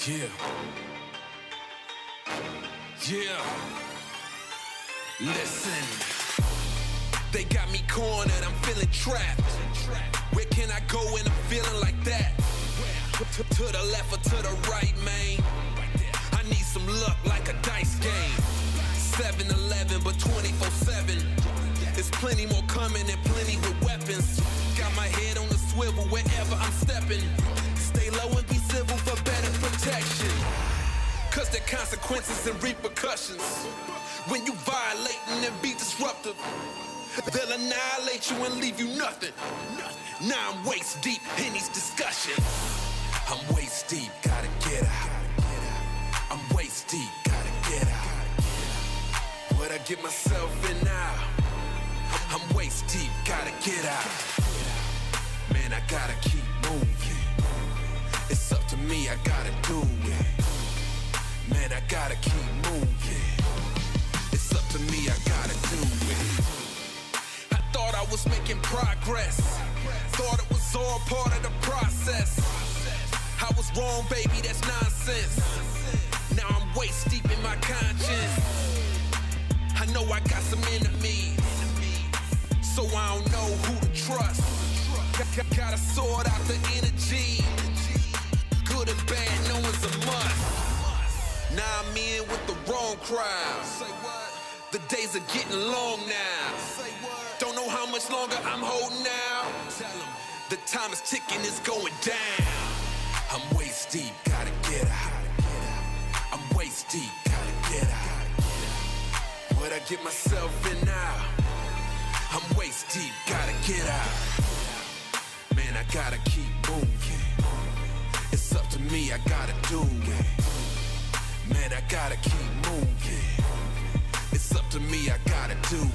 Yeah. Yeah. Listen. They got me cornered, I'm feeling trapped. Where can I go when I'm feeling like that? To the left or to the right, man? I need some luck like a dice game. 7-Eleven, but 24/7. There's plenty more coming and plenty with weapons. Got my head on the swivel wherever I'm stepping. Stay low and be civil for better protection. Cause there are consequences and repercussions. When you violating and be disruptive, they'll annihilate you and leave you nothing. Now I'm waist deep in these discussions. I'm waist deep, gotta get out. I'm waist deep, gotta get out. What I get myself in now? I'm waist deep, gotta get out. Man, I gotta keep moving. It's up to me, I gotta do it. Man, I gotta keep moving. It's up to me, I gotta do it. I thought I was making progress. Thought it was all part of the process. I was wrong, baby, that's nonsense. Now I'm waist deep in my conscience. I know I got some enemies, so I don't know who to trust. Gotta sort out the energy. Good and bad, no one's a must. Now I'm in with the wrong crowd. The days are getting long now. Don't know how much longer I'm holding out. The time is ticking, it's going down. I'm waist deep, gotta get out. I'm waist deep, gotta get out. What I get myself in now? I'm waist deep, gotta get out. Man, I gotta keep moving. It's up to me, I gotta do it. gotta keep moving. It's up to me, I gotta do it.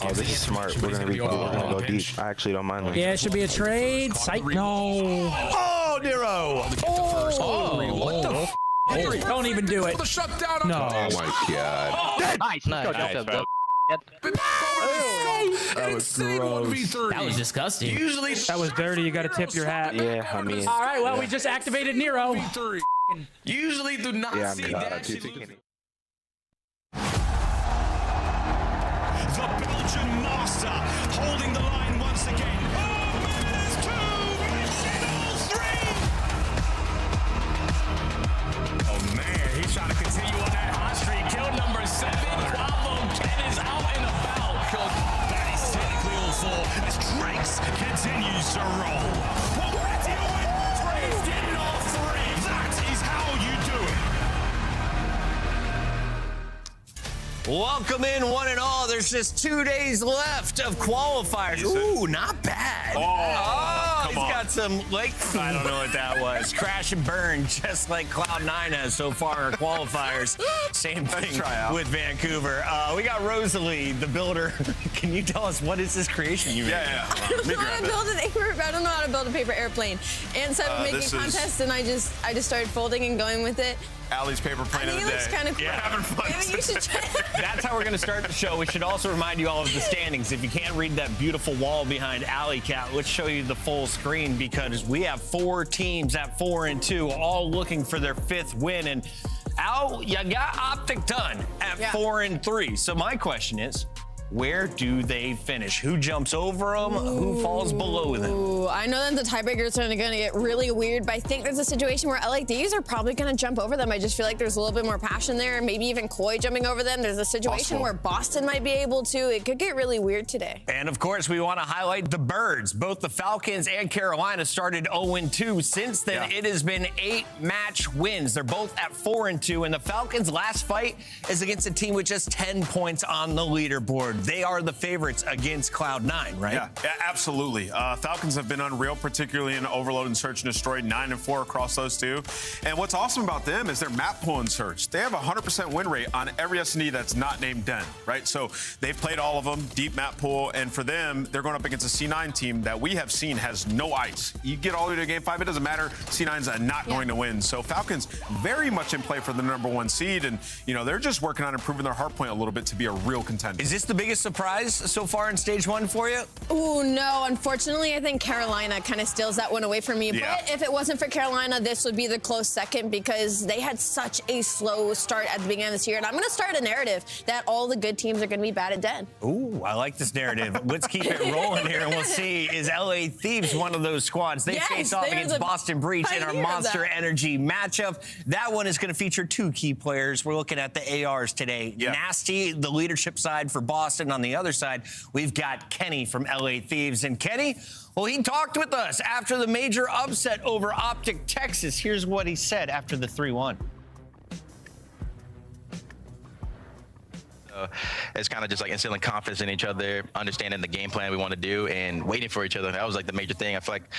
Oh, this is smart. We're gonna go deep. I actually don't mind that. Yeah, it should be a trade. Psych. No. Oh, Nero. Oh, what the f? Don't even do it. No. Oh my god. Nice. That was gross. That was disgusting. Usually That was dirty. You got to tip your hat. Yeah, I mean. All right. Well, we just activated Nero. usually do not Yeah, I see mean, that. The Belgian master holding the line once again. Oh, Mendes two, mission all three. Oh man, he's trying to continue on that hot streak. Kill number 7. Bravo Ken is out and about. That is technically all 4 as Drake's continues to roll. Well, Bretty Owen, Drake's getting all 3. That is how you do it. Welcome in, one and all. There's just 2 days left of qualifiers. Ooh, not bad. Come he's on. got some lake. I don't know what that was. Crash and burn, just like Cloud9 has so far in qualifiers. Same thing with Vancouver. We got Rosalie, the builder. Can you tell us what is this creation you made? I don't know how to build a paper airplane. And so I'm making a contest, and I just started folding and going with it. Allie's paper plane of the day. It looks kind of cool. Yeah, having fun. Maybe you should try. That's how we're going to start the show. We should also remind you all of the standings. If you can't read that beautiful wall behind Alley Cat, let's show you the full screen because we have 4 teams at 4-2, all looking for their 5th win. And Al, you got Optic done at 4-3. So my question is, where do they finish? Who jumps over them? Who falls below them? Ooh, I know that the tiebreakers are going to get really weird, but I think there's a situation where LA Thieves are probably going to jump over them. I just feel like there's a little bit more passion there. Maybe even Koi jumping over them. There's a situation where Boston might be able to. It could get really weird today. And of course, we want to highlight the Birds. Both the Falcons and Carolina started 0-2. Since then, it has been 8 match wins. They're both at 4-2, and the Falcons' last fight is against a team with just 10 points on the leaderboard. They are the favorites against Cloud9, right? Yeah, absolutely. Falcons have been unreal, particularly in Overload and Search and Destroy, 9-4 across those two. And what's awesome about them is their map pool and search. They have a 100% win rate on every S&D that's not named Den, right? So they've played all of them, deep map pool, and for them, they're going up against a C9 team that we have seen has no ice. You get all the way to Game 5, it doesn't matter. C9's not going to win. So Falcons very much in play for the #1 seed, and they're just working on improving their hard point a little bit to be a real contender. Is this the biggest surprise so far in stage 1 for you? Ooh, no. Unfortunately, I think Carolina kind of steals that one away from me. Yeah. But if it wasn't for Carolina, this would be the close second because they had such a slow start at the beginning of this year. And I'm going to start a narrative that all the good teams are going to be bad at Den. Ooh, I like this narrative. Let's keep it rolling here, and we'll see. Is LA Thieves one of those squads? They face off against Boston Breach in our Monster Energy matchup. That one is going to feature 2 key players. We're looking at the ARs today. Nasty, the leadership side for Boston. On the other side, we've got Kenny from LA Thieves. And Kenny, well, he talked with us after the major upset over Optic Texas. Here's what he said after the 3-1. It's kind of just like instilling confidence in each other, understanding the game plan we want to do, and waiting for each other. That was like the major thing. I feel like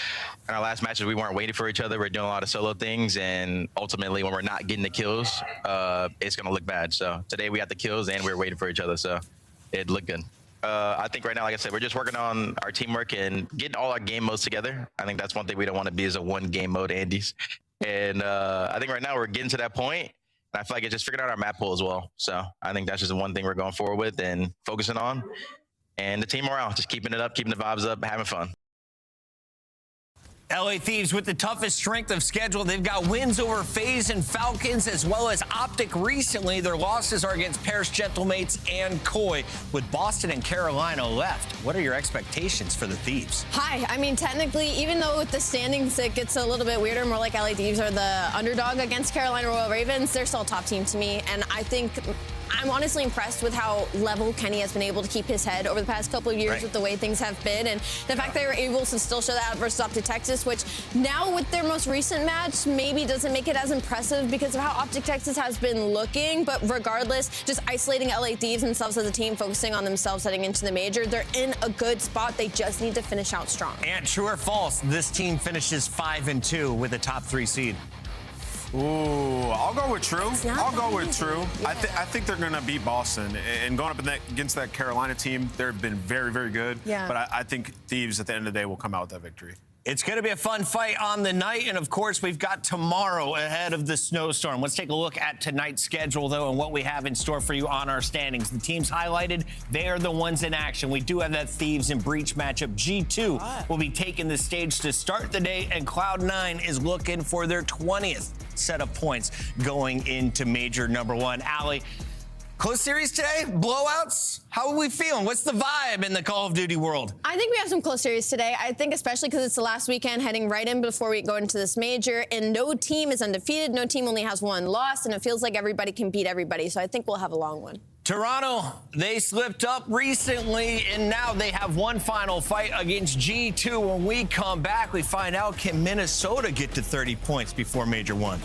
in our last matches, we weren't waiting for each other. We're doing a lot of solo things, and ultimately, when we're not getting the kills, it's going to look bad. So today we had the kills, and we were waiting for each other, so it looked good. I think right now, like I said, we're just working on our teamwork and getting all our game modes together. I think that's one thing we don't want to be is a 1 game mode Andes. And I think right now we're getting to that point. And I feel like it's just figuring out our map pool as well. So I think that's just the one thing we're going forward with and focusing on. And the team morale, just keeping it up, keeping the vibes up, having fun. LA Thieves with the toughest strength of schedule. They've got wins over FaZe and Falcons as well as Optic recently. Their losses are against Paris Gentlemates and Koi. With Boston and Carolina left, what are your expectations for the Thieves? Hi. I mean, technically, even though with the standings it gets a little bit weirder, more like LA Thieves are the underdog against Carolina Royal Ravens, they're still a top team to me. And I think I'm honestly impressed with how level Kenny has been able to keep his head over the past couple of years with the way things have been. And the fact they were able to still show that versus Optic Texas, which now with their most recent match maybe doesn't make it as impressive because of how Optic Texas has been looking. But regardless, just isolating LA Thieves themselves as a team, focusing on themselves heading into the major, they're in a good spot. They just need to finish out strong. And true or false, this team finishes 5-2 with a top 3 seed. Ooh, I'll go with true. I'll go with true. Yeah. I think they're going to beat Boston. And going up against that Carolina team, they've been very, very good. Yeah. But I think Thieves, at the end of the day, will come out with that victory. It's going to be a fun fight on the night. And, of course, we've got tomorrow ahead of the snowstorm. Let's take a look at tonight's schedule, though, and what we have in store for you on our standings. The teams highlighted, they are the ones in action. We do have that Thieves and Breach matchup. G2 will be taking the stage to start the day, and Cloud9 is looking for their 20th set of points going into major #1. Allie, close series today? Blowouts? How are we feeling? What's the vibe in the Call of Duty world? I think we have some close series today. I think especially because it's the last weekend heading right in before we go into this major, and no team is undefeated. No team only has 1 loss, and it feels like everybody can beat everybody. So I think we'll have a long one. Toronto, they slipped up recently, and now they have one final fight against G2. When we come back, we find out, can Minnesota get to 30 points before Major 1?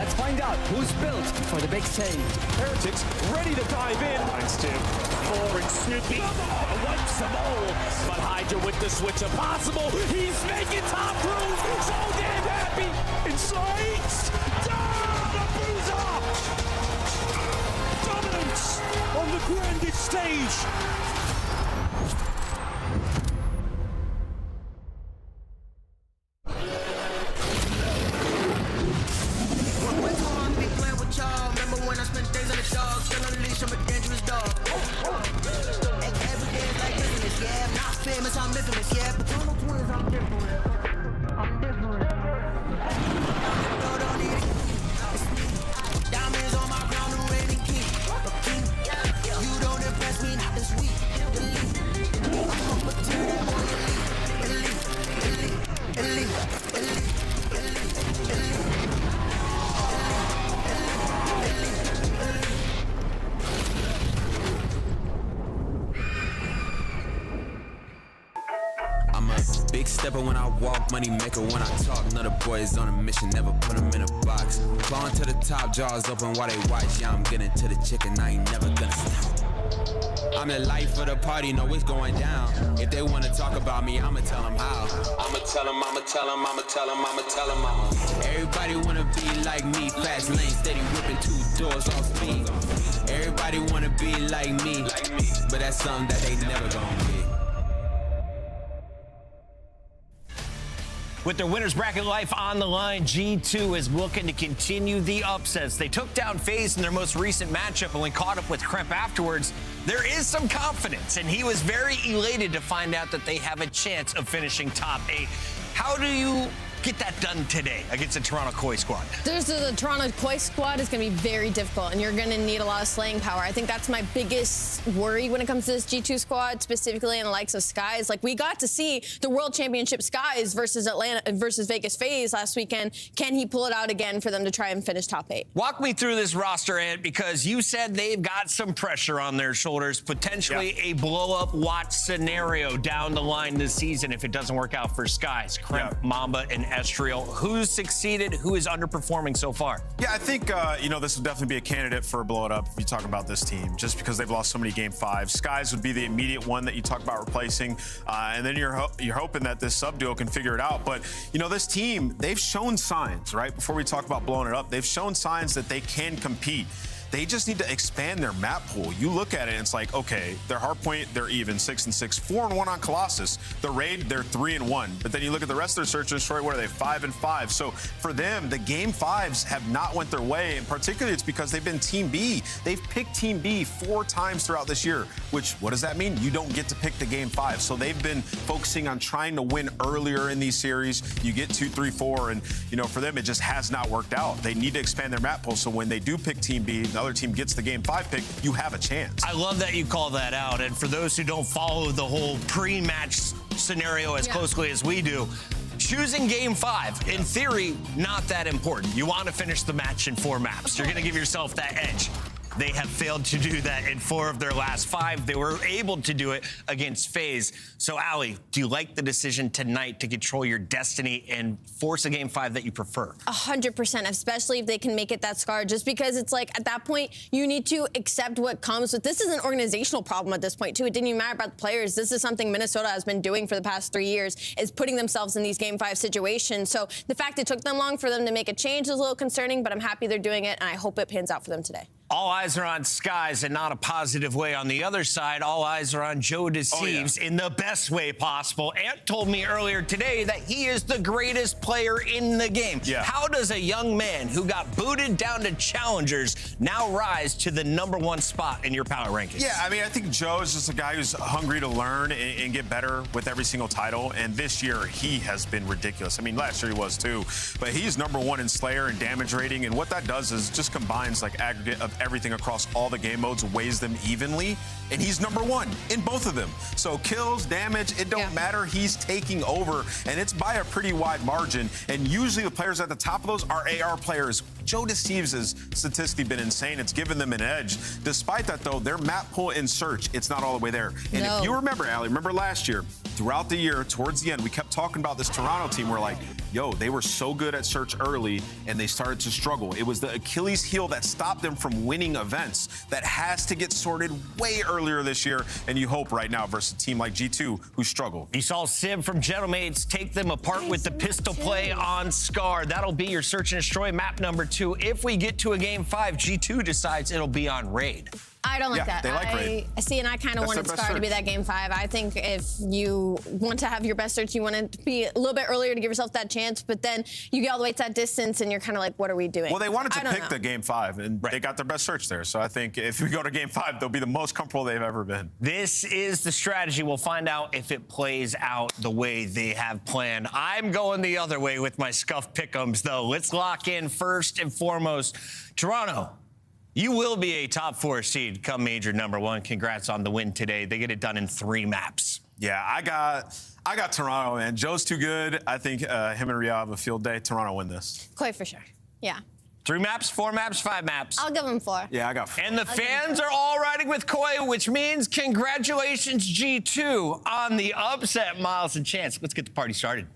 Let's find out who's built for the big stage. Heretics ready to dive in. Finds Tim. Forward Snoopy. Wipes them all. But Hydra with the switch impossible. He's making top room. So damn happy. Inside. Dominance on the grandest stage. Big stepper when I walk, money maker when I talk. Another boy is on a mission, never put him in a box. Clawing to the top, jaws open while they watch. Yeah, I'm getting to the chicken, I ain't never gonna stop. I'm the life of the party, know it's going down. If they wanna talk about me, I'ma tell them how. I'ma tell them, I'ma tell them, I'ma tell them, I'ma tell them, I'ma. Everybody wanna be like me, fast lane, steady whipping 2 doors off speed. Everybody wanna be like me, but that's something that they never gonna be. With their winner's bracket life on the line, G2 is looking to continue the upsets. They took down FaZe in their most recent matchup, and when caught up with Kremp afterwards, there is some confidence, and he was very elated to find out that they have a chance of finishing top 8. How do you get that done today against the Toronto Koi squad? The Toronto Koi squad is going to be very difficult, and you're going to need a lot of slaying power. I think that's my biggest worry when it comes to this G2 squad, specifically in the likes of Skies. Like, we got to see the World Championship Skies versus Vegas FaZe last weekend. Can he pull it out again for them to try and finish top 8? Walk me through this roster, Ant, because you said they've got some pressure on their shoulders, potentially a blow-up watch scenario down the line this season if it doesn't work out for Skies, Kremp, Mamba, and Estriel. Who's succeeded? Who is underperforming so far? Yeah, I think, this would definitely be a candidate for a blow it up if you talk about this team, just because they've lost so many game 5s. Skies would be the immediate one that you talk about replacing, and then you're hoping that this sub duo can figure it out. But, this team, they've shown signs, right? Before we talk about blowing it up, they've shown signs that they can compete. They just need to expand their map pool. You look at it and it's like, okay, their hardpoint, they're even 6-6, 4-1 on Colossus. The raid, they're 3-1. But then you look at the rest of their search and destroy, what are they, 5-5? So for them, the game 5s have not went their way, and particularly it's because they've been Team B. They've picked Team B 4 times throughout this year, which, what does that mean? You don't get to pick the game 5. So they've been focusing on trying to win earlier in these series. You get 2, 3, 4, and for them, it just has not worked out. They need to expand their map pool, so when they do pick Team B, the other team gets the game 5 pick, you have a chance. I love that you call that out. And for those who don't follow the whole pre-match scenario as closely as we do, choosing game 5, in theory, not that important. You want to finish the match in 4 maps. You're going to give yourself that edge. They have failed to do that in 4 of their last 5. They were able to do it against FaZe. So, Allie, do you like the decision tonight to control your destiny and force a game 5 that you prefer? 100%, especially if they can make it that scar. Just because it's like, at that point, you need to accept what comes with. This is an organizational problem at this point, too. It didn't even matter about the players. This is something Minnesota has been doing for the past 3 years, is putting themselves in these game 5 situations. So the fact it took them long for them to make a change is a little concerning, but I'm happy they're doing it, and I hope it pans out for them today. All eyes are on Skies, and not a positive way. On the other side, all eyes are on Joe Deceives in the best way possible. Ant told me earlier today that he is the greatest player in the game. How does a young man who got booted down to challengers now rise to the #1 spot in your power rankings? Yeah, I mean, I think Joe is just a guy who's hungry to learn and get better with every single title. And this year, he has been ridiculous. I mean, last year he was too. But he's #1 in Slayer and damage rating. And what that does is just combines like aggregate of everything across all the game modes, weighs them evenly, and he's #1 in both of them. So kills, damage, it don't matter. He's taking over, and it's by a pretty wide margin. And usually the players at the top of those are AR players. Joe Deceives has statistically been insane. It's given them an edge. Despite that, though, their map pool in search, it's not all the way there. And if you remember, Allie, remember last year, throughout the year, towards the end, we kept talking about this Toronto team. We're like, yo, they were so good at search early, and they started to struggle. It was the Achilles heel that stopped them from winning events that has to get sorted way earlier this year, and you hope right now versus a team like G2 who struggled. You saw Sib from Gentlemates take them apart with the pistol play on Scar. That'll be your search and destroy map number 2. If we get to a game 5, G2 decides it'll be on Raid. I don't like that. They like Raid. See, and I kind of wanted Scar to be that game 5. I think if you want to have your best search, you want it to be a little bit earlier to give yourself that chance, but then you get all the way to that distance and you're kind of like, what are we doing? Well, they wanted to pick the game 5, and they got their best search there. So I think if we go to game 5, they'll be the most comfortable they've ever been. This is the strategy. We'll find out if it plays out the way they have planned. I'm going the other way with my scuff pick'ems, though. Let's lock in first and foremost. Toronto, you will be a top 4 seed come major number 1. Congrats on the win today. They get it done in 3 maps. Yeah, I got Toronto, man. Joe's too good. I think him and Rio have a field day. Toronto win this. Koi for sure. Yeah. 3 maps, 4 maps, 5 maps. I'll give him 4. Yeah, I got 4. And the fans are all riding with Koi, which means congratulations, G2, on the upset, Miles and Chance. Let's get the party started.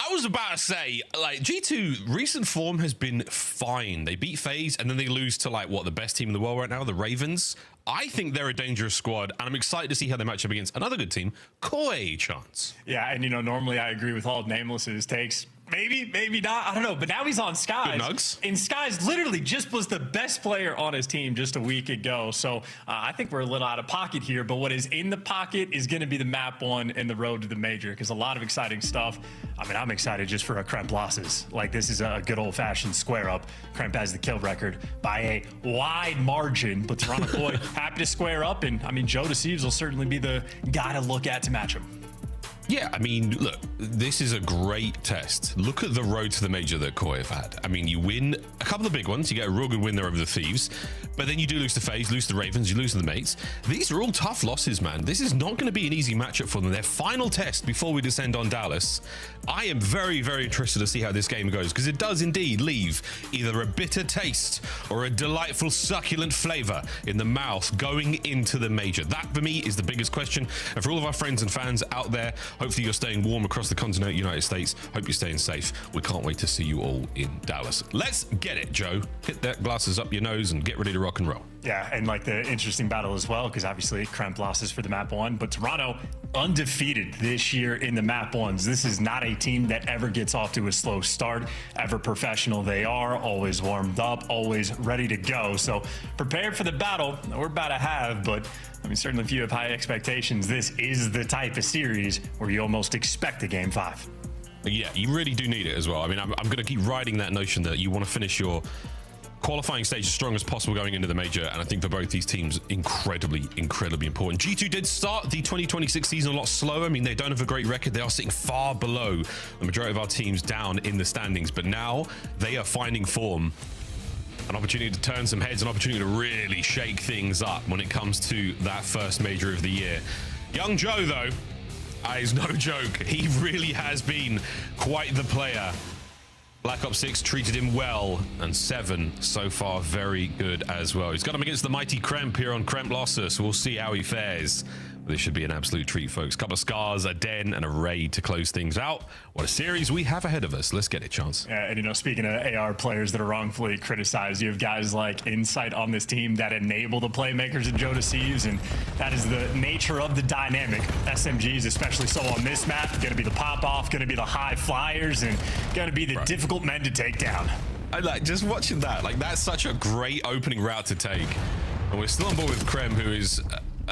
I was about to say, like, G2 recent form has been fine. They beat FaZe and then they lose to, like, what, the best team in the world right now, the Ravens. I think they're a dangerous squad, and I'm excited to see how they match up against another good team, Koi, Chance. Yeah, and, you know, normally I agree with all of Nameless's takes. Maybe not. I don't know. But now he's on Skies. Good nugs. And Skies literally just was the best player on his team just a week ago. So I think we're a little out of pocket here. But what is in the pocket is going to be the map 1 and the road to the major, because a lot of exciting stuff. I mean, I'm excited just for a Kremp losses. Like, this is a good old-fashioned square up. Kremp has the kill record by a wide margin. But Toronto Koi happy to square up. And, I mean, Joe Deceives will certainly be the guy to look at to match him. Yeah, I mean, look, this is a great test. Look at the road to the major that Koi have had. I mean, you win a couple of big ones. You get a real good win there over the Thieves, but then you do lose to FaZe, lose to the Ravens, you lose to the Mates. These are all tough losses, man. This is not going to be an easy matchup for them. Their final test before we descend on Dallas. I am very, very interested to see how this game goes, because it does indeed leave either a bitter taste or a delightful, succulent flavor in the mouth going into the major. That, for me, is the biggest question. And for all of our friends and fans out there, hopefully you're staying warm across the continental United States. Hope you're staying safe. We can't wait to see you all in Dallas. Let's get it, Joe. Hit that glasses up your nose and get ready to rock and roll. Yeah, and like the interesting battle as well, because obviously Kremp losses for the map 1, but Toronto undefeated this year in the map 1s. This is not a team that ever gets off to a slow start. Ever professional they are, always warmed up, always ready to go. So prepared for the battle that we're about to have, but I mean, certainly if you have high expectations, this is the type of series where you almost expect a game 5. Yeah, you really do need it as well. I mean, I'm going to keep riding that notion that you want to finish your qualifying stage as strong as possible going into the major, and I think for both these teams, incredibly important. G2 did start the 2026 season a lot slower. I mean, they don't have a great record. They are sitting far below the majority of our teams down in the standings, but now they are finding form. An opportunity to turn some heads, an opportunity to really shake things up when it comes to that first major of the year. Young Joe, though, is no joke. He really has been quite the player. Black Ops 6 treated him well, and 7 so far very good as well. He's got him against the mighty Kremp here on Kremp Losser, so we'll see how he fares. This should be an absolute treat, folks. Couple of scars, a den, and a raid to close things out. What a series we have ahead of us. Let's get it, Chance. Yeah, and you know, speaking of AR players that are wrongfully criticized, you have guys like Insight on this team that enable the playmakers of Joe Deceives, and that is the nature of the dynamic. SMGs, especially so on this map, going to be the pop-off, going to be the high flyers, and going to be the difficult men to take down. I like just watching that. Like, that's such a great opening route to take. And we're still on board with Kremp, who is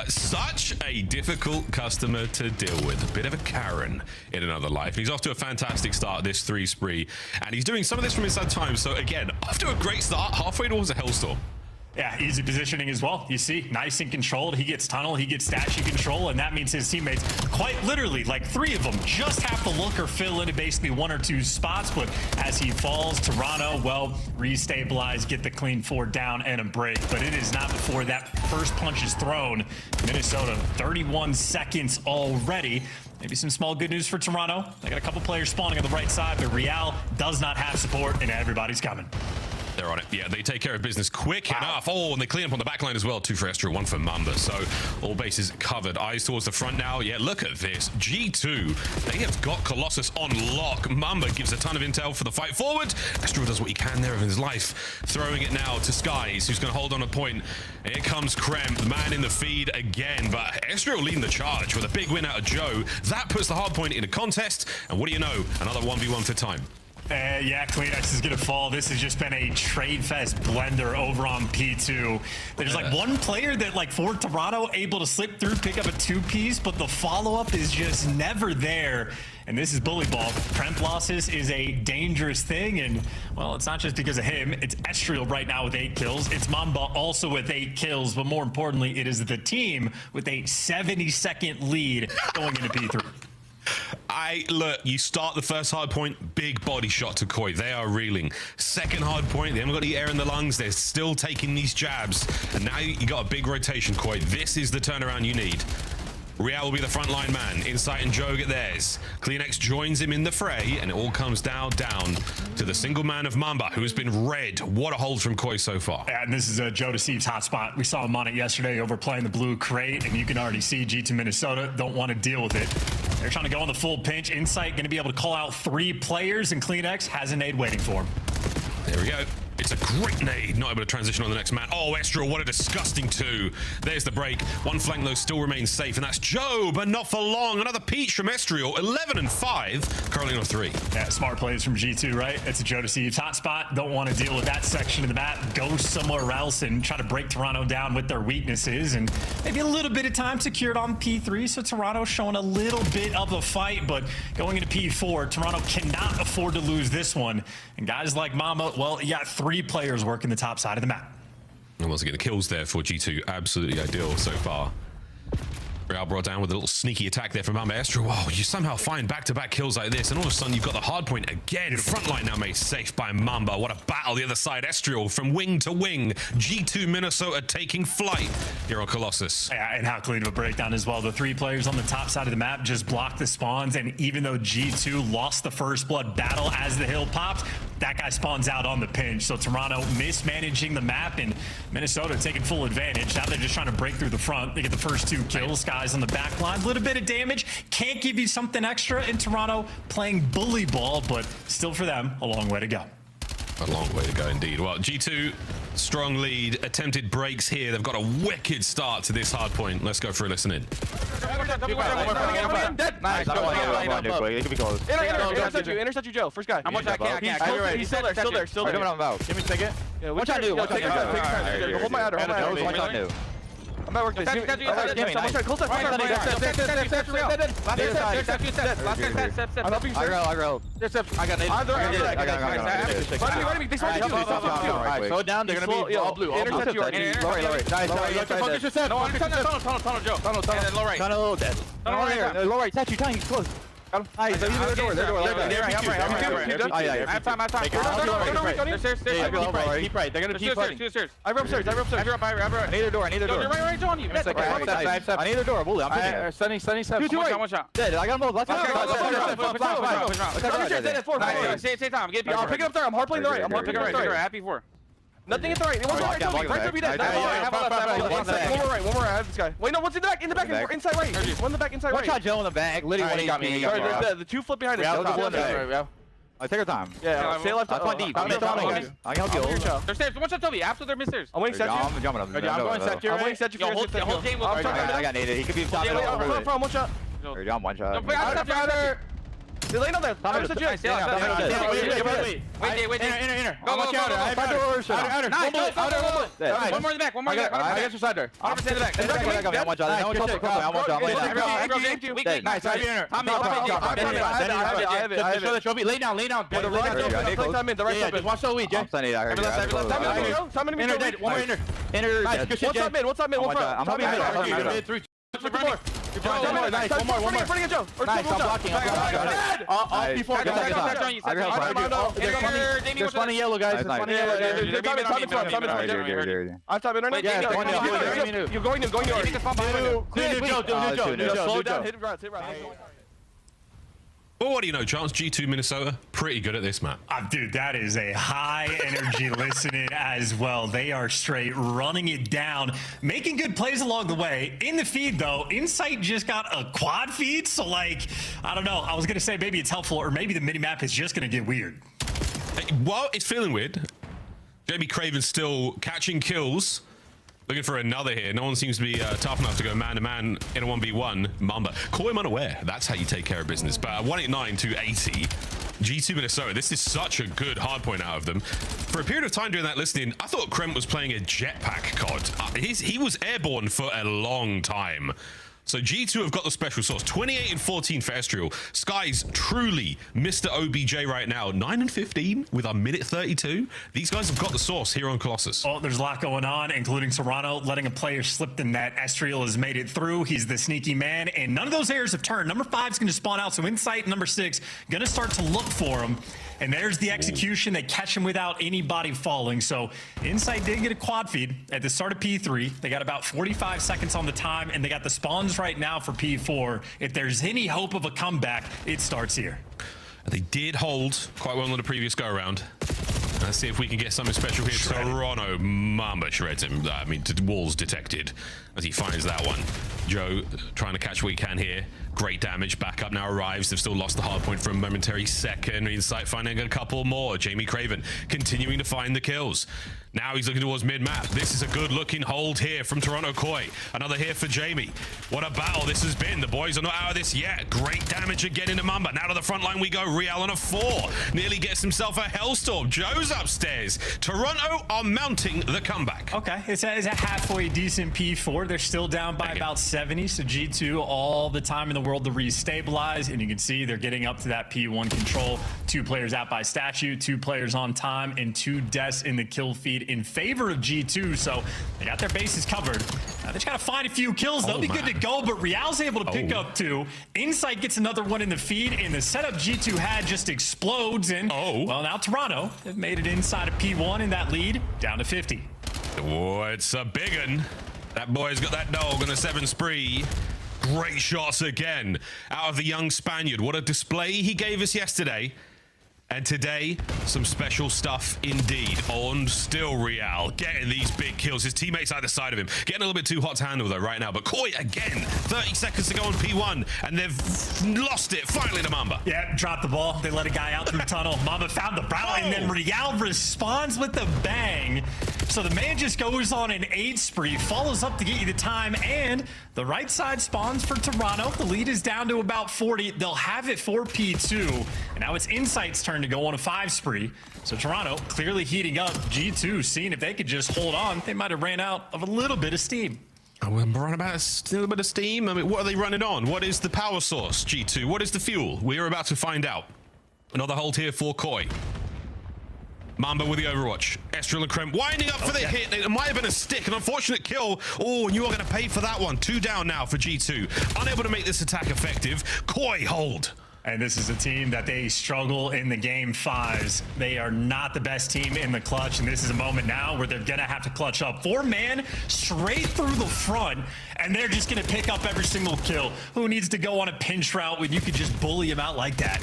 such a difficult customer to deal with. A bit of a Karen in another life. He's off to a fantastic start this 3 spree, and he's doing some of this from inside time. So again, after a great start, halfway towards a hellstorm. Yeah, easy positioning as well. You see, nice and controlled. He gets tunnel, he gets statue control, and that means his teammates, quite literally, like 3 of them, just have to look or fill into basically 1 or 2 spots. But as he falls, Toronto, well, restabilize, get the clean 4 down and a break. But it is not before that first punch is thrown. Minnesota, 31 seconds already. Maybe some small good news for Toronto. They got a couple players spawning on the right side, but Real does not have support, and everybody's coming. They're on it. Yeah, they take care of business quick enough. Oh, and they clean up on the back line as well. 2 for Estro, 1 for Mamba. So all bases covered. Eyes towards the front now. Yeah, look at this. G2, they have got Colossus on lock. Mamba gives a ton of intel for the fight forward. Estro does what he can there of his life. Throwing it now to Skies, who's going to hold on a point. Here comes Krem, the man in the feed again. But Estro leading the charge with a big win out of Joe. That puts the hard point in a contest. And what do you know? Another 1v1 for time. Yeah, Kleenex is going to fall. This has just been a trade fest blender over on P2. There's like one player that, like, for Toronto, able to slip through, pick up a 2-piece, but the follow-up is just never there. And this is bully ball. Kremp losses is a dangerous thing. And, well, it's not just because of him. It's Estriel right now with 8 kills. It's Mamba also with 8 kills. But more importantly, it is the team with a 70-second lead going into P3. Look, you start the first hard point, big body shot to Koi. They are reeling. Second hard point, they haven't got the air in the lungs. They're still taking these jabs. And now you got a big rotation, Koi. This is the turnaround you need. Real will be the frontline man. Insight and Joe get theirs. Kleenex joins him in the fray, and it all comes down to the single man of Mamba, who has been red. What a hold from Koi so far. Yeah, and this is Joe Deceive's hotspot. We saw him on it yesterday overplaying the blue crate, and you can already see G2 Minnesota don't want to deal with it. They're trying to go on the full pinch. Insight going to be able to call out 3 players, and Kleenex has a nade waiting for him. There we go. It's a great nade, not able to transition on the next man. Oh, Estro, what a disgusting 2. There's the break. One flank, though, still remains safe, and that's Joe, but not for long. Another peach from Estriel, 11 and 5, currently on 3. Yeah, smart plays from G2, right? It's a Joe Deceive's hotspot. Don't want to deal with that section of the map. Go somewhere else and try to break Toronto down with their weaknesses, and maybe a little bit of time secured on P3, so Toronto showing a little bit of a fight, but going into P4, Toronto cannot afford to lose this one. And guys like Mamba, well, you got 3 players working the top side of the map. And once again, the kills there for G2, absolutely ideal so far. Real brought down with a little sneaky attack there from Mamba. Estro, wow, you somehow find back-to-back kills like this, and all of a sudden you've got the hard point again. Frontline now made safe by Mamba. What a battle the other side. Estriel from wing to wing. G2 Minnesota taking flight here on Colossus. Yeah, and how clean of a breakdown as well. The 3 players on the top side of the map just blocked the spawns, and even though G2 lost the first blood battle as the hill popped, that guy spawns out on the pinch. So Toronto mismanaging the map, and Minnesota taking full advantage. Now they're just trying to break through the front. They get the first 2 kills. Guys on the back line, a little bit of damage. Can't give you something extra in Toronto playing bully ball, but still for them, a long way to go. A long way to go indeed. Well, G2, strong lead, attempted breaks here. They've got a wicked start to this hard point. Let's go for a listen in. Nice. Intercept you, Joe. First guy. How much I can't. He's still there. Give me a second. What I do? Hold my adder. I'm at work. Close that. I'm helping you. I got nade. Slow down. They're gonna be all blue. Intercept you. Tunnel dead. Low right. Touch you. Tying. He's close. Nice. Their door. I have time. Keep right. They're gonna keep fighting. I rub upstairs. I need a door. Right on you. I need a door. Bully. I'm Sunny steps. One shot. Dead. I got him both. Let's go. Same time. I'm picking up there. I'm hard playing the right. I'm hard picking up the right. Happy for. Nothing at the right. Right should be dead. One more. I have this guy. Wait, no. What's in the back? Inside right. One in the back. Inside right. One shot Joe in the back. Literally got me. The 2 flip behind us. I take our time. Yeah, stay left. That's my deep. I can help you. There's stairs. One shot Toby. After they're mid stairs. I'm waiting set you. I'm jumping up. I'm going set you. I'm waiting set you. Whole team will I got naded. He could be top. One shot. I'm one shot. They're laying on there. Wait. Inner. Nice. One more in the back. I got your side door. I'm in the back. I'm one shot. Nice. Lay down. The right side. Watch the lead, Jay. One more inner. Inner. What's up, mid? I'm helping mid. Nice. One more. Nice, I'm blocking. There's funny yellow, guys. I'm tapping right now. You're going to. Slow down, hit right. Well, what do you know, Chance? G2 Minnesota, pretty good at this map. Dude, that is a high energy listening as well. They are straight running it down, making good plays along the way. In the feed, though, Insight just got a quad feed. So, like, I don't know. I was going to say maybe it's helpful, or maybe the mini-map is just going to get weird. Well, it's feeling weird. Jamie Craven's still catching kills. Looking for another here. No one seems to be tough enough to go man-to-man in a 1v1. Mamba. Call him unaware. That's how you take care of business. But 189 to 80. G2 Minnesota. This is such a good hard point out of them. For a period of time during that listening, I thought Kremp was playing a jetpack COD. He was airborne for a long time. So G2 have got the special sauce. 28 and 14 for Estriel. Sky's truly Mr. OBJ right now. 9 and 15 with a minute 32. These guys have got the sauce here on Colossus. Oh, there's a lot going on, including Toronto letting a player slip the net. Estriel has made it through. He's the sneaky man, and none of those airs have turned. Number 5 is going to spawn out, so Insight, number 6, going to start to look for him. And there's the execution. They catch him without anybody falling. So Insight did get a quad feed at the start of P3. They got about 45 seconds on the time, and they got the spawns right now for P4. If there's any hope of a comeback, it starts here. They did hold quite well on the previous go-around. Let's see if we can get something special here. Toronto, Mamba shreds him. I mean, walls detected as he finds that one. Joe trying to catch what he can here. Great damage. Backup now arrives. They've still lost the hard point for a momentary second. Insight finding a couple more. Jamie Craven continuing to find the kills. Now he's looking towards mid-map. This is a good-looking hold here from Toronto Koi. Another here for Jamie. What a battle this has been. The boys are not out of this yet. Great damage again into Mamba. Now to the front line we go. Real on a 4. Nearly gets himself a hellstorm. Joe's upstairs. Toronto are mounting the comeback. Okay, it's a halfway decent P4. They're still down by about 70, so G2 all the time in the world to restabilize, and you can see they're getting up to that P1 control. 2 players out by statue, 2 players on time, and 2 deaths in the kill feed in favor of G2, so they got their bases covered. They just gotta find a few kills. They'll be good to go, but Real's able to pick up 2. Insight gets another one in the feed, and the setup G2 had just explodes, and well, now Toronto have made it inside of P1, and that lead down to 50. Oh, it's a big one. That boy's got that dog on a 7 spree. Great shots again out of the young Spaniard. What a display he gave us yesterday. And today, some special stuff indeed. On still Real, getting these big kills. His teammates either side of him. Getting a little bit too hot to handle though right now. But Koi again, 30 seconds to go on P1. And they've lost it finally to Mamba. Yeah, dropped the ball. They let a guy out through the tunnel. Mamba found the route, and then Real responds with a bang. So the man just goes on an 8 spree, follows up to get you the time, and the right side spawns for Toronto. The lead is down to about 40. They'll have it for P2. And now it's Insight's turn to go on a 5 spree. So Toronto clearly heating up. G2 seeing if they could just hold on. They might have ran out of a little bit of steam. We're running about a little bit of steam. I mean, what are they running on? What is the power source, G2? What is the fuel? We are about to find out. Another hold here for Koi. Mamba with the overwatch. Estriel and Kremp winding up for the hit. It might have been a stick, an unfortunate kill. Oh, and you are going to pay for that one. 2 down now for G2. Unable to make this attack effective. Koi hold. And this is a team that they struggle in the game 5s. They are not the best team in the clutch, and this is a moment now where they're gonna have to clutch up. 4-man straight through the front, and they're just gonna pick up every single kill. Who needs to go on a pinch route when you could just bully him out like that?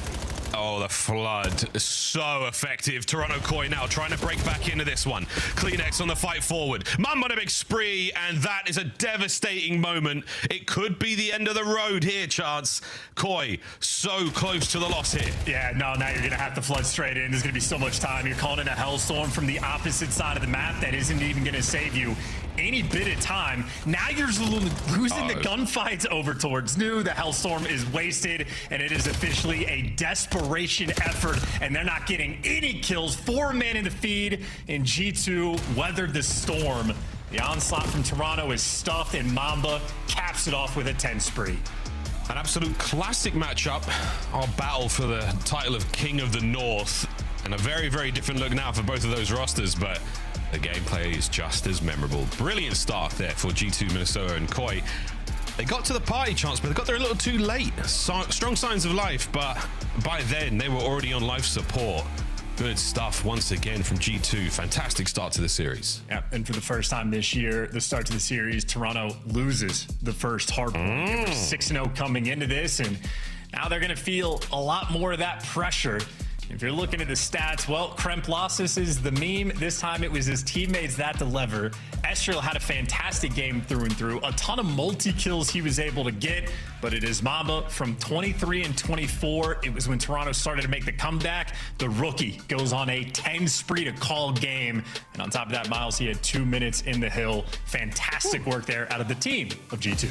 Oh, the flood is so effective. Toronto Koi now trying to break back into this one. Kleenex on the fight forward. Mamba on a big spree, and that is a devastating moment. It could be the end of the road here, Chance. Koi, so close to the loss here. Yeah, no, now you're going to have to flood straight in. There's going to be so much time. You're calling in a hellstorm from the opposite side of the map that isn't even going to save you any bit of time. Now you're losing the gunfights over towards New. The hellstorm is wasted, and it is officially a desperation effort, and they're not getting any kills. 4-man in the feed, and G2 weathered the storm. The onslaught from Toronto is stuffed, and Mamba caps it off with a 10 spree. An absolute classic matchup. Our battle for the title of King of the North, and a very, very different look now for both of those rosters, but the gameplay is just as memorable. Brilliant start there for G2 Minnesota and Koi. They got to the party, Chance, but they got there a little too late. Strong signs of life, but by then they were already on life support. Good stuff once again from G2. Fantastic start to the series. Yeah, and for the first time this year, the start to the series, Toronto loses the first hard point. 6-0 coming into this, and Now they're going to feel a lot more of that pressure. If you're looking at the stats, well, Kremplossis is the meme. This time it was his teammates that deliver. Estriel had a fantastic game through and through. A ton of multi-kills he was able to get, but it is Mamba from 23 and 24. It was when Toronto started to make the comeback. The rookie goes on a 10 spree to call game. And on top of that, Miles, he had 2 minutes in the hill. Fantastic work there out of the team of G2.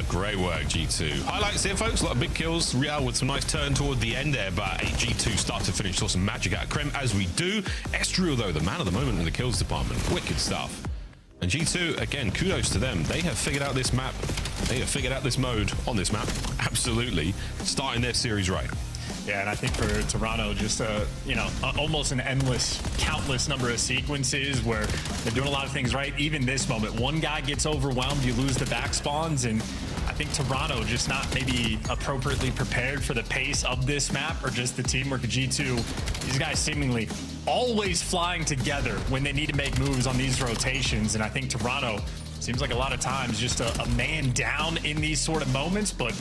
Great work, G2. Highlights here, folks. A lot of big kills. Real with some nice turn toward the end there, but a G2 start to finish. Saw some magic out of Krem, as we do. Estriel, though, the man of the moment in the kills department. Wicked stuff. And G2, again, kudos to them. They have figured out this map. They have figured out this mode on this map. Absolutely. Starting their series right. Yeah, and I think for Toronto, just almost an endless, countless number of sequences where they're doing a lot of things right. Even this moment, one guy gets overwhelmed, you lose the back spawns, and I think Toronto just not maybe appropriately prepared for the pace of this map or just the teamwork of G2. These guys seemingly always flying together when they need to make moves on these rotations, and I think Toronto seems like a lot of times just a man down in these sort of moments, but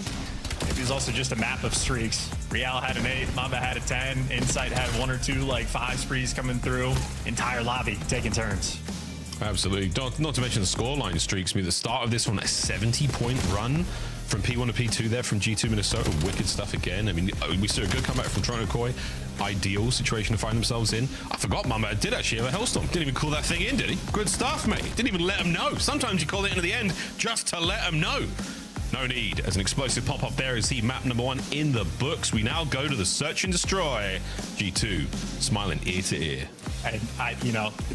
maybe it's also just a map of streaks. Real had an 8, Mamba had a 10, Insight had 1 or 2, like 5 sprees coming through. Entire lobby taking turns. Absolutely. Not to mention the scoreline streaks. I mean, the start of this one, a 70-point run from P1 to P2 there from G2 Minnesota. Wicked stuff again. I mean, we saw a good comeback from Toronto Koi. Ideal situation to find themselves in. I forgot Mamba did actually have a Hellstorm. Didn't even call that thing in, did he? Good stuff, mate. Didn't even let him know. Sometimes you call it into the end just to let him know. No need, as an explosive pop-up there is he map number 1 in the books. We now go to the search and destroy. G2 smiling ear to ear. And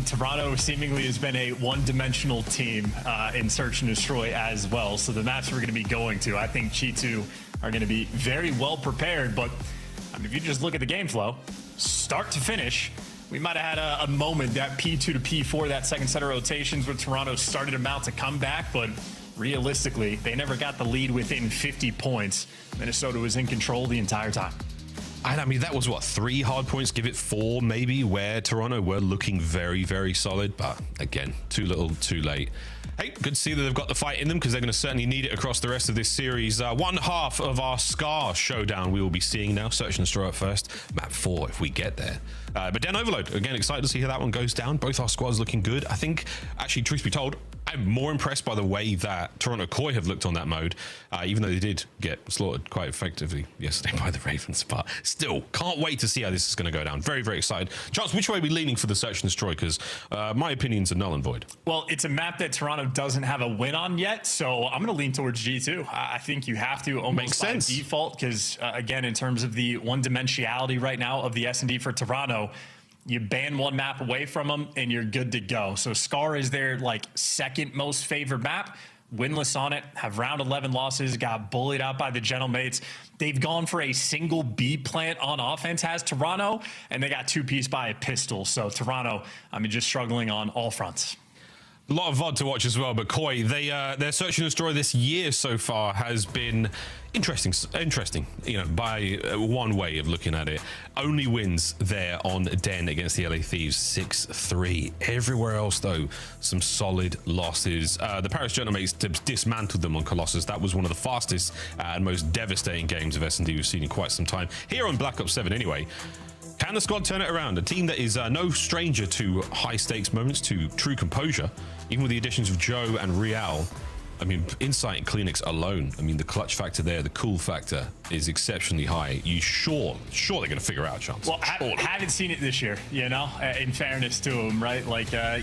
Toronto seemingly has been a one-dimensional team in search and destroy as well. So the maps we're going to be going to, I think G2 are going to be very well prepared. But I mean, if you just look at the game flow, start to finish, we might have had a moment that P2 to P4, that second set of rotations where Toronto started to mount a comeback, but realistically, they never got the lead within 50 points. Minnesota was in control the entire time. And I mean, that was what, 3 hard points, give it 4 maybe, where Toronto were looking very, very solid. But again, too little, too late. Hey, good to see that they've got the fight in them because they're going to certainly need it across the rest of this series. One half of our Scar showdown we will be seeing now. Search and destroy at first. Map 4 if we get there. But Den Overload, again, excited to see how that one goes down. Both our squads looking good. I think, actually, truth be told, I'm more impressed by the way that Toronto Koi have looked on that mode, even though they did get slaughtered quite effectively yesterday by the Ravens. But still, can't wait to see how this is going to go down. Very, very excited. Charles, which way are we leaning for the search and destroy? Because my opinions are null and void. Well, it's a map that Toronto doesn't have a win on yet, so I'm going to lean towards G2. I think you have to almost by default because, again, in terms of the one-dimensionality right now of the S&D for Toronto, you ban one map away from them and you're good to go. So Scar is their second most favored map. Winless on it, have round 11 losses, got bullied out by the Gentlemates. They've gone for a single B plant on offense, has Toronto, and they got 2-piece by a pistol. So Toronto, I mean, just struggling on all fronts. A lot of VOD to watch as well, but Koi, their search and destroy this year so far has been interesting, by one way of looking at it. Only wins there on Den against the LA Thieves, 6-3. Everywhere else, though, some solid losses. The Paris Gentlemates dismantled them on Colossus. That was one of the fastest and most devastating games of S&D we've seen in quite some time. Here on Black Ops 7, anyway. Can the squad turn it around? A team that is no stranger to high-stakes moments, to true composure, even with the additions of Joe and Real. I mean, Insight and Kleenex alone, I mean, the clutch factor there, the cool factor is exceptionally high. You sure they're going to figure out a chance? Well, I haven't seen it this year, in fairness to them, right?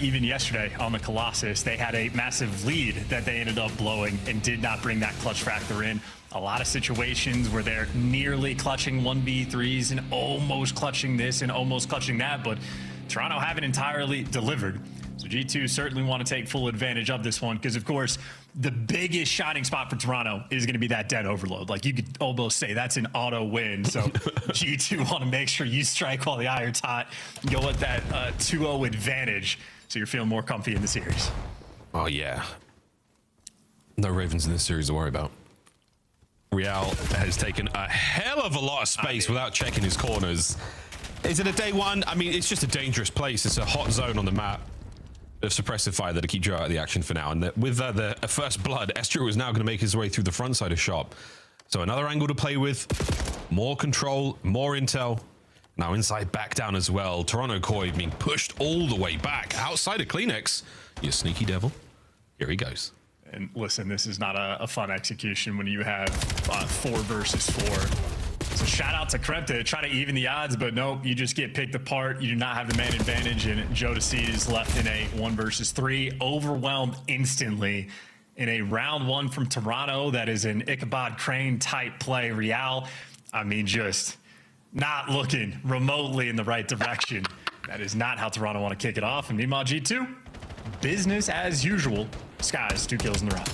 Even yesterday on the Colossus, they had a massive lead that they ended up blowing and did not bring that clutch factor in. A lot of situations where they're nearly clutching 1v3s and almost clutching this and almost clutching that, but Toronto haven't entirely delivered. So G2 certainly want to take full advantage of this one because, of course, the biggest shining spot for Toronto is going to be that Den Overload. You could almost say that's an auto win. So G2 want to make sure you strike while the iron's hot, go with that 2-0 advantage so you're feeling more comfy in the series. Oh, yeah. No Ravens in this series to worry about. Real has taken a hell of a lot of space without checking his corners. Is it a day one? I mean, it's just a dangerous place. It's a hot zone on the map of suppressive fire that'll keep Joe out of the action for now. And with the first blood, Estriel is now going to make his way through the front side of shop. So another angle to play with. More control, more intel. Now inside back down as well. Toronto Koi being pushed all the way back. Outside of Kleenex. You sneaky devil. Here he goes. And listen, this is not a fun execution when you have 4 versus 4. So shout out to Kremp to try to even the odds, but nope, you just get picked apart. You do not have the man advantage, and Joe Deceit is left in a 1 versus 3, overwhelmed instantly in a round 1 from Toronto. That is an Ichabod Crane type play. Real, I mean, just not looking remotely in the right direction. That is not how Toronto want to kick it off. And meanwhile, G2, business as usual. Skies, 2 kills in the round.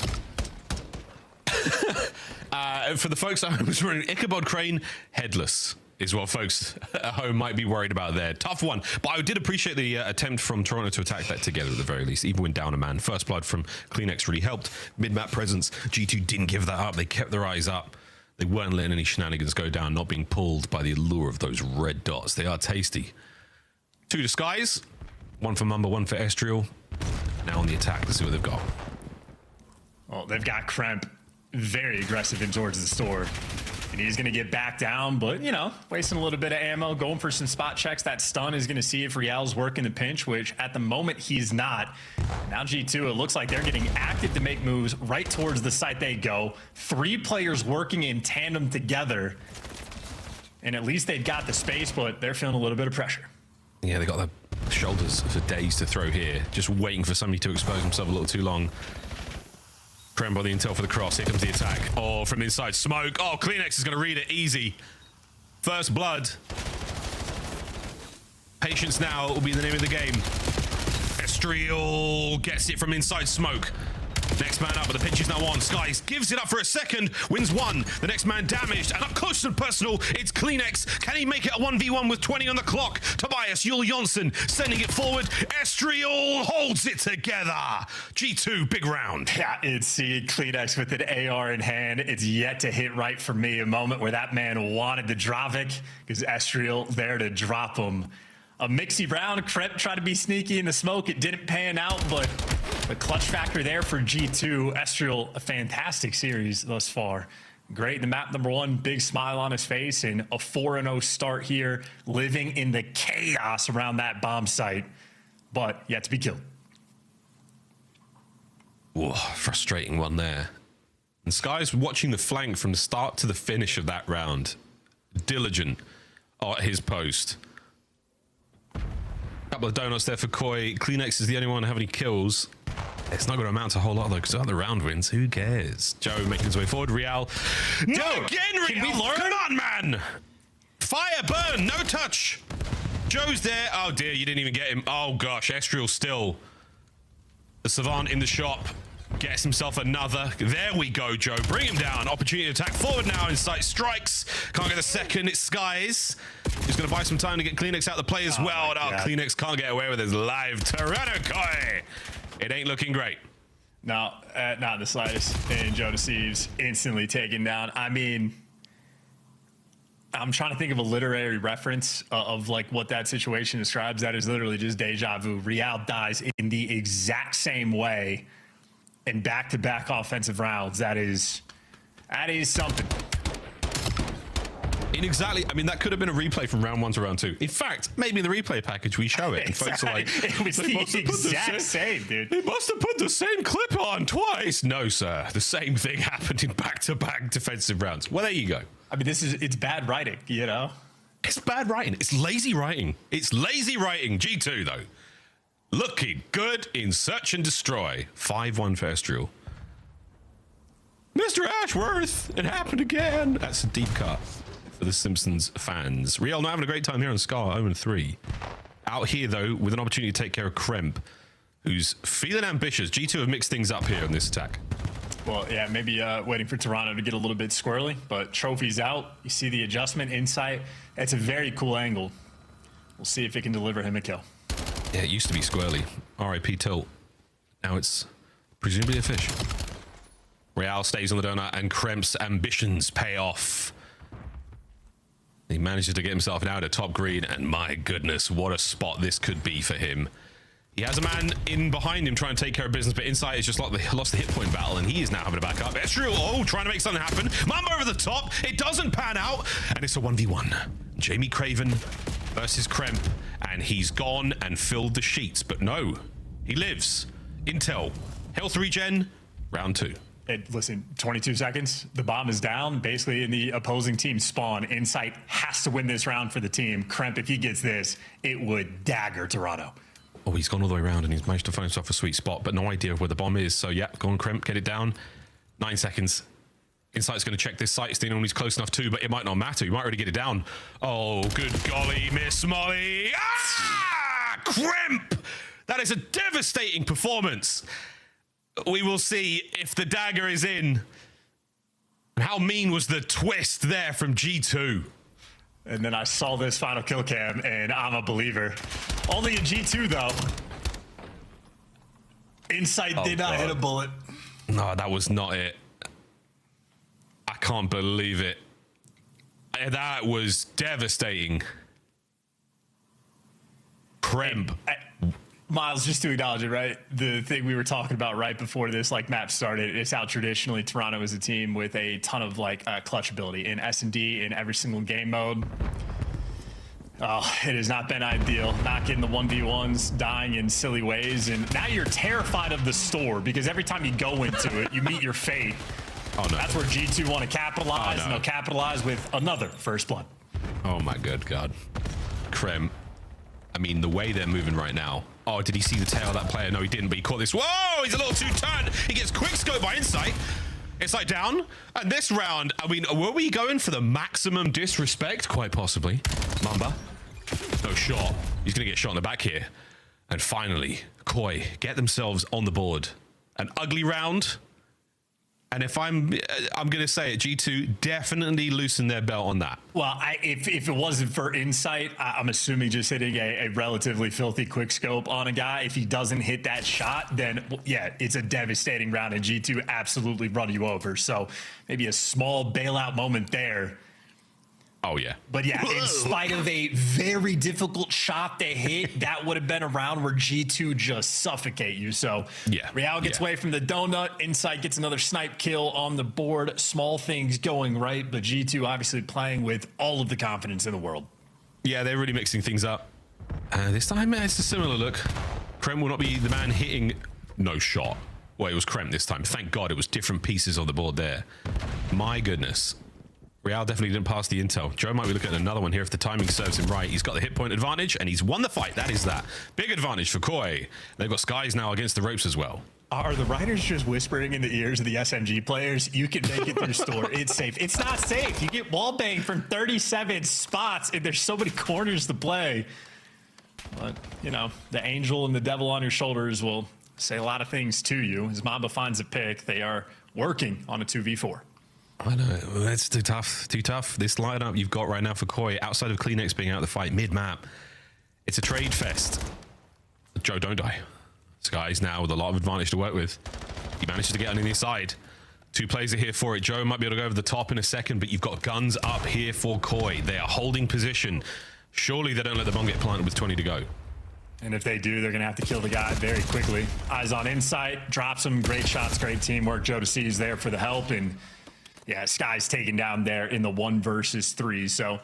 For the folks at home who's running Ichabod Crane, headless is what folks at home might be worried about there. Tough one, but I did appreciate the attempt from Toronto to attack that together at the very least, even when down a man. First blood from Kleenex really helped. Mid-map presence, G2 didn't give that up. They kept their eyes up. They weren't letting any shenanigans go down, not being pulled by the allure of those red dots. They are tasty. 2 to Skies, 1 for Mumba, 1 for Estriel. Now on the attack, let's see what they've got. Well, they've got Kremp very aggressive in towards the store. And he's going to get back down, but, you know, wasting a little bit of ammo, going for some spot checks. That stun is going to see if Real's working the pinch, which at the moment he's not. Now G2, it looks like they're getting active to make moves right towards the site they go. 3 players working in tandem together. And at least they've got the space, but they're feeling a little bit of pressure. Yeah, they got the shoulders for days to throw here. Just waiting for somebody to expose himself a little too long. Kremp on the intel for the cross. Here comes the attack. Oh, from inside. Smoke. Oh, Kleenex is going to read it easy. First blood. Patience now will be the name of the game. Estriel gets it from inside smoke. Next man up, but the pinch is now on. Skies gives it up for a second, wins 1. The next man damaged, and up close and personal, it's Kleenex. Can he make it a 1v1 with 20 on the clock? Tobias Yul Jonsson sending it forward. Estriel holds it together. G2, big round. Yeah, it's Kleenex with an AR in hand. It's yet to hit right for me. A moment where that man wanted the Dravik, because Estriel there to drop him. A mixy round. Kremp tried to be sneaky in the smoke. It didn't pan out, but the clutch factor there for G2. Estriel, a fantastic series thus far. Great in the map number 1. Big smile on his face, and a 4-0 start here, living in the chaos around that bomb site, but yet to be killed. Whoa, frustrating one there. And Sky's watching the flank from the start to the finish of that round. Diligent at his post. Couple of donuts there for Koi. Kleenex is the only one to have any kills. It's not going to amount to a whole lot though, because the round wins. Who cares? Joe making his way forward. Real. No, again, Real. Can we learn? Come on, man. Fire, burn, no touch. Joe's there. Oh dear, you didn't even get him. Oh gosh, Estriel still. The Savant in the shop. Gets himself another. There we go, Joe. Bring him down. Opportunity to attack forward now. Insight strikes. Can't get a second. It's Skies. He's going to buy some time to get Kleenex out of the play as well. Oh, Kleenex can't get away with his live Tyrannocoy. It ain't looking great. No, not the slightest. And Joe Deceives instantly taken down. I mean, I'm trying to think of a literary reference of like what that situation describes. That is literally just deja vu. Real dies in the exact same way in back-to-back offensive rounds. That is something. Exactly. I mean, that could have been a replay from round 1 to round 2. In fact, maybe in the replay package we show it, and folks are like, it was the exact same, dude. They must have put the same clip on twice. No, sir. The same thing happened in back-to-back defensive rounds. Well, there you go. I mean, it's bad writing, you know? It's bad writing. It's lazy writing. It's lazy writing. G2, though. Looking good in Search and Destroy. 5-1 for Estriel. Mr. Ashworth, it happened again. That's a deep cut for the Simpsons fans. Real not having a great time here on Scar, 0-3. Out here, though, with an opportunity to take care of Kremp, who's feeling ambitious. G2 have mixed things up here on this attack. Well, yeah, maybe waiting for Toronto to get a little bit squirrely, but trophy's out. You see the adjustment, insight. That's a very cool angle. We'll see if it can deliver him a kill. Yeah, it used to be squirrely. RIP tilt. Now it's presumably a fish. Real stays on the donut, and Kremp's ambitions pay off. He manages to get himself now to top green, and my goodness, what a spot this could be for him. He has a man in behind him trying to take care of business, but Insight is just lost the hit point battle, and he is now having to back up. Ezreal, trying to make something happen. Mamba over the top. It doesn't pan out, and it's a 1v1. Jamie Craven versus Kremp, and he's gone and filled the sheets, but no, he lives. Intel, health regen, round 2. Listen, 22 seconds. The bomb is down, basically in the opposing team spawn. Insight has to win this round for the team. Kremp, if he gets this, it would dagger Toronto. Oh, he's gone all the way around and he's managed to find himself a sweet spot, but no idea where the bomb is. So yeah, go on, Kremp, get it down. 9 seconds. Insight's going to check this site. Staying on, he's close enough too, but it might not matter. He might already get it down. Oh, good golly, Miss Molly. Ah! Kremp! That is a devastating performance. We will see if the dagger is in. How mean was the twist there from G2? And then I saw this final kill cam, and I'm a believer. Only a G2, though. Insight did not hit a bullet. No, that was not it. I can't believe it. That was devastating. Kremp. Miles, just to acknowledge it, right? The thing we were talking about right before this map started is how traditionally Toronto is a team with a ton of clutch ability in S&D in every single game mode. Oh, it has not been ideal. Not getting the 1v1s, dying in silly ways, and now you're terrified of the store because every time you go into it, you meet your fate. Oh no! That's where G2 want to capitalize, and they'll capitalize with another first blood. Oh my good God, Krem. I mean, the way they're moving right now. Oh, did he see the tail of that player? No, he didn't, but he caught this. Whoa, he's a little too turned. He gets quick scope by Insight. Insight down. And this round, I mean, were we going for the maximum disrespect? Quite possibly. Mamba. No shot. He's going to get shot in the back here. And finally, Koi get themselves on the board. An ugly round. And if I'm going to say it, G2 definitely loosened their belt on that. Well, if it wasn't for Insight, I'm assuming just hitting a relatively filthy quick scope on a guy. If he doesn't hit that shot, then yeah, it's a devastating round, and G2 absolutely run you over. So maybe a small bailout moment there. Oh, yeah. But yeah, in spite of a very difficult shot to hit, that would have been a round where G2 just suffocate you. So yeah, Real gets away from the donut. Insight gets another snipe kill on the board. Small things going right, but G2 obviously playing with all of the confidence in the world. Yeah, they're really mixing things up. This time, it's a similar look. Krem will not be the man hitting. No shot. Well, it was Krem this time. Thank God it was different pieces on the board there. My goodness. Real definitely didn't pass the intel. Joe might be looking at another one here if the timing serves him right. He's got the hit point advantage, and he's won the fight. That is that. Big advantage for Koi. They've got Skies now against the ropes as well. Are the writers just whispering in the ears of the SMG players? You can make it through store. It's safe. It's not safe. You get wall banged from 37 spots, and there's so many corners to play. But, you know, the angel and the devil on your shoulders will say a lot of things to you. As Mamba finds a pick, they are working on a 2v4. I know, that's too tough, too tough. This lineup you've got right now for Koi, outside of Kleenex being out of the fight mid-map, it's a trade fest. Joe, don't die. Skies now with a lot of advantage to work with. He manages to get on the inside. 2 players are here for it. Joe might be able to go over the top in a second, but you've got guns up here for Koi. They are holding position. Surely they don't let the bomb get planted with 20 to go. And if they do, they're going to have to kill the guy very quickly. Eyes on Insight, drops him. Great shots, great teamwork. Joe to see is there for the help, and yeah, Sky's taken down there in the 1 versus 3. So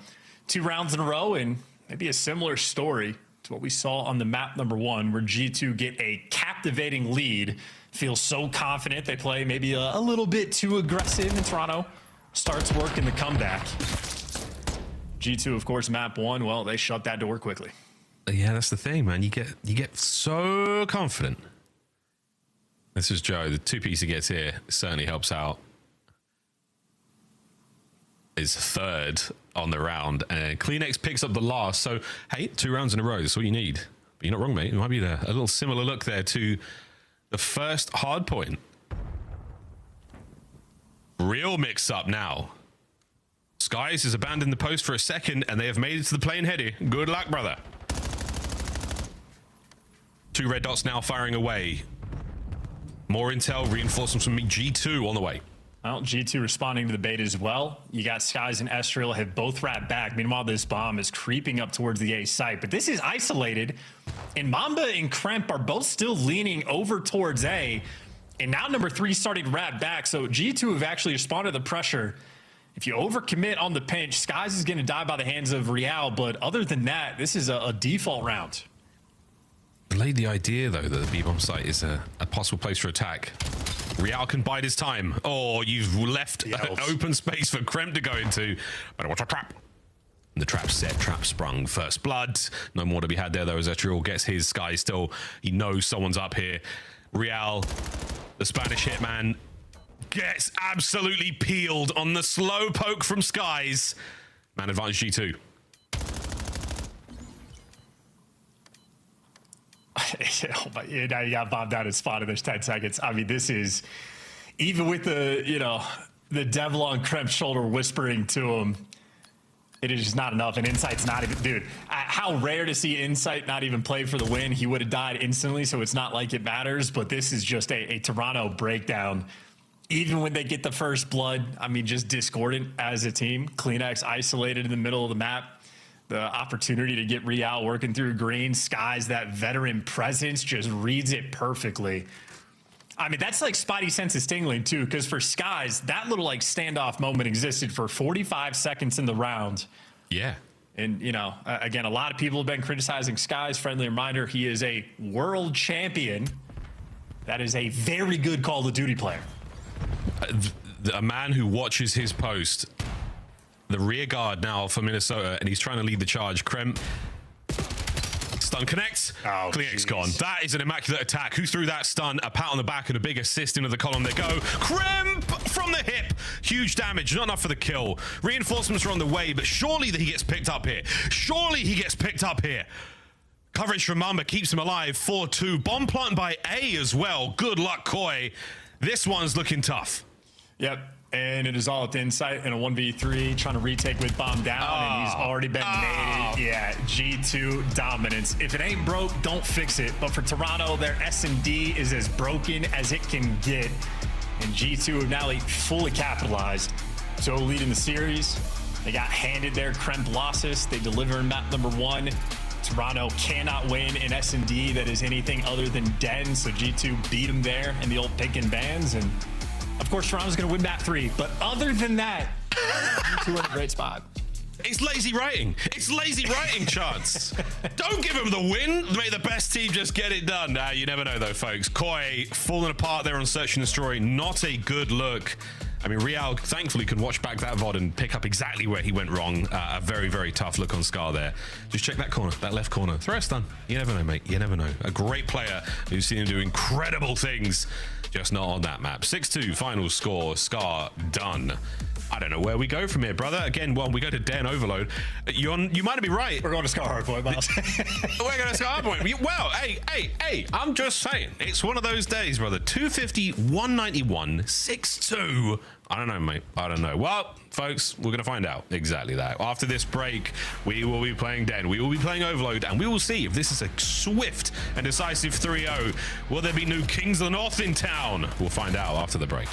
2 rounds in a row, and maybe a similar story to what we saw on the map number 1, where G2 get a captivating lead, feel so confident they play maybe a little bit too aggressive, and Toronto starts working the comeback. G2, of course, map 1, well, they shut that door quickly. Yeah, that's the thing, man. You get so confident. This is Joe. The 2-piece he gets here certainly helps out. Is 3rd on the round, and Kleenex picks up the last. So hey, 2 rounds in a row, that's all you need. But you're not wrong, mate. It might be a little similar look there to the first hard point. Real mix up now. Skies has abandoned the post for a second, and they have made it to the plane heady. Good luck, brother. 2 red dots now firing away. More intel, reinforcements from G2 on the way. Well, G2 responding to the bait as well. You got Skies and Estriel have both wrapped back. Meanwhile, this bomb is creeping up towards the A site. But this is isolated. And Mamba and Kremp are both still leaning over towards A. And now number 3 starting to wrap back. So G2 have actually responded to the pressure. If you overcommit on the pinch, Skies is going to die by the hands of Real. But other than that, this is a default round. Laid the idea, though, that the B-bomb site is a possible place for attack. Real can bide his time. Oh, you've left open space for Krem to go into. Better watch a trap. And the trap set, trap sprung. First blood. No more to be had there, though, as Etriol gets his. Sky still, he knows someone's up here. Real, the Spanish hitman, gets absolutely peeled on the slow poke from Skies. Man advantage G2. Oh my, now you got bombed out and spotted. There's 10 seconds. I mean, this is, even with the, the devil on Kremp's shoulder whispering to him, it is just not enough. And Insight's not even, dude, how rare to see Insight not even play for the win. He would have died instantly, so it's not like it matters. But this is just a Toronto breakdown. Even when they get the first blood, I mean, just discordant as a team. Kleenex isolated in the middle of the map. The opportunity to get Real working through green. Skies, that veteran presence, just reads it perfectly. I mean, that's like Spidey senses tingling too, because for Skies, that little like standoff moment existed for 45 seconds in the round. Yeah. And, again, a lot of people have been criticizing Skies. Friendly reminder, he is a world champion. That is a very good Call of Duty player. A man who watches his post. The rear guard now for Minnesota, and he's trying to lead the charge. Krem, stun connects. Oh, Kleenex gone. That is an immaculate attack. Who threw that stun? A pat on the back and a big assist into the column. They go. Krem from the hip. Huge damage. Not enough for the kill. Reinforcements are on the way, but surely that he gets picked up here. Surely he gets picked up here. Coverage from Mamba keeps him alive. 4-2. Bomb planted by A as well. Good luck, Koi. This one's looking tough. Yep. And it is all at the Insight in a 1v3, trying to retake with bomb down, and he's already been naded. Yeah, G2 dominance. If it ain't broke, don't fix it. But for Toronto, their S&D is as broken as it can get. And G2 have now fully capitalized. So leading the series, they got handed their Kremp losses. They deliver in map number 1. Toronto cannot win in S&D that is anything other than Den. So G2 beat them there in the old pick and bans. And of course, Toronto's going to win map 3. But other than that, G2 in a great spot. It's lazy writing. It's lazy writing, Chance. Don't give him the win. May the best team just get it done. Nah, you never know, though, folks. Koi falling apart there on Search and Destroy. Not a good look. I mean, Real thankfully can watch back that VOD and pick up exactly where he went wrong. A very, very tough look on Scar there. Just check that corner, that left corner. Throw a stun. You never know, mate. You never know. A great player who's seen him do incredible things. Just not on that map. 6-2 final score. Scar done. I don't know where we go from here, brother. Again, well, we go to Den Overload. You might be right. We're going to Scar Hardpoint, Miles. We're going to Scar Hardpoint. Well, hey, I'm just saying. It's one of those days, brother. 250, 191, 6-2. I don't know, mate. I don't know. Well, folks, we're going to find out exactly that. After this break, we will be playing Den. We will be playing Overload, and we will see if this is a swift and decisive 3-0. Will there be new Kings of the North in town? We'll find out after the break.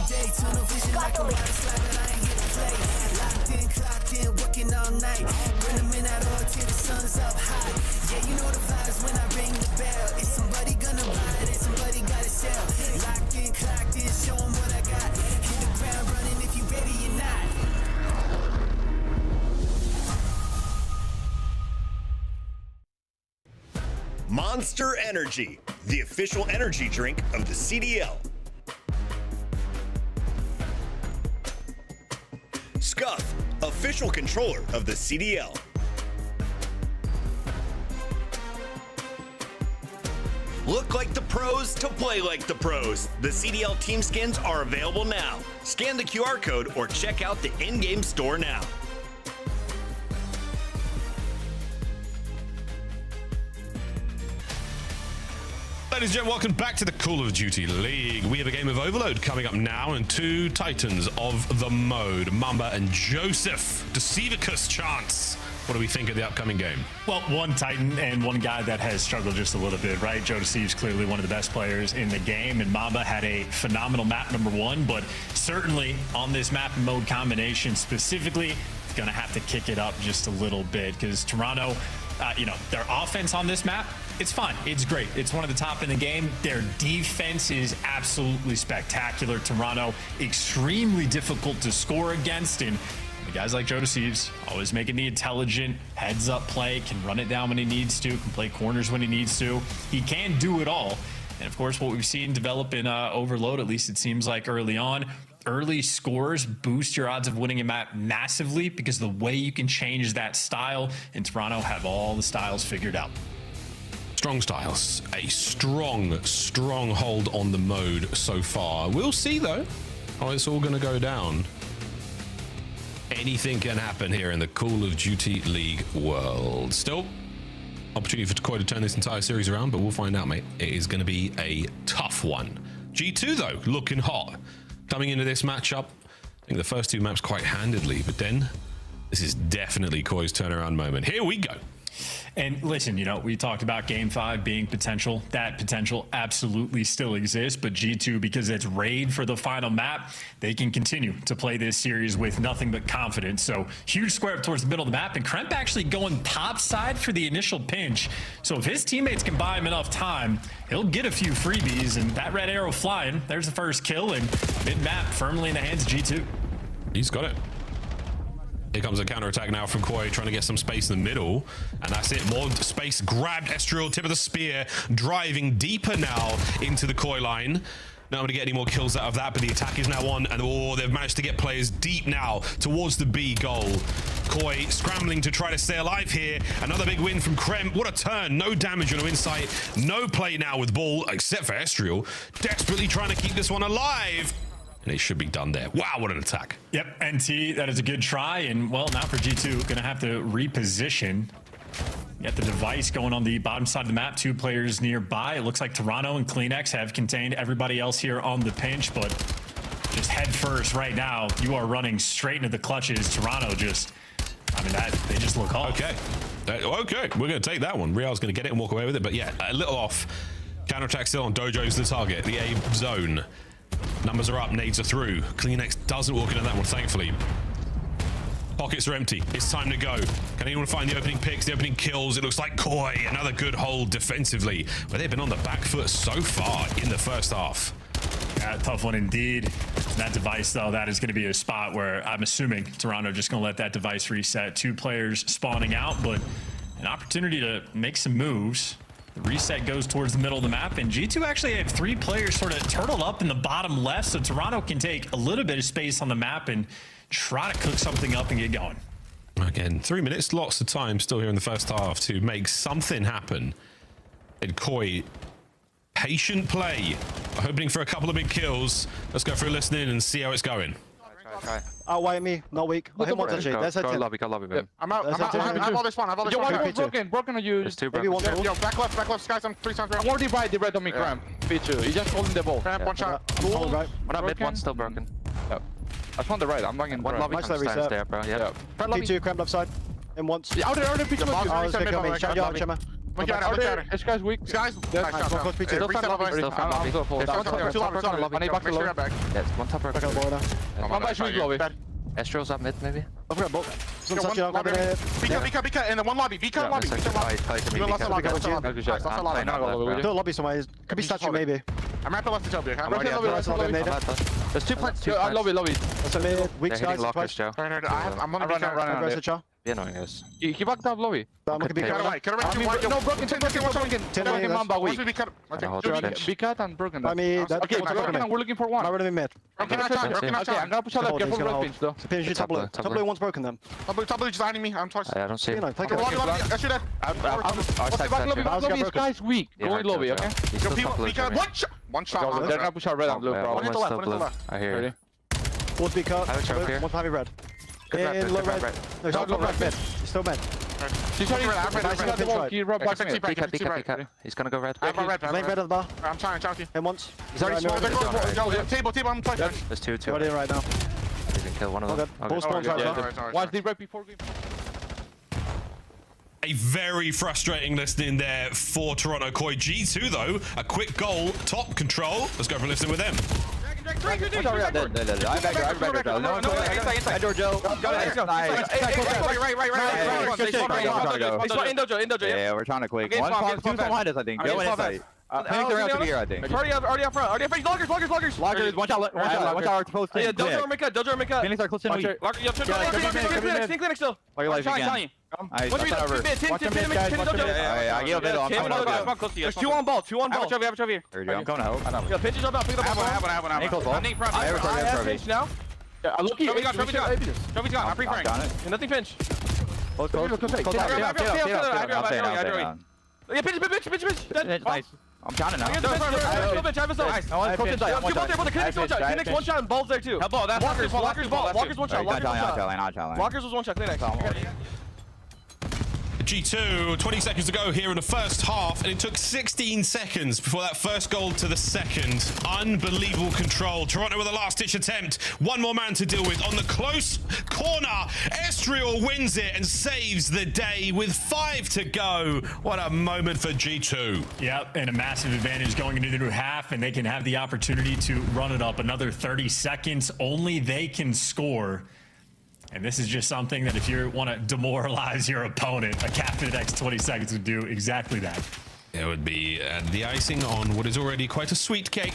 day, tunnel vision like a water slide, but I ain't here to play. Locked in, clocked in, working all night. Burn them in out all till the sun's up high. Yeah, you know the vibes when I ring the bell. Is somebody gonna buy it and somebody gotta sell? Locked in, clocked in, show them what I got. Hit the ground running if you ready or not. Monster Energy, the official energy drink of the CDL. Scuff, official controller of the CDL. Look like the pros to play like the pros. The CDL team skins are available now. Scan the QR code or check out the in-game store now. Ladies and gentlemen, welcome back to the Call of Duty League. We have a game of Overload coming up now, and two titans of the mode, Mamba and Joseph. Deceivicus chance. What do we think of the upcoming game? Well, one Titan and one guy that has struggled just a little bit, right? Joe Deceive's clearly one of the best players in the game, and Mamba had a phenomenal map number one, but certainly on this map and mode combination specifically, it's going to have to kick it up just a little bit because Toronto, their offense on this map, it's fine. It's great. It's one of the top in the game. Their defense is absolutely spectacular. Toronto, extremely difficult to score against, and the guys like Joe Deceives always making the intelligent heads-up play, can run it down when he needs to, can play corners when he needs to. He can do it all. And of course, what we've seen develop in Overload, at least it seems like early on, early scores boost your odds of winning a map massively because the way you can change that style, and Toronto have all the styles figured out. Strong styles, a strong hold on the mode so far. We'll see though how it's all going to go down. Anything can happen here in the Call of Duty League world. Still, opportunity for Koi to turn this entire series around, but we'll find out, mate. It is going to be a tough one. G2 though, looking hot. Coming into this matchup, I think the first two maps quite handedly, but then this is definitely Koi's turnaround moment. Here we go. And listen, we talked about Game 5 being potential. That potential absolutely still exists, but G2, because it's raid for the final map, they can continue to play this series with nothing but confidence. So huge square up towards the middle of the map, and Kremp actually going top side for the initial pinch. So if his teammates can buy him enough time, he'll get a few freebies, and that red arrow flying, there's the first kill, and mid-map firmly in the hands of G2. He's got it. Here comes a counterattack now from Koi, trying to get some space in the middle. And that's it. More space grabbed. Estriel, tip of the spear, driving deeper now into the Koi line. Not going to get any more kills out of that, but the attack is now on. And they've managed to get players deep now towards the B goal. Koi scrambling to try to stay alive here. Another big win from Krem. What a turn. No damage on insight. No play now with ball, except for Estriel. Desperately trying to keep this one alive. And it should be done there. Wow, what an attack. Yep, NT, that is a good try. And, well, now for G2, going to have to reposition. Get the device going on the bottom side of the map. Two players nearby. It looks like Toronto and CleanX have contained everybody else here on the pinch, but just head first right now. You are running straight into the clutches. Toronto just, they just look off. Okay, we're going to take that one. Real's going to get it and walk away with it, but yeah, a little off. Counterattack still on. Dojo's the target, the A zone. Numbers are up, nades are through. CleanX doesn't walk into that one, thankfully. Pockets are empty. It's time to go. Can anyone find the opening picks, the opening kills? It looks like Koi, another good hold defensively. But they've been on the back foot so far in the first half. Yeah, tough one indeed. That device, though, that is going to be a spot where I'm assuming Toronto just going to let that device reset. Two players spawning out, but an opportunity to make some moves. The reset goes towards the middle of the map, and G2 actually have three players sort of turtled up in the bottom left, so Toronto can take a little bit of space on the map and try to cook something up and get going. Again, 3 minutes, lots of time still here in the first half to make something happen. And Koi, patient play, hoping for a couple of big kills. Let's go through listening and see how it's going. Okay. Outweigh me, not weak. I hit one touch. There's a go lobby, man. I'm out. I'm all this one. I'm all this one. Broken on you. There's two broken. Yo, back left, skies. I'm 3 times. I'm already by the red on me, Cramp. B2. He's just holding the ball. Cramp, one shot. Cool. Right. One up mid, one's still broken. Yep. That's on the right. I'm banging one lobby stands there, bro. Yeah. P2, Cramp left side. In once. Out there, P2. I was picking on me. Shut you up, Chema. Look at it. This guy's weak. Guys, Still front lobby. Still front lobby. Money back to low. Yes, one top right. One by weak lobby. Astro's up mid, maybe. I've got both. Bika, and then one lobby. Bika lobby. Don't lobby somewhere. Could be statue maybe. I'm right left to W. I'm right lobby. There's 2 plants. Lobby. That's a mid. Weak skies. I'm gonna Bika. be annoying us. He backed up lobby. I'm gonna be No, broken. Bika and broken. Okay, we're looking for one. I'm running mid. Okay, I'm gonna push out left. Careful red pinch though. Pinch top blue. Top blue one's broken then. Top blue just hiding me. I'm twice. I don't see him. Take it. Lobby is guys weak. Go in lobby, okay? One shot. They're gonna push out red and blue, bro. One to left. I hear you. One's Bika. One's heavy red. In low red. No, he's not red mid. He's still mid. She's already red. He's gonna go red. Red at the bar. I'm trying to. Him once. He's already small. Table, I'm trying. There's two. Right in right now. You can kill one of them. Both spawns right now. One's deep right before game. A very frustrating listening there for Toronto Koi. G2 though, a quick goal, top control. Let's go for listening with them. I'm back there. No, inside Joe. Right. In dojo. Yeah, we're trying to quick. One farm, two behind us, I think. Go inside. I think they're out here, I think. Already up front. Loggers. Watch out, close to. Yeah, dojo or make cut. Phoenix are close to me. Clinic still. Look at life again. Nice, watch out over. Watch him mid, guys. Watch him mid. Yeah, I gave it on. There's two on ball. I have a trophy. There you go. I'm going to help. Yeah, pinches up. Pick up the ball. I have one. Ankles ball. I have a trophy. Now. Yeah, I look. Trophy's gone. I'm pre-frank. Nothing pinch. Close. Yeah, pinch. Nice. I'm counting now. Nice. Clinic's one shot and ball's there too. Walker's one shot. Walker's was one shot. Clinic. G2, 20 seconds to go here in the first half, and it took 16 seconds before that first goal to the second. Unbelievable control. Toronto with a last-ditch attempt. One more man to deal with on the close corner. Estriel wins it and saves the day with 5 to go. What a moment for G2. Yep, and a massive advantage going into the new half, and they can have the opportunity to run it up another 30 seconds. Only they can score. And this is just something that if you want to demoralize your opponent, a cap for the next 20 seconds would do exactly that. It would be the icing on what is already quite a sweet cake,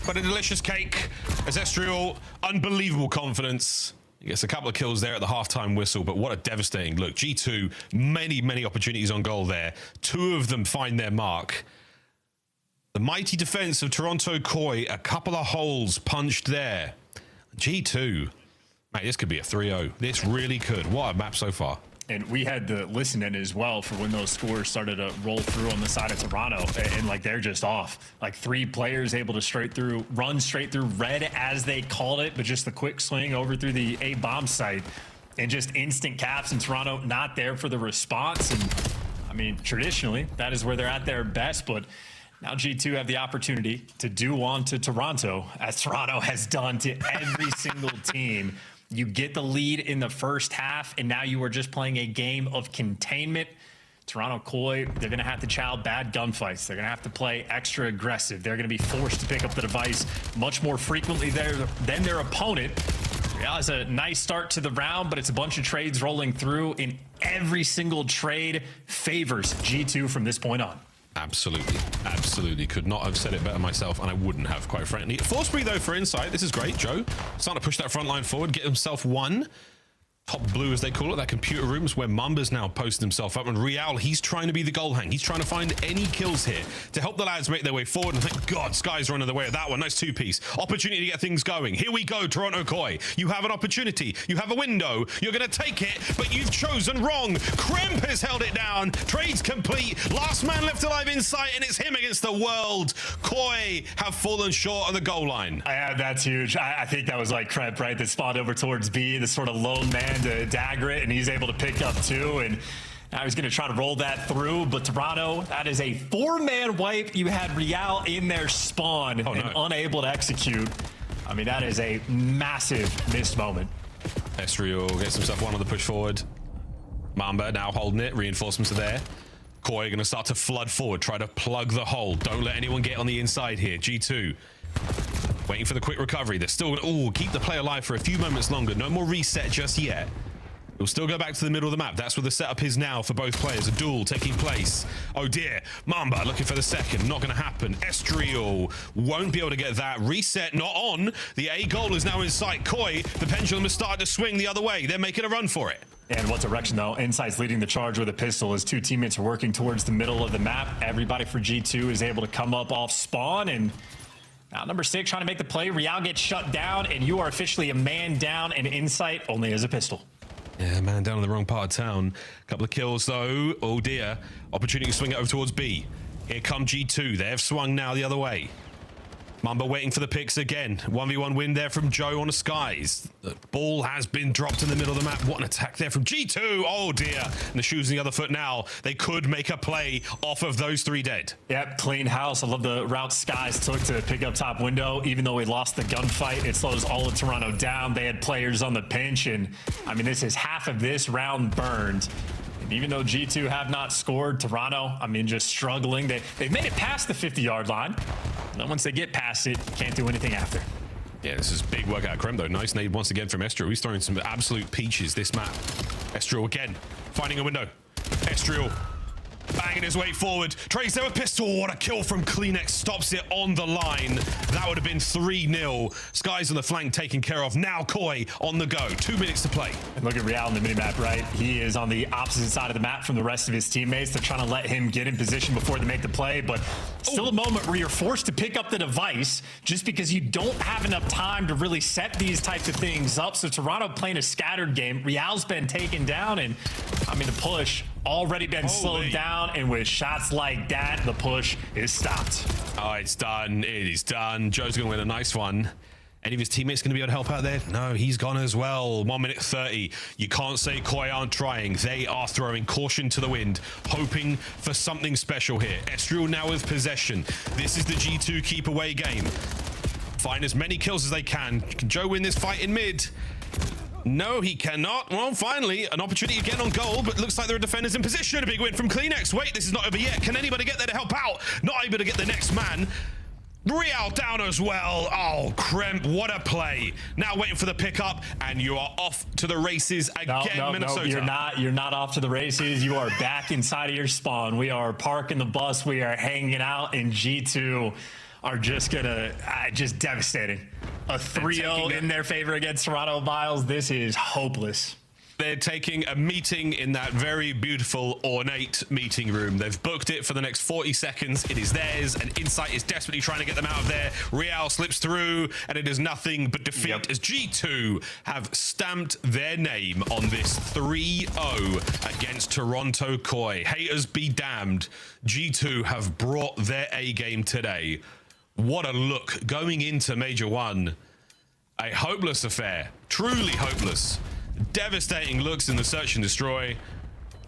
but a delicious cake. As Estriel, unbelievable confidence. He gets a couple of kills there at the halftime whistle, but what a devastating look. G2, many opportunities on goal there. 2 of them find their mark. The mighty defense of Toronto Koi, a couple of holes punched there. G2. Mate, this could be a 3-0. This really could. What a map so far. And we had to listen in as well for when those scores started to roll through on the side of Toronto. And like, they're just off. Like 3 players able to run straight through red as they called it, but just the quick swing over through the A bomb site and just instant caps, and Toronto not there for the response. And I mean, traditionally, that is where they're at their best, but now G2 have the opportunity to do on to Toronto, as Toronto has done to every single team. You get the lead in the first half, and now you are just playing a game of containment. Toronto Koi, they're going to have to chow bad gunfights. They're going to have to play extra aggressive. They're going to be forced to pick up the device much more frequently there than their opponent. Yeah, it's a nice start to the round, but it's a bunch of trades rolling through, and every single trade favors G2 from this point on. Absolutely. Could not have said it better myself, and I wouldn't have, quite frankly. Forcebury, though, for insight. This is great. Joe starting to push that front line forward, get himself one. Top blue, as they call it, that computer room is where Mamba's now posted himself up. And Real, he's trying to be the goal hang. He's trying to find any kills here to help the lads make their way forward. And thank God, Sky's running the way of that one. Nice 2-piece. Opportunity to get things going. Here we go, Toronto Koi. You have an opportunity. You have a window. You're going to take it, but you've chosen wrong. Kremp has held it down. Trade's complete. Last man left alive in sight, and it's him against the world. Koi have fallen short on the goal line. That's huge. I think that was like Kremp, right? That spawned over towards B, the sort of lone man to dagger it, and he's able to pick up 2, and now he's going to try to roll that through. But Toronto, that is a 4-man wipe. You had Real in their spawn and unable to execute. I mean, that is a massive missed moment. Estriel gets himself one on the push forward. Mamba now holding it. Reinforcements are there. Koi going to start to flood forward, try to plug the hole. Don't let anyone get on the inside here. G2 waiting for the quick recovery. They're still going to keep the play alive for a few moments longer. No more reset just yet. It'll still go back to the middle of the map. That's where the setup is now for both players. A duel taking place. Oh dear. Mamba looking for the second. Not going to happen. Estriel won't be able to get that. Reset not on. The A goal is now in sight. Koi, the pendulum has started to swing the other way. They're making a run for it. And what direction, though? Insight's leading the charge with a pistol as two teammates are working towards the middle of the map. Everybody for G2 is able to come up off spawn, and now number 6 trying to make the play. Real gets shut down, and you are officially a man down, and Insight only has a pistol. Yeah, man down in the wrong part of town. Couple of kills, though. Oh, dear. Opportunity to swing it over towards B. Here come G2. They've swung now the other way. Mamba waiting for the picks again. 1v1 win there from Joe on the skies. The ball has been dropped in the middle of the map. What an attack there from G2. Oh, dear. And the shoes on the other foot now. They could make a play off of those 3 dead. Yep, clean house. I love the route Skies took to pick up top window. Even though we lost the gunfight, it slows all of Toronto down. They had players on the pinch, and I mean, this is half of this round burned. And even though G2 have not scored, Toronto, I mean, just struggling. They've made it past the 50-yard line. And once they get past it, can't do anything after. Yeah, this is big work out of Krem, though. Nice nade once again from Estriel. He's throwing some absolute peaches this map. Estriel again, finding a window. Estriel banging his way forward. Trays there with pistol. What a kill from Kleenex. Stops it on the line. That would have been 3-0. Skies on the flank taken care of. Now Koi on the go. 2 minutes to play. And look at Real on the minimap, right? He is on the opposite side of the map from the rest of his teammates. They're trying to let him get in position before they make the play, but still a moment where you're forced to pick up the device just because you don't have enough time to really set these types of things up. So Toronto playing a scattered game. Real's been taken down, and I mean, the push already been slowed down, and with shots like that, the push is stopped. Oh, it's done. It is done. Joe's going to win a nice one. Any of his teammates going to be able to help out there? No, he's gone as well. 1 minute 30. You can't say Koi aren't trying. They are throwing caution to the wind, hoping for something special here. Estriel now with possession. This is the G2 keep away game. Find as many kills as they can. Can Joe win this fight in mid? No, he cannot. Well, finally, an opportunity again on goal, but looks like there are defenders in position. A big win from Kleenex. Wait, this is not over yet. Can anybody get there to help out? Not able to get the next man. Real down as well. Oh, Kremp, what a play. Now waiting for the pickup, and you are off to the races again, Minnesota. No, you're not off to the races. You are back inside of your spawn. We are parking the bus. We are hanging out, and G2 are just gonna, just devastating. A 3-0 in their favor against Toronto Miles. This is hopeless. They're taking a meeting in that very beautiful, ornate meeting room. They've booked it for the next 40 seconds. It is theirs, and Insight is desperately trying to get them out of there. Real slips through, and it is nothing but defeat as G2 have stamped their name on this 3-0 against Toronto Koi. Haters be damned. G2 have brought their A game today. What a look going into Major 1. A hopeless affair, truly hopeless. Devastating looks in the search and destroy.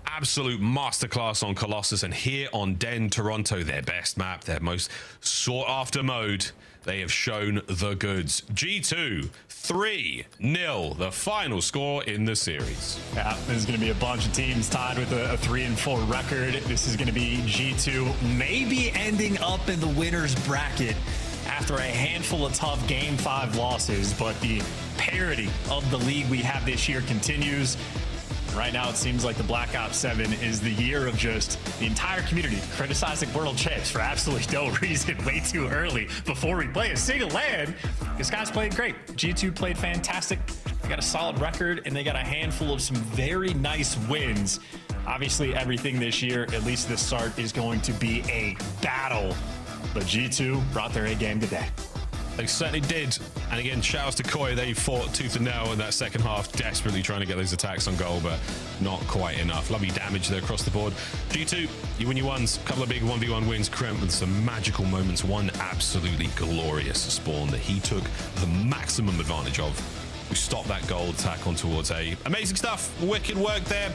Absolute masterclass on Colossus, and here on Den Toronto, their best map, their most sought after mode. They have shown the goods. G2 3-0, the final score in the series. Yeah, there's going to be a bunch of teams tied with a 3-4 record. This is going to be G2 maybe ending up in the winner's bracket after a handful of tough Game 5 losses, but the parity of the league we have this year continues. Right now, it seems like the Black Ops 7 is the year of just the entire community criticizing World Champs for absolutely no reason way too early before we play a single LAN. This guy's played great. G2 played fantastic. They got a solid record, and they got a handful of some very nice wins. Obviously, everything this year, at least this start, is going to be a battle. But G2 brought their A game today. They certainly did. And again, shout outs to Koi. They fought tooth and nail in that second half, desperately trying to get those attacks on goal, but not quite enough. Lovely damage there across the board. G2, you win your ones. A couple of big 1v1 wins. Kremp with some magical moments. One absolutely glorious spawn that he took the maximum advantage of. We stopped that goal attack on towards A. Amazing stuff. Wicked work there.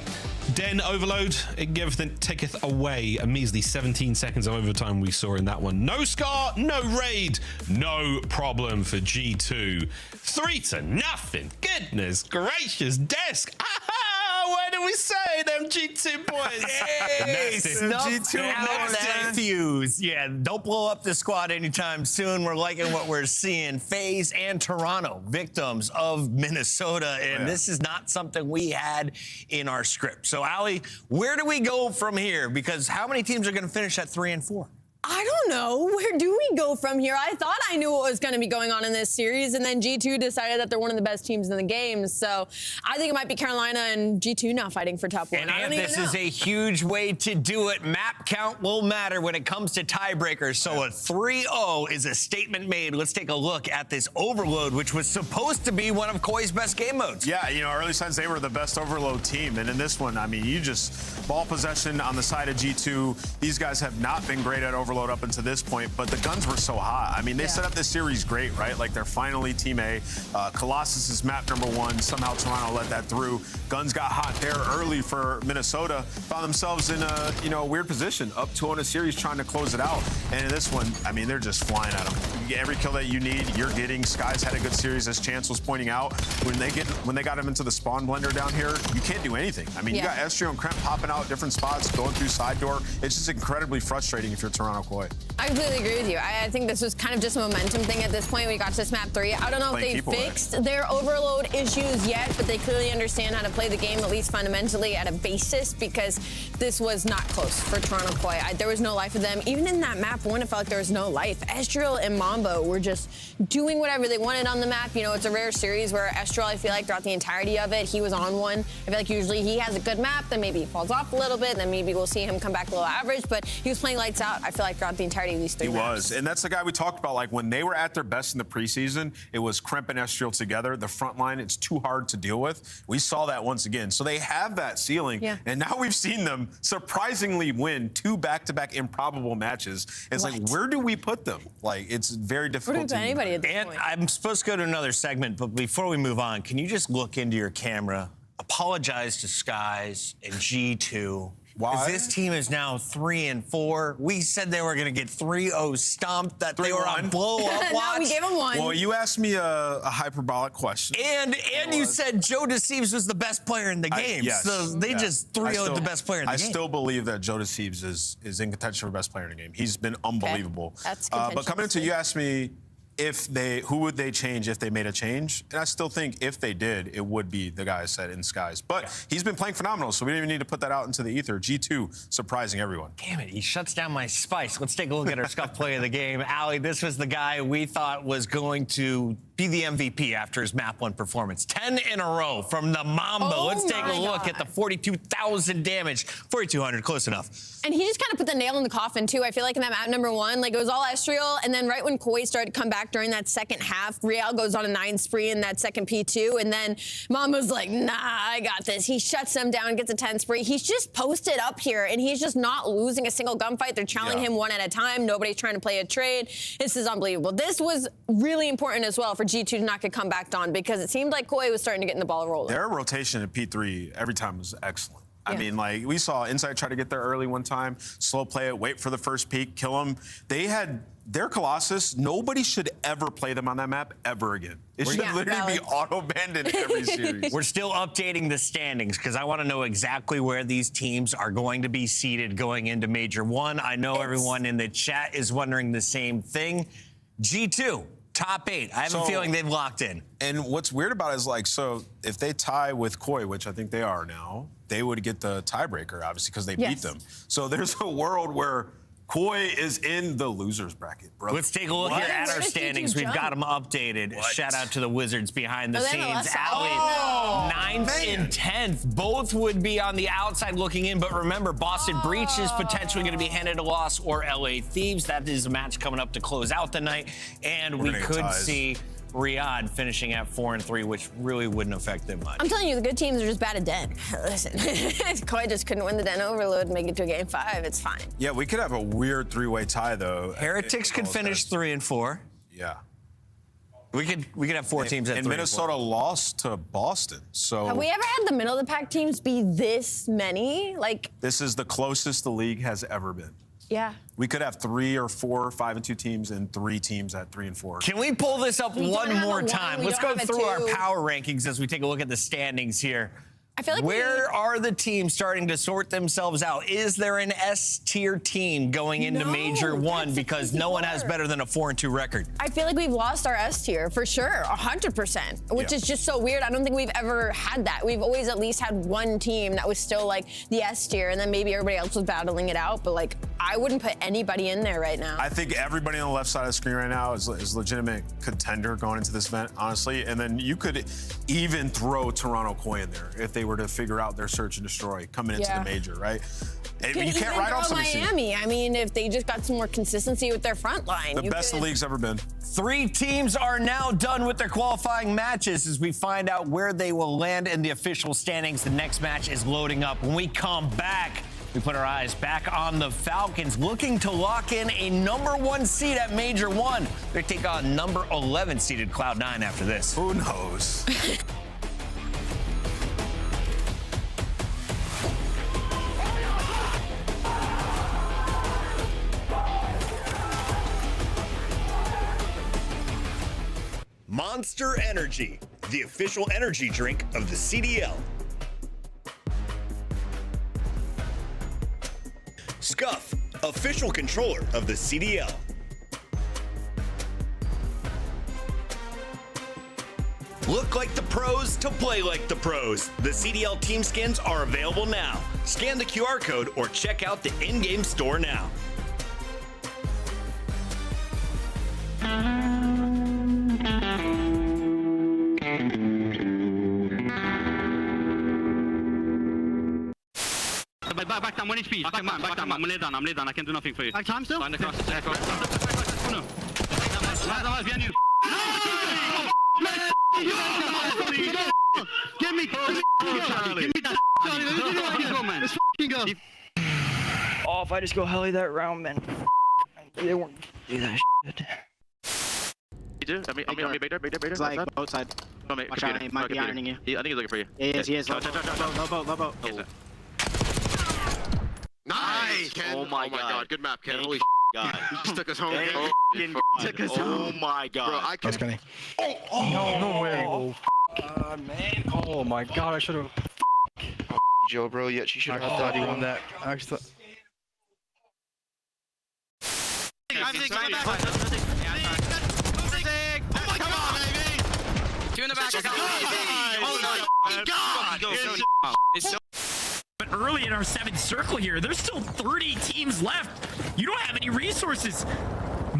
Den overload. It taketh away a measly 17 seconds of overtime we saw in that one. No scar, no raid, no problem for G2. 3-0. Goodness gracious, Desk. Aha! Where did we say? Them G2 boys. Hey, snuff out that fuse. Yeah, don't blow up the squad anytime soon. We're liking what we're seeing. FaZe and Toronto, victims of Minnesota, and this is not something we had in our script. So, Ali, where do we go from here? Because how many teams are going to finish at 3 and 4? I don't know. Where do we go from here? I thought I knew what was going to be going on in this series, and then G2 decided that they're one of the best teams in the game. So I think it might be Carolina and G2 now fighting for top 1. And this is a huge way to do it. Map count will matter when it comes to tiebreakers. So a 3-0 is a statement made. Let's take a look at this Overload, which was supposed to be one of Koi's best game modes. Yeah, early signs they were the best Overload team. And in this one, I mean, you just ball possession on the side of G2. These guys have not been great at Overload up until this point, but the guns were so hot. I mean, they set up this series great, right? Like, they're finally Team A. Colossus is map number 1. Somehow Toronto let that through. Guns got hot there early for Minnesota. Found themselves in a weird position, up 2 a series, trying to close it out. And in this one, I mean, they're just flying at them. You get every kill that you need, you're getting. Sky's had a good series, as Chance was pointing out. When they got him into the spawn blender down here, you can't do anything. I mean, you got Estrio and Kremp popping out different spots, going through side door. It's just incredibly frustrating if you're Toronto Koi. I completely agree with you. I think this was kind of just a momentum thing at this point. We got to this map 3. I don't know if they fixed their Overload issues yet, but they clearly understand how to play the game, at least fundamentally, at a basis, because this was not close for Toronto Koi. There was no life for them. Even in that map 1, it felt like there was no life. Estriel and Mambo were just doing whatever they wanted on the map. It's a rare series where Estriel, I feel like, throughout the entirety of it, he was on one. I feel like usually he has a good map, then maybe he falls off a little bit, then maybe we'll see him come back below average, but he was playing lights out, I feel like, throughout the entirety of these 3 maps. He was, and that's the guy we talked about. Like, when they were at their best in the preseason, it was Kremp and Estriel together. The front line, it's too hard to deal with. We saw that once again. So they have that ceiling, and now we've seen them surprisingly win 2 back-to-back improbable matches. It's like, where do we put them? Like, it's very difficult. Where do we put anybody at this point? I'm supposed to go to another segment, but before we move on, can you just look into your camera, apologize to Skies and G2? Why? This team is now 3 and 4. We said they were going to get 3-0 stomped, that they were on blow-up watch. No, we gave them 1. Well, you asked me a hyperbolic question. And you said Joe DeCeves was the best player in the game. Yes. So they just 3-0'd the best player in the game. I still believe that Joe DeCeves is in contention for best player in the game. He's been unbelievable. Okay. That's but coming into, you asked me, who would they change if they made a change? And I still think if they did, it would be the guy I said in Skies. But he's been playing phenomenal, so we don't even need to put that out into the ether. G2 surprising everyone. Damn it, he shuts down my spice. Let's take a look at our scuff play of the game. Ali, this was the guy we thought was going to be the MVP after his map 1 performance. 10 in a row from the Mambo. Let's take a look at the 42,000 damage. 4,200, close enough. And he just kind of put the nail in the coffin, too. I feel like in that map number 1, like, it was all Estriel, and then right when Koi started to come back during that second half, Real goes on a 9 spree in that second P2, and then Mambo's like, nah, I got this. He shuts them down, gets a 10 spree. He's just posted up here, and he's just not losing a single gunfight. They're challenging him one at a time. Nobody's trying to play a trade. This is unbelievable. This was really important as well for G2 to not get come back on, because it seemed like Koi was starting to get in the ball rolling. Their rotation at P3 every time was excellent. I mean, like, we saw Insight try to get there early one time, slow play it, wait for the first peak, kill them. They had their Colossus. Nobody should ever play them on that map ever again. It should literally be auto-banned in every series. We're still updating the standings because I want to know exactly where these teams are going to be seated going into Major 1. I know everyone in the chat is wondering the same thing. G2. Top 8. I have a feeling they've locked in. And what's weird about it is, like, so if they tie with Koi, which I think they are now, they would get the tiebreaker, obviously, because they beat them. So there's a world where Koi is in the losers bracket, bro. Let's take a look here at our standings. We've got them updated. Shout out to the Wizards behind the scenes. Ali, 9th and 10th. Both would be on the outside looking in. But remember, Boston Breach is potentially going to be handed a loss, or LA Thieves. That is a match coming up to close out the night. And we could see Riyadh finishing at 4 and 3, which really wouldn't affect them much. I'm telling you, the good teams are just bad at Den. Listen, Koi just couldn't win the Den Overload and make it to a game 5. It's fine. Yeah, we could have a weird 3-way tie, though. Heretics could finish 3 and 4. Yeah. We could have 4 teams at 3 and Minnesota lost to Boston. So have we ever had the middle of the pack teams be this many? Like, this is the closest the league has ever been. Yeah. We could have 3 or 4, 5 and 2 teams, and 3 teams at 3 and 4. Can we pull this up one more time? Let's go through our power rankings as we take a look at the standings here. I feel like where are the teams starting to sort themselves out? Is there an S-tier team going into Major 1 because no one has better than a 4-2 record? I feel like we've lost our S tier for sure, 100%, which is just so weird. I don't think we've ever had that. We've always at least had one team that was still like the S tier, and then maybe everybody else was battling it out. But like, I wouldn't put anybody in there right now. I think everybody on the left side of the screen right now is legitimate contender going into this event, honestly. And then you could even throw Toronto Koi in there if they were to figure out their search and destroy coming into the major, right? And you can't write off some of these teams. Miami. I mean, if they just got some more consistency with their front line. The best the league's ever been. 3 teams are now done with their qualifying matches as we find out where they will land in the official standings. The next match is loading up. When we come back, we put our eyes back on the Falcons, looking to lock in a #1 seed at Major 1. They take on number 11 seeded Cloud9 after this. Who knows? Monster Energy, the official energy drink of the CDL. Scuff, official controller of the CDL. Look like the pros to play like the pros. The CDL team skins are available now. Scan the QR code or check out the in-game store now. Back down, 1 HP. Back down. I'm lay down. I can do nothing for you. Back time still? Stand across. No. Behind you. Give me that. Let's fucking go. Oh, if I just go heli that round, man. They won't do that shit. You do? I mean, big there. It's like both sides. Watch out, he might be ironing you. I think he's looking for you. He is. Low boat. Nice, Ken. Oh my god. Good map, Ken. Holy god. He just took us home. Oh my god. Bro, I can. No way. Oh, god, man. Oh my god, I should have. Joe, bro, yet she should have. I thought he won that. I actually thought. Come on, baby. 2 in the back. Oh my god. It's so. But early in our 7th circle here, there's still 30 teams left. You don't have any resources.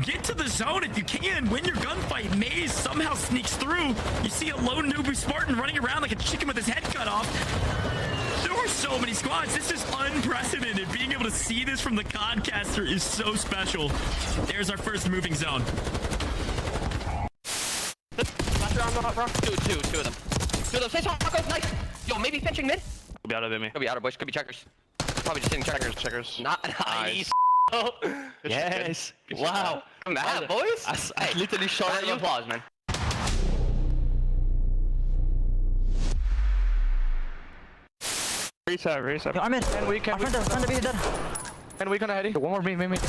Get to the zone if you can. Win your gunfight. Maze somehow sneaks through. You see a lone Nubu Spartan running around like a chicken with his head cut off. There are so many squads. This is unprecedented. Being able to see this from the Codcaster is so special. There's our first moving zone. Two of them. Say something, nice. Yo, maybe fetching mid. Could be out of it, me. Could be out of bush. Could be checkers. Probably just hitting checkers. Not nice. Yes. Wow. I'm mad, boys. I literally shot at you. Applause, man. Reset. Yo, I'm in. And we can. Front of me dead. And we gonna head in. One more me. I'm mid.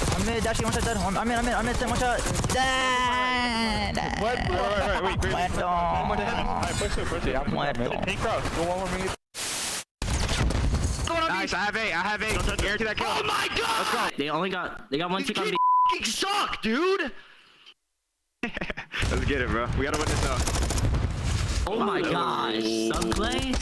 Dashing. One shot dead. I'm in. One shot. Dead. Wait. One more dead. Alright, push it. I'm mid. Take cross. Go one more me. Nice, I have eight. Guarantee that kill. Oh my god! Let's go. They got one tick on me. You suck, dude! Let's get it, bro. We gotta win this out. Oh my gosh. Subplay?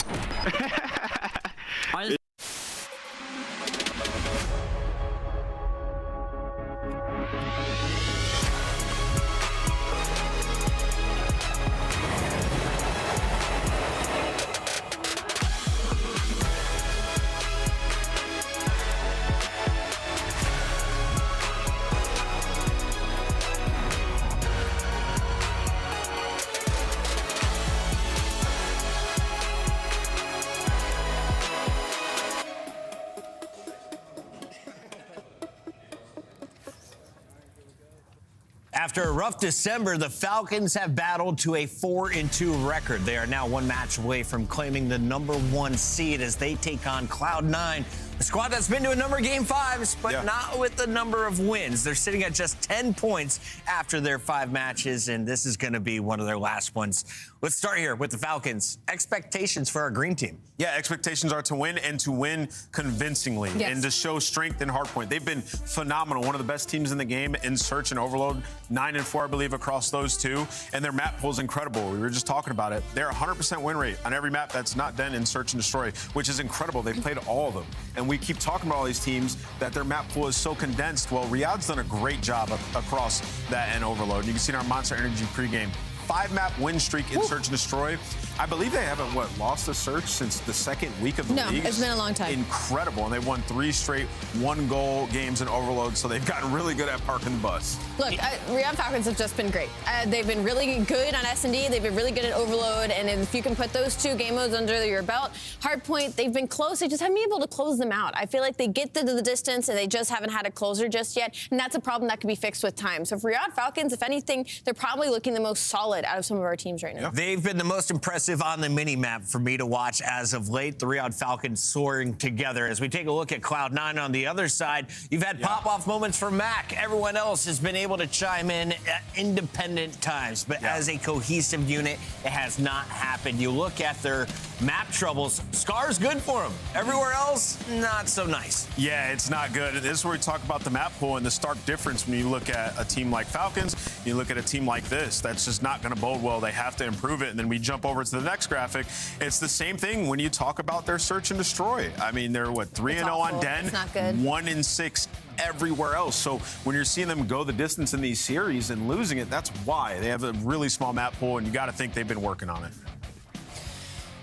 After a rough December, the Falcons have battled to a 4-2 record. They are now 1 match away from claiming the #1 seed as they take on Cloud9, A squad that's been to a number of Game 5s, but not with the number of wins. They're sitting at just 10 points after their 5 matches, and this is going to be one of their last ones. Let's start here with the Falcons. Expectations for our green team. Yeah, expectations are to win and to win convincingly and to show strength in hardpoint. They've been phenomenal. One of the best teams in the game in Search and Overload. 9-4, I believe, across those two. And their map pool is incredible. We were just talking about it. They're 100% win rate on every map that's not done in Search and Destroy, which is incredible. They've played all of them. And we keep talking about all these teams that their map pool is so condensed. Well, Riyadh's done a great job across that and Overload. And you can see in our Monster Energy pregame. 5-map win streak in Search and Destroy. I believe they haven't, lost a Search since the second week of the league? No, it's been a long time. Incredible. And they've won 3 straight 1-goal games in Overload, so they've gotten really good at parking the bus. Look, Riyadh Falcons have just been great. They've been really good on S&D. They've been really good at Overload. And if you can put those 2 game modes under your belt, Hardpoint, they've been close. They just haven't been able to close them out. I feel like they get to the distance and they just haven't had a closer just yet. And that's a problem that can be fixed with time. So for Riyadh Falcons, if anything, they're probably looking the most solid out of some of our teams right now. They've been the most impressive on the mini-map for me to watch as of late. The Riyadh Falcons soaring together. As we take a look at Cloud9 on the other side, you've had pop-off moments for Mac. Everyone else has been able to chime in at independent times. But as a cohesive unit, it has not happened. You look at their map troubles. Scar's good for them. Everywhere else, not so nice. Yeah, it's not good. This is where we talk about the map pool and the stark difference when you look at a team like Falcons, you look at a team like this. That's just not going to bode well. They have to improve it. And then we jump over to the next graphic. It's the same thing when you talk about their Search and Destroy. I mean, they're 3-0 on Den, 1-6 everywhere else. So when you're seeing them go the distance in these series and losing it, that's why. They have a really small map pool, and you got to think they've been working on it.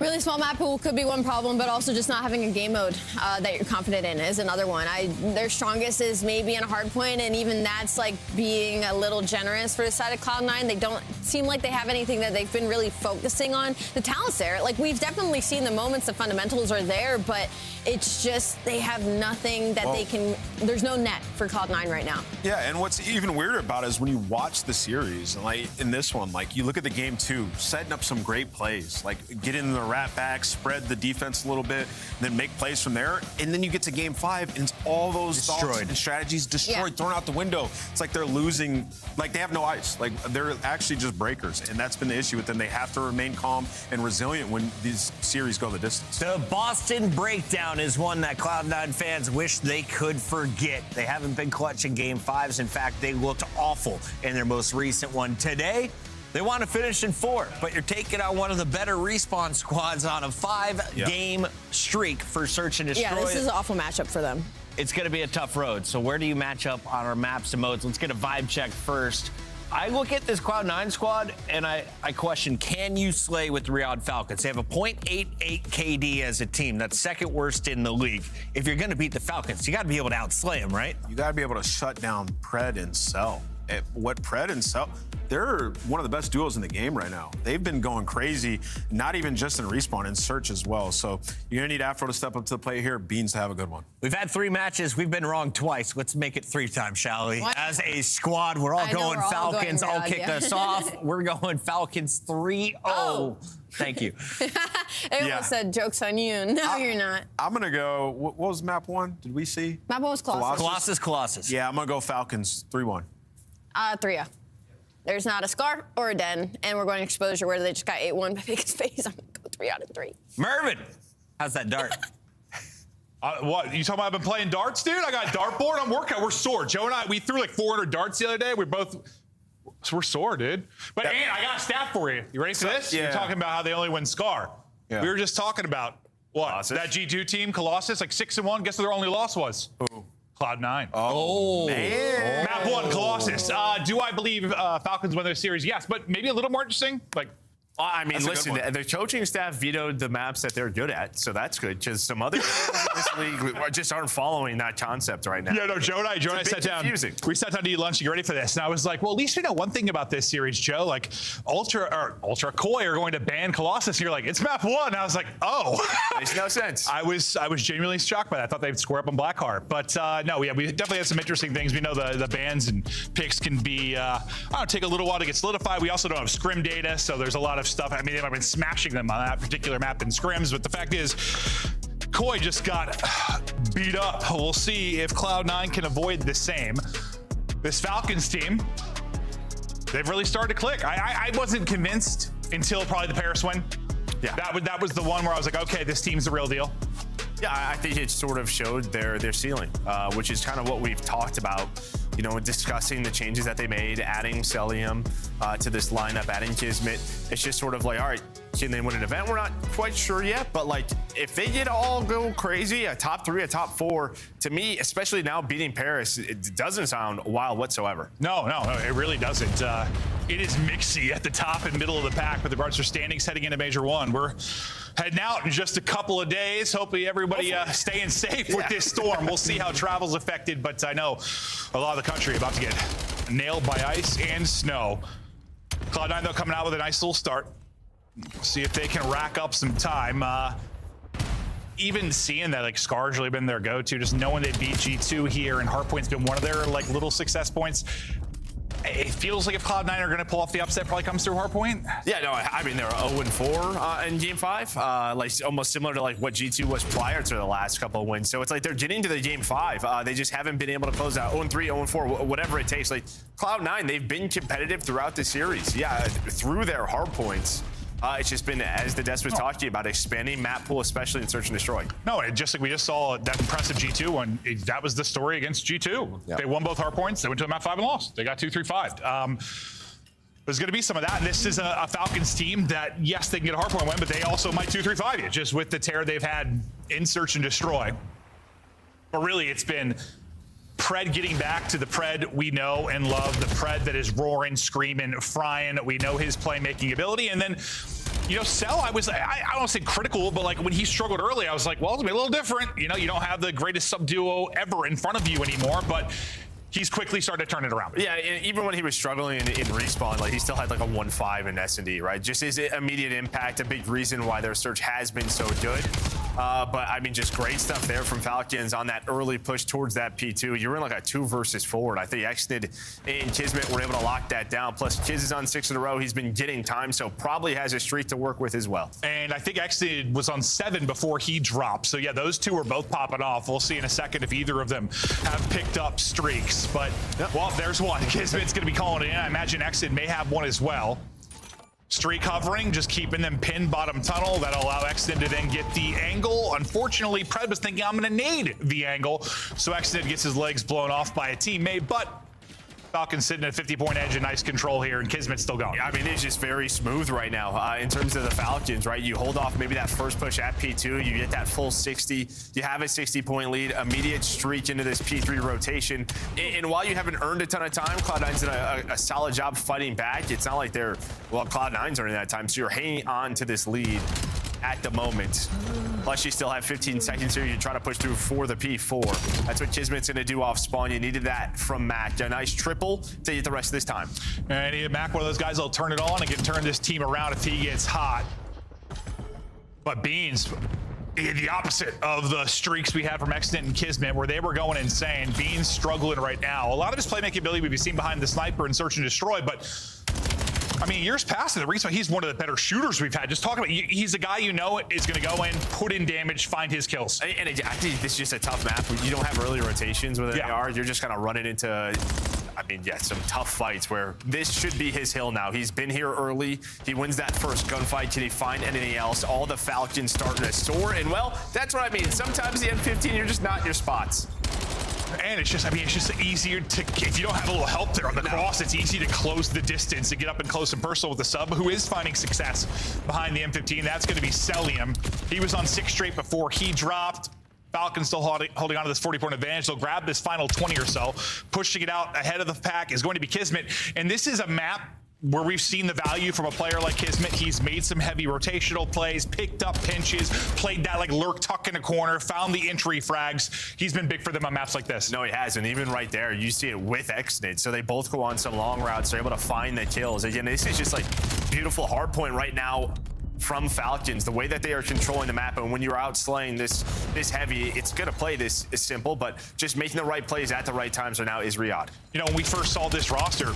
Really small map pool could be one problem, but also just not having a game mode that you're confident in is another one. Their strongest is maybe in a hard point, and even that's like being a little generous for the side of Cloud9. They don't seem like they have anything that they've been really focusing on. The talent's there. Like, we've definitely seen the moments, the fundamentals are there, but it's just they have nothing that they can. There's no net for Cloud9 right now. Yeah, and what's even weirder about it is when you watch the series, like in this one, like you look at the game 2, setting up some great plays, like get in the rat back, spread the defense a little bit, then make plays from there. And then you get to game 5, and it's all those thoughts and strategies destroyed, thrown out the window. It's like they're losing, like they have no ice. Like they're actually just breakers. And that's been the issue with them. They have to remain calm and resilient when these series go the distance. The Boston breakdown is one that Cloud9 fans wish they could forget. They haven't been clutch in game 5s. In fact, they looked awful in their most recent one. Today, they want to finish in 4, but you're taking on one of the better respawn squads on a 5-game streak for Search and Destroy. Yeah, this is an awful matchup for them. It's going to be a tough road. So where do you match up on our maps and modes? Let's get a vibe check first. I look at this Cloud9 squad, and I question, can you slay with the Riyadh Falcons? They have a .88 KD as a team. That's second worst in the league. If you're going to beat the Falcons, you got to be able to outslay them, right? You got to be able to shut down Pred and Cell. What Pred and Cell, they're one of the best duos in the game right now. They've been going crazy, not even just in respawn, in Search as well. So you're going to need Afro to step up to the plate here, Beans to have a good one. We've had 3 matches. We've been wrong twice. Let's make it 3 times, shall we? What? As a squad, we're all going Falcons. I'll kick us off. We're going Falcons 3-0. Oh. Thank you. Everyone said, joke's on you. No, you're not. I'm going to go, what was map 1? Did we see? Map 1 was Colossus. Colossus. Yeah, I'm going to go Falcons 3-1. 3-0. There's not a Scar or a Den, and we're going exposure where they just got 8-1 by biggest phase. I'm going to go 3 out of 3. Mervin, how's that dart? What, you talking about I've been playing darts, dude? I got a dartboard. I'm working. We're sore. Joe and I, we threw like 400 darts the other day. We're sore, dude. But Ant, I got a stat for you. You ready for this? Yeah. You're talking about how they only win Scar. Yeah. We were just talking about what? Colossus. That G2 team, Colossus, like 6-1. Guess what their only loss was? Who? Cloud9. Oh, man. Map 1, Colossus. Do I believe Falcons win their series? Yes, but maybe a little more interesting. Like, I mean, listen, the coaching staff vetoed the maps that they're good at, so that's good, because some other teams in this league just aren't following that concept right now. Yeah, no, Joe and I sat down. We sat down to eat lunch to get ready for this, and I was like, well, at least we know one thing about this series, Joe. Like, Ultra Koi are going to ban Colossus, and you're like, it's map 1. And I was like, oh. Makes no sense. I was genuinely shocked by that. I thought they'd square up on Blackheart. But no, we definitely had some interesting things. We know the bans and picks can be, take a little while to get solidified. We also don't have scrim data, so there's a lot of stuff. I mean, they've been smashing them on that particular map in scrims, but the fact is, Koi just got beat up. We'll see if Cloud9 can avoid the same. This Falcons team, they've really started to click. I wasn't convinced until probably the Paris win. Yeah. That was the one where I was like, okay, this team's the real deal. Yeah, I think it sort of showed their ceiling, which is kind of what we've talked about, you know, discussing the changes that they made, adding Celium to this lineup, adding Kismet. It's just sort of like, all right, can they win an event? We're not quite sure yet, but like if they get all go crazy, a top 3, a top 4, to me, especially now beating Paris, it doesn't sound wild whatsoever. No, it really doesn't. It is mixy at the top and middle of the pack with regards to standings heading into Major 1. We're heading out in just a couple of days. Hopefully everybody staying safe with this storm. We'll see how travel's affected, but I know a lot of the country about to get nailed by ice and snow. Cloud9 though coming out with a nice little start. See if they can rack up some time. Even seeing that like Scar's really been their go-to, just knowing they beat G2 here and Hardpoint's been one of their like little success points. It feels like if Cloud9 are going to pull off the upset, probably comes through Hardpoint. Yeah, no, I mean, they were 0-4 in Game 5, like almost similar to like what G2 was prior to the last couple of wins. So it's like they're getting to the Game 5. They just haven't been able to close out 0-3, 0-4, whatever it takes. Like Cloud9, they've been competitive throughout the series. Yeah, through their Hardpoints. It's just been, as the desk was talking about, expanding map pool, especially in Search and Destroy. No, it just like we just saw that impressive G2 one. That was the story against G2. Yep. They won both hard points. They went to a map 5 and lost. They got 2-3-5. There's going to be some of that, and this is a Falcons team that, yes, they can get a hard point win, but they also might 2-3-5 you, just with the tear they've had in Search and Destroy. But really, it's been Pred getting back to the Pred we know and love, the Pred that is roaring, screaming, frying. We know his playmaking ability. And then, you know, Cell, I don't want to say critical, but like when he struggled early, I was like, well, it's going to be a little different. You know, you don't have the greatest sub duo ever in front of you anymore, but he's quickly started to turn it around. Yeah, even when he was struggling in Respawn, like he still had like a 1-5 in S&D, right? Just his immediate impact, a big reason why their search has been so good. But I mean, just great stuff there from Falcons on that early push towards that P2. You're in like a 2 versus 4, and I think Exnid and Kismet were able to lock that down. Plus, Kiz is on 6 in a row. He's been getting time, so probably has a streak to work with as well. And I think Exnid was on 7 before he dropped. So yeah, those two are both popping off. We'll see in a second if either of them have picked up streaks. But well, there's one. Kismet's going to be calling it in. I imagine Exnid may have one as well. Streak hovering, just keeping them pinned bottom tunnel. That'll allow Exnid to then get the angle. Unfortunately, Pred was thinking I'm going to nade the angle. So Exnid gets his legs blown off by a teammate, but Falcons sitting at a 50-point edge and nice control here, and Kismet's still going. Yeah, I mean, it's just very smooth right now in terms of the Falcons, right? You hold off maybe that first push at P2, you get that full 60, you have a 60-point lead, immediate streak into this P3 rotation. And while you haven't earned a ton of time, Cloud9's done a solid job fighting back. It's not like they're, well, Cloud9's earning that time, so you're hanging on to this lead at the moment. Plus, you still have 15 seconds here. You try to push through for the P4. That's what Kismet's going to do off spawn. You needed that from Mac. A nice triple to get the rest of this time. And Mac, one of those guys that'll turn it on and can turn this team around if he gets hot. But Beans, the opposite of the streaks we had from Exnid and Kismet, where they were going insane. Beans struggling right now. A lot of his playmaking ability we've seen behind the sniper and Search and Destroy, but I mean, years past, the reason he's one of the better shooters we've had. Just talking about, he's a guy you know is going to go in, put in damage, find his kills. And I think this is just a tough map. You don't have early rotations with AR. You're just kind of running into, I mean, yeah, some tough fights where this should be his hill now. He's been here early. He wins that first gunfight. Can he find anything else? All the Falcons starting to soar. And, well, that's what I mean. Sometimes the M15, you're just not in your spots. And it's just, I mean, it's just easier to, if you don't have a little help there on the cross, it's easy to close the distance and get up and close and personal with the sub, who is finding success behind the M15. That's going to be Celium. He was on 6 straight before he dropped. Falcons still holding on to this 40-point advantage. They'll grab this final 20 or so. Pushing it out ahead of the pack is going to be Kismet. And this is a map where we've seen the value from a player like Kismet. He's made some heavy rotational plays, picked up pinches, played that like lurk tuck in a corner, found the entry frags. He's been big for them on maps like this. No, he has, and even right there, you see it with Exnid. So they both go on some long routes. They're able to find the kills. Again, this is just like beautiful hard point right now from Falcons, the way that they are controlling the map. And when you're out slaying this heavy, it's going to play this simple, but just making the right plays at the right times right now is Riyadh. You know, when we first saw this roster,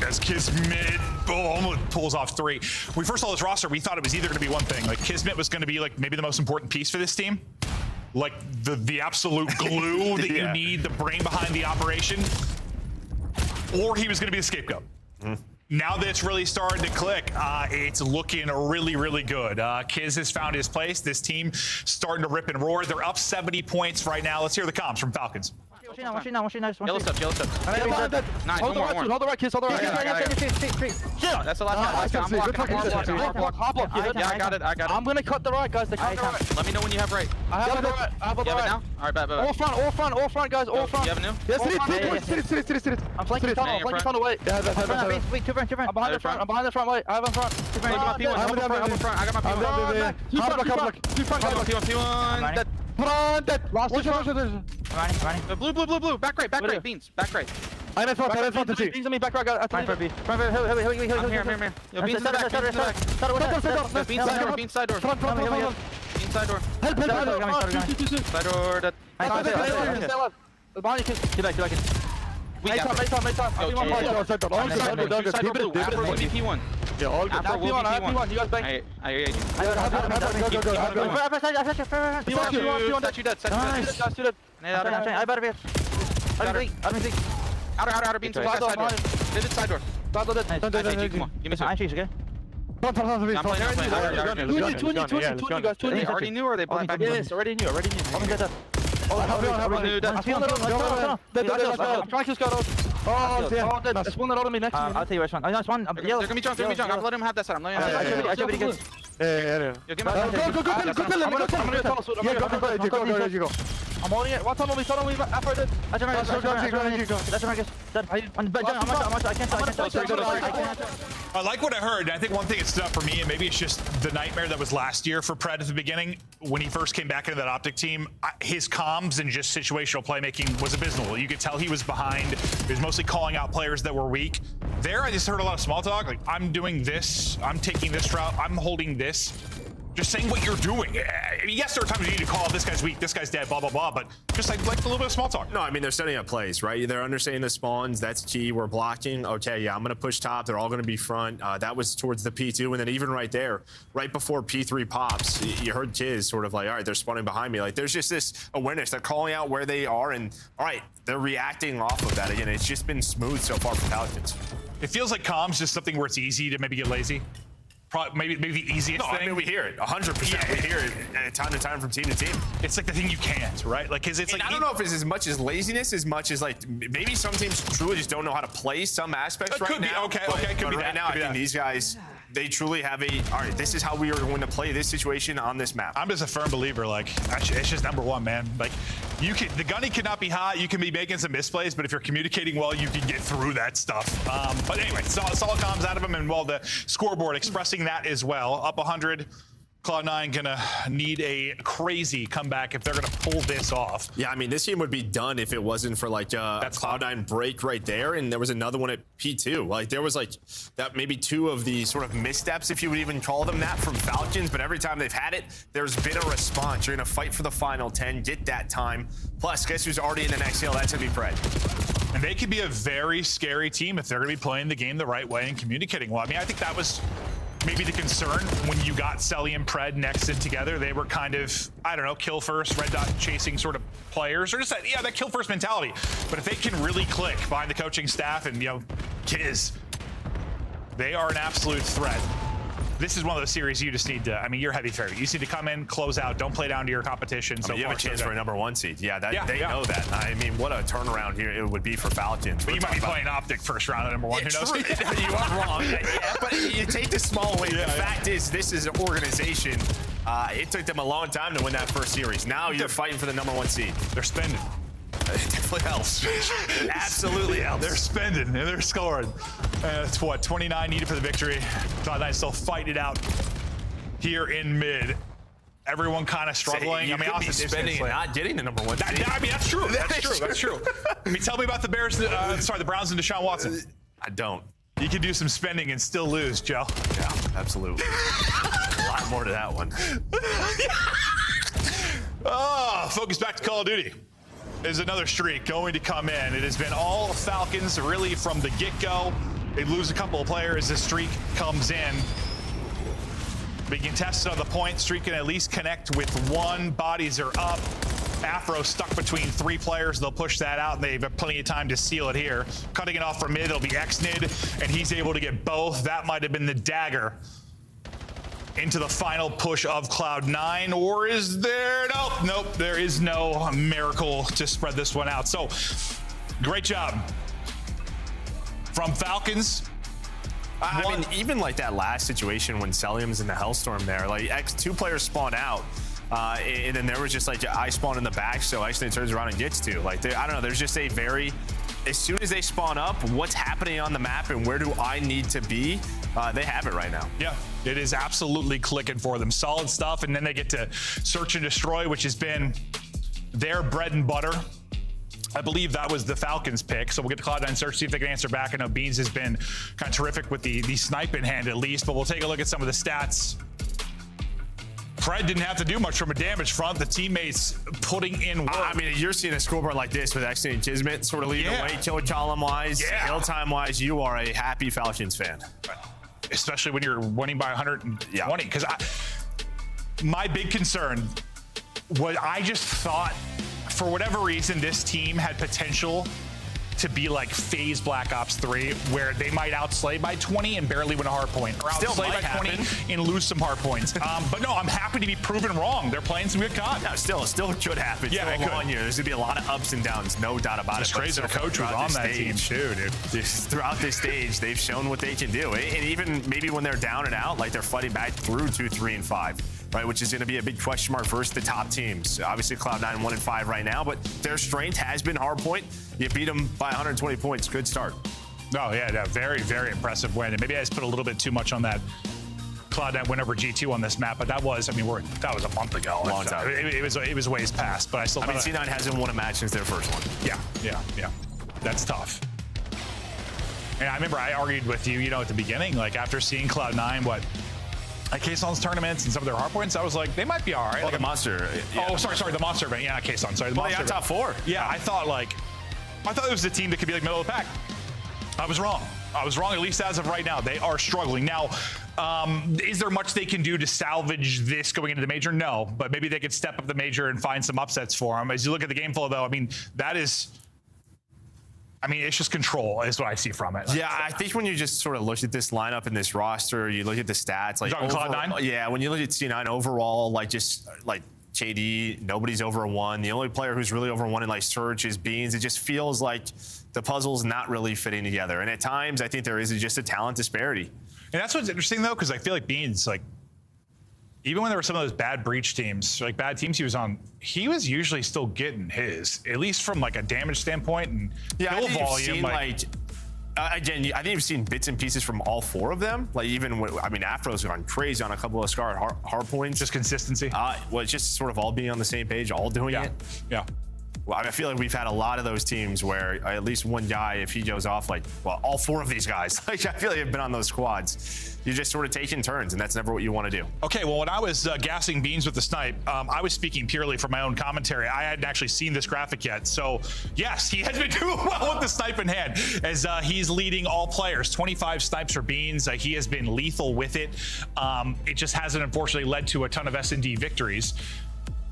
as Kismet almost pulls off 3. When we first saw this roster, we thought it was either going to be one thing. Like Kismet was going to be like maybe the most important piece for this team. like the absolute glue that you need, the brain behind the operation, or he was going to be the scapegoat. Now that it's really starting to click, it's looking really, really good. Kiz has found his place. This team starting to rip and roar. They're up 70 points right now. Let's hear the comms from Falcons. Yellow stuff. Nice, Hold the right, Kiz. Hold the right. That's the last guy. I'm blocking. Yeah, I got it. I'm gonna cut the right, guys. Let me know when you have right. I have the right. You have it now? All right, bet. All front, guys. All front. You have it now? Yes, sit. I'm flanking tunnel, wait. Yeah, Wait, two front. I'm behind the front, wait. I have in front. I got my P1. Two front, guys. P1. Last one. I'm running. Blue. Back right. Beans. Back right. I'm in front to see. Beans on me, back right, guys. I'm here. I'm here. Yo, Beans in the back. Beans side door. Front. Beans side door. Help. Side door. That. Behind you, Kiz. Get back. Mate time. Side door blue. After P1. Yeah, all good. After will be P1. You guys bang. I hear you. Statue dead. I better be. Outer beans. Side door. Side door. Come on. Give me some. Okay? Two They already knew or they blind back? Yes, already knew. I'm trying to scout out. Oh, dead. There's one that on me next to me. I'll tell you which one. Oh, nice one. They're gonna be drunk. I'm letting him have that side. I should be good. Yeah. Yo, give me Go. I'm holding it. One tunnel me. After it. That's Marcus. I like what I heard. I think one thing that stood out for me, and maybe it's just the nightmare that was last year for Pred at the beginning, when he first came back into that Optic team, his comms and just situational playmaking was abysmal. You could tell he was behind. He was mostly calling out players that were weak. There, I just heard a lot of small talk, like, I'm doing this, I'm taking this route, I'm holding this. Just saying what you're doing. I mean, yes, there are times you need to call out this guy's weak, this guy's dead, blah, blah, blah, but just like a little bit of small talk. No, I mean, they're setting up plays, right? They're understanding the spawns. That's key. We're blocking. Okay, yeah, I'm going to push top. They're all going to be front. That was towards the P2. And then even right there, right before P3 pops, you heard Kiz sort of like, all right, they're spawning behind me. Like, there's just this awareness. They're calling out where they are. And, all right, they're reacting off of that. Again, it's just been smooth so far for Falcons. It feels like comms just something where it's easy to maybe get lazy. Maybe the easiest thing. I mean, we hear it 100%. Yeah, we hear it time to time from team to team. It's like the thing you can't, right? Like, cause it's like I don't know if it's as much as laziness, as much as like maybe some teams truly just don't know how to play some aspects right now. Okay, but right now, I think these guys, they truly have all right, this is how we are going to play this situation on this map. I'm just a firm believer, like, it's just number one, man. Like, the gunny cannot be hot. You can be making some misplays, but if you're communicating well, you can get through that stuff. But anyway, solid comms out of him, and the scoreboard expressing that as well. Up 100. Cloud9 gonna need a crazy comeback if they're gonna pull this off. Yeah, I mean, this game would be done if it wasn't for like that's Cloud9 break right there, and there was another one at P2. Like, there was like that maybe two of the sort of missteps, if you would even call them that, from Falcons. But every time they've had it, there's been a response. You're gonna fight for the final 10, get that time. Plus, guess who's already in the next hill? That's gonna be Pred. And they could be a very scary team if they're gonna be playing the game the right way and communicating well. I mean, I think that was maybe the concern when you got Selly and Pred next in together. They were kind of, I don't know, kill first, red dot chasing sort of players, or just that kill first mentality. But if they can really click behind the coaching staff and, Kiz, they are an absolute threat. This is one of those series you just need to, I mean, you're heavy favorite. You just need to come in, close out, don't play down to your competition. So you have a chance for a #1 seed. Yeah, they know that. I mean, what a turnaround here it would be for Falcons. But you might be playing Optic first round at #1. Who knows? You are wrong. Yeah, but you take the small win. The fact is, this is an organization. It took them a long time to win that first series. Now you're fighting for the #1 seed. They're spending. It definitely helps. It absolutely helps. They're spending and they're scoring. It's what, 29 needed for the victory. Cloud9 still fighting it out here in mid. Everyone kind of struggling. I mean, also spending and not getting the #1 seed. I mean, that's true. That's true. I mean, tell me about the Browns and Deshaun Watson. I don't. You can do some spending and still lose, Joe. Yeah, absolutely. A lot more to that one. Focus back to Call of Duty. Is another streak going to come in. It has been all Falcons really from the get-go. They lose a couple of players. This streak comes in. Being contested on the point, Streak can at least connect with one. Bodies are up. Afro stuck between 3 players. They'll push that out, and they have plenty of time to seal it here. Cutting it off from mid, it'll be Xnid, and he's able to get both. That might have been the dagger into the final push of Cloud9, or is there? Nope, there is no miracle to spread this one out. So, great job from Falcons. I mean, even like that last situation when Celium's in the Hellstorm there, like 2 players spawn out, and then there was just like I spawn in the back, so Xnid turns around and gets 2. Like, I don't know, there's just a very, as soon as they spawn up, what's happening on the map and where do I need to be, they have it right now. Yeah, it is absolutely clicking for them. Solid stuff, and then they get to search and destroy, which has been their bread and butter. I believe that was the Falcons pick, so we'll get to Cloud9 search, see if they can answer back. I know Beans has been kind of terrific with the snipe in hand at least, but we'll take a look at some of the stats. Fred didn't have to do much from a damage front. The teammates putting in work. I mean, you're seeing a scoreboard like this with Xnid and Kismet sort of leading the way, kill column-wise, kill time-wise. You are a happy Falcons fan. Especially when you're winning by 120. Because my big concern was I just thought, for whatever reason, this team had potential to be like FaZe Black Ops 3, where they might outslay by 20 and barely win a hard point, or outslay by 20 and lose some hard points. But no, I'm happy to be proven wrong. They're playing some good COD. No, still could happen. Yeah, still a long year. There's gonna be a lot of ups and downs, no doubt about it's it. Crazy the coach was on that team too, dude. Throughout this stage, they've shown what they can do, and even maybe when they're down and out, like they're fighting back through 2, 3, and 5. Right, which is going to be a big question mark versus the top teams. Obviously, Cloud9 1 and 5 right now, but their strength has been hardpoint. You beat them by 120 points. Good start. Oh yeah, very, very impressive win. And maybe I just put a little bit too much on that Cloud9 win over G2 on this map, but that was, I mean, that was a month ago. Long time. It was ways past, but I still. I mean, C9 hasn't won a match since their first one. Yeah. That's tough. And I remember I argued with you, at the beginning, like after seeing Cloud9, at Kaeson's tournaments and some of their hardpoints, I was like, they might be all right. Well, the Monster. Yeah. Oh, sorry, the Monster event. Yeah, not Kaeson. Sorry, the Monster event. Top 4. Yeah, I thought it was a team that could be like middle of the pack. I was wrong, at least as of right now. They are struggling. Now, is there much they can do to salvage this going into the major? No, but maybe they could step up the major and find some upsets for them. As you look at the game flow, though, it's just control is what I see from it. Yeah, I think when you just sort of look at this lineup and this roster, you look at the stats. Like Cloud9? Yeah, when you look at C9 overall, like KD, nobody's over a 1. The only player who's really over 1 in Surge is Beans. It just feels like the puzzle's not really fitting together. And at times, I think there is just a talent disparity. And that's what's interesting, though, because I feel like Beans, even when there were some of those bad breach teams, bad teams he was on, he was usually still getting his, at least from a damage standpoint and kill volume. Again, I think you've seen bits and pieces from all 4 of them. Afro's gone crazy on a couple of scarred hard points. Just consistency. It's just sort of all being on the same page, all doing it. Yeah. Well, I feel like we've had a lot of those teams where at least one guy, if he goes off, all 4 of these guys, I feel like I've been on those squads. You're just sort of taking turns, and that's never what you want to do. Okay, well, when I was gassing Beans with the snipe, I was speaking purely from my own commentary. I hadn't actually seen this graphic yet. So, yes, he has been doing well with the snipe in hand, as he's leading all players. 25 snipes for Beans. He has been lethal with it. It just hasn't, unfortunately, led to a ton of S&D victories.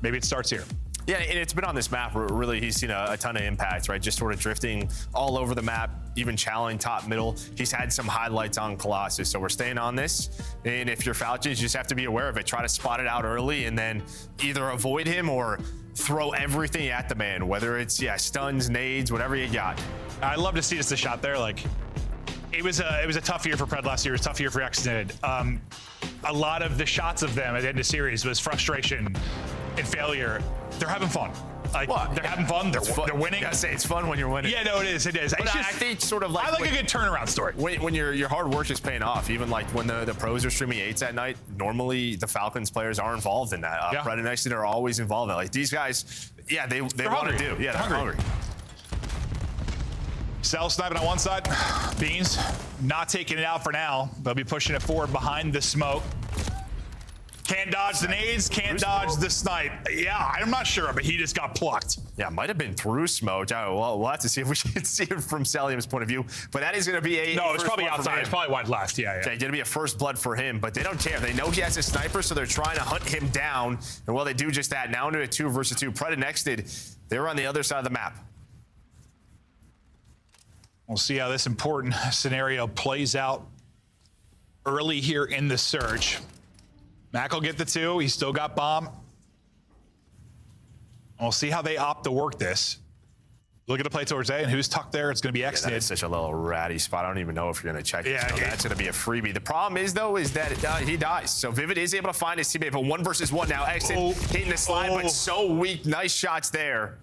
Maybe it starts here. Yeah, and it's been on this map where really he's seen a ton of impacts, right? Just sort of drifting all over the map, even challenging top, middle. He's had some highlights on Colossus, so we're staying on this. And if you're Falcons, you just have to be aware of it. Try to spot it out early and then either avoid him or throw everything at the man, whether it's, stuns, nades, whatever you got. I'd love to see just a shot there. It was a tough year for Pred last year. It was a tough year for Xnid. A lot of the shots of them at the end of the series was frustration and failure. They're having fun. They're having fun. They're winning. I gotta say, it's fun when you're winning. Yeah, no, it is. It is. But I think sort of I like a good turnaround story. When your hard work is paying off, even when the pros are streaming 8s at night, normally the Falcons players are involved in that. Pred and Xnid are always involved in it. These guys, they want to do. Yeah, they're hungry. Cell sniping on one side. Beans not taking it out for now. They'll be pushing it forward behind the smoke. Can't dodge the nades, can't dodge the snipe. Yeah, I'm not sure, but he just got plucked. Yeah, might have been through smoke. Well, we'll have to see if we can see it from Salium's point of view. But that is going to be a no, it's probably outside. It's probably wide left. Yeah. Okay, going to be a first blood for him, but they don't care. They know he has a sniper, so they're trying to hunt him down. And well, they do just that. Now into a 2 versus 2. Pred and Exted, they're on the other side of the map. We'll see how this important scenario plays out early here in the search. Mac will get the 2. He's still got bomb. We'll see how they opt to work this. Look at the play towards A, and who's tucked there? It's going to be Exted. That's such a little ratty spot. I don't even know if you're going to check. Yeah, that's going to be a freebie. The problem is, though, is that he dies. So Vivid is able to find his teammate, but 1 versus 1 now. Exted hitting the slide, but so weak. Nice shots there.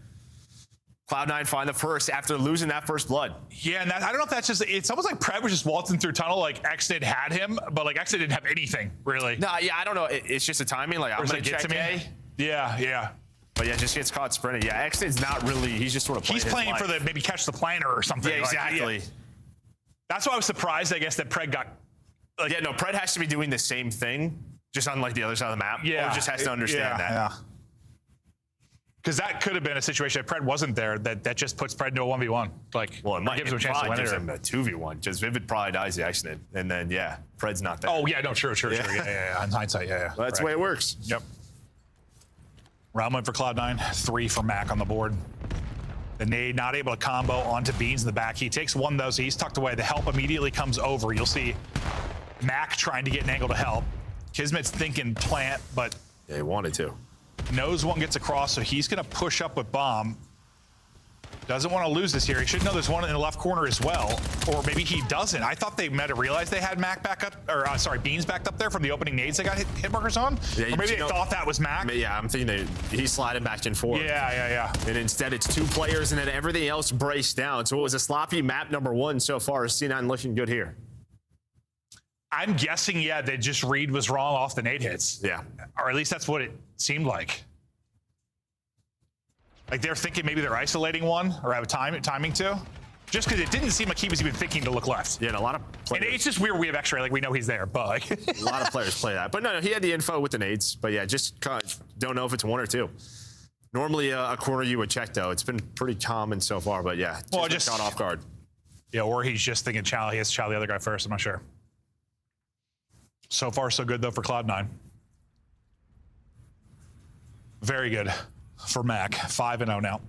Cloud9 find the first after losing that first blood. Yeah, and I don't know if that's just, it's almost like Pred was just waltzing through tunnel, like Exted had him, but like Exted didn't have anything, really. No, yeah, I don't know. It's just a timing. Like, I'm going to check A. Yeah. But yeah, just gets caught sprinting. Yeah, Exted's not really, he's just sort of playing He's playing for the, maybe catch the planter or something. Yeah, exactly. That's why I was surprised, I guess, that Pred got. Yeah, no, Pred has to be doing the same thing, just on like the other side of the map. Yeah. Or just has to understand that. Yeah. Because that could have been a situation if Pred wasn't there that just puts Pred into a 1v1. Like, well, it might gives him a chance to win gives it. him a 2v1. Just Vivid probably dies the accident. And then, yeah, Pred's not there. Oh, yeah, no, true. Yeah. In hindsight, yeah. Well, that's the way it works. Yep. Round 1 for Cloud9, 3 for Mac on the board. The nade not able to combo onto Beans in the back. He takes 1, though, so he's tucked away. The help immediately comes over. You'll see Mac trying to get an angle to help. Kismet's thinking plant, but... Yeah, he wanted to. Knows 1 gets across, so he's going to push up with bomb. Doesn't want to lose this here. He should know there's 1 in the left corner as well, or maybe he doesn't. I thought they might have realized they had Mac back up, or Beans backed up there from the opening nades they got hit markers on. Yeah, or maybe they thought that was Mac. Yeah, I'm thinking he's sliding back and forth. Yeah. And instead it's 2 players and then everything else braced down. So it was a sloppy map number 1 so far. C9 looking good here. I'm guessing, they just read was wrong off the nade hits. Yeah. Or at least that's what it seemed like. Like they're thinking maybe they're isolating 1 or have a timing too. Just because it didn't seem like he was even thinking to look left. Yeah, and a lot of players. And it's just weird we have X-ray, like we know he's there, but like. A lot of players play that. But no, he had the info with the nades. But yeah, just don't know if it's 1 or 2. Normally a corner you would check though. It's been pretty common so far, but yeah, just caught off guard. Yeah, or he's just thinking Chow, he has to chow the other guy first, I'm not sure. So far, so good, though, for Cloud9. Very good for Mac. 5-0 now.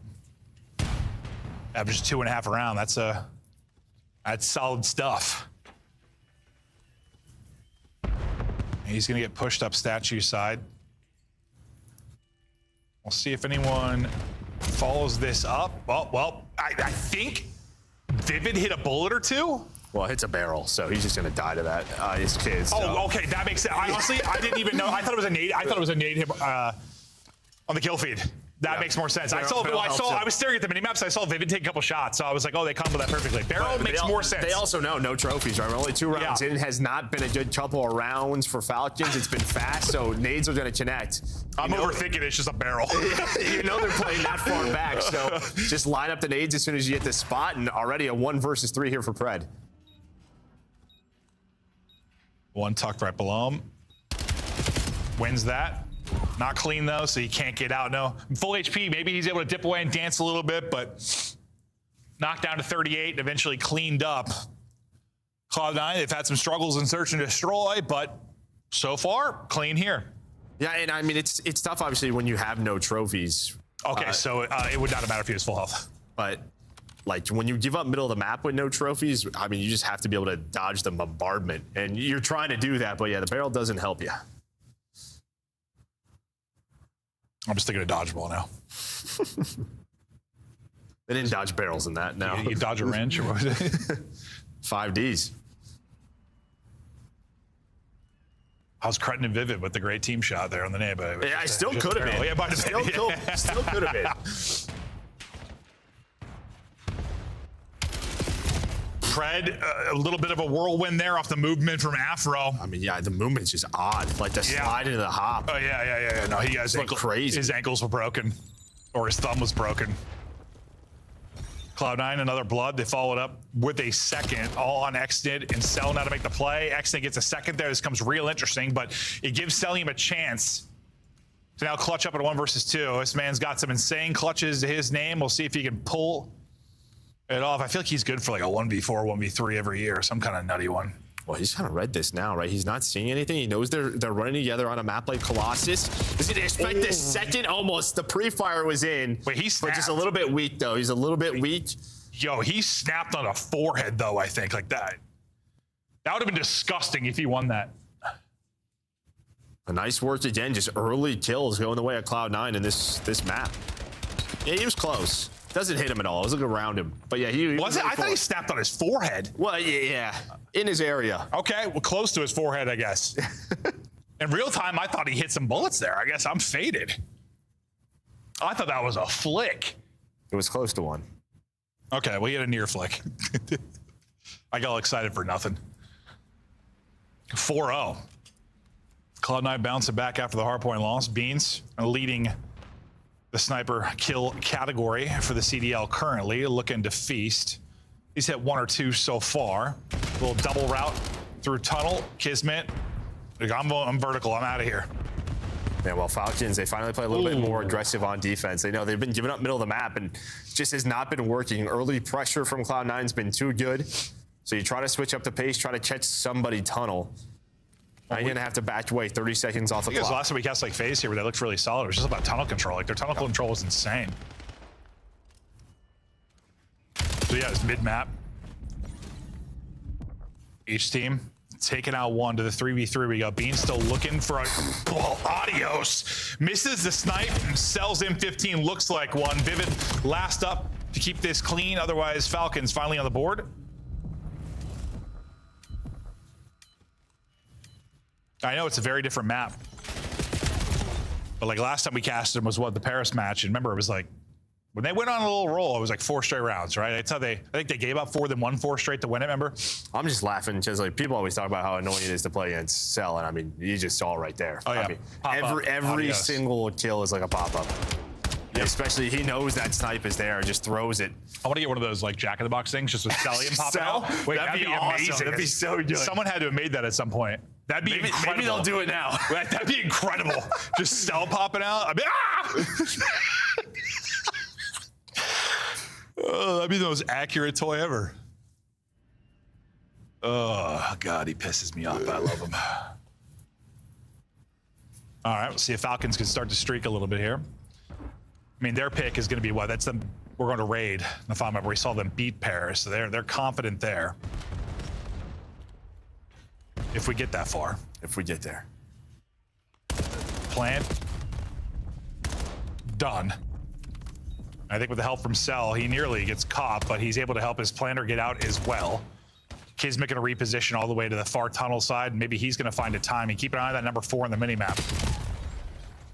Averages 2.5 a round. That's solid stuff. He's going to get pushed up statue side. We'll see if anyone follows this up. Well, I think Vivid hit a bullet or 2. Well, it hits a barrel, so he's just going to die to that. His kids. Oh, okay, that makes sense. Honestly, I didn't even know. I thought it was a nade. I thought it was a nade hit on the kill feed. That makes more sense. I was staring at the minimaps. I saw Vivid take a couple shots, so I was like, oh, they combo that perfectly. Barrel makes more sense. They also know no trophies, right? We're only 2 rounds in. It has not been a good couple of rounds for Falcons. It's been fast, so nades are going to connect. I'm overthinking it. It's just a barrel. You know they're playing that far back, so just line up the nades as soon as you hit the spot, and already a 1 versus 3 here for Pred. 1 tucked right below him. Wins that. Not clean, though, so he can't get out. No. Full HP, maybe he's able to dip away and dance a little bit, but knocked down to 38 and eventually cleaned up. Cloud9, they've had some struggles in search and destroy, but so far, clean here. Yeah, and I mean, it's tough, obviously, when you have no trophies. Okay, so it would not matter if he was full health. But like when you give up middle of the map with no trophies, I mean, you just have to be able to dodge the bombardment. And you're trying to do that, but yeah, the barrel doesn't help you. I'm just thinking of dodgeball now. They didn't dodge barrels in that, no. You dodge a wrench or what was it? 5Ds. How's Cretin and Vivid with the great team shot there on the name? Yeah, I still could have been. Yeah, still could have been. Pred, a little bit of a whirlwind there off the movement from Afro. I mean, yeah, the movement's just odd. Like the slide into the hop. Oh, yeah. No, he has crazy. His ankles were broken, or his thumb was broken. Cloud9, another blood. They followed up with a second, all on Exnid and Cell now to make the play. Exnid gets a second there. This comes real interesting, but it gives Cellium a chance to now clutch up at a 1 versus 2. This man's got some insane clutches to his name. We'll see if he can pull it off. I feel like he's good for like a 1v4, 1v3 every year, some kind of nutty one. Well, he's kind of read this now, right? He's not seeing anything. He knows they're running together on a map like Colossus. Does he expect the second? Almost. The pre-fire was in. Wait, he snapped. But just a little bit weak, though. He's a little bit weak. Yo, he snapped on a forehead, though, I think, like that. That would have been disgusting if he won that. A nice work again. Just early kills going the way of Cloud9 in this map. Yeah, he was close. Doesn't hit him at all. It was looking around him. But yeah, he was it? I thought he snapped on his forehead. Well, yeah. In his area. Okay, well, close to his forehead, I guess. In real time, I thought he hit some bullets there. I guess I'm faded. I thought that was a flick. It was close to one. Okay, well, he had a near flick. I got all excited for nothing. 4-0. Cloud9 bouncing back after the hardpoint loss. Beans leading the sniper kill category for the CDL currently, looking to feast. He's hit 1 or 2 so far. A little double route through tunnel. Kismet. I'm vertical. I'm out of here. Yeah, well, Falcons, they finally play a little bit more aggressive on defense. They know they've been giving up middle of the map and just has not been working. Early pressure from Cloud9's been too good. So you try to switch up the pace, try to catch somebody tunnel. Now you're going to have to back away 30 seconds off the clock. Last time we cast like phase here where they looked really solid. It was just about tunnel control. Like their tunnel control was insane. So yeah, it's mid-map. Each team taking out one to the 3v3. We got Bean still looking for a adios. Misses the snipe and sells in 15. Looks like one. Vivid last up to keep this clean. Otherwise, Falcons finally on the board. I know it's a very different map. But like last time we casted them was what, the Paris match. And remember, it was like, when they went on a little roll, it was like 4 straight rounds, right? That's how I think they gave up 4, then won 4 straight to win it, remember? I'm just laughing because like people always talk about how annoying it is to play against Cell, and I mean, you just saw it right there. Oh, yeah. I mean, every single kill is like a pop-up. Yep. Especially he knows that snipe is there and just throws it. I want to get one of those like Jack in the Box things just with Cellium popping out. Wait, that'd be awesome. amazing. That'd be so good. Someone had to have made that at some point. That'd be incredible. Maybe they'll do it now. That'd be incredible. Just Cell popping out. I mean, oh, that'd be the most accurate toy ever. Oh, God, he pisses me off. I love him. All right, we'll see if Falcons can start to streak a little bit here. I mean, their pick is going to be what? That's them. We're going to raid the final map where we saw them beat Paris. So they're confident there. If we get that far. If we get there. Plan. Done. I think with the help from Cell, he nearly gets caught, but he's able to help his planner get out as well. Kismet going to reposition all the way to the far tunnel side. Maybe he's going to find a time and keep an eye on that number 4 in the minimap.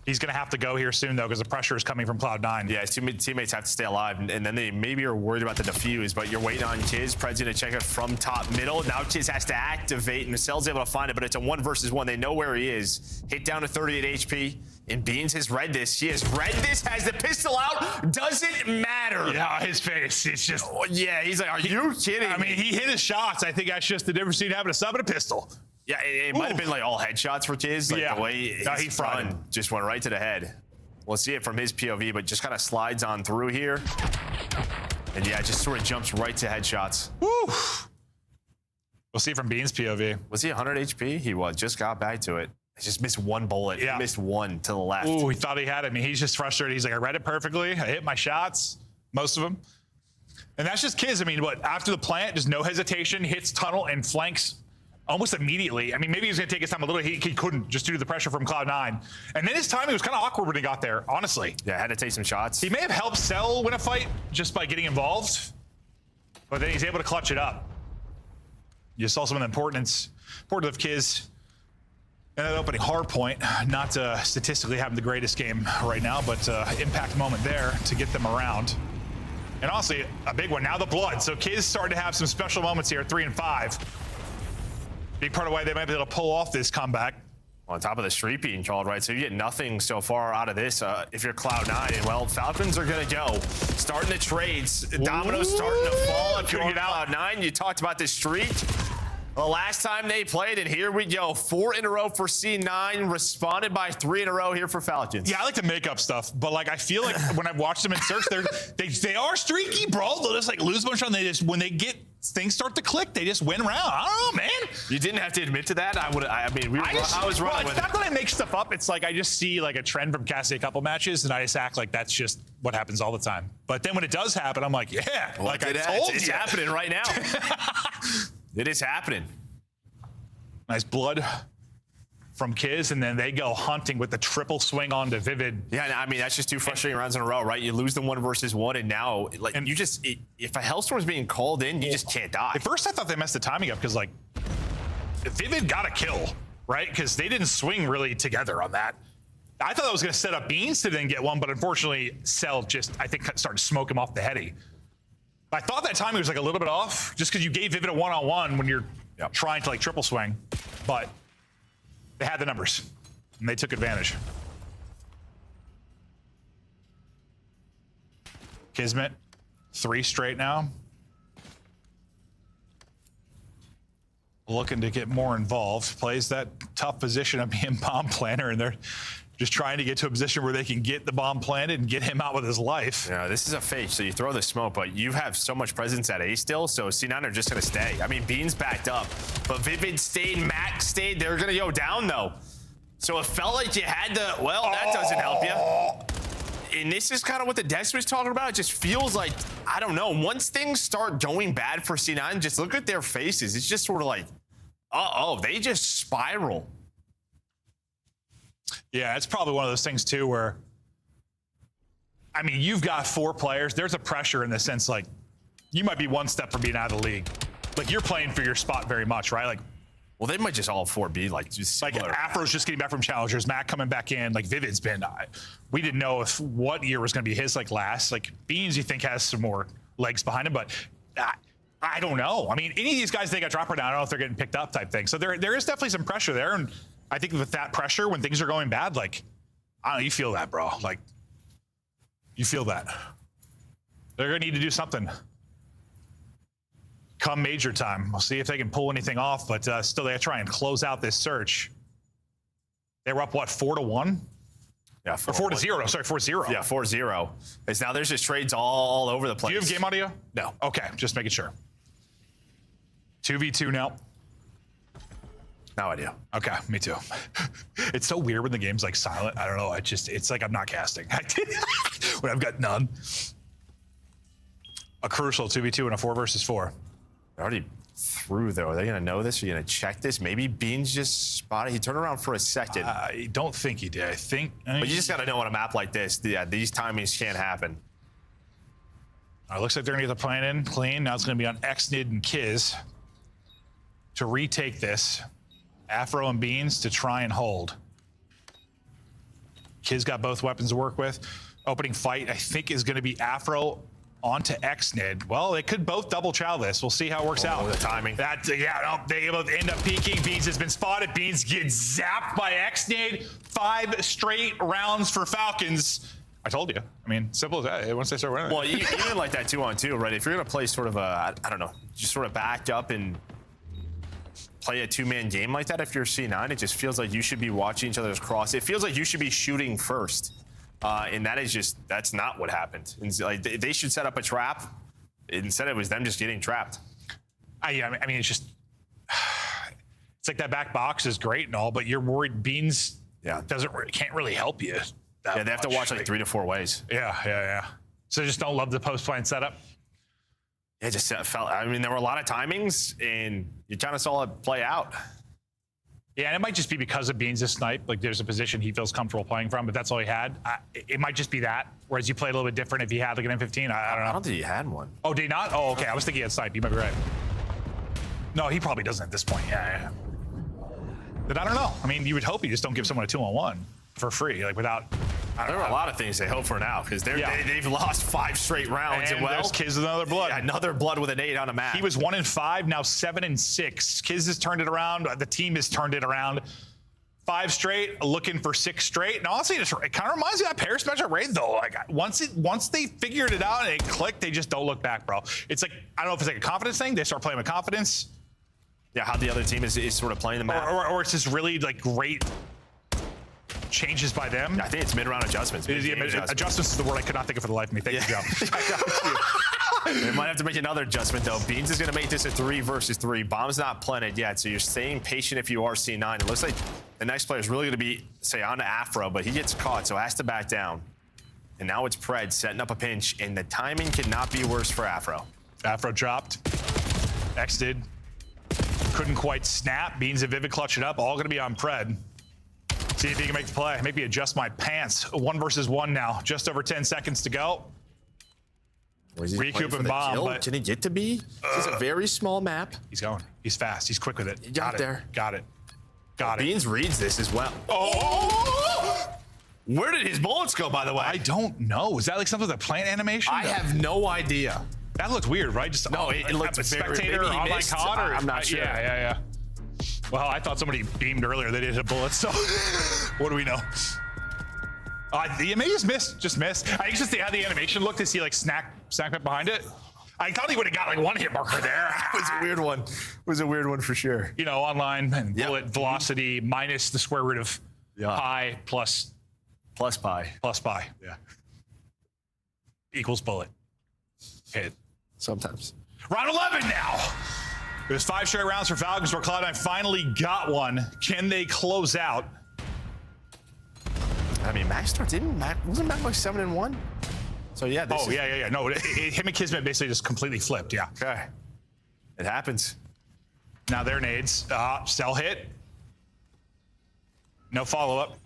He's going to have to go here soon, though, because the pressure is coming from Cloud9. Yeah, his teammates have to stay alive, and then they maybe are worried about the defuse, but you're waiting on Kiz. Pred's going to check it from top middle. Now Kiz has to activate, and the Cell's able to find it, but it's a 1 versus 1. They know where he is. Hit down to 38 HP, and Beans has read this. He has read this, has the pistol out. Doesn't matter. Yeah, his face. It's just... Oh, yeah, he's like, are you kidding? I mean, he hit his shots. I think that's just the difference between having a sub and a pistol. Yeah, it might have been like all headshots for Kiz. Like the way his run just went right to the head. We'll see it from his POV, but just kind of slides on through here. And yeah, just sort of jumps right to headshots. Woo! We'll see from Bean's POV. Was he 100 HP? He was. Just got back to it. He just missed 1 bullet. Yeah. He missed 1 to the left. Ooh, he thought he had it. I mean, he's just frustrated. He's like, I read it perfectly. I hit my shots, most of them. And that's just Kiz. I mean, what, after the plant, just no hesitation, hits tunnel and flanks almost immediately. I mean, maybe he was going to take his time a little. He couldn't, just due to the pressure from Cloud9. And then his timing was kind of awkward when he got there, honestly. Yeah, had to take some shots. He may have helped Cell win a fight just by getting involved, but then he's able to clutch it up. You saw some of the importance of Kiz in that opening hard point. Not statistically having the greatest game right now, but impact moment there to get them around. And honestly, a big one. Now the blood. So Kiz starting to have some special moments here, 3 and 5. Big part of why they might be able to pull off this comeback. On top of the streak being called, right? So you get nothing so far out of this if you're Cloud9. And, well, Falcons are going to go. Starting the trades. Dominoes starting to fall. If you're Cloud9, you talked about this streak. The last time they played, and here we go. 4 in a row for C9, responded by 3 in a row here for Falcons. Yeah, I like to make up stuff, but like I feel like when I've watched them in search, they are streaky, bro. They'll just like lose a bunch of them. They just when they get things start to click, they just win around. I don't know, man. You didn't have to admit to that. I was running with it. It's not that I make stuff up. It's like I just see like a trend from Cassie a couple matches, and I just act like that's just what happens all the time. But then when it does happen, I'm like, yeah, well, like I told you. It's happening right now. It is happening. Nice blood from Kiz, and then they go hunting with the triple swing onto Vivid. Yeah, I mean, that's just 2 frustrating rounds in a row, right? You lose the 1 versus 1, and now, like, and you just, if a Hellstorm's being called in, you just can't die. At first, I thought they messed the timing up because, like, Vivid got a kill, right? Because they didn't swing really together on that. I thought I was going to set up Beans to then get one, but unfortunately, Cell just, I think, started to smoke him off the heady. I thought that timing was like a little bit off, just because you gave Vivid a one-on-one when you're trying to like triple swing, but they had the numbers and they took advantage. Kismet, 3 straight now. Looking to get more involved, plays that tough position of being bomb planner, and they're just trying to get to a position where they can get the bomb planted and get him out with his life. Yeah, this is a fake, so you throw the smoke, but you have so much presence at A still, so C9 are just going to stay. I mean, Beans backed up, but Vivid stayed, Max stayed. They're going to go down, though. So it felt like you had to, well, that doesn't help you. And this is kind of what the Dex was talking about. It just feels like, I don't know, once things start going bad for C9, just look at their faces. It's just sort of like, uh-oh, they just spiral. Yeah, it's probably one of those things, too, where, I mean, you've got 4 players. There's a pressure in the sense, like, you might be 1 step from being out of the league. Like, you're playing for your spot very much, right? Like, well, they might just all 4 be, like, just similar. Like, Afro's just getting back from Challengers. Matt coming back in. Like, Vivid's been, we didn't know if what year was going to be his, like, last. Like, Beans, you think, has some more legs behind him, but I don't know. I mean, any of these guys, they got dropped down. I don't know if they're getting picked up type thing. So there is definitely some pressure there, and I think with that pressure, when things are going bad, like, I don't know, you feel that, bro. Like, you feel that. They're going to need to do something come major time. We'll see if they can pull anything off, but still, they try and close out this search. They were up, what, 4-1? Yeah, 4-0. Sorry, 4-0. Yeah, 4-0. It's now there's just trades all over the place. Do you have game audio? No. Okay, just making sure. 2v2 now. Now I do. Okay, me too. It's so weird when the game's like silent. I don't know. It's like I'm not casting when I've got none. A crucial 2v2 and a 4 versus 4. They're already through though. Are they gonna know this? Are you gonna check this? Maybe Beans just spotted. He turned around for a second. I don't think he did. I think. But you just gotta know on a map like this. Yeah, these timings can't happen. Looks like they're gonna get the plan in clean. Now it's gonna be on Xnid and Kiz to retake this. Afro and Beans to try and hold. Kiz got both weapons to work with. Opening fight, I think, is going to be Afro onto Xnid. Well, they could both double chow this. We'll see how it works out. The timing. They both end up peeking. Beans has been spotted. Beans gets zapped by Xnid. 5 straight rounds for Falcons. I told you. I mean, simple as that. Once they start winning. Well, even like that 2-on-2, right? If you're going to play sort of a, I don't know, just sort of backed up and play a 2-man game like that, if you're C9, it just feels like you should be watching each other's cross. It feels like you should be shooting first. And that's not what happened. And like, they should set up a trap. Instead, it was them just getting trapped. I mean, it's just, it's like that back box is great and all, but you're worried Beans can't really help you. Yeah, they have to watch like 3 to 4 ways. Yeah. So just don't love the post-plan setup? Yeah, it just felt, I mean, there were a lot of timings, and you kind of saw it play out. Yeah, and it might just be because of Beans' snipe. Like, there's a position he feels comfortable playing from, but that's all he had. It might just be that, whereas you play a little bit different if he had like an M15. I don't know. I don't think he had one. Oh, did he not? Oh, okay. I was thinking he had snipe. You might be right. No, he probably doesn't at this point. Yeah. But I don't know. I mean, you would hope you just don't give someone a 2-on-1 for free, like without. There are a lot of things they hope for now, because they've lost 5 straight rounds. And there's Kiz with another blood. Yeah, another blood with an 8 on a map. He was 1-5, now 7-6. Kiz has turned it around. The team has turned it around. 5 straight, looking for 6 straight. And honestly, it kind of reminds me of that Paris match at Raid, though. Like, once they figured it out and it clicked, they just don't look back, bro. It's like, I don't know if it's like a confidence thing. They start playing with confidence. Yeah, how the other team is sort of playing the map. Or it's just really, like, great changes by them. I think it's mid-round adjustments. Adjustments is the word I could not think of for the life of me. Thank you, Joe. We might have to make another adjustment, though. Beans is going to make this a 3 versus 3. Bomb's not planted yet, so you're staying patient if you are C9. It looks like the next player is really going to be, say, on to Afro, but he gets caught, so has to back down. And now it's Pred setting up a pinch, and the timing cannot be worse for Afro. Afro dropped. Exited. Couldn't quite snap. Beans and Vivid clutch it up. All going to be on Pred. See if he can make the play. Maybe adjust my pants. 1 versus 1 now. Just over 10 seconds to go. Recoup and bomb, but can he get to B? This is a very small map. He's going. He's fast. He's quick with it. He got there. Got it. Got it. Beans reads this as well. Oh! Where did his bullets go, by the way? I don't know. Is that like something with a plant animation? I have no idea. That looked weird, right? Just no, it looked a spectator very, on my COD, or I'm not sure. Yeah. Well, I thought somebody beamed earlier. They did hit bullets, so what do we know? The may just missed. I just how the animation looked to see like snack back behind it. I thought he would have got like 1 hit marker there. It was a weird one. It was a weird one for sure. You know, online and bullet velocity minus the square root of pi plus pi. Yeah. Equals bullet. Hit. Sometimes. Round 11 now. It was 5 straight rounds for Falcons where Cloud9 finally got one. Can they close out? I mean, wasn't Mac like 7-1? So yeah. Yeah. No, him and Kismet basically just completely flipped. Yeah. Okay. It happens. Now their nades. Cell hit. No follow up.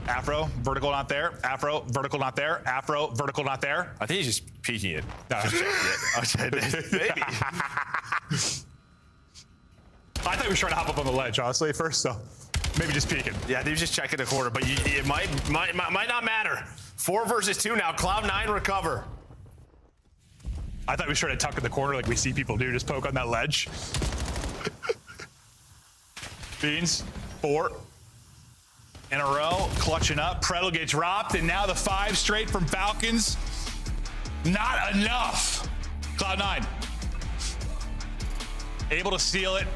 Afro, vertical not there. Afro, vertical not there. Afro, vertical not there. I think he's just peeking it. No. Maybe. I thought he was trying to hop up on the ledge, honestly, at first, so maybe just peeking. Yeah, they were just checking the corner, but it might not matter. 4 versus 2 now. Cloud9 recover. I thought we were trying to tuck in the corner like we see people do, just poke on that ledge. Beans, 4 in a row, clutching up. Predel gets dropped, and now the 5 straight from Falcons. Not enough. Cloud9 able to steal it.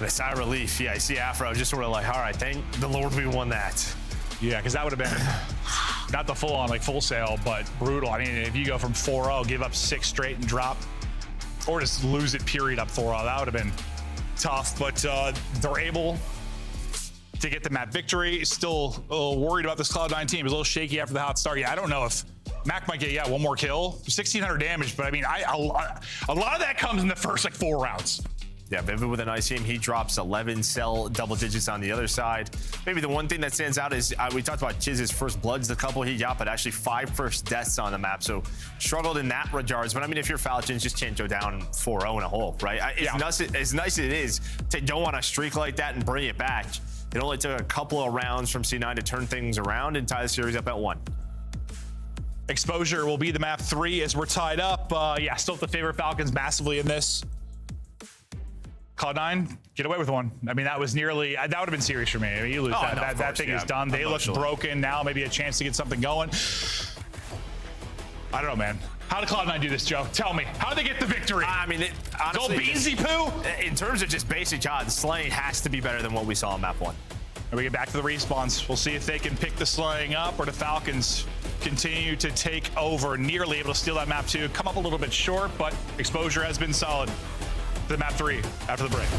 A sigh of relief. Yeah, I see Afro just sort of like, all right, thank the Lord we won that. Yeah, because that would have been not the full-on, like, full sale, but brutal. I mean, if you go from 4-0, give up 6 straight and drop, or just lose it, period, up 4-0, that would have been tough. But they're able to get the map victory. Still a little worried about this Cloud9 team. It was a little shaky after the hot start. Yeah, I don't know if Mac might get, 1 more kill. 1,600 damage, but I mean, a lot of that comes in the first, 4 rounds. Yeah, Vivid with a nice team. He drops 11 cell double digits on the other side. Maybe the one thing that stands out is we talked about Chiz's first bloods, the couple he got, but actually 5 first deaths on the map. So struggled in that regards. But I mean, if you're Falcons, just can't go down 4-0 in a hole, right? As nice as it is to go on a streak like that and bring it back, it only took a couple of rounds from C9 to turn things around and tie the series up at 1. Exposure will be the map 3 as we're tied up. Still the favorite Falcons massively in this. Cloud9, get away with 1. I mean, that was nearly, that would have been serious for me. I mean, you lose that thing is done. They look broken now, maybe a chance to get something going. I don't know, man. How did Cloud9 do this, Joe? Tell me. How did they get the victory? I mean, honestly, go Beansy Poo? In terms of just basic odds, slaying has to be better than what we saw on map 1. And we get back to the respawns. We'll see if they can pick the slaying up or the Falcons continue to take over. Nearly able to steal that map 2. Come up a little bit short, but exposure has been solid. To the map 3 after the break.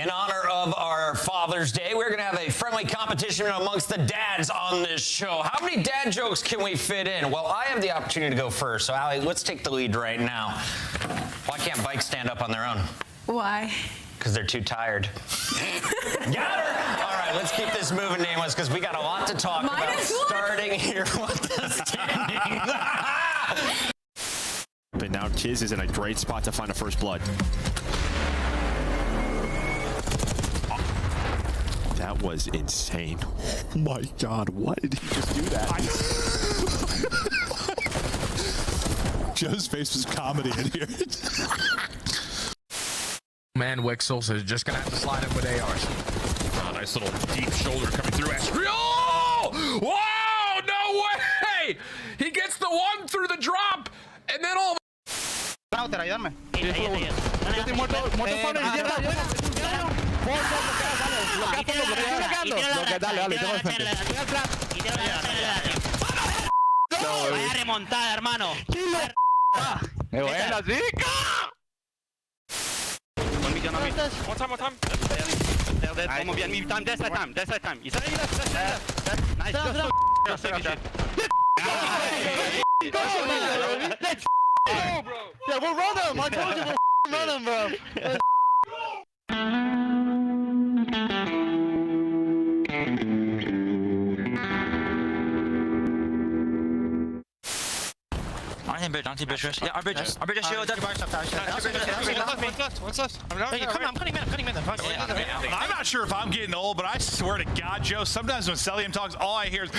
In honor of our Father's Day, we're going to have a friendly competition amongst the dads on this show. How many dad jokes can we fit in? Well, I have the opportunity to go first. So, Allie, let's take the lead right now. Why can't bikes stand up on their own? Why? Because they're too tired. Got her! All right, let's keep this moving, Nameless, because we got a lot to talk about starting here with the standings. But now Kiz is in a great spot to find a first blood. That was insane. Oh my God, why did he just do that? Joe's face was comedy in here. Man, Wixels is just gonna have to slide in with ARs. Oh, nice little deep shoulder coming through. Oh! Wow! No way! He gets the one through the drop, and then all. Ayúdame. Vaya remontada, hermano. ¡Qué buena, chica! One time. Vamos bien, mi time, that's time. Nice, Yeah, we'll run him! I told you we'll run him, bro! Anti bridge. Yeah, our bridge is shield. What's left? I'm cutting mid. I'm not sure if I'm getting old, but I swear to God, Joe, sometimes when Celium talks, all I hear is.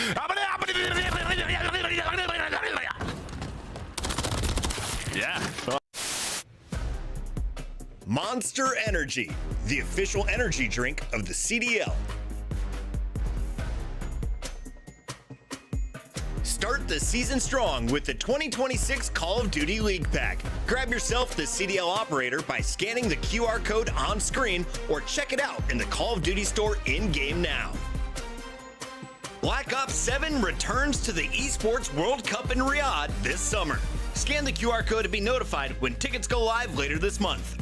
Yeah. Monster Energy, the official energy drink of the CDL. Start the season strong with the 2026 Call of Duty League Pack. Grab yourself the CDL operator by scanning the QR code on screen or check it out in the Call of Duty store in-game now. Black Ops 7 returns to the Esports World Cup in Riyadh this summer. Scan the QR code to be notified when tickets go live later this month.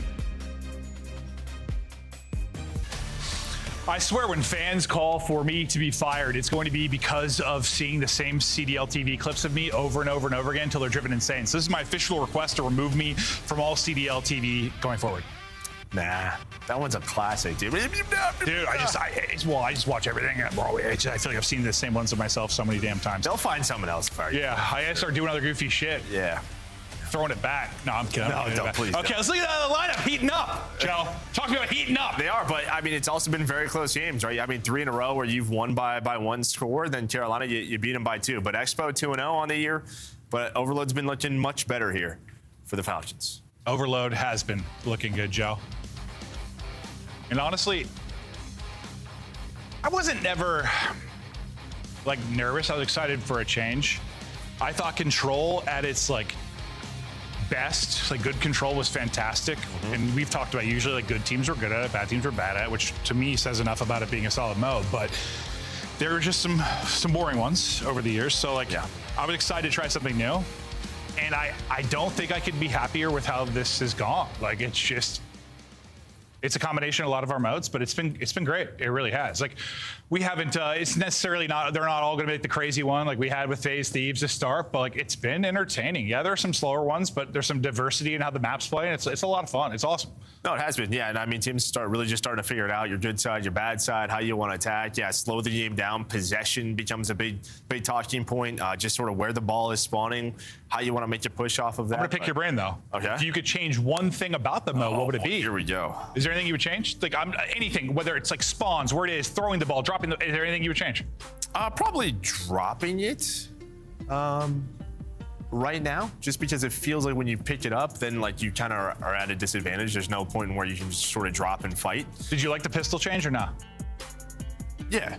I swear when fans call for me to be fired, it's going to be because of seeing the same CDL TV clips of me over and over and over again until they're driven insane. So this is my official request to remove me from all CDL TV going forward. Nah, that one's a classic, dude. Dude, I just watch everything. Bro, I feel like I've seen the same ones of myself so many damn times. They'll find someone else for you. Yeah, I gotta start doing other goofy shit. Yeah. Throwing it back. No, I'm kidding. No, don't, please. Okay, let's look at the lineup. Heating up, Joe. Talk to me about heating up. They are, but I mean, it's also been very close games, right? I mean, 3 in a row where you've won by one score. Then Carolina, you beat them by 2. But Expo 2-0 on the year. But Overload's been looking much better here for the Falcons. Overload has been looking good, Joe. And honestly, I wasn't never like nervous. I was excited for a change. I thought Control at its like best, like good Control was fantastic. And we've talked about usually like good teams were good at it, bad teams were bad at it, which to me says enough about it being a solid mode. But there were just some boring ones over the years. So like, I was excited to try something new. And I don't think I could be happier with how this has gone. Like it's a combination of a lot of our modes, but it's been great. It really has. Like we haven't. It's necessarily not. They're not all going to make the crazy one like we had with Phase Thieves to start. But like it's been entertaining. Yeah, there are some slower ones, but there's some diversity in how the maps play. And it's a lot of fun. It's awesome. No, it has been. Yeah, and I mean teams starting to figure it out. Your good side, your bad side, how you want to attack. Yeah, slow the game down. Possession becomes a big talking point. Just sort of where the ball is spawning, how you want to make your push off of that. I'm gonna pick your brain though. Okay. If you could change one thing about the mode, what would it be? Here we go. Is there anything you would change? Like anything, whether it's like spawns, where it is, throwing the ball, dropping. Is there anything you would change? Probably dropping it. Right now, just because it feels like when you pick it up, then like you kind of are at a disadvantage. There's no point where you can just sort of drop and fight. Did you like the pistol change or not? Yeah.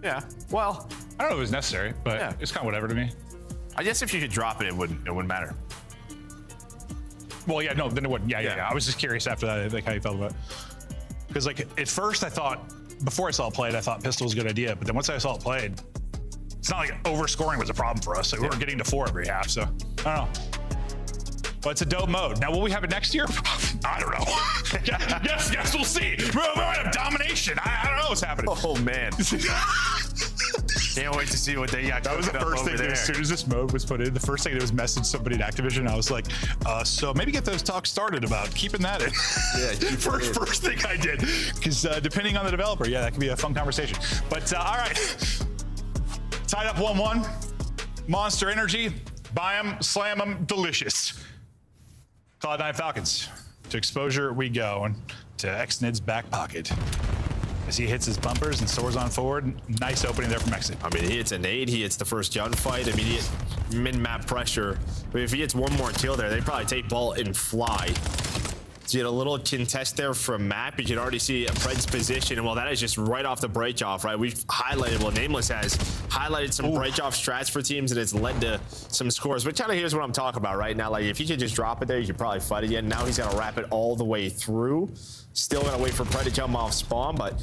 Yeah. Well, I don't know if it was necessary, but it's kind of whatever to me. I guess if you could drop it, it wouldn't matter. Well, yeah, no, then it wouldn't. Yeah. I was just curious after that, like how you felt about it. Because like at first I thought, before I saw it played, I thought pistol was a good idea. But then once I saw it played, it's not like overscoring was a problem for us. Like we were getting to 4 every half, so I don't know. But it's a dope mode. Now, will we have it next year? I don't know. Yes, we'll see. We might have domination. I don't know what's happening. Oh, man. Can't wait to see what they got. That was the first thing. As soon as this mode was put in, the first thing that was messaged somebody in Activision. I was like, so maybe get those talks started about keeping that in. Yeah, first thing I did. Because depending on the developer, yeah, that could be a fun conversation. But all right. Tied up 1-1. Monster Energy. Buy them, slam them, delicious. Cloud9 Falcons. To exposure we go, and to Xnid's back pocket. As he hits his bumpers and soars on forward. Nice opening there from Exit. I mean, he hits a nade, he hits the first gunfight, immediate min-map pressure. But if he gets one more kill there, they probably take ball and fly. So you get a little contest there from Map. You can already see Pred's position. And well, that is just right off the break off, right? We've highlighted, well, Nameless has highlighted some break off strats for teams, and it's led to some scores. But kind of here's what I'm talking about right now. Like, if he could just drop it there, you could probably fight again. Now he's got to wrap it all the way through. Still got to wait for Pred to jump off spawn, but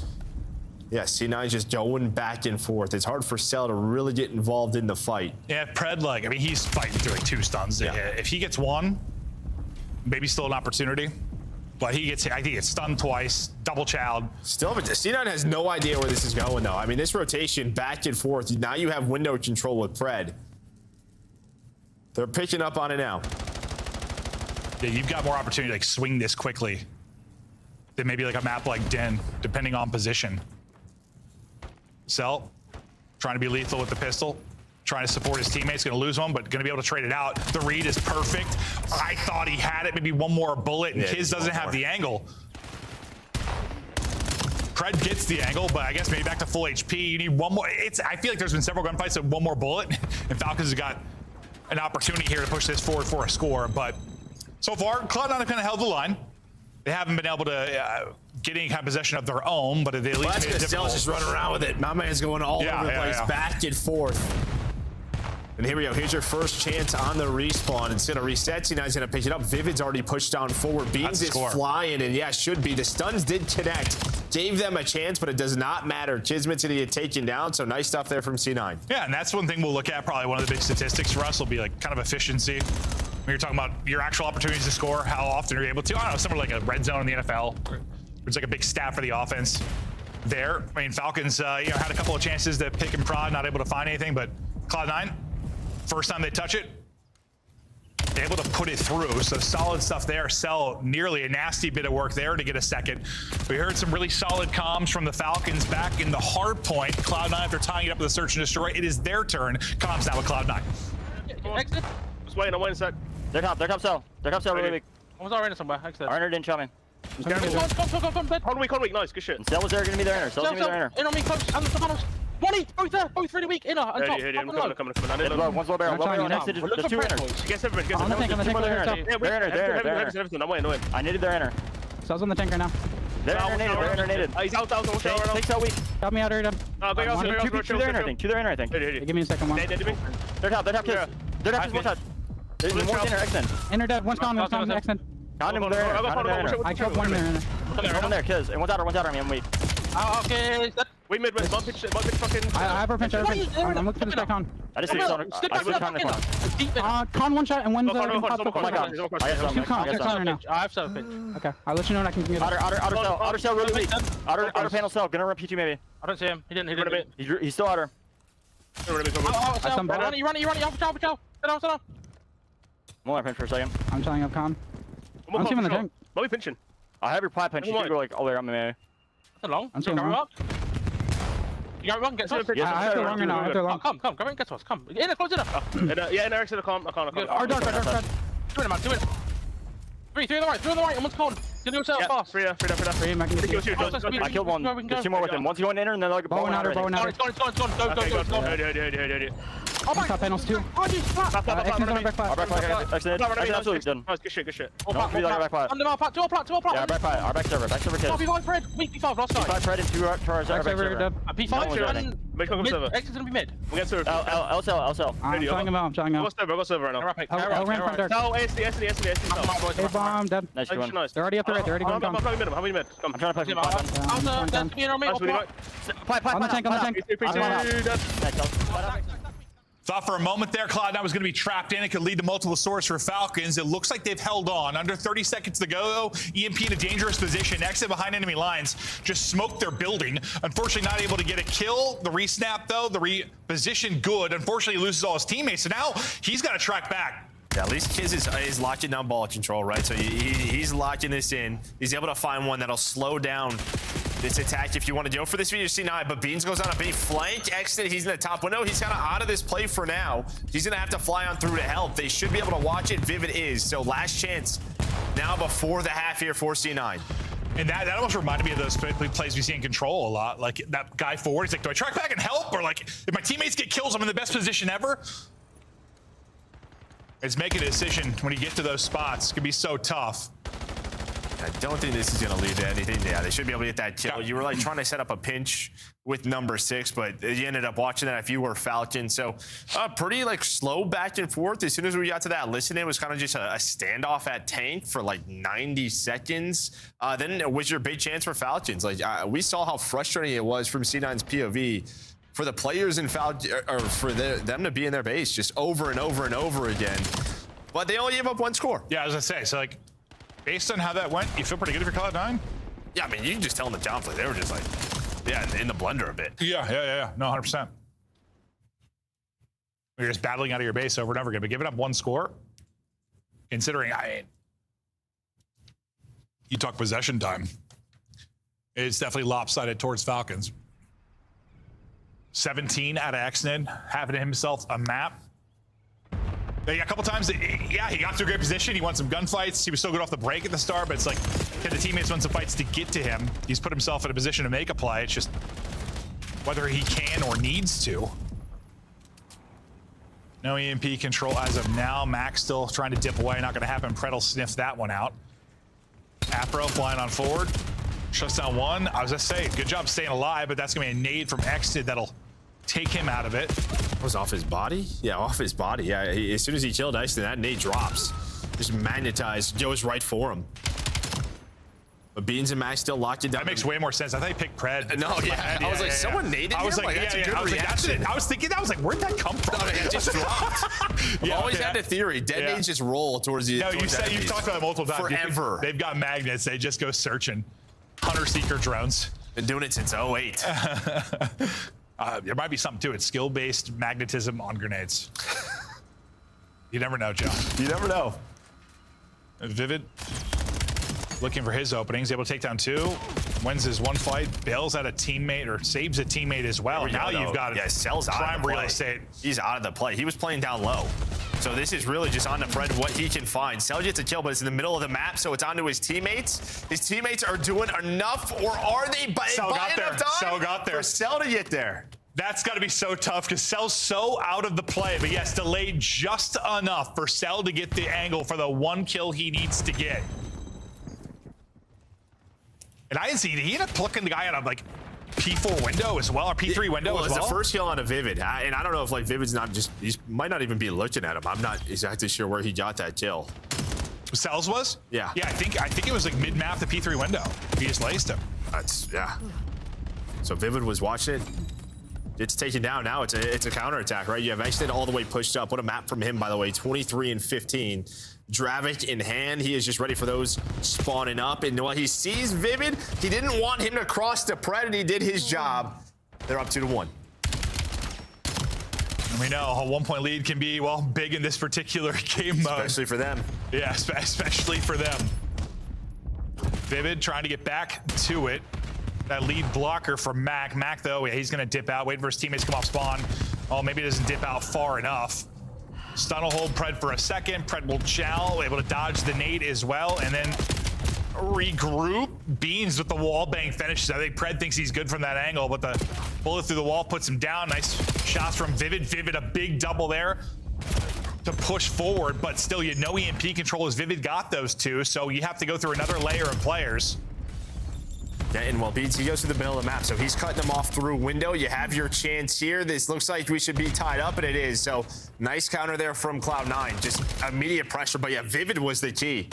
yeah, C9's just going back and forth. It's hard for Cell to really get involved in the fight. Yeah, Pred, like, I mean, he's fighting through like 2 stuns. Yeah. If he gets one, maybe still an opportunity. But he gets, I think he gets stunned twice, double chowed. Still, but C9 has no idea where this is going, though. I mean, this rotation back and forth. Now you have window control with Pred. They're picking up on it now. Yeah, you've got more opportunity to like swing this quickly than maybe like a map like Den, depending on position. Cell, trying to be lethal with the pistol. Trying to support his teammates, gonna lose one, but gonna be able to trade it out. The read is perfect. I thought he had it, maybe one more bullet, and Kiz doesn't have the angle. Pred gets the angle, but I guess maybe back to full HP. You need one more. I feel like there's been several gunfights with one more bullet, and Falcons has got an opportunity here to push this forward for a score. But so far, Cloud9 have kind of held the line. They haven't been able to get any kind of possession of their own, but they at least made it difficult. Just running around with it. My man's going all over the place, back and forth. And here we go. Here's your first chance on the respawn. It's going to reset. C9's going to pick it up. Vivid's already pushed down forward. Beans is flying, and yeah, should be. The stuns did connect. Gave them a chance, but it does not matter. Kismet's going to get taken down, so nice stuff there from C9. Yeah, and that's one thing we'll look at. Probably one of the big statistics for us will be like kind of efficiency. When you're talking about your actual opportunities to score, how often are you able to? I don't know, somewhere like a red zone in the NFL, where it's like a big stat for the offense. There, I mean, Falcons, had a couple of chances to pick and prod, not able to find anything, but Cloud9, first time they touch it, they're able to put it through. So solid stuff there. Cell, nearly a nasty bit of work there to get a second. We heard some really solid comms from the Falcons back in the hard point. Cloud9, after tying it up with a search and destroy, it is their turn. Comms now with Cloud9. Exit. Just waiting, I'm waiting a sec. They're top Cell. They're top Cell really big. I was already somewhere. Exit. Arner didn't show me. Come, bed. Hold weak, nice, good shit. Cell was there, gonna be their inner. Cell's gonna be their inner. In on me, close, and the funnels. 1 there, both really weak, inner, and top. I'm coming. One's low barrel, next to there's 2 inners. Gets everybody, gets everybody. They're everything, I'm waiting. I needed their inner. Cell's on the tank right now. They're inner nated. He's out, Take Cell weak. Got me out here, done. To their inner, I think. Give me a second one. They're top Kiss. They're top Kiss, one touch. There's more inner, Xen. Inner dead, one's gone, Xen. Condom there. I killed one there. One there, Kiz. And one's out on me, I'm weak. Okay. We mid bump pitch fucking. I have her pinch. I'm looking for this guy, Con. I just see I switched Con in the corner. Con one shot and one's oh my god. I got Con now. I have some pinch. Okay, I'll let you know when I can get it. Outer cell really weak. Outer panel cell, gonna run P2 maybe. I don't see him. He didn't. He's still outer. You run it. Off, Sit down. I'm only pinch for a second. I'm tying up Con. I'm seeing the tank. What are we pinching? I have your pie pinch. You can go like all the way around me maybe. That's long. I'm seeing long. You got wrong, get us. I have to longer now. I have to long. Come, get us. Come. In, close enough. Yeah, in Eric's in the com. I can't. Our dark. 2 in, man. 2 in. 3 on the right, and one's con. Can you yourself fast? Free. I killed one. There's 2 more with him. One's going in and then they'll go bow and outer. It's gone. Go. Top panels too. Absolutely done. Nice, good shit. Back pot. Under our pot, 2 plot. Yeah, back pot. Our back server kill. P5 Fred, weak P5 last night. P5 Fred and 2 towards our back server. P5 and mid, X's gonna be mid. We got server. LCL. I'm trying him out. I got server right now. I'll ran from dark. No, SD. Hey, bomb, dead. Nice one. They're already up there, right? They're already going down. How many mid? Come. I'm trying to play from Pipe. On the tank. Nice. Thought for a moment there Cloud9 was going to be trapped in. It could lead to multiple swords for Falcons. It looks like they've held on. Under 30 seconds to go, EMP in a dangerous position. Exit behind enemy lines. Just smoked their building. Unfortunately, not able to get a kill. The resnap, though, the reposition good. Unfortunately, he loses all his teammates. So now he's got to track back. Yeah, at least Kiz is locking down ball control, right? So he's locking this in. He's able to find one that'll slow down this attack if you want to go for this video C9, but Beans goes on a big flank exit. He's in the top window. He's kind of out of this play for now. He's going to have to fly on through to help. They should be able to watch it. Vivid is. So last chance now before the half here for C9. And that almost reminded me of those plays we see in Control a lot. Like that guy forward, he's like, do I track back and help? Or like, if my teammates get kills, I'm in the best position ever. It's making a decision when you get to those spots. It can be so tough. I don't think this is going to lead to anything. Yeah, they should be able to get that kill. You were like trying to set up a pinch with number 6, but you ended up watching that if you were Falcon. So pretty like slow back and forth. As soon as we got to that listen, it was kind of just a standoff at tank for like 90 seconds. Then it was your big chance for Falcons. Like we saw how frustrating it was from C9's POV for the players in Falcon, or for them to be in their base just over and over and over again. But they only gave up 1 score. Yeah, I was gonna say, so like, based on how that went, you feel pretty good if you're Cloud9? Yeah, I mean, you can just tell in the down play. They were just like, yeah, in the blender a bit. Yeah. No, 100%. You're just battling out of your base over and over again, but giving up 1 score, considering, you talk possession time, it's definitely lopsided towards Falcons. 17 out of Xnid, having himself a map. A couple times, yeah, he got to a great position. He won some gunfights. He was so good off the break at the start, but it's like, can the teammates win some fights to get to him? He's put himself in a position to make a play. It's just whether he can or needs to. No EMP control as of now. Max still trying to dip away. Not going to happen. Pred will sniff that one out. Afro flying on forward. Shuts down 1. I was going to say, good job staying alive, but that's going to be a nade from Xnid that'll take him out of it. Was off his body? Yeah, off his body. Yeah, as soon as he killed Iceland, that nade drops. Just magnetized. Goes right for him. But Beans and Max still locked it down. That makes way more sense. I thought he picked Pred. No, yeah. I was like, someone naded him? I was like, that's a good I was like, that's it. I was thinking that. I was like, where'd that come from? No, it just dropped. I've always had the theory. Dead nades just roll towards the. No, you've talked about it multiple times. Forever. They've got magnets. They just go searching. Hunter-seeker drones. Been doing it since 08. There might be something to it. Skill-based magnetism on grenades. You never know, Joe. You never know. Vivid looking for his openings. Able to take down 2. Wins his 1 fight. Bails at a teammate or saves a teammate as well. Now you've got Cell's prime real estate. He's out of the play. He was playing down low. So this is really just on the Fred what he can find. Cell gets a kill, but it's in the middle of the map, so it's onto his teammates. His teammates are doing enough, or are they buying enough time Cell got there. for Cell to get there? That's got to be so tough because Cell's so out of the play, but yes, delayed just enough for Cell to get the angle for the 1 kill he needs to get. And I didn't see, he ended up plucking the guy out of like P4 window as well, or P3 window as well. It's the first kill on a Vivid, and I don't know if like Vivid's not just, he might not even be looking at him. I'm not exactly sure where he got that kill. Cells was? Yeah. Yeah, I think it was like mid-map the P3 window. He just laced him. Yeah. So Vivid was watching it. It's taken down now. It's a counterattack, right? You have Xnid all the way pushed up. What a map from him, by the way. 23 and 15. Dravik in hand. He is just ready for those spawning up. And while he sees Vivid, he didn't want him to cross the Pred, and he did his job. They're up 2-1. And we know a 1-point lead can be, well, big in this particular game mode. Especially for them. Yeah, especially for them. Vivid trying to get back to it. That lead blocker from Mac. Mac, though, yeah, he's going to dip out, wait for his teammates to come off spawn. Oh, maybe it doesn't dip out far enough. Stun will hold Pred for a second. Pred will chow, able to dodge the nade as well, and then regroup. Beans with the wall bang finishes. I think Pred thinks he's good from that angle, but the bullet through the wall puts him down. Nice shots from Vivid. Vivid, a big double there to push forward, but still, you know EMP control as Vivid got those 2, so you have to go through another layer of players. Yeah, and well, Beans, he goes to the middle of the map, so he's cutting them off through window. You have your chance here. This looks like we should be tied up, and it is. So nice counter there from Cloud9. Just immediate pressure, but yeah, Vivid was the key.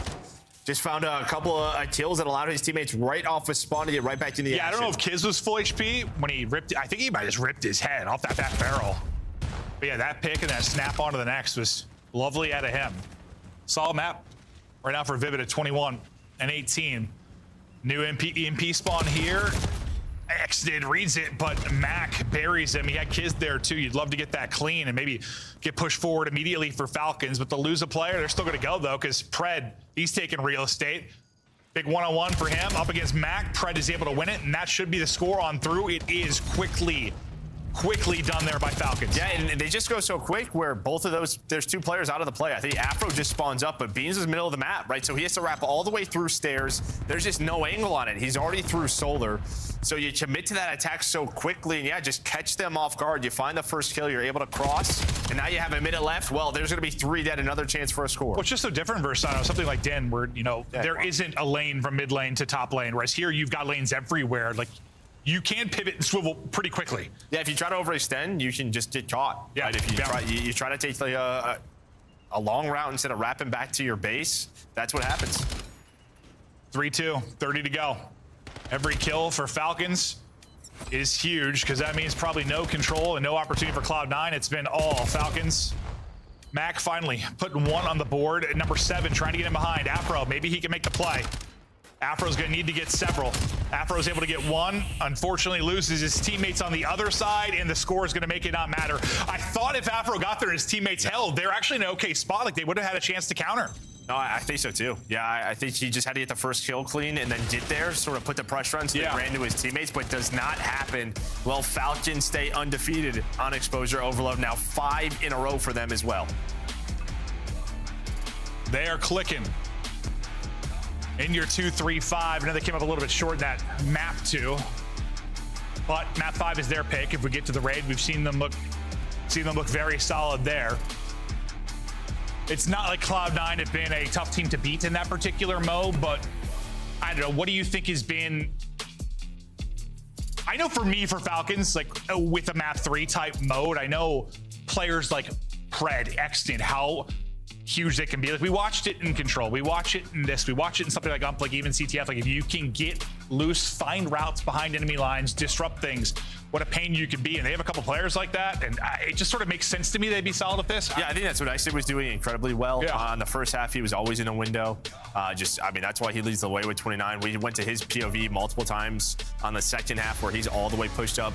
Just found a couple of kills that allowed his teammates right off of spawn to get right back in the action. I don't know if Kiz was full HP when he ripped. I think he might have just ripped his head off that barrel. But yeah, that pick and that snap onto the next was lovely out of him. Solid map right now for Vivid at 21 and 18. New EMP spawn here. Exited, reads it, but Mac buries him. He had Kiz there too. You'd love to get that clean and maybe get pushed forward immediately for Falcons, but they'll lose a player. They're still going to go though, because Pred, he's taking real estate. Big one-on-one for him up against Mac. Pred is able to win it, and that should be the score on through. It is quickly done there by Falcons. Yeah, and they just go so quick where both of those, there's two players out of the play. I think Afro just spawns up, but Beans is middle of the map, right? So he has to wrap all the way through stairs. There's just no angle on it. He's already through solar. So you commit to that attack so quickly, and yeah, just catch them off guard. You find the first kill, you're able to cross, and now you have a minute left. Well, there's going to be 3 dead, another chance for a score. What's just so different versus something like Den, where, you know, there isn't a lane from mid lane to top lane, whereas here you've got lanes everywhere. Like, you can pivot and swivel pretty quickly. Yeah, if you try to overextend, you can just get caught. Yeah, right? If you try to take like a long route instead of wrapping back to your base, that's what happens. 3-2, 30 to go. Every kill for Falcons is huge, because that means probably no control and no opportunity for Cloud9. It's been all Falcons. Mac finally putting 1 on the board at number 7, trying to get him behind. Afro, maybe he can make the play. Afro's gonna need to get several. Afro's able to get 1, unfortunately loses his teammates on the other side, and the score is gonna make it not matter. I thought if Afro got there and his teammates held, they're actually in an okay spot, like they would have had a chance to counter. No, I think so too. Yeah, I think he just had to get the first kill clean and then get there, sort of put the pressure on so they ran to his teammates, but does not happen. Well, Falcons stay undefeated on exposure overload. Now 5 in a row for them as well. They are clicking. In your 2-3-5, I know they came up a little bit short in that map 2, but map 5 is their pick. If we get to the raid, we've seen them look very solid there. It's not like Cloud9 have been a tough team to beat in that particular mode, but I don't know. What do you think has been? I know for me, for Falcons, like with a map 3 type mode, I know players like Pred, Exton, how huge they can be. Like, we watched it in Control, we watch it in this, we watch it in something like Ump, like even CTF. Like, if you can get loose, find routes behind enemy lines, disrupt things, what a pain you could be. And they have a couple players like that, and it just sort of makes sense to me they'd be solid at this. Yeah, I think that's what Isid was doing incredibly well. In the first half, he was always in a window. I mean, that's why he leads the way with 29. We went to his POV multiple times on the second half, where he's all the way pushed up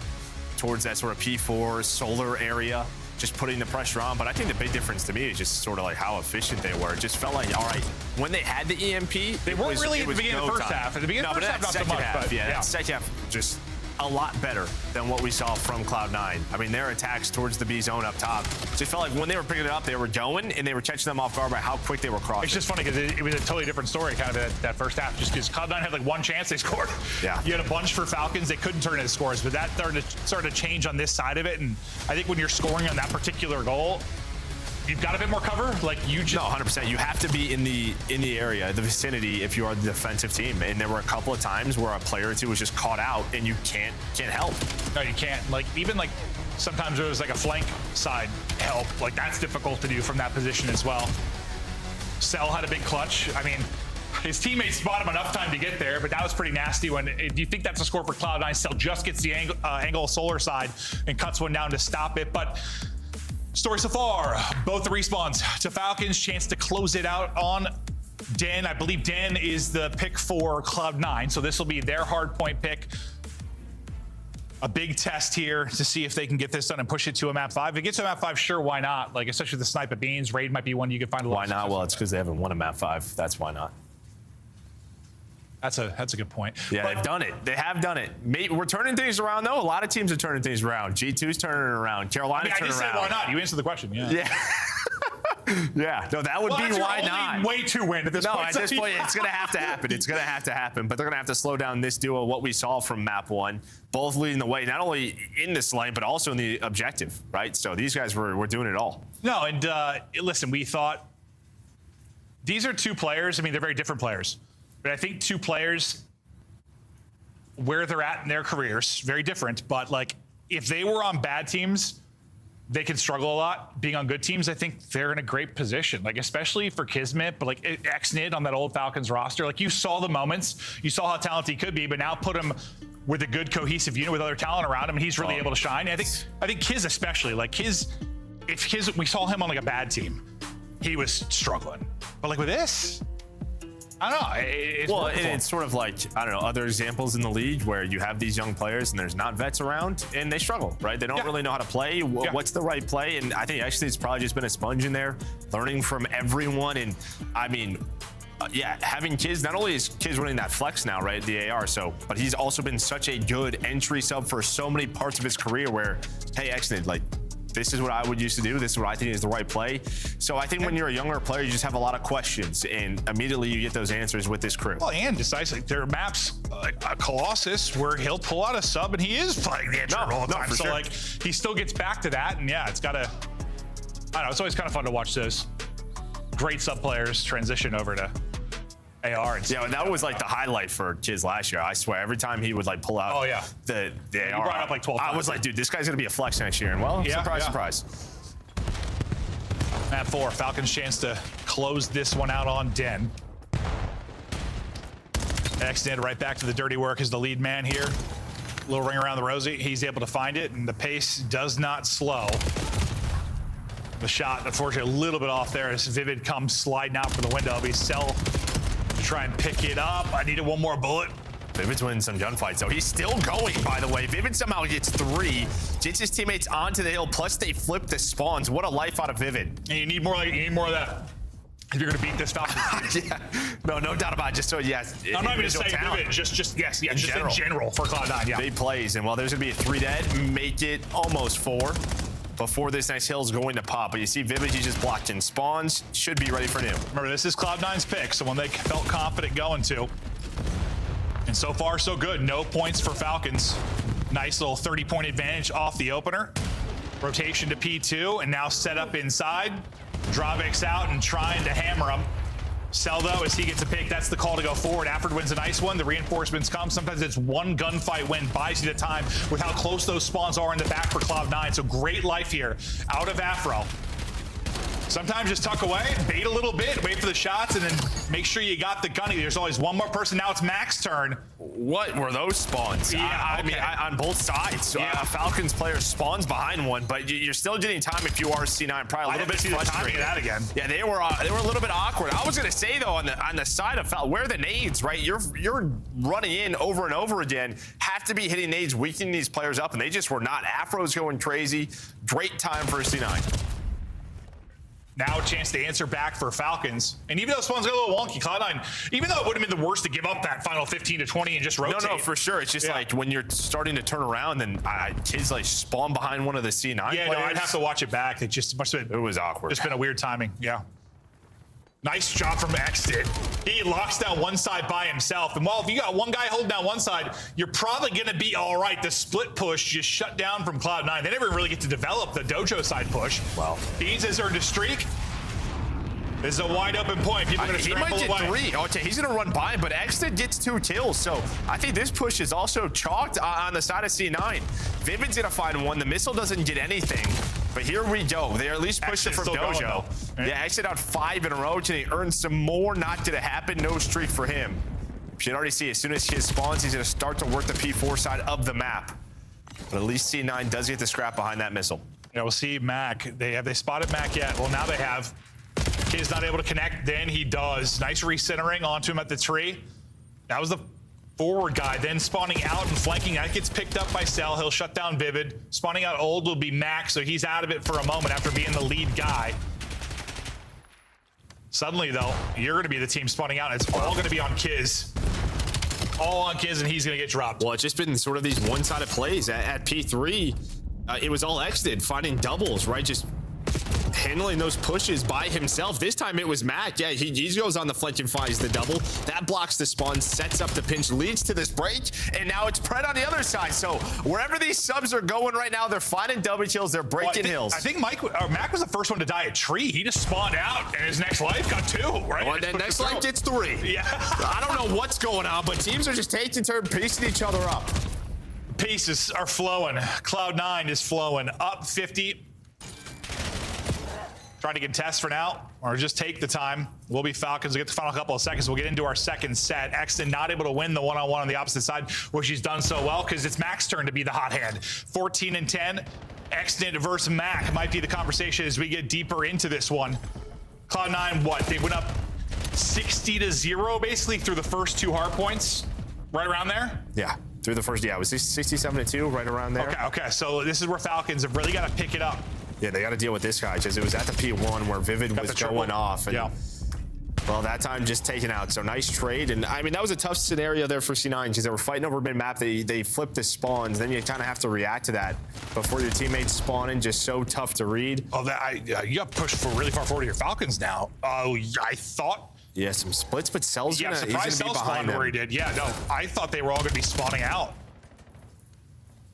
towards that sort of P4 solar area, just putting the pressure on. But I think the big difference to me is just sort of like how efficient they were. It just felt like, all right, when they had the EMP, they weren't really at the beginning of the first half. At the beginning of the first half, not so much. But that second half just a lot better than what we saw from Cloud9. I mean, their attacks towards the B zone up top just felt like when they were picking it up, they were going, and they were catching them off guard by how quick they were crossing. It's just funny because it was a totally different story kind of that first half, just because Cloud9 had like 1 chance, they scored. Yeah. You had a bunch for Falcons, they couldn't turn into scores, but that started to change on this side of it. And I think when you're scoring on that particular goal, you've got a bit more cover. Like, you just... No, 100%. You have to be in the area, the vicinity, if you are the defensive team. And there were a couple of times where a player or two was just caught out, and you can't help. No, you can't. Like, even like sometimes it was like a flank side help. Like, that's difficult to do from that position as well. Cell had a big clutch. I mean, his teammates bought him enough time to get there, but that was pretty nasty. Do you think that's a score for Cloud9? Cell just gets the angle solar side and cuts one down to stop it. But story so far, both the respawns to Falcons, chance to close it out on Den. I believe Den is the pick for Cloud9, so this will be their hard point pick. A big test here to see if they can get this done and push it to a map 5. If it gets to a map 5, sure, why not? Like, especially the snipe at Beans, raid might be one you could find a lot. Why not? Well, it's because they haven't won a map 5. That's why not. That's a good point. Yeah, they've done it. They have done it. We're turning things around, though. A lot of teams are turning things around. G2's turning it around. Carolina's turning around. I just said why not. You answered the question. Yeah. Yeah. No, that would be why not. Way to win at this point. No, at this point, it's going to have to happen. It's going to have to happen. But they're going to have to slow down this duo, what we saw from map 1, both leading the way, not only in this lane, but also in the objective, right? So these guys were doing it all. No, and listen, we thought these are 2 players. I mean, they're very different players. But I think 2 players, where they're at in their careers, very different. But, like, if they were on bad teams, they can struggle a lot. Being on good teams, I think they're in a great position. Like, especially for Kismet, but like Xnid on that old Falcons roster. Like, you saw the moments, you saw how talented he could be, but now put him with a good cohesive unit with other talent around him, and he's really able to shine. And I think Kiz especially, like, Kiz if we saw him on like a bad team, he was struggling. But like with this, I don't know. It's sort of like, I don't know, other examples in the league where you have these young players and there's not vets around and they struggle, right? They don't really know how to play. What's the right play? And I think actually it's probably just been a sponge in there, learning from everyone. And I mean, having Kiz, not only is Kiz running that flex now, right, the AR, but he's also been such a good entry sub for so many parts of his career where, hey, Xnid, like, this is what I would used to do. This is what I think is the right play. So I think when you're a younger player, you just have a lot of questions, and immediately you get those answers with this crew. Well, and decisive. There are maps like Colossus where he'll pull out a sub and he is playing the intro all the time. So like he still gets back to that, and it's gotta. I don't know. It's always kind of fun to watch those great sub players transition over to AR. And and that was like the highlight for Kiz last year. I swear, every time he would like pull out the AR. You brought it up like 12 times. I was like, dude, this guy's gonna be a flex next year. And well, surprise, surprise. Map 4, Falcons chance to close this one out on Den. Xnid right back to the dirty work as the lead man here. Little ring around the rosy. He's able to find it, and the pace does not slow. The shot, unfortunately, a little bit off there as Vivid comes sliding out for the window. But Cell to try and pick it up. I needed one more bullet. Vivid's winning some gunfights, so he's still going, by the way. Vivid somehow gets 3, gets his teammates onto the hill, plus they flip the spawns. What a life out of Vivid. And you need more of that. If you're gonna beat this Falcons. No doubt about it. Just so, I'm not even gonna say Vivid, just in general for Cloud9, Big plays, and there's gonna be a 3 dead, make it almost 4. Before this next hill is going to pop. But you see Vivid, he just blocked in spawns. Should be ready for new. Remember, this is Cloud9's pick, so when they felt confident going to. And so far, so good. No points for Falcons. Nice little 30-point advantage off the opener. Rotation to P2, and now set up inside. Dravix out and trying to hammer him. Cell, though, as he gets a pick, that's the call to go forward. Alfred wins a nice one. The reinforcements come. Sometimes it's one gunfight win, buys you the time with how close those spawns are in the back for Cloud9. So great life here out of Afro. Sometimes just tuck away, bait a little bit, wait for the shots, and then make sure you got the gunny. There's always one more person. Now it's Mac's turn. What were those spawns? I mean, on both sides. Falcons player spawns behind one, but you're still getting time if you are C9. Probably a little bit frustrated. That again. Yeah, they were a little bit awkward. I was gonna say though, on the side of Falcons, where are the nades, right? You're running in over and over again. Have to be hitting nades, weakening these players up, and they just were not. Afro's going crazy. Great time for C9. Now a chance to answer back for Falcons. And even though Spawn's got a little wonky, Cloud9, even though it would have been the worst to give up that final 15 to 20 and just rotate. No, for sure. It's just like when you're starting to turn around, then kids like spawn behind one of the C9 players. No, I'd have to watch it back. It just must have been. It was awkward. It's been a weird timing. Yeah. Nice job from Xnid. He locks down one side by himself. And while if you got one guy holding down one side, you're probably going to be all right. The split push just shut down from Cloud9. They never really get to develop the dojo side push. Wow. Beans has earned a streak. This is a wide open point. People are going to scramble away. He might get 3. Okay, he's going to run by him, but Xnid gets 2 kills. So I think this push is also chalked on the side of C9. Vivid's going to find 1. The missile doesn't get anything. But here we go. They are at least pushing from dojo. Yeah, Xnid out 5 in a row. Can he earn some more? Not going to happen. No streak for him. You should already see as soon as he spawns, he's going to start to work the P4 side of the map. But at least C9 does get the scrap behind that missile. Yeah, we'll see Mac. Have they spotted Mac yet? Well, now they have. Kid's not able to connect, then he does. Nice recentering onto him at the tree. That was the forward guy, then spawning out and flanking. That gets picked up by Cell. He'll shut down Vivid. Spawning out old will be Mac, so he's out of it for a moment after being the lead guy. Suddenly, though, you're going to be the team spawning out. It's all going to be on Kiz. All on Kiz, and he's going to get dropped. Well, it's just been sort of these one-sided plays. At P3, it was all Xnid finding doubles, right? Just handling those pushes by himself. This time it was Mac. Yeah, he goes on the flank and finds the double. That blocks the spawn, sets up the pinch, leads to this break, and now it's Pred on the other side. So wherever these subs are going right now, they're finding double kills, they're breaking hills. I think Mac was the first one to die at tree. He just spawned out, and his next life got 2, right? Well, then next life gets 3. Yeah. I don't know what's going on, but teams are just taking turn piecing each other up. Pieces are flowing. Cloud9 is flowing. Up 50. Trying to contest for now, or just take the time. We'll be Falcons. We'll get the final couple of seconds. We'll get into our second set. Xnid not able to win the one-on-one on the opposite side, which he's done so well because it's Mac's turn to be the hot hand. 14 and 10. Exnid versus Mac might be the conversation as we get deeper into this one. Cloud9, what? They went up 60-0 basically through the first 2 hard points, right around there? Yeah, through the first, it was 67-2, right around there. Okay, so this is where Falcons have really got to pick it up. Yeah, they got to deal with this guy, because it was at the P1 where Vivid was going off. And, well, that time just taken out. So nice trade. And I mean, that was a tough scenario there for C9 because they were fighting over mid-map. They flipped the spawns. Then you kind of have to react to that before your teammates spawn in. Just so tough to read. Oh, you got pushed for really far forward to your Falcons now. Oh, I thought. Yeah, some splits, but Cell's gonna be behind them. Where he did. Yeah, no, I thought they were all going to be spawning out.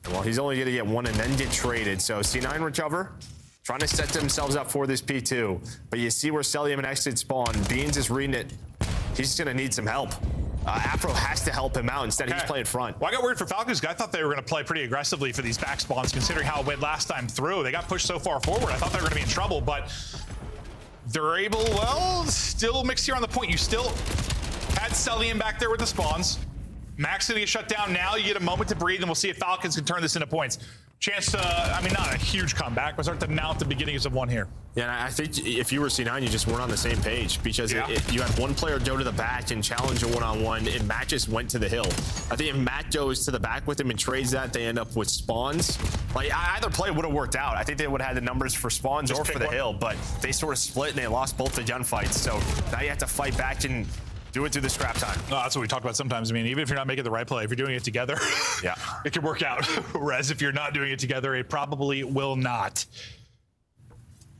Well, he's only going to get one and then get traded. So C9 recover. Trying to set themselves up for this P2. But you see where Celium and Exit spawn. Beans is reading it. He's going to need some help. Afro has to help him out. Instead, he's playing front. Well, I got worried for Falcons. I thought they were going to play pretty aggressively for these back spawns, considering how it went last time through. They got pushed so far forward. I thought they were going to be in trouble, but they're able, well, still mixed here on the point. You still had Celium back there with the spawns. Max going to get shut down now. You get a moment to breathe, and we'll see if Falcons can turn this into points. Chance to, I mean, not a huge comeback, but start to mount the beginnings of one here. Yeah, and I think if you were C9, you just weren't on the same page because you had one player go to the back and challenge a one-on-one, and Matt just went to the hill. I think if Matt goes to the back with him and trades that, they end up with spawns. Like, either play would have worked out. I think they would have had the numbers for spawns or for the hill, but they sort of split and they lost both the gunfights. So now you have to fight back and do it through the scrap time. No, that's what we talked about sometimes. I mean, even if you're not making the right play, if you're doing it together, it can work out. Whereas if you're not doing it together, it probably will not.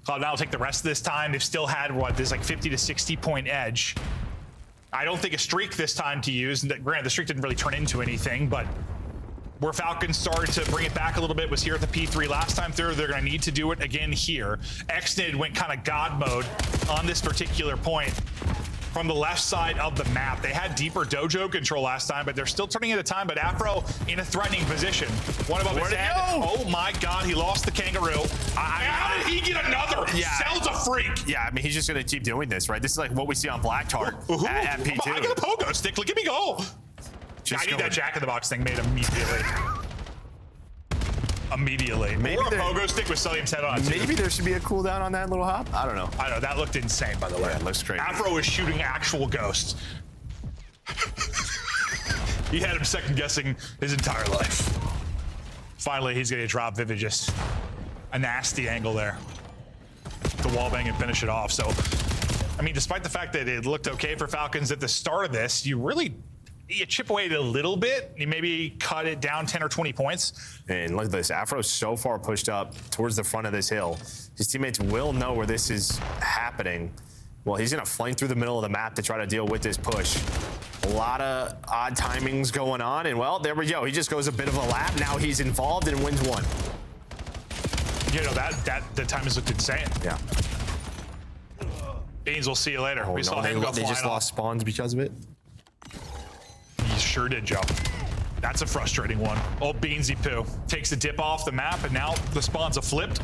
Cloud9 will take the rest of this time. They've still had, what, this like 50 to 60 point edge. I don't think a streak this time to use. Granted, the streak didn't really turn into anything, but where Falcons started to bring it back a little bit was here at the P3 last time through. They're going to need to do it again here. Exnid went kind of God mode on this particular point. From the left side of the map. They had deeper dojo control last time, but they're still turning into time. But Afro in a threatening position. One above his head. Oh my God, he lost the kangaroo. How did he get another? Cell's a freak. Yeah, I mean, he's just going to keep doing this, right? This is like what we see on Black Tart at P2. I got a pogo stick. Look at me go. I need that Jack in the Box thing made immediately. Maybe or a pogo stick with Celium's head on it. Maybe there should be a cooldown on that little hop. I don't know. I know, that looked insane, by the way. Yeah, it looks crazy. Afro is shooting actual ghosts. He had him second guessing his entire life. Finally, he's gonna drop Vivid, just a nasty angle there. The wallbang and finish it off. So, I mean, despite the fact that it looked okay for Falcons at the start of this, you chip away a little bit, you maybe cut it down 10 or 20 points. And look at this, Afro's so far pushed up towards the front of this hill. His teammates will know where this is happening. Well, he's gonna flank through the middle of the map to try to deal with this push. A lot of odd timings going on, and well, there we go. He just goes a bit of a lap. Now he's involved and wins one. You know, the time has looked insane. Yeah. Beans, we'll see you later. Oh, we saw him go they just lost spawns because of it. He sure did, Joe. That's a frustrating one. Oh, Beansy Poo takes the dip off the map, and now the spawns have flipped.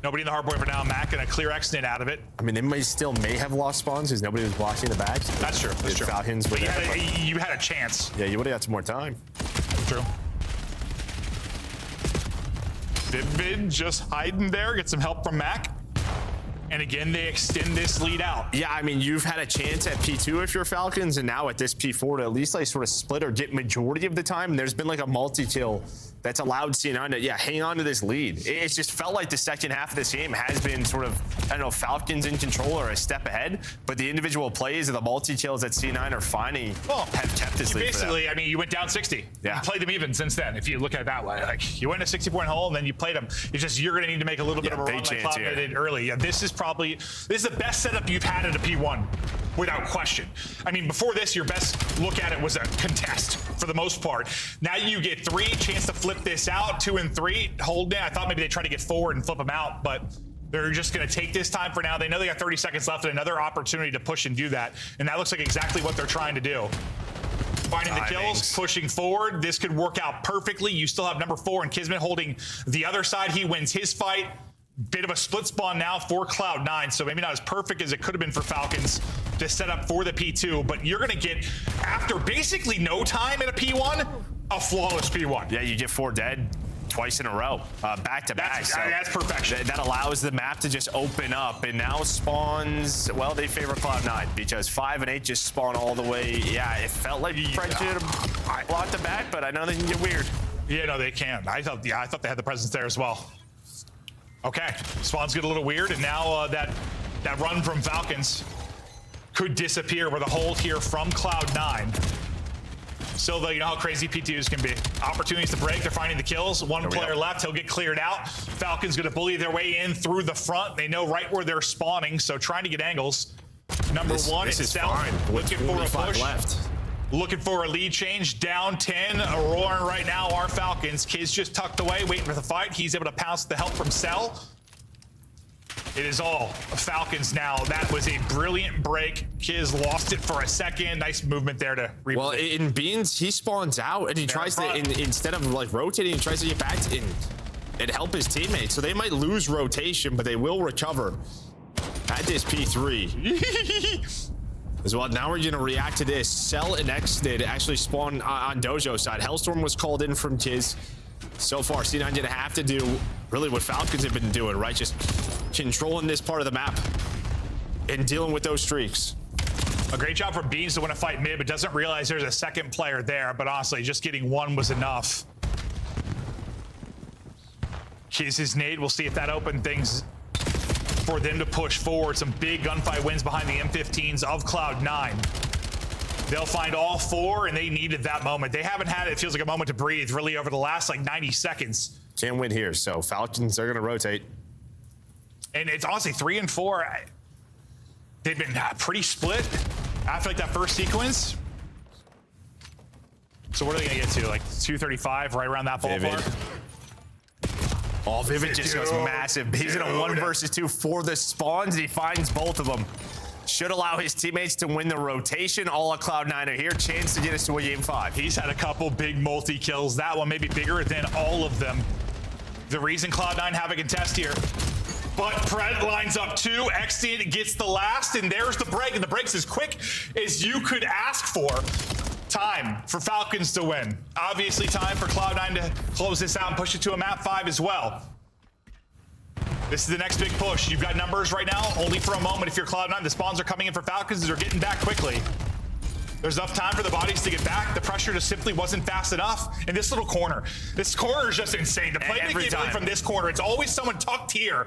Nobody in the hardpoint for now. Mac gonna clear Exnid out of it. I mean, they may have lost spawns because nobody was blocking the bags. That's true. That's true. Falcons with you had a chance. Yeah, you would have had some more time. True. Vivid just hiding there. Get some help from Mac. And again, they extend this lead out. Yeah, I mean, you've had a chance at P2 if you're Falcons, and now at this P4 to at least like sort of split or get majority of the time. And there's been like a multi-kill that's allowed C9 to, hang on to this lead. It's just felt like the second half of this game has been sort of, I don't know, Falcons in control or a step ahead, but the individual plays of the multi-kills that C9 are finding have kept this lead basically, I mean, you went down 60. Yeah. You played them even since then, if you look at it that way. Like, you went a 60-point hole, and then you played them. It's just you're going to need to make a little bit of a run like Cloud did early. Yeah, this is the best setup you've had at a P1. Without question. I mean, before this, your best look at it was a contest for the most part. Now you get 3, chance to flip this out, 2 and 3, hold down. I thought maybe they try to get forward and flip them out, but they're just going to take this time for now. They know they got 30 seconds left and another opportunity to push and do that. And that looks like exactly what they're trying to do. Finding the kills, pushing forward. This could work out perfectly. You still have number 4 and Kismet holding the other side. He wins his fight. Bit of a split spawn now for Cloud9, so maybe not as perfect as it could have been for Falcons to set up for the P2, but you're going to get, after basically no time at a P1, a flawless P1. Yeah, you get 4 dead. twice in a row, back to back. That's perfection. That allows the map to just open up, and now spawns. Well, they favor Cloud9 because 5 and 8 just spawn all the way. Yeah, it felt like French did block the back, but I know they can get weird. Yeah, no, they can. I thought they had the presence there as well. Okay, spawns get a little weird, and now that run from Falcons could disappear with a hold here from Cloud9. Still, you know how crazy P2s can be. Opportunities to break, they're finding the kills. One player left, he'll get cleared out. Falcons gonna bully their way in through the front. They know right where they're spawning, so trying to get angles. Number one, this is South, fine. looking for a push. Left. Looking for a lead change, down 10, roaring right now are Falcons. Kid's just tucked away, waiting for the fight. He's able to pounce the help from Cell. It is all Falcons now. That was a brilliant break. Kiz lost it for a second. Nice movement there to replay. Well, in Beans, he spawns out and he tries to, instead of like rotating, he tries to get back in and help his teammates. So they might lose rotation, but they will recover at this P3. As well, now we're going to react to this. Cell and X did actually spawn on Dojo's side. Hellstorm was called in from Kiz. So far, C9 didn't have to do really what Falcons have been doing, right? Just controlling this part of the map and dealing with those streaks. A great job for Beans to win a fight mid, but doesn't realize there's a second player there. But honestly, just getting one was enough. Kiz's nade, we'll see if that opened things for them to push forward. Some big gunfight wins behind the M15s of Cloud9. They'll find all 4, and they needed that moment. They haven't had, it feels like, a moment to breathe really over the last like 90 seconds. Can't win here, so Falcons are gonna rotate. And it's honestly 3 and 4. They've been pretty split after like that first sequence. So what are they gonna get to? Like 235, right around that ballpark? Oh, Vivid just goes massive. He's in a 1 versus 2 for the spawns. He finds both of them. Should allow his teammates to win the rotation. All of Cloud9 are here. Chance to get us to a game 5. He's had a couple big multi-kills. That one may be bigger than all of them. The reason Cloud9 have a contest here. But Pred lines up 2. Xdid gets the last, and there's the break. And the break's as quick as you could ask for. Time for Falcons to win. Obviously time for Cloud9 to close this out and push it to a map 5 as well. This is the next big push. You've got numbers right now, only for a moment if you're Cloud9. The spawns are coming in for Falcons. They're getting back quickly. There's enough time for the bodies to get back. The pressure just simply wasn't fast enough in this little corner. This corner is just insane. The playmaking from this corner, it's always someone tucked here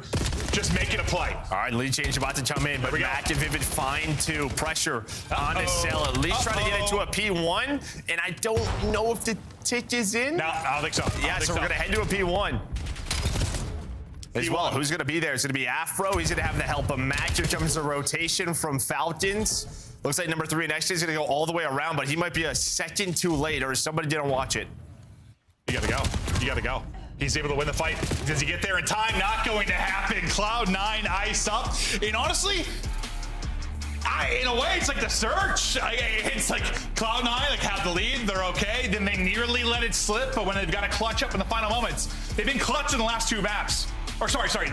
just making a play. All right, lead change about to come in, but Mac and Vivid find to pressure on the Cell. At least trying to get into a P1, and I don't know if the tick is in. No, I don't think so. Yeah, so we're gonna head to a P1. As well, who's going to be there? It's going to be Afro. He's going to have the help of Mac. Here comes the rotation from Falcons. Looks like number 3 next is going to go all the way around, but he might be a second too late, or somebody didn't watch it. You got to go. You got to go. He's able to win the fight. Does he get there in time? Not going to happen. Cloud9 ice up. And honestly, in a way, it's like the search. It's like Cloud9 have the lead. They're okay. Then they nearly let it slip, but when they've got to clutch up in the final moments, they've been clutch in the last 2 maps. Or sorry,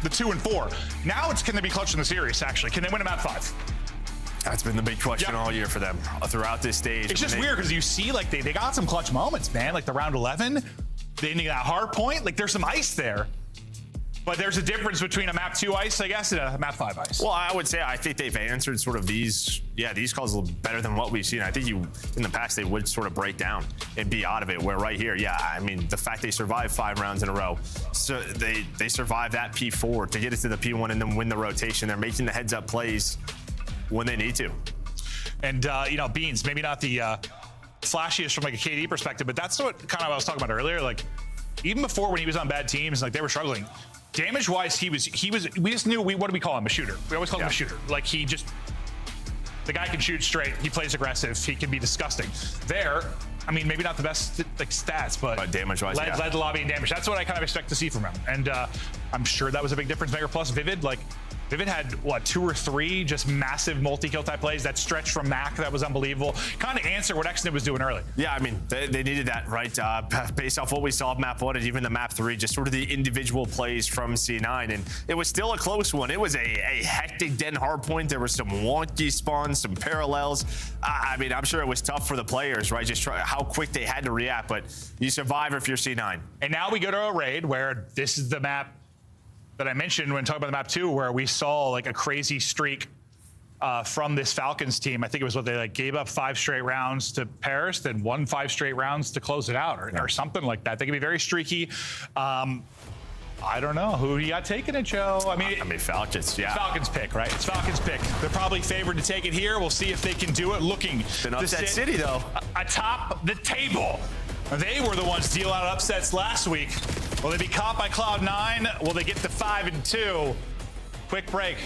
the 2 and 4. Now it's can they be clutch in the series, actually? Can they win a map 5? That's been the big question all year for them throughout this stage. It's just weird because you see like they got some clutch moments, man. Like the round 11, the ending of that hard point, like there's some ice there. But there's a difference between a map 2 ice, I guess, and a map 5 ice. Well, I would say I think they've answered sort of these calls a little better than what we've seen. I think in the past they would sort of break down and be out of it. Where right here, I mean, the fact they survived 5 rounds in a row, so they survived that P4 to get it to the P1 and then win the rotation. They're making the heads up plays when they need to. And you know, Beans, maybe not the flashiest from like a KD perspective, but that's what kind of I was talking about earlier. Like even before when he was on bad teams, like they were struggling. Damage-wise, we just knew, what do we call him? A shooter. We always call him a shooter. Like, the guy can shoot straight. He plays aggressive. He can be disgusting. There, I mean, maybe not the best like stats, but damage-wise, led the lobby in damage. That's what I kind of expect to see from him. And I'm sure that was a big difference maker. Plus, Vivid, like, Vivid had, what, 2 or 3 just massive multi-kill type plays that stretched from Mac. That was unbelievable. Kind of answer what Exton was doing earlier. Yeah, I mean, they needed that, right? Based off what we saw of map 1 and even the map 3, just sort of the individual plays from C9. And it was still a close one. It was a hectic Den hard point. There were some wonky spawns, some parallels. I mean, I'm sure it was tough for the players, right? Just how quick they had to react, but you survive if you're C9. And now we go to a raid where this is the map that I mentioned when talking about the map 2, where we saw like a crazy streak from this Falcons team. I think it was what they like gave up 5 straight rounds to Paris, then won 5 straight rounds to close it out, or something like that. They can be very streaky. I don't know who you got taking it, Joe. I mean, Falcons, yeah. Falcons pick, right? It's Falcons pick. They're probably favored to take it here. We'll see if they can do it. Looking an upset city though, atop the table. They were the ones dealing out upsets last week. Will they be caught by Cloud9? Will they get to 5-2? Quick break.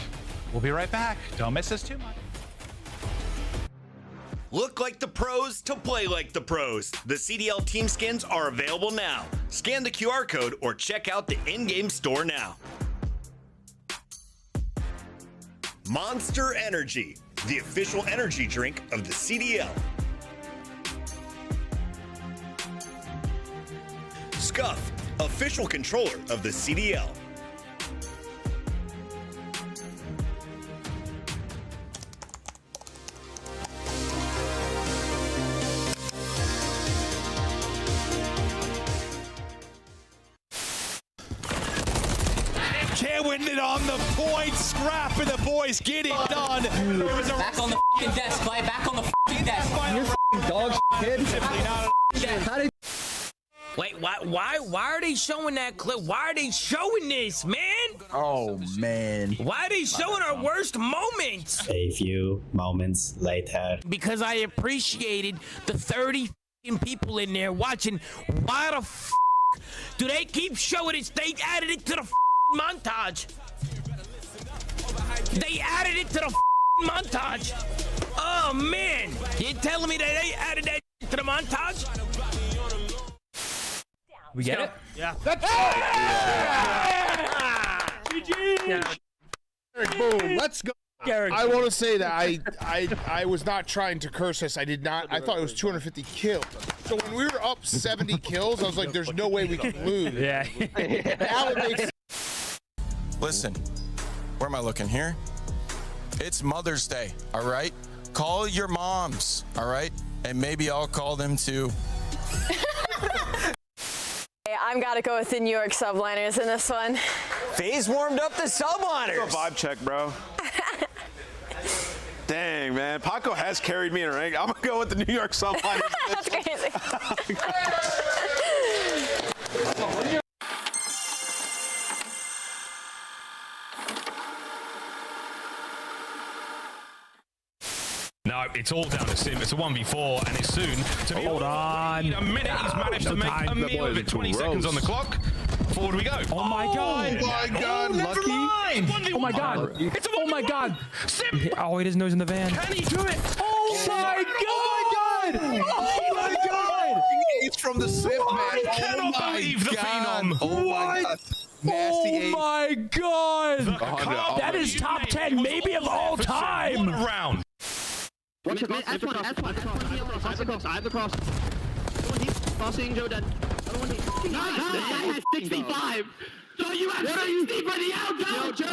We'll be right back. Don't miss us too much. Look like the pros to play like the pros. The CDL team skins are available now. Scan the QR code or check out the in-game store now. Monster Energy, the official energy drink of the CDL. Scuff, official controller of the CDL. Can't win it on the point. Scrap and the boys get it done. There was a back on the f***ing desk, play back on the f***ing desk. You're f***ing dog kid. Wait, why are they showing that clip? Why are they showing this, man? Oh, man. Why are they showing our worst moments? A few moments later. Because I appreciated the 30 people in there watching. Why the f*** do they keep showing it? They added it to the montage. They added it to the montage. Oh, man. You're telling me that they added that to the montage? We get it? Yeah. That's GG. Boom. Let's go. I want to say that I was not trying to curse us. I did not. I thought it was 250 kills. So when we were up 70 kills, I was like, "There's no way we can lose." Yeah. Now it makes. Listen, where am I looking here? It's Mother's Day. All right. Call your moms. All right, and maybe I'll call them too. I've got to go with the New York subliners in this one. FaZe warmed up the subliners. Go vibe check, bro. Dang, man. Paco has carried me in a rank. I'm going to go with the New York subliners. That's crazy. No, it's all down to Sim. It's a 1v4, and it's soon to be. Hold on. A minute. He's managed to make a meal of it. 20 seconds on the clock. Forward we go. Oh my god. Oh my god. Lucky. Oh my god. It's a oh my god. Sim. Oh, he doesn't know he's in the van. Can he do it? Oh my god. Oh my god. It's from the Sim, man. I cannot believe the phenom. Oh my god. Nasty my god. That is top 10 maybe of all time. One round. Watch it, S1, S1. I have the cross. Crossing, Joe dead. Other one hit. Nice! That has 65! So you have 60 for the outgo! Joe!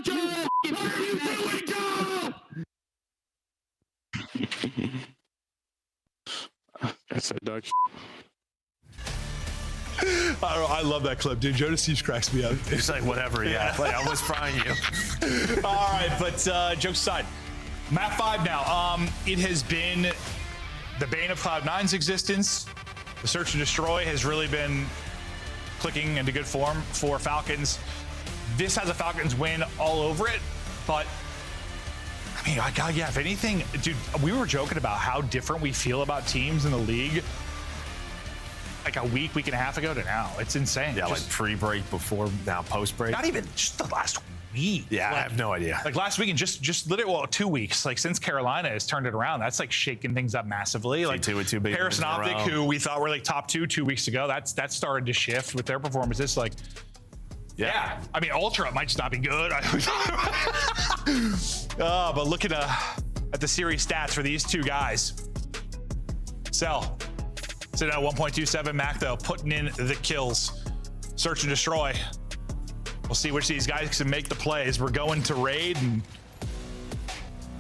Joe! What are you doing, Joe? That's so dog. I love that clip, dude. Jonas Steve cracks me up. It's like, whatever, yeah. Like, I was frying you. All right, but jokes aside, map 5 now. It has been the bane of Cloud9's existence. The search and destroy has really been clicking into good form for Falcons. This has a Falcons win all over it, but I mean, yeah, if anything, dude, we were joking about how different we feel about teams in the league like a week and a half ago to now. It's insane. Yeah, like pre-break, before, now post-break. Not even just the last week. Yeah, like, I have no idea. Like last week and just literally, well, 2 weeks. Like since Carolina has turned it around, that's like shaking things up massively. Like two big Paris and wins in a Optic, row. who we thought were like top 2 weeks ago, that started to shift with their performances. Like Yeah. I mean, Ultra might just not be good. But looking at the series stats for these two guys. Cell sitting at 1.27. Mac, though, putting in the kills. Search and destroy. We'll see which of these guys can make the plays. We're going to raid and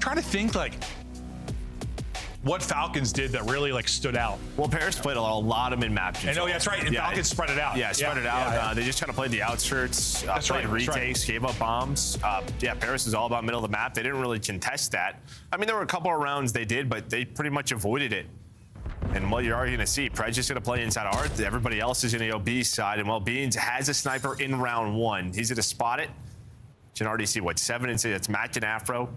trying to think, like, what Falcons did that really like stood out. Well, Paris played a lot of mid-map. I know, that's right. And Falcons spread it out. Yeah, spread it out. They just kind of played the outskirts, played retakes, gave up bombs. Paris is all about middle of the map. They didn't really contest that. I mean, there were a couple of rounds they did, but they pretty much avoided it. And what you're already going to see, Pred's just going to play inside Art. Everybody else is in the OB side. And while Beans has a sniper in round 1, he's going to spot it. You can already see what 7 and 6. It's Mac and Afro.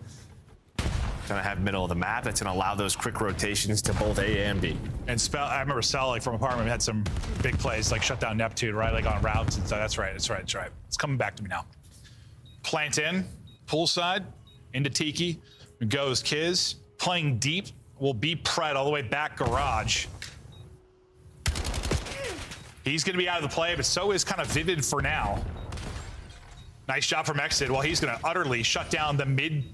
Going to have middle of the map. That's going to allow those quick rotations to both A and B. And I remember Sal, like from Apartment, had some big plays, like shut down Neptune, right? Like on routes and stuff. That's right. It's coming back to me now. Plant in, poolside, into Tiki. Goes Kiz. Playing deep will be Pred all the way back garage. He's going to be out of the play, but so is kind of Vivid for now. Nice job from Exit. Well, he's going to utterly shut down the mid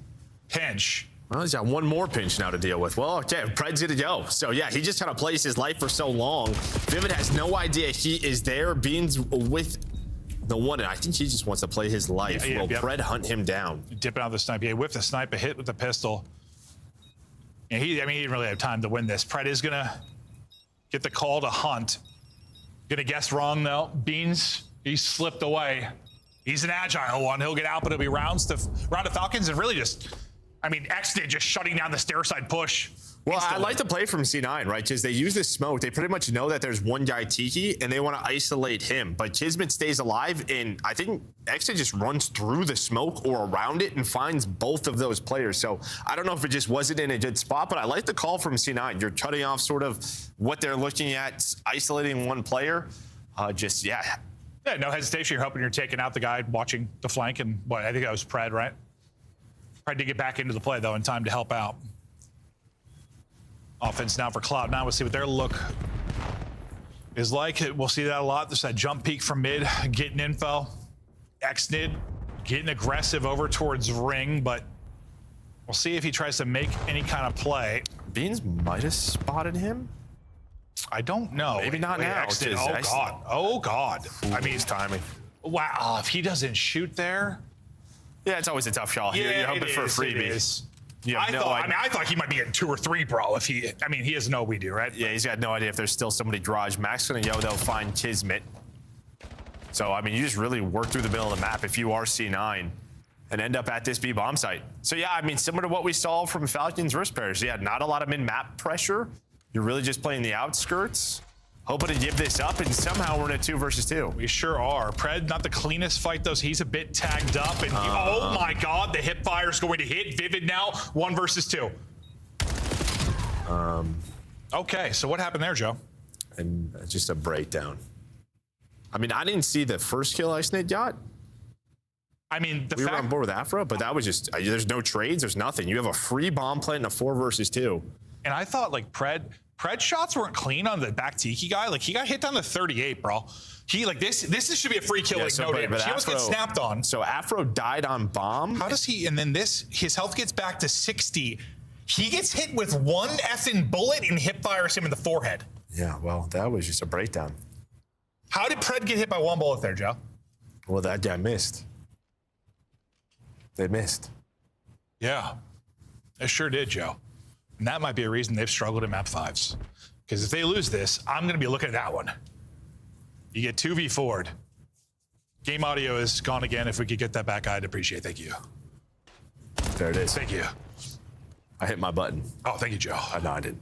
pinch. Well, he's got one more pinch now to deal with. Well, okay, Pred's gonna go. So yeah, he just kind of plays his life for so long. Vivid has no idea he is there. Beans with the one, and I think he just wants to play his life. Will Pred hunt him down? Dipping out the snipe. Yeah, whipped the snipe, a hit with the pistol. And he didn't really have time to win this. Pred is gonna get the call to hunt. Gonna guess wrong though. Beans, he slipped away. He's an agile one. He'll get out, but it'll be round to Falcons, and really just. I mean, X-Did just shutting down the stair side push. Well, I like the play from C9, right? Because they use this smoke. They pretty much know that there's one guy, Tiki, and they want to isolate him. But Kismet stays alive, and I think X-Did just runs through the smoke or around it and finds both of those players. So I don't know if it just wasn't in a good spot, but I like the call from C9. You're cutting off sort of what they're looking at, isolating one player. Yeah, no hesitation. You're hoping you're taking out the guy watching the flank, and I think that was Pred, right? Tried to get back into the play, though, in time to help out. Offense now for Cloud9. We'll see what their look is like. We'll see that a lot. There's that jump peek from mid, getting info. Xnid getting aggressive over towards Ring, but we'll see if he tries to make any kind of play. Beans might have spotted him. I don't know. Maybe not now. Oh, God. I mean, his timing. Wow, if he doesn't shoot there. Yeah, it's always a tough shot. Yeah, you're hoping for a freebie. I thought he might be in 2 or 3, bro. He doesn't know we do, right? Yeah, he's got no idea if there's still somebody garage. Max gonna they'll find Kismet. So, I mean, you just really work through the middle of the map if you are C9 and end up at this B bomb site. So, yeah, I mean, similar to what we saw from Falcons versus Paris. Yeah, not a lot of mid-map pressure. You're really just playing the outskirts. Hoping to give this up, and somehow we're in a 2 versus 2. We sure are. Pred, not the cleanest fight, though. He's a bit tagged up. And oh, my God, the hip fire is going to hit. Vivid now, 1 versus 2. Okay, so what happened there, Joe? And just a breakdown. I mean, I didn't see the first kill Icesnade got. I mean, we were on board with Afro, but that was just, there's no trades, there's nothing. You have a free bomb plant in a 4 versus 2. And I thought, like, Pred shots weren't clean on the back Tiki guy. Like, he got hit down to 38, bro. He, like, this should be a free kill, no damage. He almost gets snapped on. So Afro died on bomb. How does he, and then his health gets back to 60. He gets hit with 1 effing bullet and hip fires him in the forehead. Yeah, well, that was just a breakdown. How did Pred get hit by 1 bullet there, Joe? Well, that guy missed. They missed. Yeah, it sure did, Joe. And that might be a reason they've struggled in map 5s. Because if they lose this, I'm going to be looking at that one. You get 2v4'd. Game audio is gone again. If we could get that back, I'd appreciate it. Thank you. There it is. Thank you. I hit my button. Oh, thank you, Joe. No, I didn't.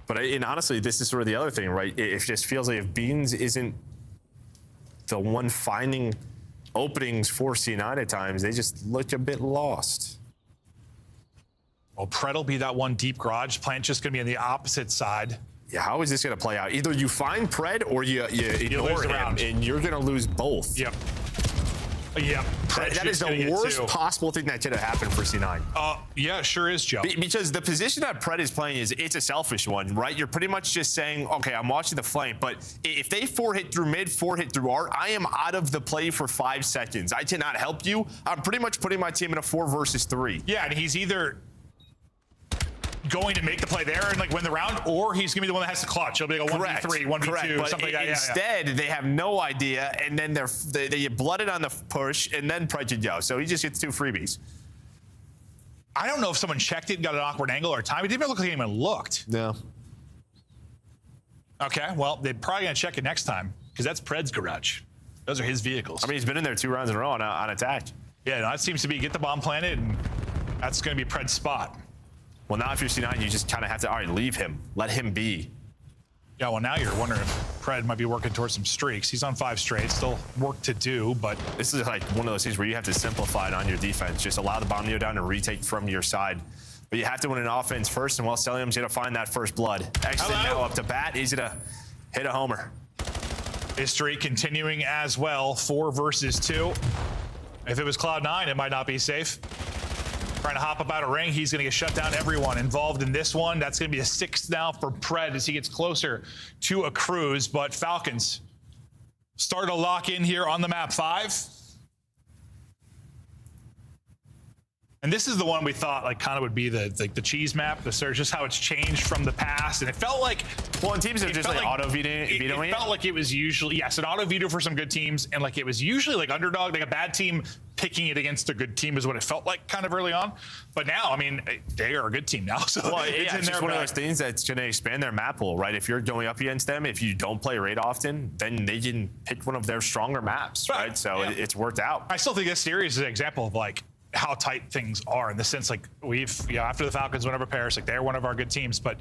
But honestly, this is sort of the other thing, right? It just feels like if Beans isn't the one finding openings for C9 at times, they just look a bit lost. Well, Pred will be that one deep garage. Plant's just going to be on the opposite side. Yeah, how is this going to play out? Either you find Pred or you ignore him, and you're going to lose both. Yep. Yeah, that is the worst possible thing that could have happened for C9. Yeah, it sure is, Joe. Because the position that Pred is playing it's a selfish one, right? You're pretty much just saying, okay, I'm watching the flank, but if they 4-hit through mid, 4-hit through art, I am out of the play for 5 seconds. I cannot help you. I'm pretty much putting my team in a 4 versus 3. Yeah, and he's either going to make the play there and like win the round, or he's gonna be the one that has to clutch. He'll be like a 1v3, 1v2, but something like that. Instead, they have no idea, and then they get blooded on the push, and then Pred could go. So he just gets 2 freebies. I don't know if someone checked it and got an awkward angle or time. It didn't even look like anyone looked. No. Okay, well, they're probably gonna check it next time because that's Pred's garage. Those are his vehicles. I mean, he's been in there 2 rounds in a row on attack. Yeah, no, that seems to be get the bomb planted, and that's gonna be Pred's spot. Well, now if you're C9, you just kind of have to, all right, leave him. Let him be. Yeah, well, now you're wondering if Pred might be working towards some streaks. He's on 5 straight, still work to do, but... This is like one of those things where you have to simplify it on your defense. Just allow the bomb to go down and retake from your side. But you have to win an offense first, and while Celium's going to find that first blood. Exton now up to bat. He's going to hit a homer. His streak continuing as well, 4 versus 2. If it was Cloud9, it might not be safe. Trying to hop up out of ring, he's going to get shut down. Everyone involved in this one. That's going to be a 6th now for Pred as he gets closer to a cruise. But Falcons start to lock in here on the map 5. And this is the one we thought like kind of would be the cheese map, the search, just how it's changed from the past. And it felt like, well, and teams are just like auto vetoing it. It felt like it was usually, yes, an auto veto for some good teams, and like it was usually like underdog, like a bad team picking it against a good team is what it felt like kind of early on. But now, I mean, they are a good team now. So well, it's just one of those things that's going to expand their map pool, right? If you're going up against them, if you don't play raid often, then they can pick one of their stronger maps, right? So it's worked out. I still think this series is an example of like how tight things are in the sense like after the Falcons went over Paris, like they're one of our good teams, but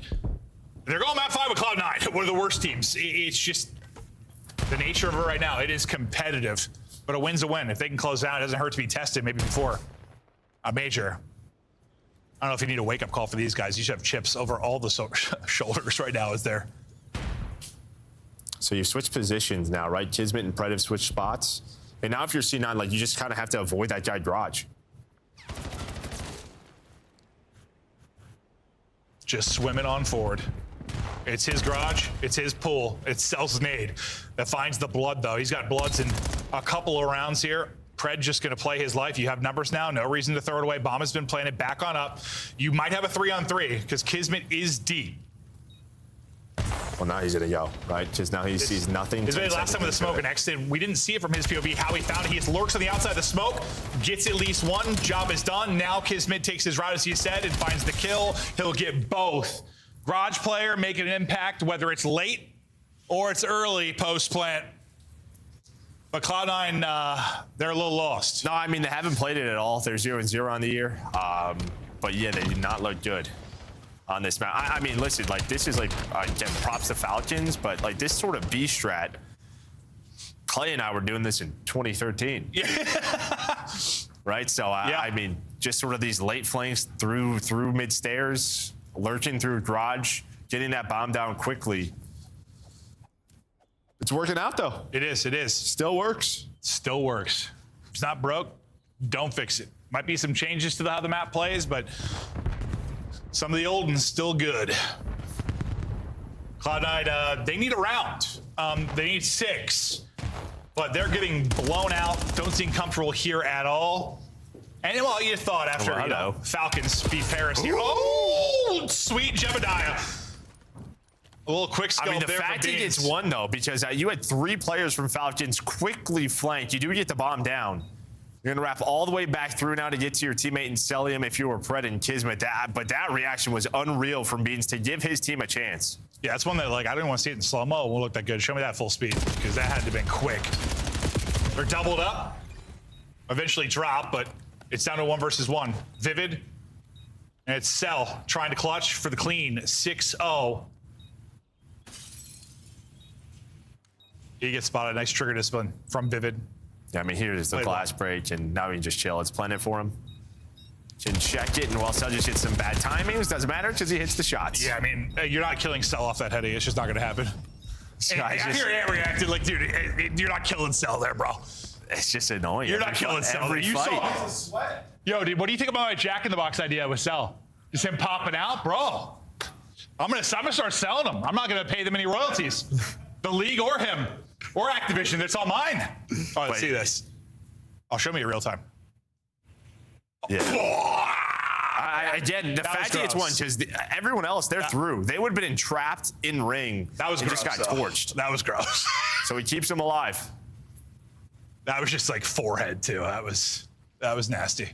they're going map 5 with Cloud9, one of the worst teams. It's just the nature of it right now. It is competitive, but a win's a win. If they can close out, it doesn't hurt to be tested maybe before a major. I don't know if you need a wake-up call for these guys. You should have chips over all the shoulders right now, is there? So you've switched positions now, right? Kismet and Pred have switched spots. And now if you're C9, like you just kind of have to avoid that guy garage. Just swimming on forward. It's his garage, it's his pool, it's Cel's nade that finds the blood though. He's got bloods in a couple of rounds here. Pred just gonna play his life. You have numbers now, no reason to throw it away. Bomb has been planted back on up. You might have a 3-on-3 because Kismet is deep. Well, now he's gonna go, right? Just now he sees nothing. This is the last time with the smoke and Exton. We didn't see it from his POV, how he found it. He just lurks on the outside of the smoke, gets at least one, job is done. Now Kismet takes his route, as he said, and finds the kill. He'll get both. Garage player making an impact, whether it's late or it's early post-plant. But Cloud9, they're a little lost. No, I mean, they haven't played it at all. They're 0-0 on the year. But yeah, they do not look good on this map. I mean, listen, like this is like, again, props to Falcons, but like this sort of B strat, Clay and I were doing this in 2013. Yeah. Right? So, I mean, just sort of these late flanks through mid stairs, lurching through garage, getting that bomb down quickly. It's working out though. It is, it is. Still works. Still works. If it's not broke, don't fix it. Might be some changes to how the map plays, but some of the old ones still good. Cloud9, they need a round. They need 6, but they're getting blown out. Don't seem comfortable here at all. And well, you thought after Falcons beat Paris here. Oh, sweet Jebediah. A little quick scope. I mean, the there fact he gets one though, because you had 3 players from Falcons quickly flank. You do get the bomb down. You're going to wrap all the way back through now to get to your teammate and Celium if you were Pred and Kismet. But that reaction was unreal from Beans to give his team a chance. Yeah, that's one that, like, I didn't want to see it in slow-mo. It won't look that good. Show me that full speed, because that had to have been quick. They're doubled up. Eventually drop, but it's down to 1 versus 1. Vivid. And it's Cell trying to clutch for the clean. 6-0. He gets spotted. Nice trigger discipline from Vivid. Yeah, I mean, here's the glass break, and now he can just chill. It's planted for him. Can check it, and while Cell just hits some bad timings, doesn't matter because he hits the shots. Yeah, I mean, you're not killing Cell off that heady. It's just not going to happen. I hear Ant reacted like, dude, you're not killing Cell there, bro. It's just annoying. You're not killing Cell. You saw sweat. Yo, dude, what do you think about my Jack in the Box idea with Cell? Just him popping out, bro. I'm gonna start selling them. I'm not gonna pay them any royalties. The league or him or Activision, it's all mine. Oh, let's see this. I'll show me in real time. Yeah. Again, the fact that it's one because everyone else they're through. They would have been entrapped in ring. That was gross, just got torched. That was gross. So he keeps them alive. That was just like forehead too. That was nasty.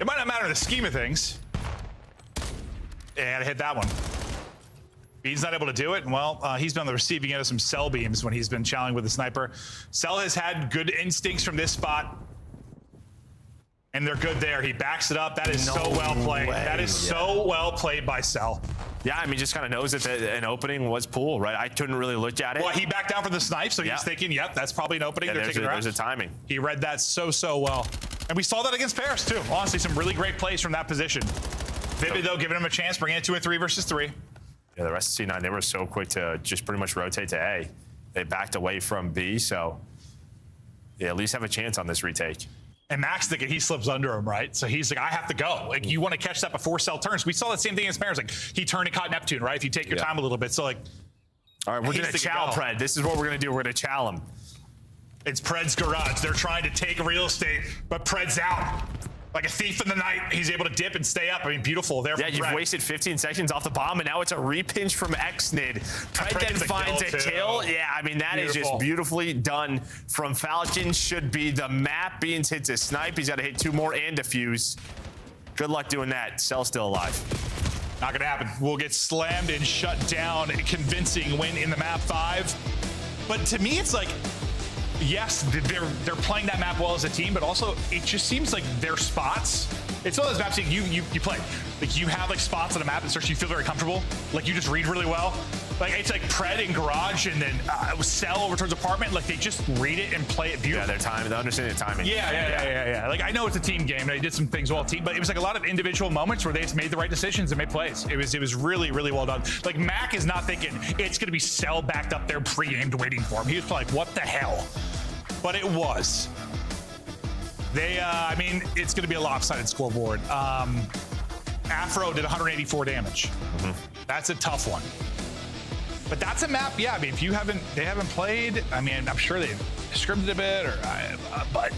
It might not matter in the scheme of things. And I hit that one. He's not able to do it. Well, he's been on the receiving end of some Cell beams when he's been challenging with the sniper. Cell has had good instincts from this spot. And they're good there. He backs it up. That is so well played. That is so well played by Cell. Yeah, I mean, just kind of knows that an opening was pool, right? I couldn't really look at it. Well, he backed down from the snipe, so he's thinking, yep, that's probably an opening. Yeah, They're taking there's a timing. He read that so well. And we saw that against Paris, too. Honestly, some really great plays from that position. Vivid, though, giving him a chance, bringing it to a 3 versus 3. Yeah, the rest of C9, they were so quick to just pretty much rotate to A. They backed away from B, so they at least have a chance on this retake. And Max thinking he slips under him, right? So he's like, I have to go. Like, you want to catch that before Cell turns. We saw that same thing against Paris. Like, he turned and caught Neptune, right? If you take your time a little bit. So, like, all right, we're going to chow Pred. This is what we're going to do. We're going to chow him. It's Pred's garage. They're trying to take real estate, but Pred's out. Like a thief in the night, he's able to dip and stay up. I mean, beautiful there. Yeah, you've wasted 15 seconds off the bomb, and now it's a repinch from Xnid. Pred then finds a kill. Yeah, I mean, that is just beautifully done from Falcon. Should be the map. Beans hits a snipe. He's got to hit 2 more and defuse. Good luck doing that. Cell's still alive. Not going to happen. We'll get slammed and shut down. A convincing win in the map 5. But to me, it's like, yes, they're playing that map well as a team, but also it just seems like their spots. It's one of those maps that you play. Like, you have like spots on a map that starts you feel very comfortable. Like, you just read really well. Like, it's like Pred and Garage and then Cell over towards Apartment. Like, they just read it and play it beautiful. Yeah, they understand the timing. Yeah. Like, I know it's a team game. They did some things well team, but it was like a lot of individual moments where they just made the right decisions and made plays. It was really, really well done. Like, Mac is not thinking it's going to be Cell backed up there pre-aimed waiting for him. He was like, what the hell? But it was. I mean, it's going to be a lopsided scoreboard. Afro did 184 damage. That's a tough one. But that's a map, yeah. I mean, if they haven't played, I mean, I'm sure they've scripted a bit, but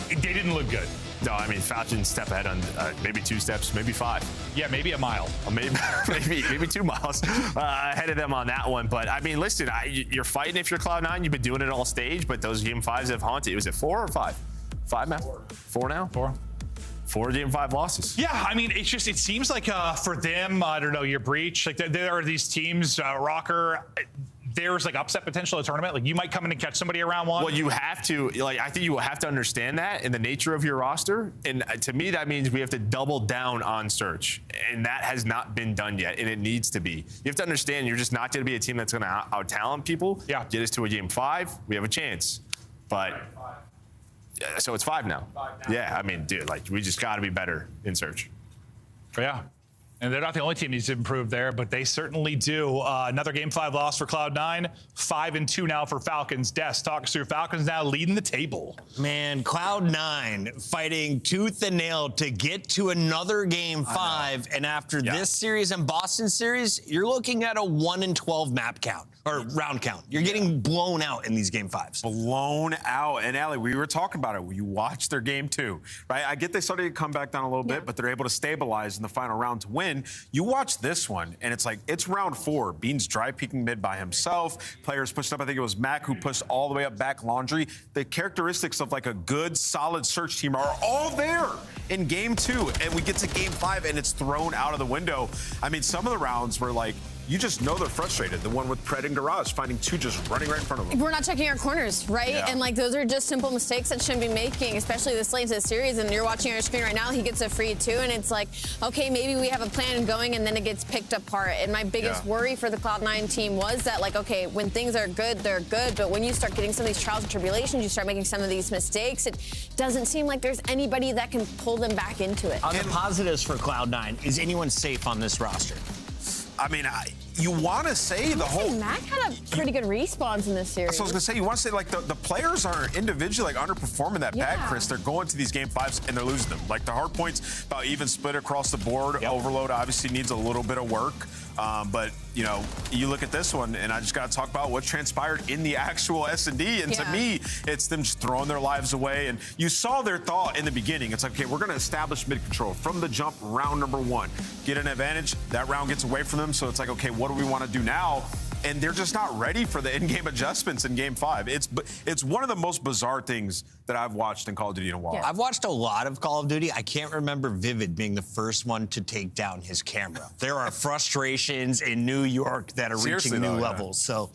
they didn't look good. No, I mean, Falcon step ahead on maybe 2 steps, maybe 5. Yeah, maybe a mile. Maybe 2 miles ahead of them on that one. But, I mean, listen, you're fighting if you're Cloud9. You've been doing it all stage, but those game 5s have haunted you. Was it 4 or 5? 5 now? 4 now? 4 game 5 losses. Yeah, I mean, it seems like for them, I don't know, your Breach, like there are these teams, Rocker, there's like upset potential in the tournament. Like, you might come in and catch somebody around 1. Well, you have to, like, I think you have to understand that in the nature of your roster. And to me, that means we have to double down on search. And that has not been done yet, and it needs to be. You have to understand you're just not going to be a team that's going to out-talent people. Yeah. Get us to a game 5, we have a chance. But, so it's 5 now. Yeah, I mean, dude, like, we just got to be better in search. Yeah. And they're not the only team that needs to improve there, but they certainly do. Another game 5 loss for Cloud9. 5-2 now for Falcons. Des, talk us through. Falcons now leading the table. Man, Cloud9 fighting tooth and nail to get to another game 5. And after this series and Boston series, you're looking at a 1-12 map count or round count. You're getting blown out in these game 5s. Blown out. And Allie, we were talking about it. You watched their game 2, right? I get they started to come back down a little bit, but they're able to stabilize in the final round to win. You watch this one, and it's like, it's round 4. Beans dry peeking mid by himself. Players pushed up. I think it was Mac who pushed all the way up back Laundry. The characteristics of like a good, solid search team are all there in game 2. And we get to game 5, and it's thrown out of the window. I mean, some of the rounds were like, you just know they're frustrated. The one with Pred and Garage, finding 2 just running right in front of them. We're not checking our corners, right? Yeah. And, like, those are just simple mistakes that shouldn't be making, especially this late into the series. And you're watching on your screen right now, he gets a free 2, and it's like, okay, maybe we have a plan going, and then it gets picked apart. And my biggest worry for the Cloud9 team was that, like, okay, when things are good, they're good. But when you start getting some of these trials and tribulations, you start making some of these mistakes, it doesn't seem like there's anybody that can pull them back into it. On the positives for Cloud9, is anyone safe on this roster? I mean, you want to say the whole. Mac had a pretty good respawns in this series. So I was gonna say, you want to say like the players are individually like underperforming that bad, Chris. They're going to these game 5s and they're losing them. Like the hard points about even split across the board. Overload obviously needs a little bit of work. But you know, you look at this one, and I just got to talk about what transpired in the actual S&D. And to me, it's them just throwing their lives away. And you saw their thought in the beginning. It's like, okay, we're going to establish mid control from the jump, round number 1. Get an advantage. That round gets away from them. So it's like, okay, what do we want to do now? And they're just not ready for the in-game adjustments in Game 5. It's one of the most bizarre things that I've watched in Call of Duty in a while. I've watched a lot of Call of Duty. I can't remember Vivid being the first one to take down his camera. There are frustrations in New York that are reaching new levels. So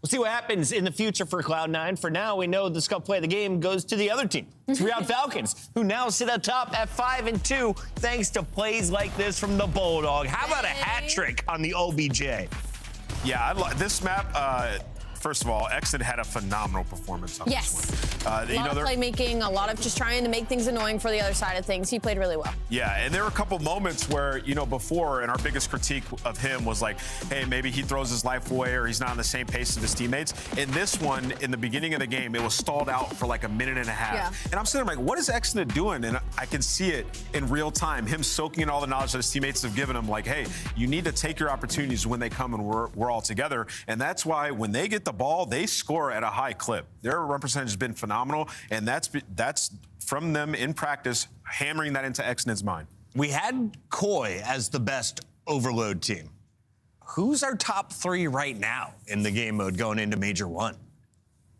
we'll see what happens in the future for Cloud9. For now, we know the Scub play of the game goes to the other team. It's Riyadh Falcons, who now sit atop at 5-2 thanks to plays like this from the Bulldog. How about a hat trick on the OBJ? Yeah, this map, first of all, Exit had a phenomenal performance on this one. A lot of playmaking, a lot of just trying to make things annoying for the other side of things. He played really well. Yeah, and there were a couple moments where, you know, before, and our biggest critique of him was like, hey, maybe he throws his life away or he's not on the same pace as his teammates. In this one, in the beginning of the game, it was stalled out for like a minute and a half. Yeah. And I'm sitting there like, what is Exit doing? And I can see it in real time, him soaking in all the knowledge that his teammates have given him, like, hey, you need to take your opportunities when they come and we're all together. And that's why when they get the ball, they score at a high clip. Their run percentage has been phenomenal, and that's from them in practice, hammering that into Exnet's mind. We had Koi as the best overload team. Who's our top 3 right now in the game mode going into Major 1?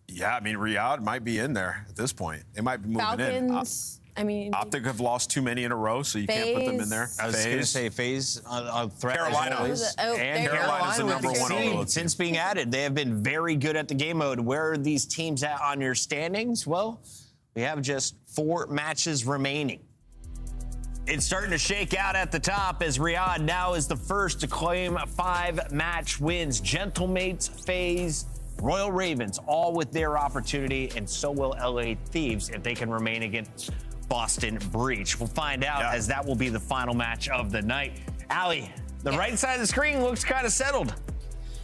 Yeah, I mean, Riyadh might be in there at this point. They might be moving Falcons, I mean, Optic have lost too many in a row, so you can't put them in there. I was going to say FaZe on threat. Carolina. And Carolina's the number 1 overload. Since being added, they have been very good at the game mode. Where are these teams at on your standings? Well, we have just 4 matches remaining. It's starting to shake out at the top as Riyadh now is the first to claim 5 match wins. Gentlemates, FaZe, Royal Ravens, all with their opportunity, and so will LA Thieves if they can remain against Boston Breach. We'll find out as that will be the final match of the night. Allie, the right side of the screen looks kind of settled.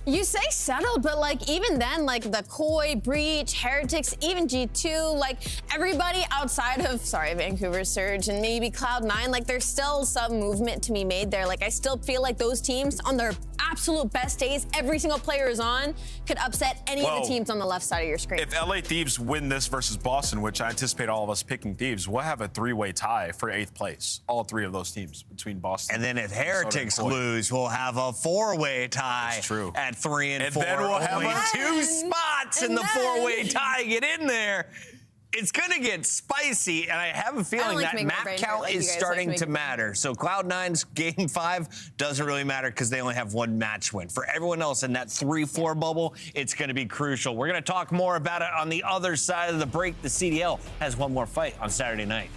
You say settled, but like even then, like the Koi, Breach, Heretics, even G2, like everybody outside of, Vancouver Surge and maybe Cloud9, like there's still some movement to be made there. Like I still feel like those teams on their absolute best days, every single player is on, could upset any of the teams on the left side of your screen. If LA Thieves win this versus Boston, which I anticipate all of us picking Thieves, we'll have a 3-way tie for 8th place. All 3 of those teams between Boston. And then if Heretics lose, we'll have a 4-way tie. That's true. At 3 and 4. Then we'll have only 2 spots in the 4-way tie. Get in there. It's going to get spicy, and I have a feeling that map count is starting to matter. So Cloud9's Game 5 doesn't really matter because they only have 1 match win. For everyone else in that 3-4 bubble, it's going to be crucial. We're going to talk more about it on the other side of the break. The CDL has one more fight on Saturday night.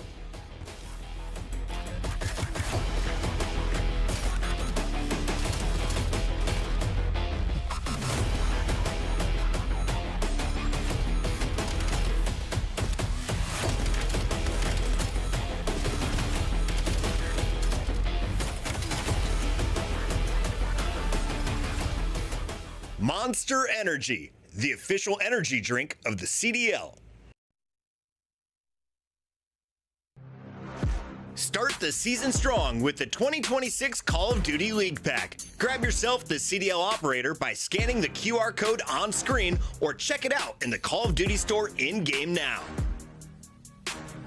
Monster Energy, the official energy drink of the CDL. Start the season strong with the 2026 Call of Duty League Pack. Grab yourself the CDL operator by scanning the QR code on screen or check it out in the Call of Duty store in-game now.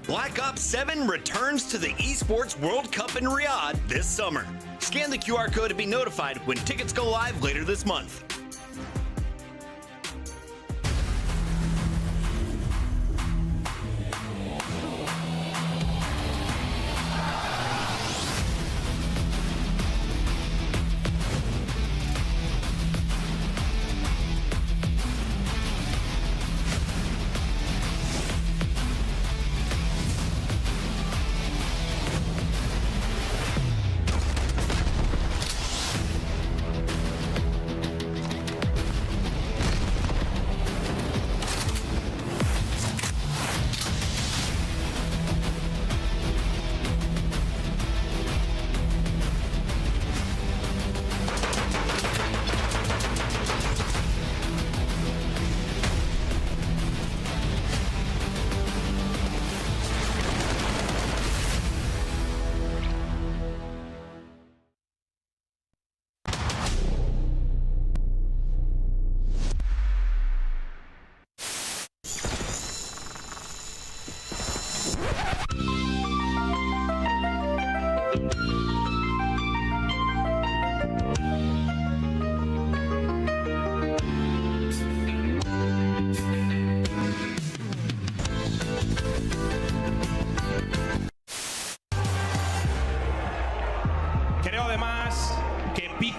Black Ops 7 returns to the Esports World Cup in Riyadh this summer. Scan the QR code to be notified when tickets go live later this month.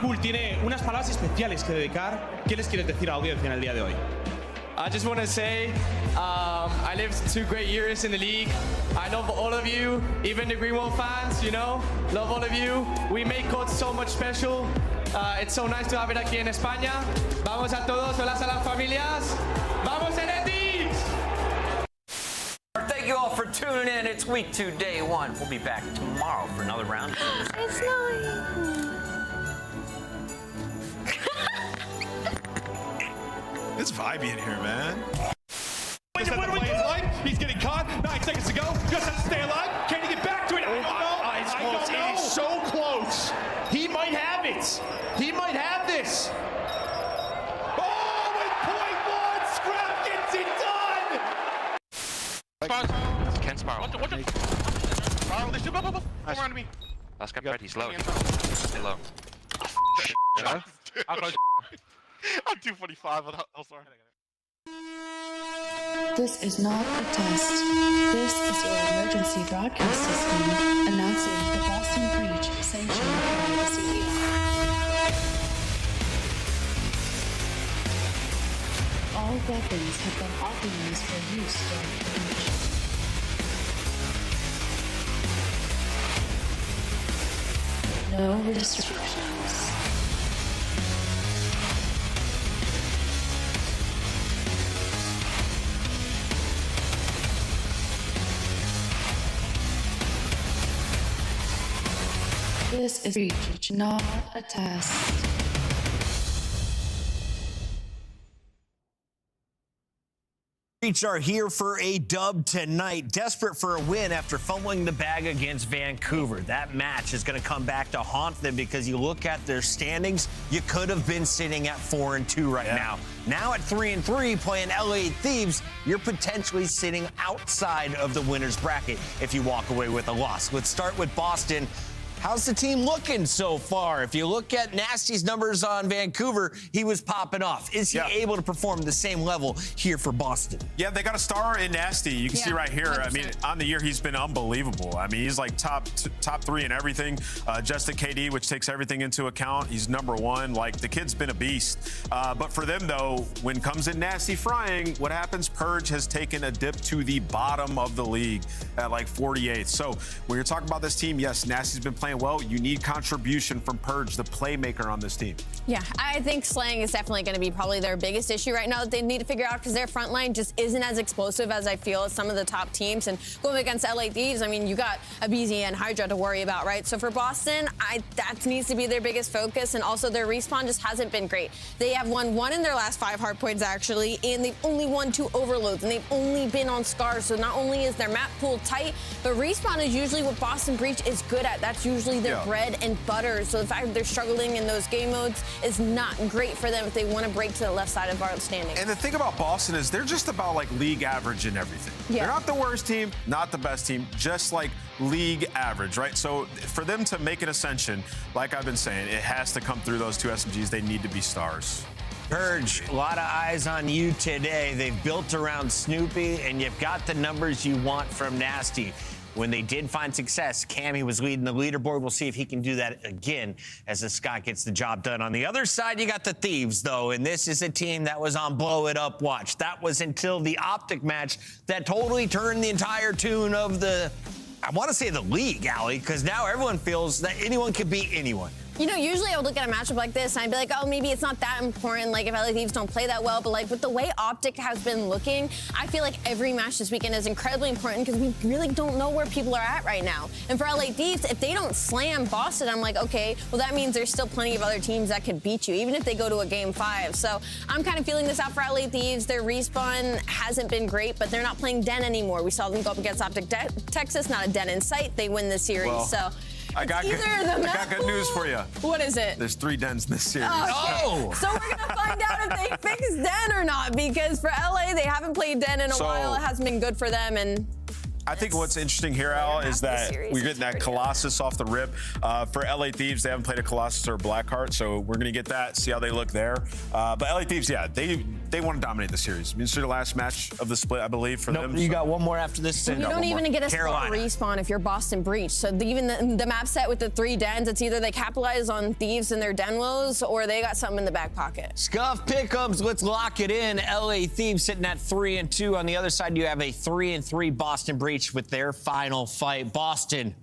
Cool tiene unas palabras especiales que dedicar. ¿Qué les quieres decir a la audiencia en el día de hoy? I just want to say I lived 2 great years in the league. I love all of you, even the Greenwald fans, you know. Love all of you. We make COD so much special. It's so nice to have it aquí en España. Vamos a todos, hola a las familias. Vamos NFTs! Thank you all for tuning in. It's week 2, day 1. We'll be back tomorrow for another round. It's not. It's vibey in here, man. He's getting caught. 9 seconds to go. Just has to stay alive. Can he get back to it? I don't know. It's I close. don't know. It's so close. He might have it. He might have this. Oh, with .1, Scrap gets it done. Ken Sparrow. What the? Sparrow, they should go. Around me. Last guy red, he's low. Stay low. I'm 245 on Hellstar. This is not a test. This is your emergency broadcast system announcing the Boston breach sanctioned by the CDL. All weapons have been authorized for use during the breach. No restrictions. This is breach, not a test. Breach are here for a dub tonight, desperate for a win after fumbling the bag against Vancouver. That match is going to come back to haunt them because you look at their standings, you could have been sitting at 4-2 right now. Now at 3-3 playing LA Thieves, you're potentially sitting outside of the winner's bracket if you walk away with a loss. Let's start with Boston. How's the team looking so far? If you look at Nasty's numbers on Vancouver, he was popping off. Is he able to perform the same level here for Boston? Yeah, they got a star in Nasty. You can see right here. 100%. I mean, on the year, he's been unbelievable. I mean, he's like top 3 in everything. Just a KD, which takes everything into account. He's #1. Like, the kid's been a beast. But for them, though, when comes in Nasty frying, what happens? Purge has taken a dip to the bottom of the league at like 48th. So when you're talking about this team, yes, Nasty's been playing well. You need contribution from Purge, the playmaker on this team. Yeah, I think Slang is definitely going to be probably their biggest issue right now that they need to figure out because their front line just isn't as explosive as I feel as some of the top teams. And going against LA Thieves, I mean, you got Abizi and Hydra to worry about, right? So for Boston, that needs to be their biggest focus. And also their respawn just hasn't been great. They have won 1 in their last 5 hardpoints, actually, and they've only won 2 overloads. And they've only been on scars. So not only is their map pool tight, but respawn is usually what Boston Breach is good at. That's usually their bread and butter. So the fact that they're struggling in those game modes is not great for them if they want to break to the left side of our standing. And the thing about Boston is they're just about like league average in everything. They're not the worst team, not the best team, just like league average, right? So for them to make an ascension, like I've been saying, it has to come through those 2 SMGs. They need to be stars. Purge, a lot of eyes on you today. They've built around Snoopy, and you've got the numbers you want from Nasty. When they did find success, Cammy was leading the leaderboard. We'll see if he can do that again as the Scott gets the job done. On the other side, you got the Thieves, though, and this is a team that was on blow it up watch. That was until the Optic match that totally turned the entire tune of the, I want to say the league, Allie, because now everyone feels that anyone can beat anyone. You know, usually I would look at a matchup like this and I'd be like, oh, maybe it's not that important, like if LA Thieves don't play that well, but like with the way Optic has been looking, I feel like every match this weekend is incredibly important because we really don't know where people are at right now. And for LA Thieves, if they don't slam Boston, I'm like, okay, well that means there's still plenty of other teams that could beat you, even if they go to a game 5. So I'm kind of feeling this out for LA Thieves. Their respawn hasn't been great, but they're not playing Den anymore. We saw them go up against Optic Texas, not a Den in sight. They win the series, so. I got good news for you. What is it? There's 3 Dens in this series. Oh! So we're going to find out if they fix Den or not, because for LA, they haven't played Den in a while. It hasn't been good for them, and I think what's interesting here, Al, is that we're getting that Colossus off the rip. For LA Thieves, they haven't played a Colossus or a Blackheart, so we're going to get that, see how they look there. But LA Thieves, yeah, they they want to dominate the series. I mean, it's their last match of the split, I believe, for them. You got one more after this. You don't even get a spot respawn if you're Boston Breach. So even the map set with the 3 dens, it's either they capitalize on Thieves and their den woes, or they got something in the back pocket. Scuff Pick'ems, let's lock it in. LA Thieves sitting at 3-2. On the other side, you have a 3-3 Boston Breach with their final fight. Boston,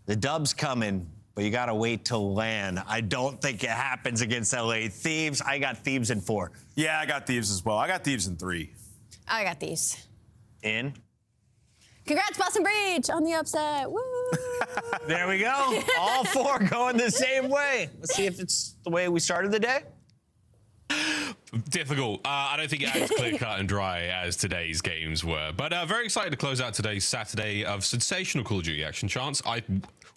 the dub's coming, but you gotta wait till LAN. I don't think it happens against LA Thieves. I got Thieves in 4. Yeah, I got Thieves as well. I got Thieves in 3. I got these. In? Congrats, Boston Breach, on the upset. Woo! There we go. All 4 going the same way. Let's see if it's the way we started the day. Difficult. I don't think it's as clear cut and dry as today's games were. But very excited to close out today's Saturday of sensational Call of Duty action. Chance,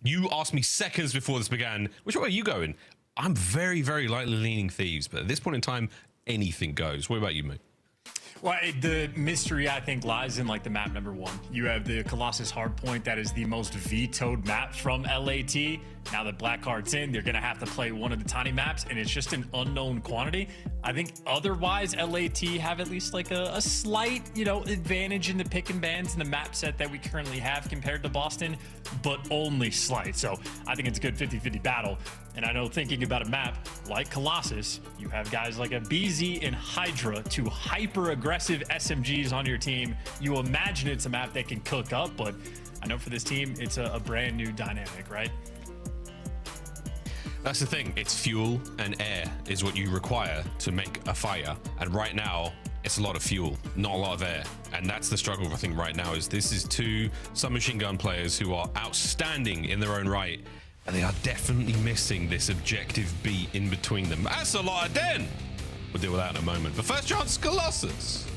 you asked me seconds before this began, which way are you going? I'm very, very lightly leaning Thieves, but at this point in time, anything goes. What about you, mate? Well, the mystery, I think, lies in like the map number 1. You have the Colossus Hardpoint. That is the most vetoed map from LAT. Now that Blackheart's in, they're going to have to play one of the tiny maps, and it's just an unknown quantity. I think otherwise, LAT have at least like a slight, advantage in the pick and bans in the map set that we currently have compared to Boston, but only slight. So I think it's a good 50-50 battle. And I know thinking about a map like Colossus, you have guys like a BZ and Hydra, 2 hyper-aggressive SMGs on your team. You imagine it's a map that can cook up, but I know for this team, it's a brand new dynamic, right? That's the thing. It's fuel and air is what you require to make a fire. And right now, it's a lot of fuel, not a lot of air. And that's the struggle, I think, right now, is this is 2 submachine gun players who are outstanding in their own right. And they are definitely missing this objective beat in between them. That's a lot of den. We'll deal with that in a moment. But first chance, Colossus.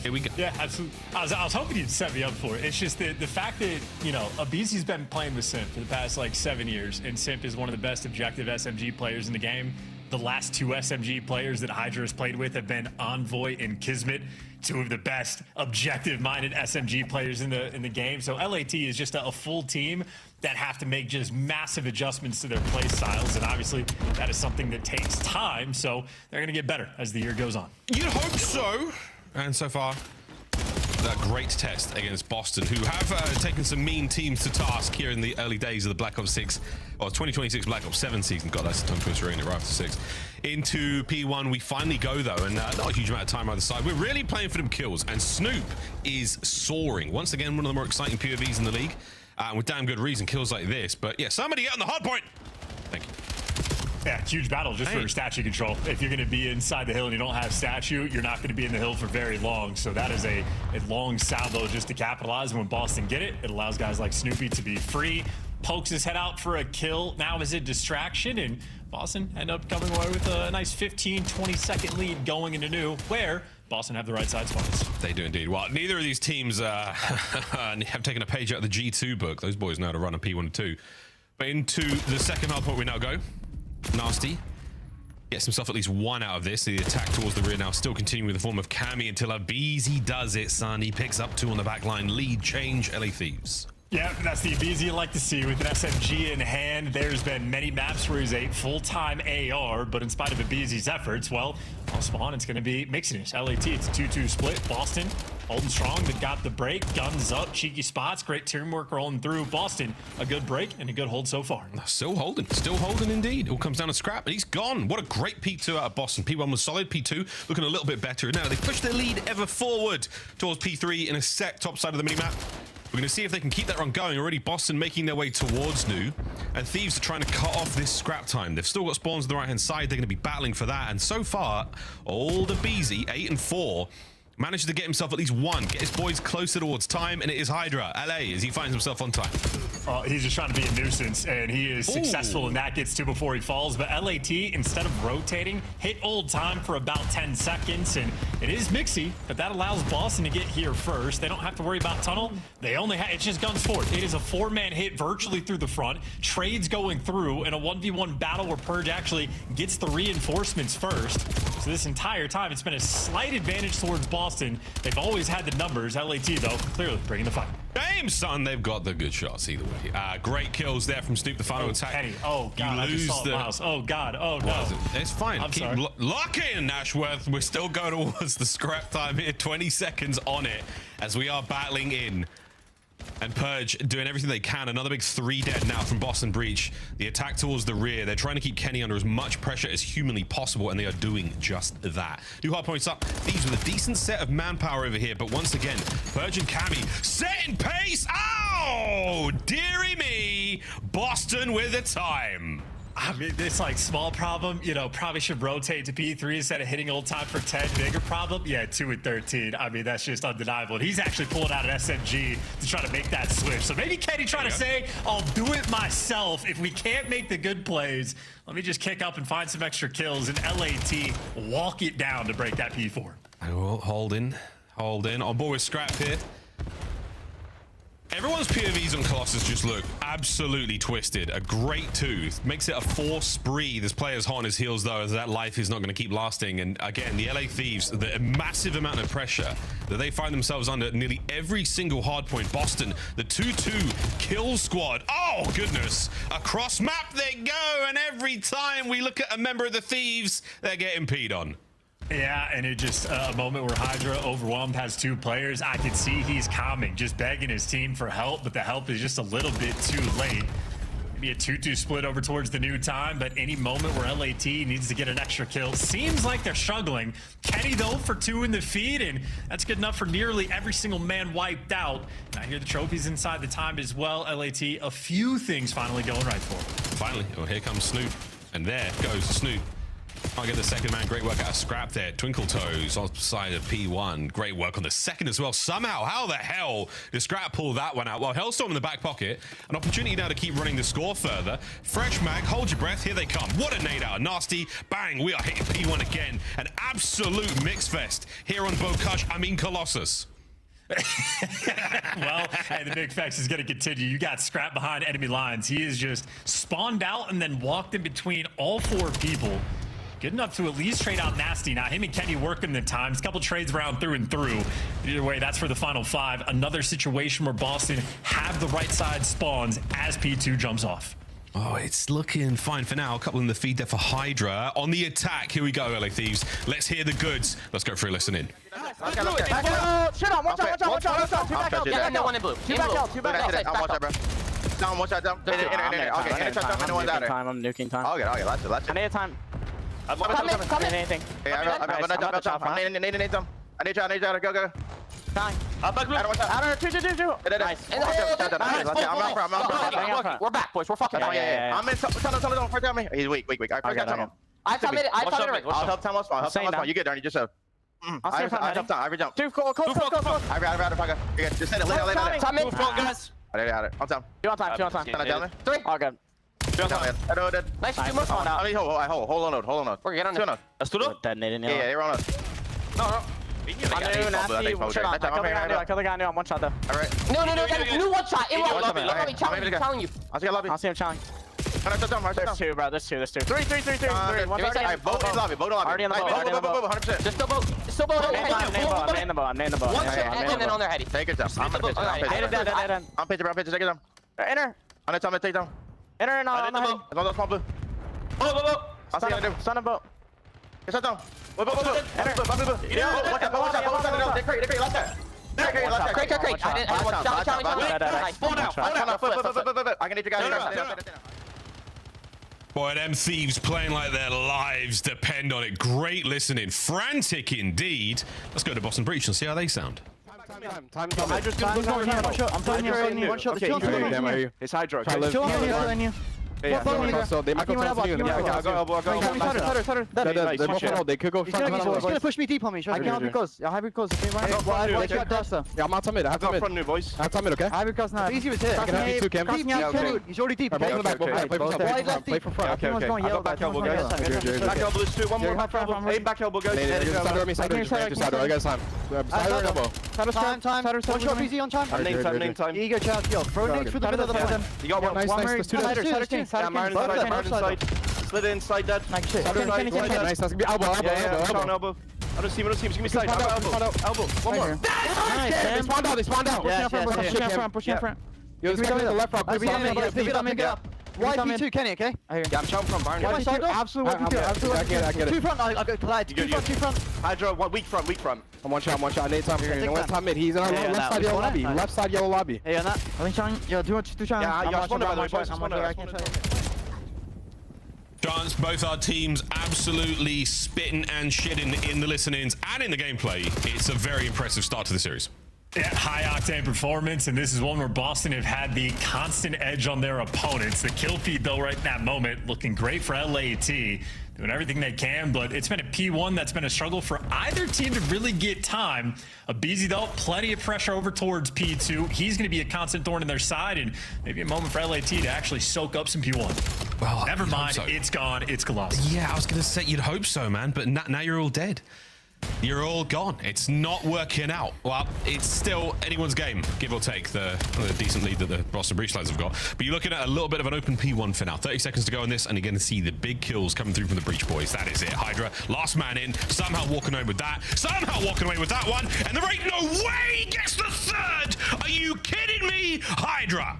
Here we go. Yeah, absolutely. I was hoping you'd set me up for it. It's just the fact that, Abizi's been playing with Simp for the past, 7 years, and Simp is one of the best objective SMG players in the game. The last 2 SMG players that Hydra has played with have been Envoy and Kismet, 2 of the best objective-minded SMG players in the game. So LAT is just a full team that have to make just massive adjustments to their play styles, and obviously that is something that takes time, so they're going to get better as the year goes on. You'd hope so. And so far, a great test against Boston, who have taken some mean teams to task here in the early days of the Black Ops 6, or 2026 Black Ops 7 season. God, that's a tongue twister, ain't it? Right after 6. Into P1, we finally go, though, and not a huge amount of time either side. We're really playing for them kills, and Snoop is soaring. Once again, one of the more exciting POVs in the league, with damn good reason, kills like this. But yeah, somebody get on the hard point. Thank you. Yeah, huge battle just for statue control. If you're going to be inside the hill and you don't have statue, you're not going to be in the hill for very long. So that is a long salvo just to capitalize. And when Boston get it, it allows guys like Snoopy to be free. Pokes his head out for a kill. Now is a distraction, and Boston end up coming away with a nice 15-20 second lead going into new, where Boston have the right side spots. They do indeed. Well, neither of these teams have taken a page out of the G2 book. Those boys know how to run a P1 2. But into the second hard point we now go. Nasty gets himself at least 1 out of this. The attack towards the rear now still continuing with the form of Cammy until Abizi does it, son. He picks up 2 on the back line. Lead change, LA Thieves. Yeah, that's the Abizi you like to see with an SMG in hand. There's been many maps where he's a full-time AR, but in spite of Abizi's efforts, well, on spawn, it's going to be mixing it. LAT, it's a 2-2 split. Boston holding strong. They've got the break. Guns up. Cheeky spots. Great teamwork rolling through. Boston, a good break and a good hold so far. Still holding. Still holding indeed. All comes down to scrap, and he's gone. What a great P2 out of Boston. P1 was solid. P2 looking a little bit better. Now they push their lead ever forward towards P3 in a sec, top side of the minimap. We're going to see if they can keep that run going. Already Boston making their way towards new, and Thieves are trying to cut off this scrap time. They've still got spawns on the right-hand side. They're going to be battling for that, and so far, old Abizi, 8 and 4, manages to get himself at least 1, get his boys closer towards time, and it is Hydra, LA, as he finds himself on time. He's just trying to be a nuisance, and he is successful in that. Gets 2 before he falls, but LAT, instead of rotating, hit old time for about 10 seconds, and it is mixy, but that allows Boston to get here first. They don't have to worry about tunnel. They only have, it's just guns forward. It is a 4-man hit virtually through the front, trades going through, and a 1v1 battle where Purge actually gets the reinforcements first. So this entire time, it's been a slight advantage towards Boston. They've always had the numbers. LAT, though, clearly bringing the fight. Game, son. They've got the good shots either way. Great kills there from Snoop, the final attack. Kenny. Oh, God, I just saw Miles. Oh, God. Oh, no. It's fine. I'm Keep sorry. lock in, Ashworth. We're still going towards the scrap time here. 20 seconds on it as we are battling in. And Purge doing everything they can. Another big 3 dead now from Boston Breach. The attack towards the rear. They're trying to keep Kenny under as much pressure as humanly possible, and they are doing just that. 2 hard points up. These with a decent set of manpower over here, but once again, Purge and Cammy setting pace. Oh, dearie me. Boston with the time. I mean, this like small problem, you know, probably should rotate to P3 instead of hitting old time for 10. Bigger problem, yeah, 2 and 13. I mean, that's just undeniable. And he's actually pulling out an SMG to try to make that switch. So maybe Kenny trying to say, I'll do it myself. If we can't make the good plays, let me just kick up and find some extra kills. And LAT walk it down to break that P4. I will hold in. On board with Scrap here. Everyone's POVs on Colossus just look absolutely twisted. A great tooth. Makes it a 4 spree. This player's hot on his heels, though, as that life is not going to keep lasting. And again, the LA Thieves, the massive amount of pressure that they find themselves under nearly every single hard point. Boston, the 2-2 kill squad. Oh, goodness. Across map they go. And every time we look at a member of the Thieves, they're getting peed on. Yeah, and it just a moment where Hydra overwhelmed has 2 players. I can see he's calming, just begging his team for help, but the help is just a little bit too late. Maybe a 2-2 split over towards the new time, but any moment where LAT needs to get an extra kill. Seems like they're struggling. Kenny, though, for 2 in the feed, and that's good enough for nearly every single man wiped out. And I hear the trophies inside the time as well. LAT, a few things finally going right for him. Finally, oh, here comes Snoop, and there goes Snoop. I'll get the second man. Great work out of Scrap there. Twinkle Toes outside of P1. Great work on the second as well. Somehow, how the hell did Scrap pull that one out? Well, Hellstorm in the back pocket. An opportunity now to keep running the score further. Fresh mag, hold your breath. Here they come. What a nade out. Nasty. Bang. We are hitting P1 again. An absolute mix fest here on Colossus. Well, hey, the big flex is going to continue. You got Scrap behind enemy lines. He is just spawned out and then walked in between all 4 people. Good enough to at least trade out Nasty. Now, him and Kenny working the times. Couple trades around through and through. Either way, that's for the final 5. Another situation where Boston have the right side spawns as P2 jumps off. Oh, it's looking fine for now. A couple in the feed there for Hydra. On the attack, here we go, LA Thieves. Let's hear the goods. Let's go for a listen in. Shit on, watch out. 2 back out. Yeah, no one in blue. 2 back out. I'm Watch out, bro. Down, watch out, down. Okay, I'm nuking time. Okay, let's I need time. come in. Anything. Hey, I'm I need you to go. Time. Out of 2. Nice. We're back, boys. We're fucking back. Yeah. I'm in. Tell him. Tell me. He's weak. I got him. I come in. I'll help Tom. I'll help Tom. You get there. You just I'll see if I'm help Tom. I jump. 2, cool. I got it. Just hit it. Lay it. Time in. Guys. I got it. I'm Tom. 2 on time. Can I tell me? 3. All good. Nice. 2 more. Hold on. We're getting on it. Let's do it. Yeah, they're on us. No. I killed the guy new. I'm 1 shot though. Alright. No. New 1 shot. I'm telling you. I'll see him challenge. There's 2, bro. There's 2. 3. 1 second. Boat in lobby. Already in the boat. 100%. Just still boat. I'm in the boat. 1 second, and then on their heady. Take it down. I'm pitching. Take it down. Enter. I'm gonna take down. Enter and on the heady. It's on the small blue. I'll see how they do. Stun a boat. Get shut down. Boat. Watch out. They create like that. Crate. I want I can need you guys. Boy, them Thieves playing like their lives depend on it. Great listening. Frantic indeed. Let's go to Boston Breach and see how they sound. Time. I just I'm playing here. 1 shot. It's Hydra. They might go to you. They could go. He's gonna push me deep on me. I can't help you close. I'll have you close. Yeah, I'm out to mid. I have to mid. Boys. I have to mid, okay? I have you close now. Easy with it. I can have you too, Cam. He's already deep. Play from front. Going yellow. Back elbow, guys. Back elbow, there's 2. 1 more. Back elbow, guys. I got time. Side elbow. Time. 1 shot easy on time. Name time. Ego child kill. Throw nades through the middle of the field. You got one. Nice. There's 2. Side. Yeah, Marin inside. Split inside that. Nice shit. Nice, Nice, that's gonna be elbow. elbow. I don't see him. Just give me side. Elbow. One more. Nice, They spawned out. Pushing in front. Yo, this guy's on the left rock. Pick it up. Why P2, Kenny, okay? I hear. Yeah, I'm shouting from Barney. Absolutely. I get it. Two front, I got collide. Two front. Hydra, weak front. I'm one shot. I need time here. No one's top mid. He's in our left side yellow lobby. Left side yellow lobby. Hey, on that. I think showing. Yo, two shot. Yeah, I'm spawned by the way. I can't show you. Chance, both our teams absolutely spitting and shitting in the listen-ins and in the gameplay. It's a very impressive start to the series. Yeah, high octane performance, and this is one where Boston have had the constant edge on their opponents. The kill feed, though, right in that moment, looking great for LAT, doing everything they can, but it's been a P1 that's been a struggle for either team to really get time. Abizi, though, plenty of pressure over towards P2. He's going to be a constant thorn in their side, and maybe a moment for LAT to actually soak up some P1. Well, never mind, so. It's gone. It's Colossus. Yeah, I was going to say you'd hope so, man, but now you're all dead. You're all gone. It's not working out. Well, it's still anyone's game, give or take the decent lead that the Boston Breach lads have got. But you're looking at a little bit of an open P1 for now. 30 seconds to go on this, and you're going to see the big kills coming through from the Breach boys. That is it. Hydra, last man in, somehow walking away with that. Somehow walking away with that one. And there ain't no way he gets the third. Are you kidding me? Hydra.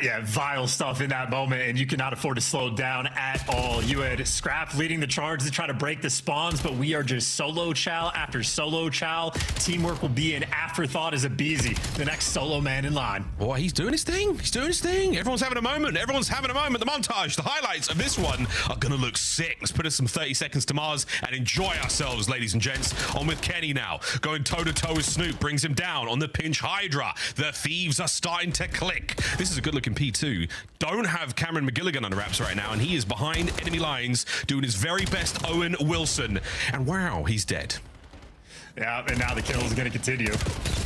Yeah, vile stuff in that moment, and you cannot afford to slow down at all. You had Scrap leading the charge to try to break the spawns, but we are just solo chow after solo chow. Teamwork will be an afterthought as Abizi, the next solo man in line. Boy, he's doing his thing. He's doing his thing. Everyone's having a moment. Everyone's having a moment. The montage, the highlights of this one are going to look sick. Let's put us some 30 seconds to Mars and enjoy ourselves, ladies and gents. On with Kenny now. Going toe-to-toe with Snoop. Brings him down on the pinch Hydra. The thieves are starting to click. This is a good-looking P2. Don't have Cameron McGilligan under wraps right now, and he is behind enemy lines doing his very best Owen Wilson. And wow, he's dead. Yeah, and now the kill is going to continue.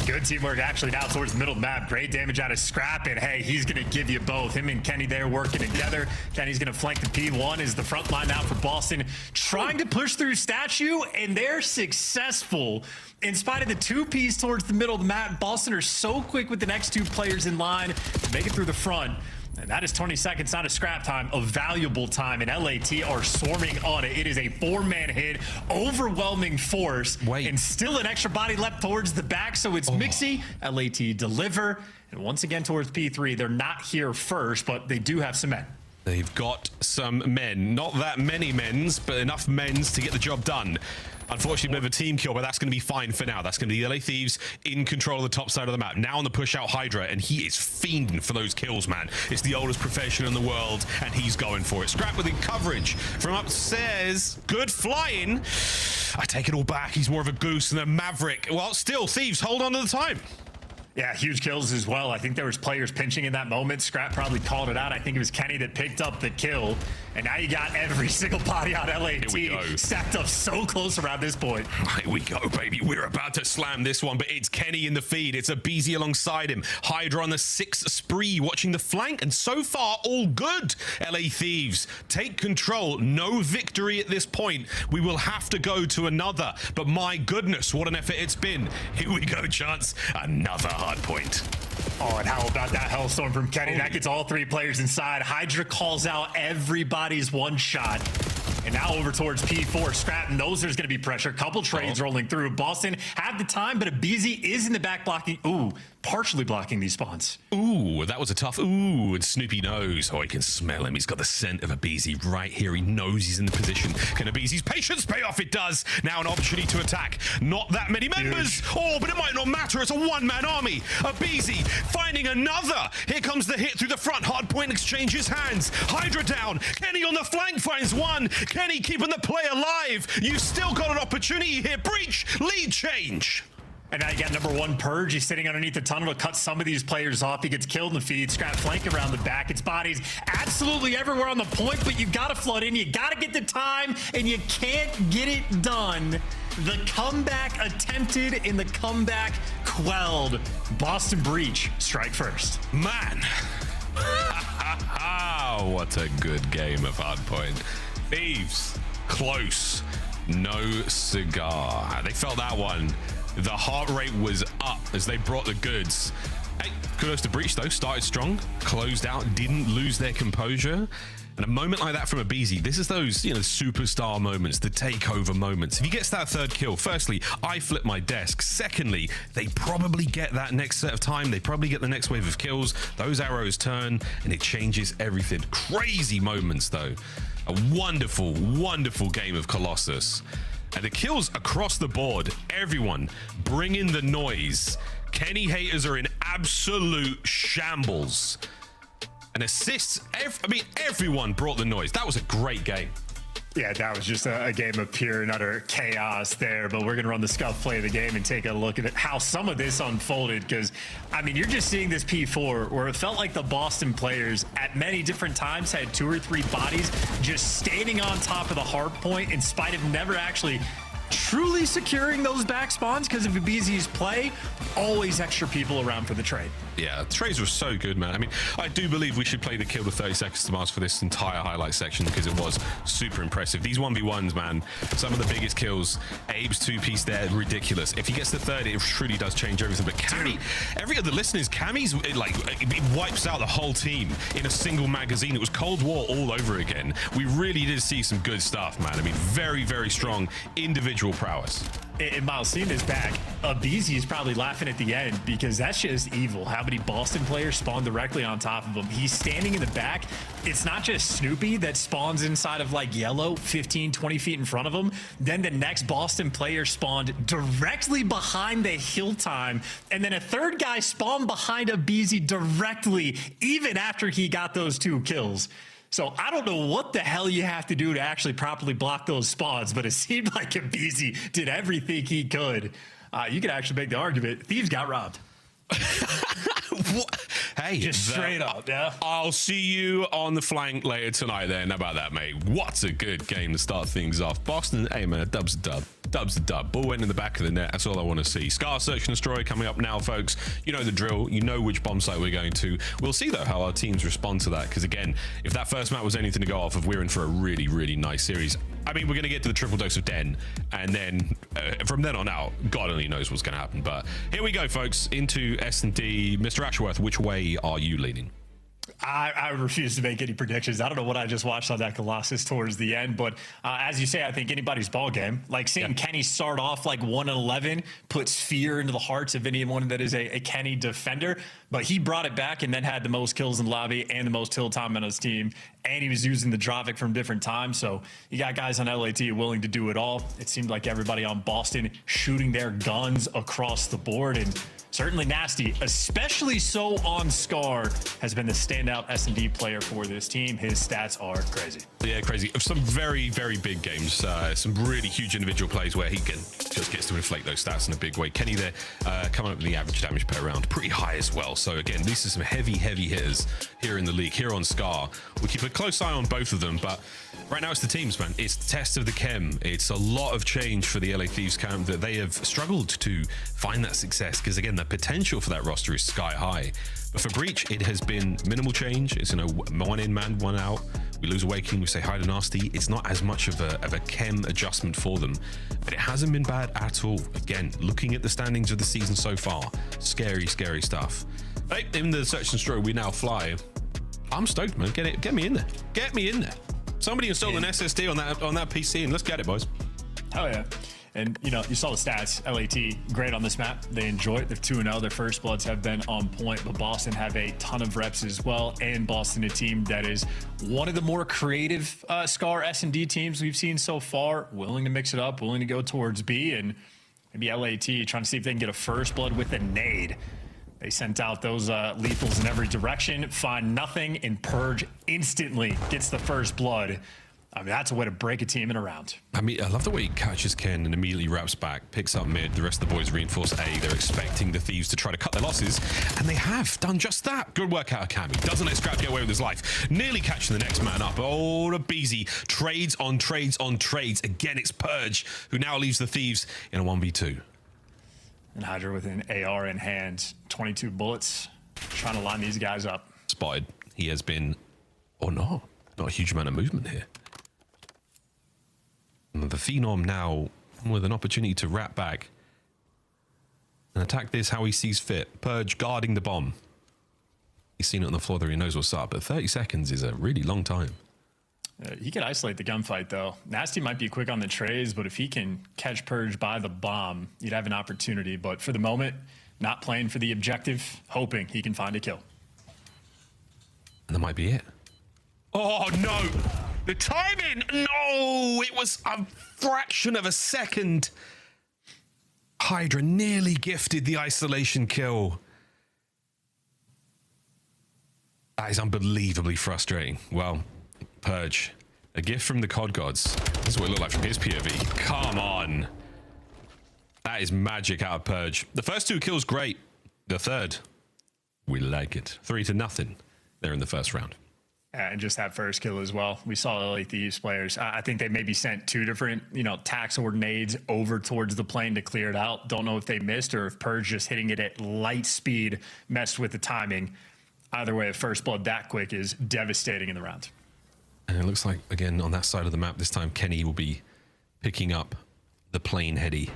Good teamwork actually now towards the middle of the map. Great damage out of Scrap, and hey, he's going to give you both. Him and Kenny there working together. Kenny's going to flank the P1 as the front line now for Boston, trying to push through Statue, and they're successful. In spite of the 2Ps towards the middle of the map, Boston are so quick with the next two players in line to make it through the front. And that is 20 seconds, not a scrap time, a valuable time, and LAT are swarming on it. It is a 4-man hit, overwhelming force, and still an extra body left towards the back, so it's Mixie, LAT deliver, and once again towards P3. They're not here first, but they do have some men. They've got some men. Not that many men's, but enough men's to get the job done. Unfortunately, a bit of a team kill, but that's going to be fine for now. That's going to be the LA Thieves in control of the top side of the map. Now on the push out Hydra, and he is fiending for those kills, man. It's the oldest profession in the world, and he's going for it. Scrap with the coverage from upstairs. Good flying. I take it all back. He's more of a goose than a maverick. Well, still, Thieves hold on to the time. Yeah, huge kills as well. I think there was players pinching in that moment. Scrap probably called it out. I think it was Kenny that picked up the kill. And now you got every single body on LAT stacked up so close around this point. Here we go, baby. We're about to slam this one, but it's Kenny in the feed. It's Abizi alongside him. Hydra on the 6th spree, watching the flank, and so far, all good. LA Thieves take control. No victory at this point. We will have to go to another, but my goodness, what an effort it's been. Here we go, Chance. Another hard point. Oh, and how about that Hellstorm from Kenny? That gets all 3 players inside. Hydra calls out everybody's one shot. And now over towards P4. Scrap knows there's going to be pressure. Couple trades rolling through. Boston have the time, but Abizi is in the back blocking. Ooh, partially blocking these spawns. Ooh, that was a tough. Ooh, and Snoopy knows. Oh, he can smell him. He's got the scent of Abizi right here. He knows he's in the position. Can Abizi's patience pay off? It does. Now an opportunity to attack. Not that many members. Oh, but it might not matter. It's a one-man army. Abizi finding another. Here comes the hit through the front. Hardpoint exchanges hands. Hydra down. Kenny on the flank finds one. Kenny keeping the play alive. You've still got an opportunity here. Breach. Lead change. And now you got number 1 Purge. He's sitting underneath the tunnel to cut some of these players off. He gets killed in the feed. Scrap flank around the back. It's bodies absolutely everywhere on the point, but you got to flood in. You got to get the time, and you can't get it done. The comeback attempted and the comeback quelled. Boston Breach strike first. Man. What a good game of Hardpoint. Thieves, close. No cigar. They felt that one. The heart rate was up as they brought the goods. Hey, kudos to Breach though. Started strong, closed out, didn't lose their composure. And a moment like that from Abizi, this is those, superstar moments, the takeover moments. If he gets that third kill, firstly, I flip my desk. Secondly, they probably get that next set of time. They probably get the next wave of kills. Those arrows turn, and it changes everything. Crazy moments, though. A wonderful, wonderful game of Colossus. And the kills across the board. Everyone, bring in the noise. Kenny haters are in absolute shambles. And assists, everyone brought the noise. That was a great game. Yeah, that was just a game of pure and utter chaos there. But we're going to run the scuff play of the game and take a look at how some of this unfolded. Because, you're just seeing this P4 where it felt like the Boston players at many different times had 2 or 3 bodies just standing on top of the hard point in spite of never actually truly securing those back spawns because of Abizi's play. Always extra people around for the trade. Yeah, the trades were so good, man. I do believe we should play the kill to 30 seconds to Mars for this entire highlight section because it was super impressive. These 1v1s, man, some of the biggest kills. Abe's 2-piece there, ridiculous. If he gets the third, it truly does change everything. But Cammy, every other listeners, Cammy's it wipes out the whole team in a single magazine. It was Cold War all over again. We really did see some good stuff, man. Very, very strong individual prowess. And Miles, seeing this back, Abizi is probably laughing at the end because that's just evil. How many Boston players spawn directly on top of him? He's standing in the back. It's not just Snoopy that spawns inside of yellow 15, 20 feet in front of him. Then the next Boston player spawned directly behind the hill time. And then a third guy spawned behind Abizi directly, even after he got those 2 kills. So I don't know what the hell you have to do to actually properly block those spawns, but it seemed like Abizi did everything he could. You could actually make the argument, Thieves got robbed. Hey, just straight up, yeah. I'll see you on the flank later tonight then. How about that, mate? What a good game to start things off. Boston, hey, man, dub's a dub. Dub's a dub. Ball went in the back of the net. That's all I want to see. Scar, Search and Destroy coming up now, folks. You know the drill. You know which bomb site we're going to. We'll see, though, how our teams respond to that. Because, again, if that first map was anything to go off of, we're in for a really, really nice series. We're going to get to the triple dose of Den. And then from then on out, God only knows what's going to happen. But here we go, folks, into S&D. Mr. Ashworth, which way are you leaning? I refuse to make any predictions. I don't know what I just watched on that Colossus towards the end, but as you say, I think anybody's ball game. Seeing Kenny start off 1-11 puts fear into the hearts of anyone that is a Kenny defender, but he brought it back and then had the most kills in the lobby and the most kill time on his team, and he was using the Dravik from different times, so you got guys on LAT willing to do it all. It seemed like everybody on Boston shooting their guns across the board, and certainly Nasty, especially so on Scar, has been the standout S&D player for this team. His stats are crazy. Yeah, crazy. Some very, very big games. Some really huge individual plays where he just gets to inflate those stats in a big way. Kenny there coming up with the average damage per round pretty high as well. So again, these are some heavy, heavy hitters here in the league, here on Scar. We keep a close eye on both of them, but right now it's the teams, man. It's the test of the chem. It's a lot of change for the LA Thieves camp that they have struggled to find that success because, again, the potential for that roster is sky high. But for Breach, it has been minimal change. It's, one in, man, one out. We lose Awakening, we say hi to Nasty. It's not as much of a chem adjustment for them, but it hasn't been bad at all. Again, looking at the standings of the season so far, scary, scary stuff. Hey, in the Search and Destroy, we now fly. I'm stoked, man. Get me in there. Get me in there. Somebody install an SSD on that PC and let's get it, boys. Oh yeah. And, you saw the stats. LAT, great on this map. They enjoy it. They're 2-0. Their first bloods have been on point, but Boston have a ton of reps as well. And Boston, a team that is one of the more creative Scar S&D teams we've seen so far, willing to mix it up, willing to go towards B, and maybe LAT trying to see if they can get a first blood with a nade. They sent out those lethals in every direction, find nothing, and Purge instantly gets the first blood. That's a way to break a team in a round. I love the way he catches Ken and immediately wraps back, picks up mid. The rest of the boys reinforce A. They're expecting the Thieves to try to cut their losses, and they have done just that. Good work out of Cammy. Doesn't let Scrap get away with his life. Nearly catching the next man up. Oh, the Beezy. Trades on trades on trades. Again, it's Purge, who now leaves the Thieves in a 1v2. And Hydra with an AR in hand, 22 bullets, trying to line these guys up. Spotted. He has been, not a huge amount of movement here. And the Phenom now with an opportunity to wrap back and attack this how he sees fit. Purge guarding the bomb. He's seen it on the floor there, he knows what's up, but 30 seconds is a really long time. He can isolate the gunfight, though. Nasty might be quick on the trays, but if he can catch Purge by the bomb, you'd have an opportunity. But for the moment, not playing for the objective, hoping he can find a kill. And that might be it. Oh, no. The timing. No, it was a fraction of a second. Hydra nearly gifted the isolation kill. That is unbelievably frustrating. Well, Purge, a gift from the COD gods. This is what it looked like from his POV. Come on. That is magic out of Purge. The first 2 kills, great. The third, we like it. 3-0. They're in the first round. And just that first kill as well. We saw LA Thieves players. I think they maybe sent 2 different, tax or nades over towards the plane to clear it out. Don't know if they missed or if Purge just hitting it at light speed messed with the timing. Either way, a first blood that quick is devastating in the round. And it looks like, again, on that side of the map, this time Kenny will be picking up the plane heady.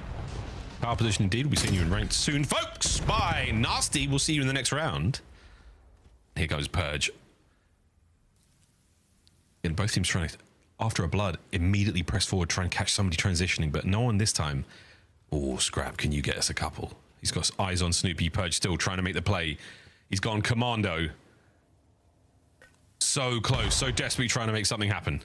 Power position indeed. We'll be seeing you in ranked soon, folks. Bye. Nasty. We'll see you in the next round. Here goes Purge. And both teams trying to, after a blood, immediately press forward, try and catch somebody transitioning, but no one this time. Oh, Scrap, can you get us a couple? He's got eyes on Snoopy. Purge still trying to make the play. He's gone commando. So close, so desperately trying to make something happen.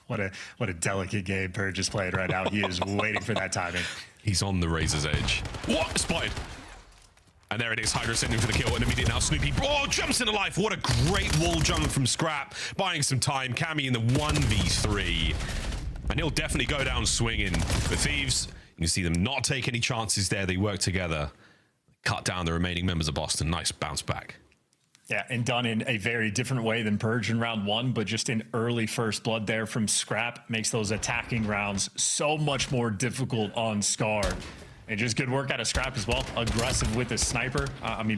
What a delicate game Purge is playing right now. He is waiting for that timing. He's on the razor's edge. What? Spotted. And there it is, Hydra sending for the kill, and immediately now Snoopy, jumps into life. What a great wall jump from Scrap, buying some time. Cammy in the 1v3. And he'll definitely go down swinging. The Thieves, you can see them not take any chances there. They work together, cut down the remaining members of Boston. Nice bounce back. Yeah, and done in a very different way than Purge in round 1, but just an early first blood there from Scrap makes those attacking rounds so much more difficult on Scar. And just good work out of Scrap as well. Aggressive with the sniper.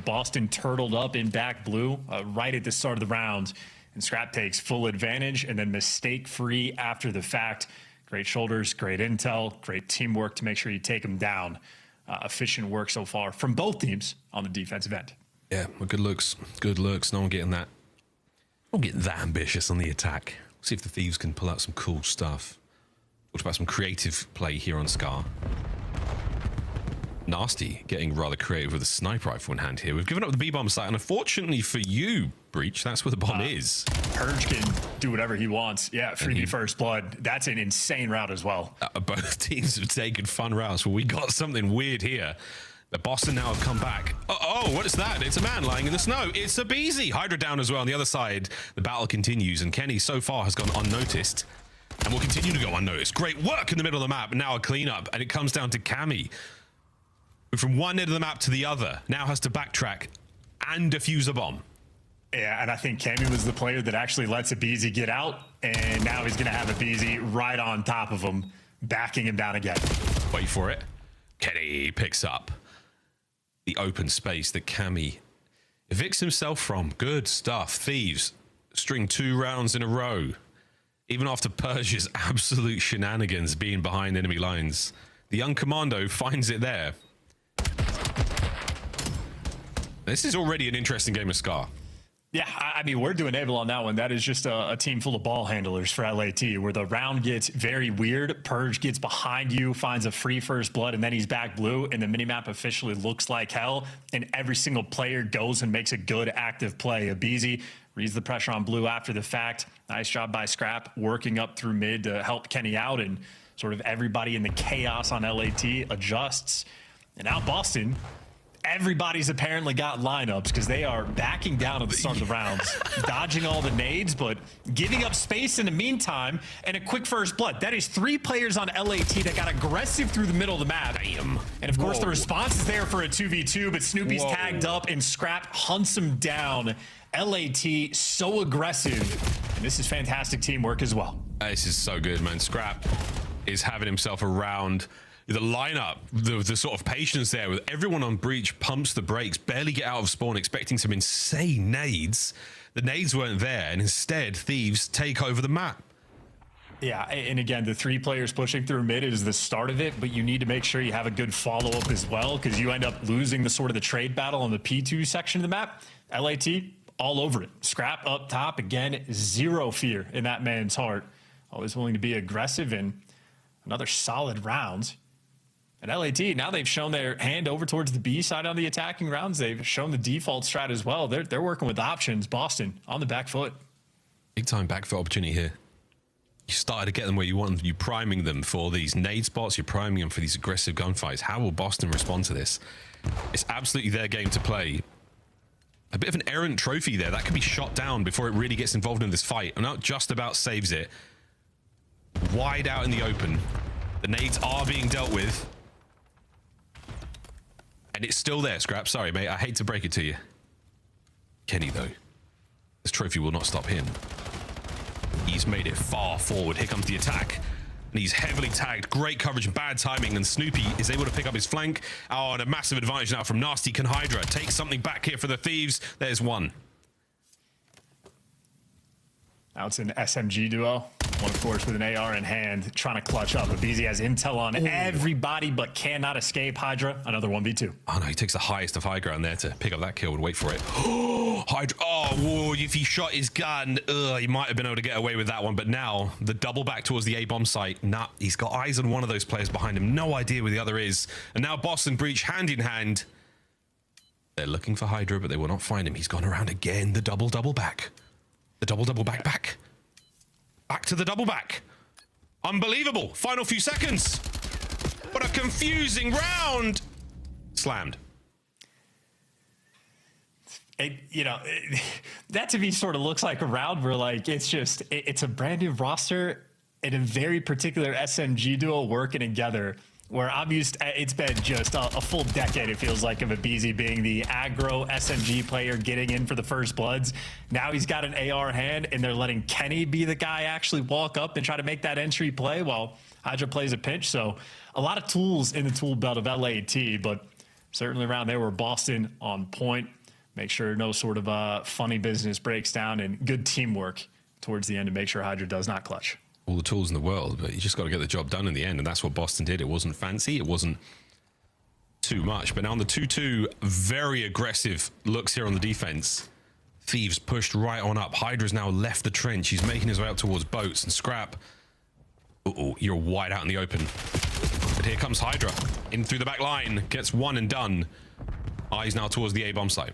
Boston turtled up in back blue right at the start of the round. And Scrap takes full advantage and then mistake-free after the fact. Great shoulders, great intel, great teamwork to make sure you take them down. Efficient work so far from both teams on the defensive end. Yeah, well, good looks. Good looks. No one getting that. Don't get that ambitious on the attack. See if the Thieves can pull out some cool stuff. Talked about some creative play here on Scar. Nasty getting rather creative with a sniper rifle in hand here. We've given up the B-bomb site, and unfortunately for you, Breach, that's where the bomb is. Purge can do whatever he wants. Yeah, 3D first blood. That's an insane route as well. Both teams have taken fun routes. Well, we got something weird here. The Boston now have come back. Oh, what is that? It's a man lying in the snow. It's a Beezy. Hydra down as well. On the other side, the battle continues, and Kenny so far has gone unnoticed and will continue to go unnoticed. Great work in the middle of the map. Now a cleanup, and it comes down to Cammy, who from one end of the map to the other now has to backtrack and defuse a bomb. Yeah, and I think Cammy was the player that actually lets a Beezy get out, and now he's going to have a Beezy right on top of him, backing him down again. Wait for it. Kenny picks up the open space that Cammy evicts himself from. Good stuff. Thieves string 2 rounds in a row. Even after Purge's absolute shenanigans being behind enemy lines, the young commando finds it there. This is already an interesting game of Scar. Yeah, we're doing Able on that one. That is just a team full of ball handlers for LAT, where the round gets very weird. Purge gets behind you, finds a free first blood, and then he's back blue, and the minimap officially looks like hell, and every single player goes and makes a good active play. Abizi reads the pressure on blue after the fact. Nice job by Scrap, working up through mid to help Kenny out, and sort of everybody in the chaos on LAT adjusts. And now Boston, everybody's apparently got lineups because they are backing down at the start of the rounds, dodging all the nades, but giving up space in the meantime, and a quick first blood. That is 3 players on LAT that got aggressive through the middle of the map. Damn. And of course, the response is there for a 2v2, but Snoopy's tagged up, and Scrap hunts him down. LAT so aggressive, and this is fantastic teamwork as well. This is so good, man. Scrap is having himself around. The lineup, the sort of patience there with everyone on breach, pumps the brakes, barely get out of spawn, expecting some insane nades. The nades weren't there, and instead, Thieves take over the map. Yeah, and again, the 3 players pushing through mid is the start of it, but you need to make sure you have a good follow-up as well, because you end up losing the trade battle on the P2 section of the map. LAT all over it. Scrap up top. Again, zero fear in that man's heart. Always willing to be aggressive, and another solid round. And LAT, now they've shown their hand over towards the B side on the attacking rounds. They've shown the default strat as well. They're working with options. Boston on the back foot. Big time back foot opportunity here. You started to get them where you want them. You're priming them for these nade spots. You're priming them for these aggressive gunfights. How will Boston respond to this? It's absolutely their game to play. A bit of an errant trophy there. That could be shot down before it really gets involved in this fight. And not just about saves it. Wide out in the open. The nades are being dealt with. And it's still there, Scrap. Sorry, mate. I hate to break it to you. Kenny, though. This trophy will not stop him. He's made it far forward. Here comes the attack. And he's heavily tagged. Great coverage and bad timing. And Snoopy is able to pick up his flank. Oh, and a massive advantage now from Nasty. Can Hydra take something back here for the Thieves? There's one. Now it's an SMG duo. One, of course, with an AR in hand, trying to clutch up. But BZ has intel on everybody, but cannot escape. Hydra, another 1v2. Oh, no, he takes the highest of high ground there to pick up that kill and wait for it. Hydra, oh, whoa, if he shot his gun, he might have been able to get away with that one. But now, the double back towards the A-bomb site. Nah, he's got eyes on one of those players behind him. No idea where the other is. And now Boston Breach hand in hand. They're looking for Hydra, but they will not find him. He's gone around again. The double back. The double back. Back to the double back. Unbelievable. Final few seconds. What a confusing round. Slammed. That to me sort of looks like a round where, like, it's a brand new roster and a very particular SMG duo working together. Where I'm used, it's been just a full decade, it feels like, of a BZ being the aggro SMG player getting in for the first bloods. Now he's got an AR hand, and they're letting Kenny be the guy actually walk up and try to make that entry play while Hydra plays a pinch. So a lot of tools in the tool belt of LAT, but certainly around there where Boston on point. Make sure no sort of funny business breaks down, and good teamwork towards the end to make sure Hydra does not clutch. All the tools in the world, but you just got to get the job done in the end, and that's what Boston did. It wasn't fancy, it wasn't too much, but now on the 2-2, very aggressive looks here on the defense. Thieves pushed right on up. Hydra's now left the trench. He's making his way up towards boats, and Scrap, you're wide out in the open. But here comes Hydra in through the back line, gets one and done. Eyes now towards the A-bomb site.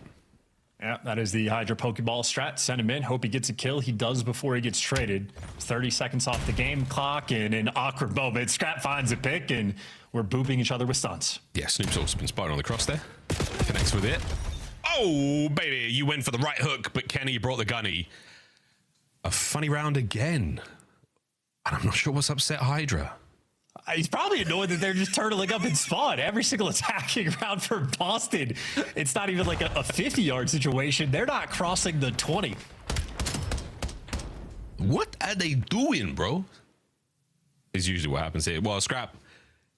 Yeah, that is the Hydra Pokeball strat. Send him in. Hope he gets a kill. He does before he gets traded. 30 seconds off the game clock, and an awkward moment. Scrap finds a pick, and we're booping each other with stunts. Yeah, Snoop's also been spotted on the cross there. Connects with it. Oh, baby, you went for the right hook, but Kenny brought the gunny. A funny round again. And I'm not sure what's upset Hydra. He's probably annoyed that they're just turtling up in spawn every single attacking round for Boston. It's not even like a 50-yard situation. They're not crossing the 20. What are they doing, bro? Is usually what happens here. Well, Scrap,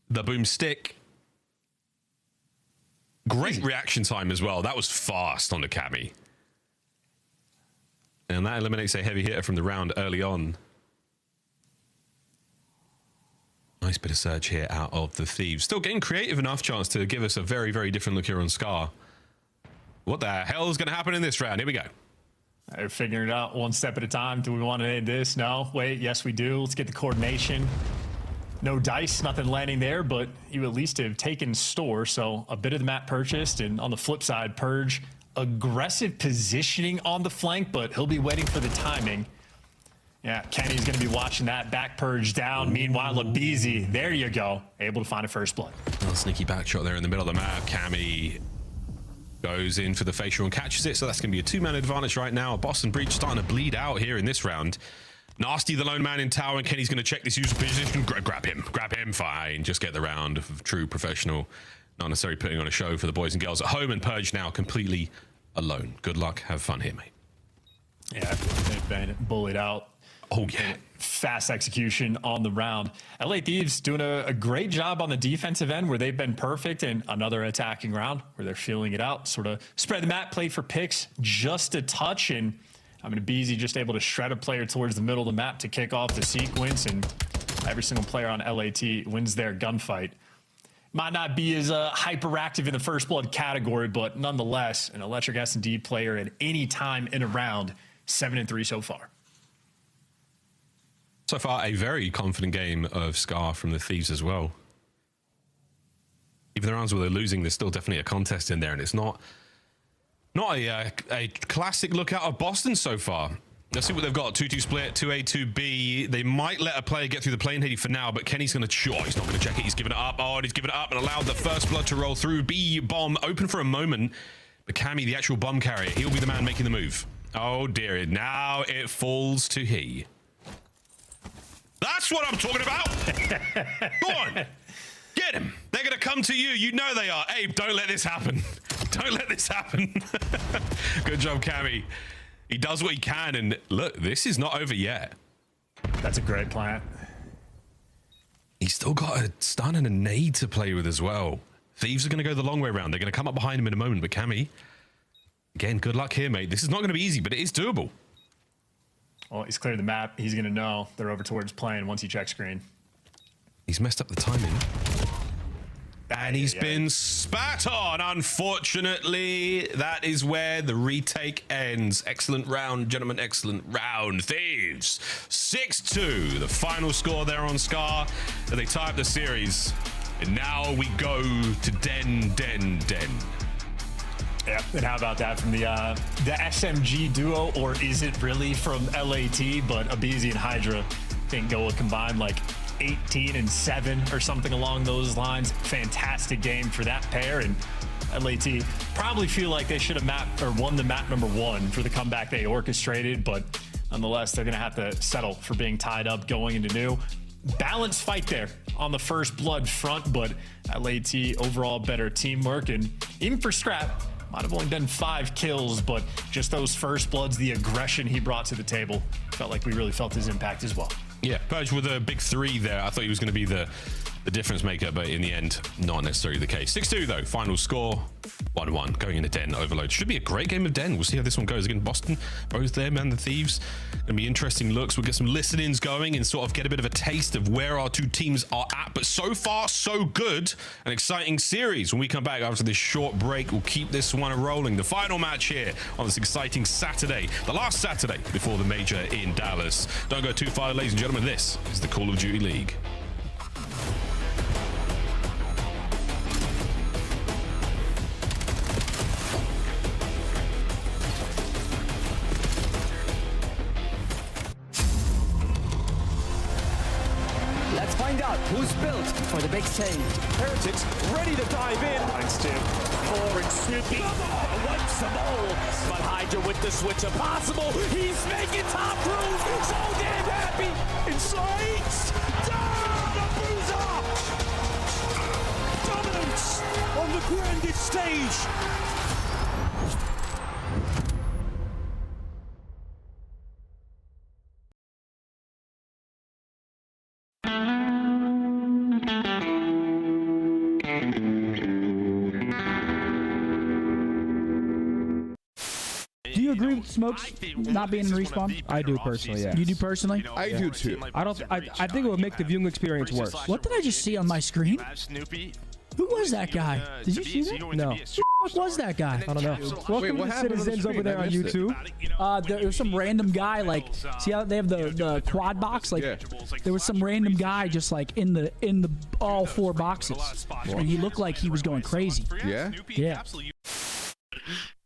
the boomstick. Great reaction time as well. That was fast on the Cammy. And that eliminates a heavy hitter from the round early on. Nice bit of surge here out of the Thieves. Still getting creative enough chance to give us a very, very different look here on Scar. What the hell is going to happen in this round? Here we go. They're figuring it out one step at a time. Do we want to end this? No. Wait, yes, we do. Let's get the coordination. No dice, nothing landing there, but you at least have taken store. So a bit of the map purchased, and on the flip side, Purge, aggressive positioning on the flank, but he'll be waiting for the timing. Yeah, Kenny's going to be watching that back purge down. Meanwhile, Labeezy, there you go, able to find a first blood. Little sneaky back shot there in the middle of the map. Cammy goes in for the facial and catches it, so that's going to be a two-man advantage right now. Boston Breach starting to bleed out here in this round. Nasty, the lone man in tower, and Kenny's going to check this user position. Grab him, fine. Just get the round of true professional. Not necessarily putting on a show for the boys and girls at home, and Purge now completely alone. Good luck, have fun here, mate. Yeah, they've been bullied out. Oh, yeah. Fast execution on the round. LA Thieves doing a great job on the defensive end where they've been perfect, and another attacking round where they're feeling it out. Sort of spread the map, played for picks just a touch, and BZ just able to shred a player towards the middle of the map to kick off the sequence, and every single player on LAT wins their gunfight. Might not be as hyperactive in the first blood category, but nonetheless, an electric S&D player at any time in a round. 7-3 so far. So far, a very confident game of Scar from the Thieves as well. Even the rounds where they're losing, there's still definitely a contest in there, and it's not a classic look out of Boston so far. Let's see what they've got. 2-2 split, 2A, 2B. They might let a player get through the plane Haiti for now, but Kenny's going to... Sure, he's not going to check it. He's given it up. Oh, and he's given it up and allowed the first blood to roll through. B bomb open for a moment. But Cammy, the actual bomb carrier, he'll be the man making the move. Oh, dear. Now it falls to he. That's what I'm talking about. Go on. Get him. They're going to come to you. You know they are. Abe, don't let this happen. Don't let this happen. Good job, Cammy. He does what he can, and look, this is not over yet. That's a great plant. He's still got a stun and a nade to play with as well. Thieves are going to go the long way around. They're going to come up behind him in a moment, but Cammy, again, good luck here, mate. This is not going to be easy, but it is doable. Well, he's cleared the map. He's going to know they're over towards plane once he checks screen. He's messed up the timing. And he's been spat on, unfortunately. That is where the retake ends. Excellent round, gentlemen. Excellent round. Thieves, 6-2. The final score there on Scar. They tie up the series. And now we go to Den. Yeah, and how about that from the SMG duo, or is it really from LAT? But Abizi and Hydra, I think, go a combined like 18 and 7 or something along those lines. Fantastic game for that pair, and LAT probably feel like they should have mapped or won the map number 1 for the comeback they orchestrated, but nonetheless, they're gonna have to settle for being tied up going into new. Balanced fight there on the first blood front, but LAT overall better teamwork, and even for Scrap, might have only done 5 kills, but just those first bloods, the aggression he brought to the table, felt like we really felt his impact as well. Yeah, Purge with a big 3 there. I thought he was going to be the difference maker, but in the end, not necessarily the case. 6-2 though, final score, 1-1, going into Den Overload. Should be a great game of Den. We'll see how this one goes. Again, Boston, both them and the Thieves. Gonna be interesting looks. We'll get some listen-ins going and sort of get a bit of a taste of where our two teams are at. But so far, so good. An exciting series. When we come back after this short break, we'll keep this one rolling. The final match here on this exciting Saturday, the last Saturday before the major in Dallas. Don't go too far, ladies and gentlemen. This is the Call of Duty League. Let's find out who's built for the big stage. Heretics ready to dive in. Finds two. Forward Snoopy wipes them all. But Hydra with the switch impossible. He's making top room. So damn happy. Insights. Down the bruiser. Dominance on the grandest stage. Do you agree with Smokes not being in respawn? I do personally, yeah. You do personally? I do too. I think it would make the viewing experience worse. What did I just see on my screen? Who was that guy? Did you see that? No. Who the fuck was that guy? I don't know. Welcome to the citizens over there on YouTube. There was some random guy, like, see how they have the quad box? Like, there was some random guy just like in the all 4 boxes, and he looked like he was going crazy. Yeah. Yeah.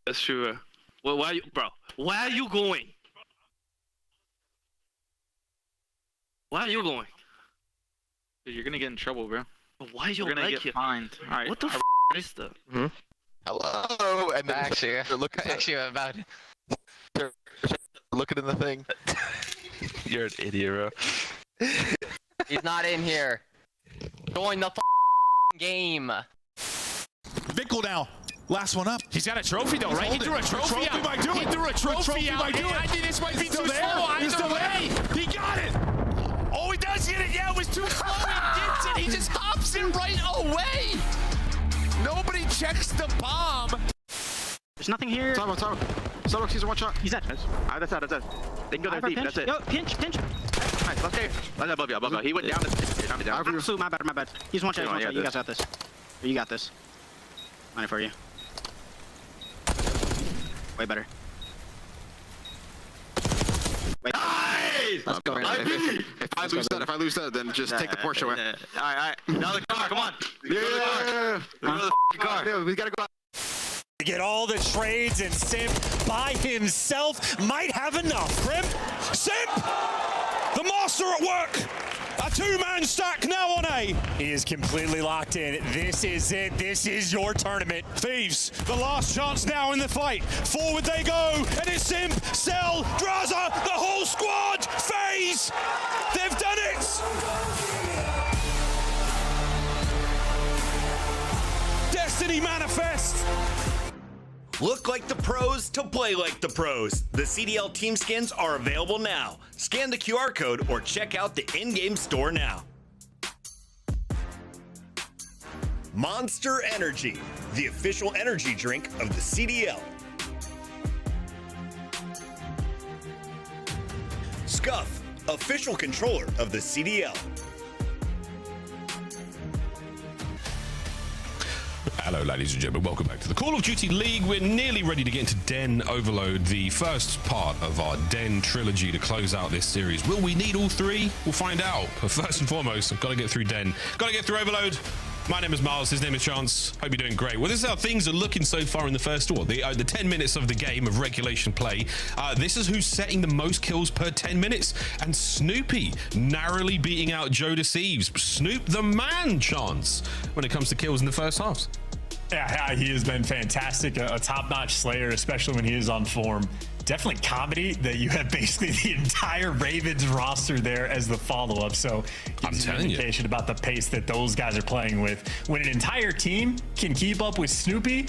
That's true. Well, why are you, bro? Where are you going? Where are you going? Dude, you're gonna get in trouble, bro. Why are you gonna like get fined? All right. What the is that? Hello, and then actually, about looking in the thing. You're an idiot, bro. He's not in here. Join the game. Vickle now. Last one up. He's got a trophy though, right? He threw a trophy out. By doing. He threw a trophy out. By doing. I think this might be too slow. He's still there. He got it. Oh, he does get it. Yeah, it was too slow. He gets it. He just hops it right away. Nobody checks the bomb. There's nothing here. Starbucks, he's a one shot. He's dead. That's it. They can go there deep. Pinch. That's it. Yo, pinch. Nice, let's go. That's above you. He went down. Absolute, my bad. He's one shot. You guys got this. You got this. Money for you. Way better. Wait. Nice! Let's go. If I lose that, then just take the Porsche away. All right. Another car. Come on. Yeah. Another car. We gotta go. Get all the trades, and Simp by himself might have enough. Crimp, Simp! The master at work! A two-man stack now on A. He is completely locked in. This is it. This is your tournament. Thieves, the last chance now in the fight. Forward they go, and it's Simp, Cell, Draza, the whole squad! FaZe! They've done it! Destiny manifest! Look like the pros to play like the pros. The CDL team skins are available now. Scan the QR code or check out the in-game store now. Monster Energy, the official energy drink of the CDL. Scuff, official controller of the CDL. Hello, ladies and gentlemen. Welcome back to the Call of Duty League. We're nearly ready to get into Den Overload, the first part of our Den trilogy to close out this series. Will we need all three? We'll find out. But first and foremost, I've got to get through Den. Got to get through Overload. My name is Miles. His name is Chance. Hope you're doing great. Well, this is how things are looking so far in the first war. The 10 minutes of the game of regulation play. This is who's setting the most kills per 10 minutes. And Snoopy narrowly beating out Joe Deceives. Snoop the man, Chance, when it comes to kills in the first halves. Yeah, he has been fantastic. A top-notch Slayer, especially when he is on form. Definitely comedy that you have basically the entire Ravens roster there as the follow-up. So gives you an indication about the pace that those guys are playing with. When an entire team can keep up with Snoopy,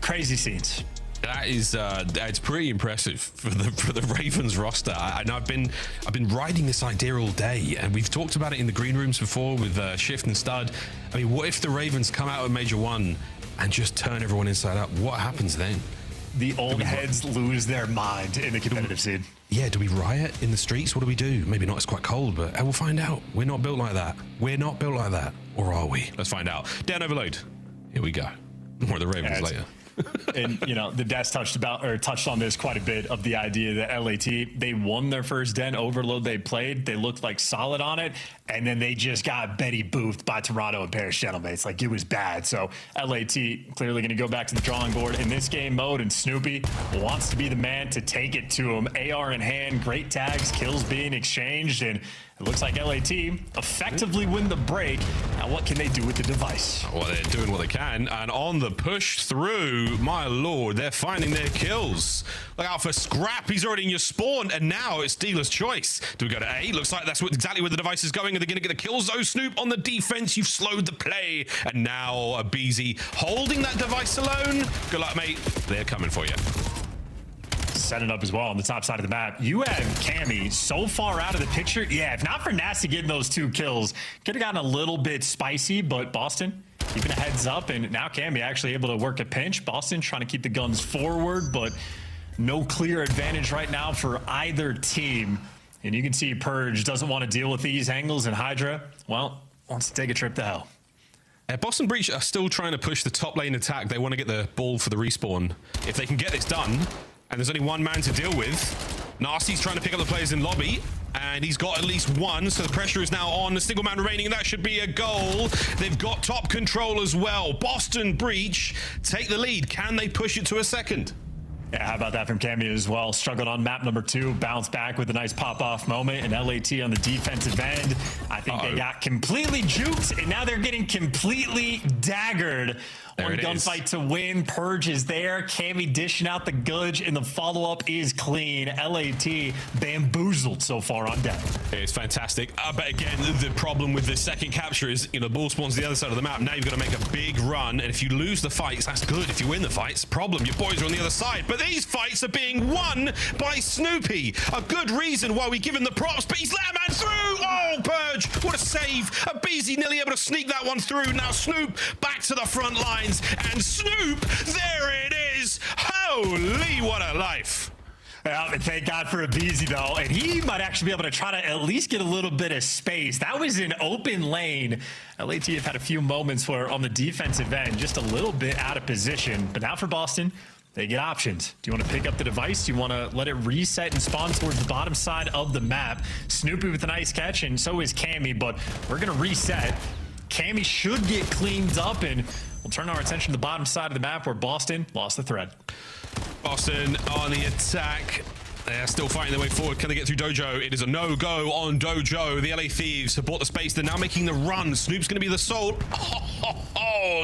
crazy scenes. That is, it's pretty impressive for the Ravens roster. I know I've been riding this idea all day, and we've talked about it in the green rooms before with Shift and Stud. I mean, what if the Ravens come out of Major 1 and just turn everyone inside out? What happens then? The old heads lose their mind in the competitive scene. Yeah, do we riot in the streets? What do we do? Maybe not, it's quite cold, but we'll find out. We're not built like that. We're not built like that. Or are we? Let's find out. Den Overload. Here we go. More of the Ravens later. And you know, the Des touched on this quite a bit, of the idea that LAT, they won their first Den Overload they played. They looked like solid on it, and then they just got Betty boofed by Toronto and Paris Gentlemen. Like, it was bad. So LAT clearly going to go back to the drawing board in this game mode, and Snoopy wants to be the man to take it to him. AR in hand, great tags, kills being exchanged, and it looks like LAT effectively win the break. Now, what can they do with the device? Well, they're doing what they can, and on the push through, my lord, they're finding their kills. Look out for Scrap. He's already in your spawn, and now it's dealer's choice. Do we go to A? Looks like that's exactly where the device is going. Are they going to get the kills? Oh, Snoop on the defense. You've slowed the play, and now a BZ holding that device alone. Good luck, mate. They're coming for you. Set it up as well on the top side of the map. You have Cammy so far out of the picture. Yeah, if not for Nasty getting those 2 kills, could have gotten a little bit spicy, but Boston keeping a heads up, and now Cammy actually able to work a pinch. Boston trying to keep the guns forward, but no clear advantage right now for either team. And you can see Purge doesn't want to deal with these angles, and Hydra, well, wants to take a trip to hell. Boston Breach are still trying to push the top lane attack. They want to get the ball for the respawn. If they can get this done, and there's only one man to deal with, Nasty's trying to pick up the players in lobby, and he's got at least one, so the pressure is now on. The single man remaining, and that should be a goal. They've got top control as well. Boston Breach take the lead. Can they push it to a second? Yeah, how about that from Cammy as well? Struggled on map number 2, bounced back with a nice pop-off moment, and LAT on the defensive end. I think they got completely juked, and now they're getting completely daggered. One gunfight to win. Purge is there. Cammy dishing out the gudge, and the follow-up is clean. LAT bamboozled so far on deck. It's fantastic. But again, the problem with the second capture is, you know, ball spawns the other side of the map. Now you've got to make a big run, and if you lose the fights, that's good. If you win the fights, problem. Your boys are on the other side. But these fights are being won by Snoopy. A good reason why we give him the props, but he's let a man through. Oh, Purge, what a save. A BZ nearly able to sneak that one through. Now Snoop back to the front lines, and Snoop, there it is. Holy, what a life. And thank God for a Beezy, though. And he might actually be able to try to at least get a little bit of space. That was an open lane. LAT have had a few moments where on the defensive end, just a little bit out of position. But now for Boston, they get options. Do you want to pick up the device? Do you want to let it reset and spawn towards the bottom side of the map? Snoopy with a nice catch, and so is Cammy, but we're going to reset. Cammy should get cleaned up, and we'll turn our attention to the bottom side of the map where Boston lost the thread. Boston on the attack. They're still fighting their way forward. Can they get through Dojo? It is a no-go on Dojo. The LA Thieves have bought the space. They're now making the run. Snoop's going to be the salt.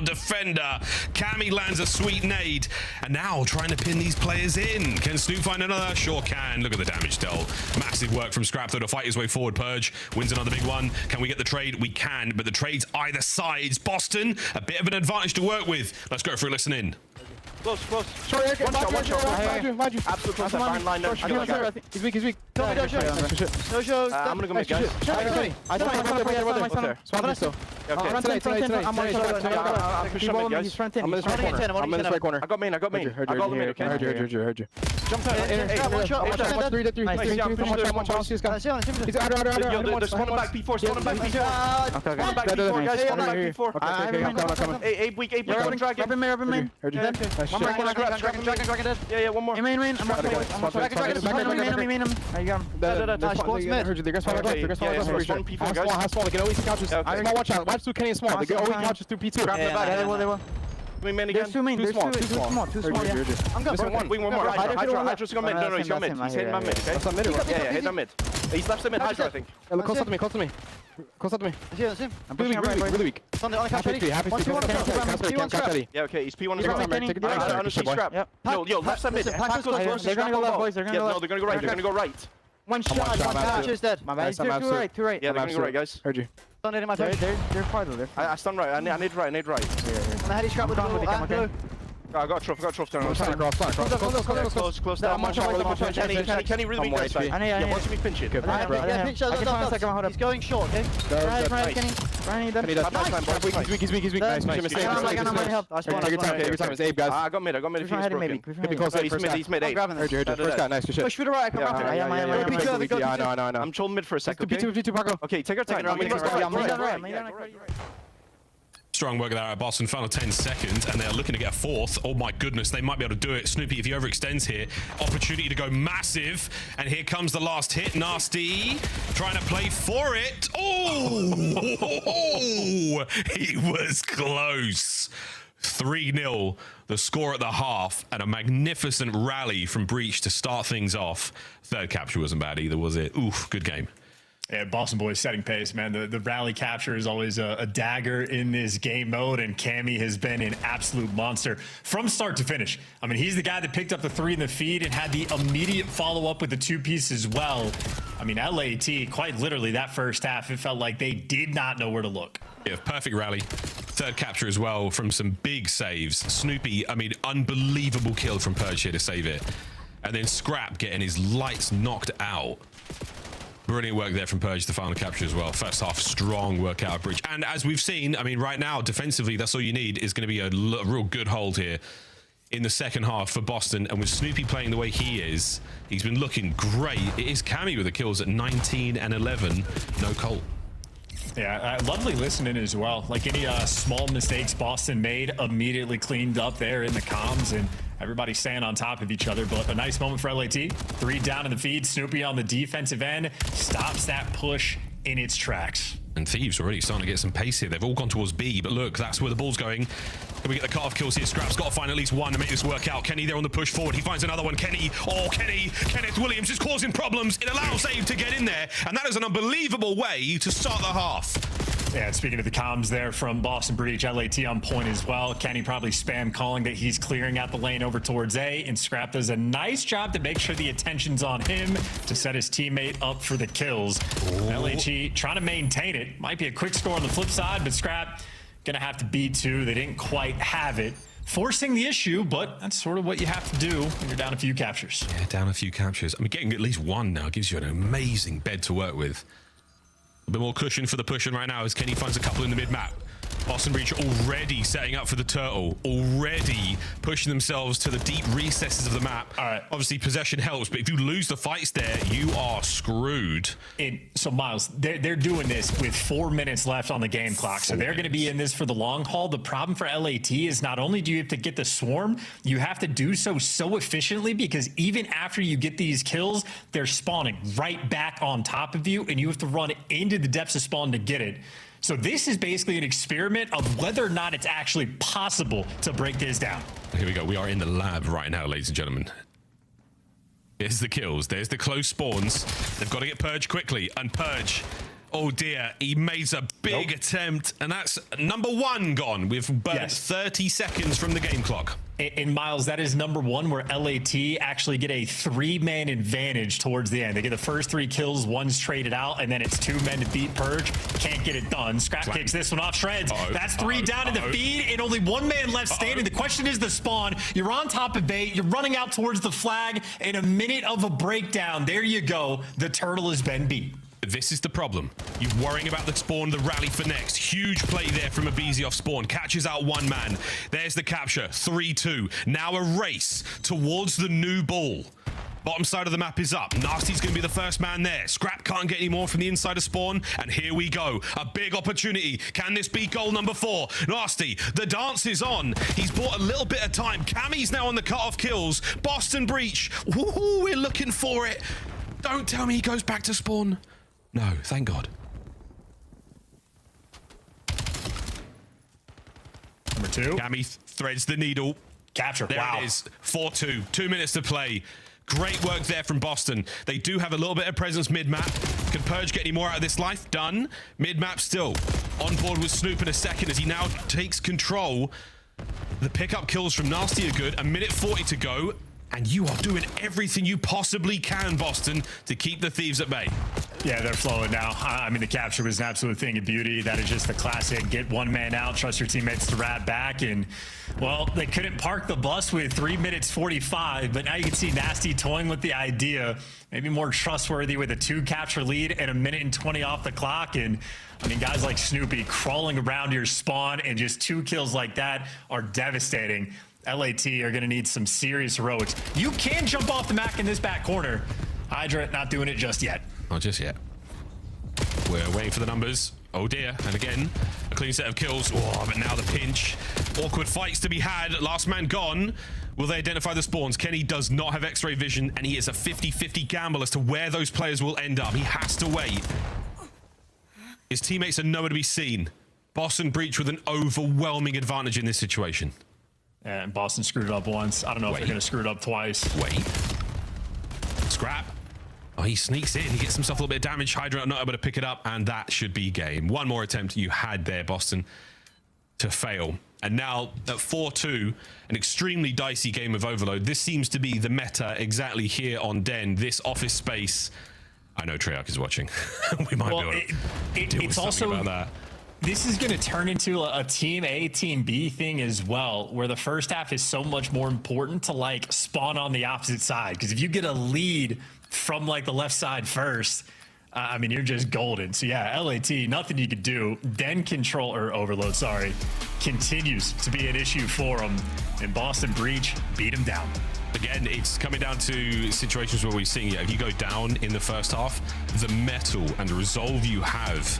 Defender. Cammy lands a sweet nade. And now trying to pin these players in. Can Snoop find another? Sure can. Look at the damage dealt. Massive work from Scrap, though, to fight his way forward. Purge wins another big one. Can we get the trade? We can, but the trade's either sides. Boston, a bit of an advantage to work with. Let's go for a listen in. Close. Sorry, one shot. Mind you. Absolute close. Iron line. No, he's weak. Tell me Dojo. I'm gonna go mid, guys. I don't know. I'm pushing mid, guys. I'm in this right corner. I got main. I got the mid, okay? Heard you. Jump down. One shot. One shot. There's one back P4. Spawn back P4. Spawn back P4, guys. Spawn back P4. I'm coming. Abe weak. Grab main. Heard you. Dragon dead. Yeah, one more. Main. I'm dragon. You got him. Nice. Sports mid. Heard you. They're gonna spawn P4, guys. Have small. They can always couches. Small watch out. Watch through Kenny and small. They can always couches through P2. Grab the back. They will. Main again. There's two main. Too small. I'm going. Wing one more. Hydra's got mid. No, he's got mid. He's hitting my mid, okay? That's not mid. Yeah, hit that mid. He's left the mid. Hydra, I think. Close up to me. That's him. I'm pushing really weak. On the catch ready. Yeah, okay. He's P1. He's Scrap. Yo, left side mid. They're gonna go left, boys. They're gonna go right. One shot. One catch is dead. My bad. Too right. Yeah, they're gonna go right, guys. Heard you. They're far though. I stun right. I need right. On the heady Scrap with the I got a trough down. Close down. Kenny really weak side. Yeah, watch me pinch it. He's going short, okay? He's weak. Nice. Take your time. It's Abe, guys. I got mid. If he's broken. Could be close. He's mid. Heard you. First guy. Nice. Good shit. Push through the right. I know. I'm trolling mid for a second. Okay, take your time. Strong work there at Boston. Final 10 seconds, and they're looking to get a fourth. Oh my goodness, they might be able to do it. Snoopy, if he overextends here, opportunity to go massive. And here comes the last hit. Nasty trying to play for it. Oh, he was close. 3-0, the score at the half, and a magnificent rally from Breach to start things off. Third capture wasn't bad either, was it? Oof, good game. Yeah, Boston boys setting pace, man. The rally capture is always a dagger in this game mode, and Cammy has been an absolute monster from start to finish. I mean, he's the guy that picked up the 3 in the feed and had the immediate follow-up with the 2-piece as well. I mean, LAT, quite literally, that first half, it felt like they did not know where to look. Yeah, perfect rally. Third capture as well from some big saves. Snoopy, I mean, unbelievable kill from Purge here to save it. And then Scrap getting his lights knocked out. Brilliant work there from Purge, the final capture as well. First half, strong work out of Bridge. And as we've seen, I mean, right now, defensively, that's all you need is going to be a real good hold here in the second half for Boston. And with Snoopy playing the way he is, he's been looking great. It is Cammy with the kills at 19 and 11. No Colt. Yeah, lovely listening as well. Like any small mistakes Boston made, immediately cleaned up there in the comms, and everybody staying on top of each other. But a nice moment for LAT. 3 down in the feed. Snoopy on the defensive end stops that push in its tracks. And Thieves already starting to get some pace here. They've all gone towards B, but look, that's where the ball's going. Can we get the cut-off kills here? Scrap's got to find at least one to make this work out. Kenny there on the push forward. He finds another one. Kenneth Williams is causing problems. It allows Abe to get in there, and that is an unbelievable way to start the half. Yeah, speaking of the comms there from Boston Breach, LAT on point as well. Kenny probably spam calling that he's clearing out the lane over towards A, and Scrap does a nice job to make sure the attention's on him to set his teammate up for the kills. LAT trying to maintain it. Might be a quick score on the flip side, but Scrap gonna have to B2. They didn't quite have it. Forcing the issue, but that's sort of what you have to do when you're down a few captures. Yeah, down a few captures. I mean, getting at least one now gives you an amazing bed to work with. A bit more cushion for the pushing right now as Kenny finds a couple in the mid-map. Boston Breach already setting up for the turtle, already pushing themselves to the deep recesses of the map. All right. Obviously, possession helps, but if you lose the fights there, you are screwed. So, Miles, they're doing this with 4 minutes left on the game clock, so they're going to be in this for the long haul. The problem for LAT is not only do you have to get the swarm, you have to do so efficiently, because even after you get these kills, they're spawning right back on top of you, and you have to run into the depths of spawn to get it. So this is basically an experiment of whether or not it's actually possible to break this down. Here we go. We are in the lab right now, ladies and gentlemen. Here's the kills. There's the close spawns. They've got to get Purge quickly. And Purge, oh dear, he made a big attempt. And that's number 1 gone. We've burnt 30 seconds from the game clock. And Miles, that is number 1 where LAT actually get a 3-man advantage towards the end. They get the first 3 kills, one's traded out, and then it's 2 men to beat Purge. Can't get it done. Scrap kicks this one off shreds. That's 3 down in the feed, and only 1 man left standing. The question is the spawn. You're on top of bait. You're running out towards the flag. In a minute of a breakdown, there you go. The turtle has been beat. This is the problem. You're worrying about the spawn, the rally for next. Huge play there from Abizi off spawn. Catches out 1 man. There's the capture. 3-2. Now a race towards the new ball. Bottom side of the map is up. Nasty's going to be the first man there. Scrap can't get any more from the inside of spawn. And here we go. A big opportunity. Can this be goal number 4? Nasty, the dance is on. He's bought a little bit of time. Cammy's now on the cut-off kills. Boston Breach. Woohoo, we're looking for it. Don't tell me he goes back to spawn. No, thank God. Number 2. Cammy threads the needle. Capture. There it is. 4-2. 2 minutes to play. Great work there from Boston. They do have a little bit of presence mid-map. Can Purge get any more out of this life? Done. Mid-map still. On board with Snoop in a second as he now takes control. The pickup kills from Nasty are good. 1:40 to go. And you are doing everything you possibly can, Boston, to keep the thieves at bay. Yeah, they're flowing now. I mean, the capture was an absolute thing of beauty. That is just the classic get 1 man out, trust your teammates to wrap back. And, well, they couldn't park the bus with 3:45, but now you can see Nasty toying with the idea. Maybe more trustworthy with a 2 capture lead and 1:20 off the clock. And, I mean, guys like Snoopy crawling around your spawn, and just 2 kills like that are devastating. LAT are going to need some serious heroics. You can jump off the Mac in this back corner. Hydra not doing it just yet. Not just yet. We're waiting for the numbers. Oh dear. And again, a clean set of kills. Oh, but now the pinch. Awkward fights to be had. Last man gone. Will they identify the spawns? Kenny does not have X-ray vision, and he is a 50-50 gamble as to where those players will end up. He has to wait. His teammates are nowhere to be seen. Boston Breach with an overwhelming advantage in this situation. And Boston screwed it up once. I don't know if they're going to screw it up twice. Wait. Scrap. Oh, he sneaks in. He gets himself a little bit of damage. Hydra not able to pick it up, and that should be game. 1 more attempt you had there, Boston, to fail. And now at 4-2, an extremely dicey game of Overload. This seems to be the meta exactly here on Den. This office space. I know Treyarch is watching. We might be able to deal with something about that. This is going to turn into a team A, team B thing as well, where the first half is so much more important to like spawn on the opposite side. Because if you get a lead from like the left side first, I mean, you're just golden. So yeah, LAT, nothing you could do. Den control, or Overload, sorry, continues to be an issue for them. And Boston Breach beat him down. Again, it's coming down to situations where we're seeing it. If you go down in the first half, the mettle and the resolve you have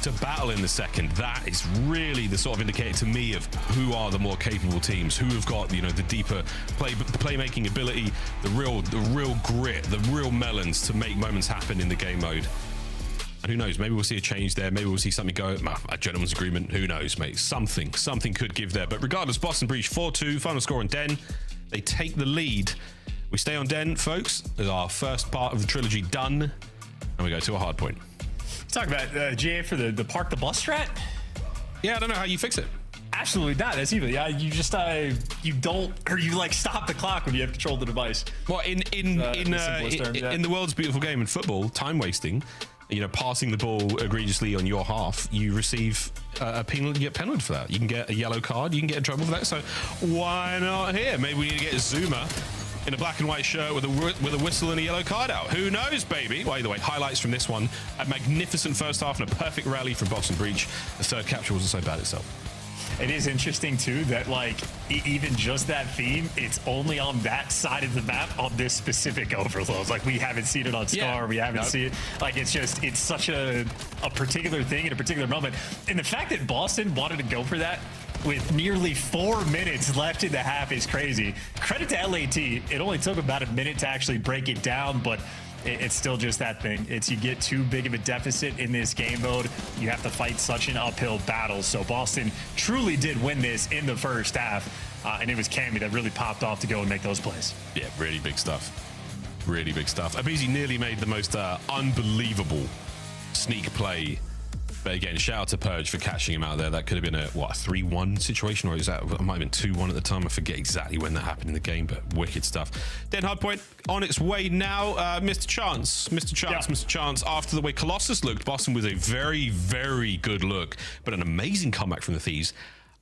to battle in the second, that is really the sort of indicator to me of who are the more capable teams, who have got, you know, the deeper playmaking ability, the real grit, the real melons to make moments happen in the game mode. And who knows, maybe we'll see a change there, maybe we'll see something go, a gentleman's agreement, who knows, mate, something could give there. But regardless, Boston Breach 4-2, final score on Den. They take the lead. We stay on Den, folks. There's our first part of the trilogy done, and we go to a hard point. Talk about GA for the park the bus strat. Yeah, I don't know how you fix it. Absolutely not. That's even. Yeah, you just you don't, or you like stop the clock when you have control of the device. Well, in the world's beautiful game in football, time wasting, you know, passing the ball egregiously on your half, you receive a penalty. You get penalized for that. You can get a yellow card. You can get in trouble for that. So why not here? Maybe we need to get Zuma in a black and white shirt with a whistle and a yellow card out. Who knows, baby? Well, either way, highlights from this one. A magnificent first half and a perfect rally from Boston Breach. The third capture wasn't so bad itself. It is interesting too that like even just that theme, it's only on that side of the map on this specific overload. Like we haven't seen it on Scar, we haven't seen it. Like it's such a particular thing in a particular moment. And the fact that Boston wanted to go for that with nearly 4 minutes left in the half is crazy. Credit to LAT. It only took about a minute to actually break it down, but it's still just that thing. It's you get too big of a deficit in this game mode, you have to fight such an uphill battle. So Boston truly did win this in the first half, and it was Cammy that really popped off to go and make those plays. Yeah, really big stuff. Really big stuff. Abizi nearly made the most unbelievable sneak play. But again, shout out to Purge for catching him out there. That could have been a 3-1 situation, or is that it might have been 2-1 at the time. I forget exactly when that happened in the game, but wicked stuff. Den Hardpoint on its way now. Mr. Chance. After the way Colossus looked, Boston was a very, very good look, but an amazing comeback from the Thieves.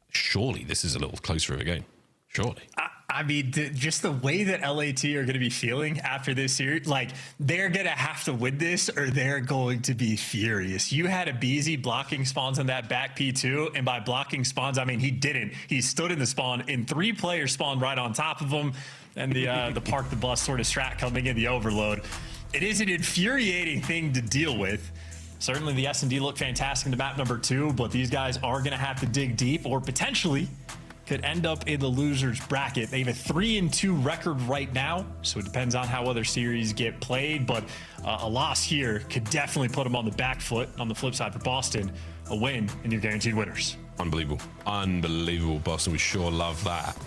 Surely this is a little closer of a game. Surely. I mean, just the way that LAT are going to be feeling after this series, like they're going to have to win this or they're going to be furious. You had Abizi blocking spawns on that back P2, and by blocking spawns, I mean he didn't. He stood in the spawn, and 3 players spawned right on top of him, and the park the bus sort of strat coming in the overload. It is an infuriating thing to deal with. Certainly the S&D look fantastic in the map number 2, but these guys are going to have to dig deep or potentially could end up in the losers bracket. They have a 3-2 record right now, so it depends on how other series get played, but a loss here could definitely put them on the back foot. On the flip side for Boston, a win and you're guaranteed winners. Unbelievable. Unbelievable. Boston would sure love that.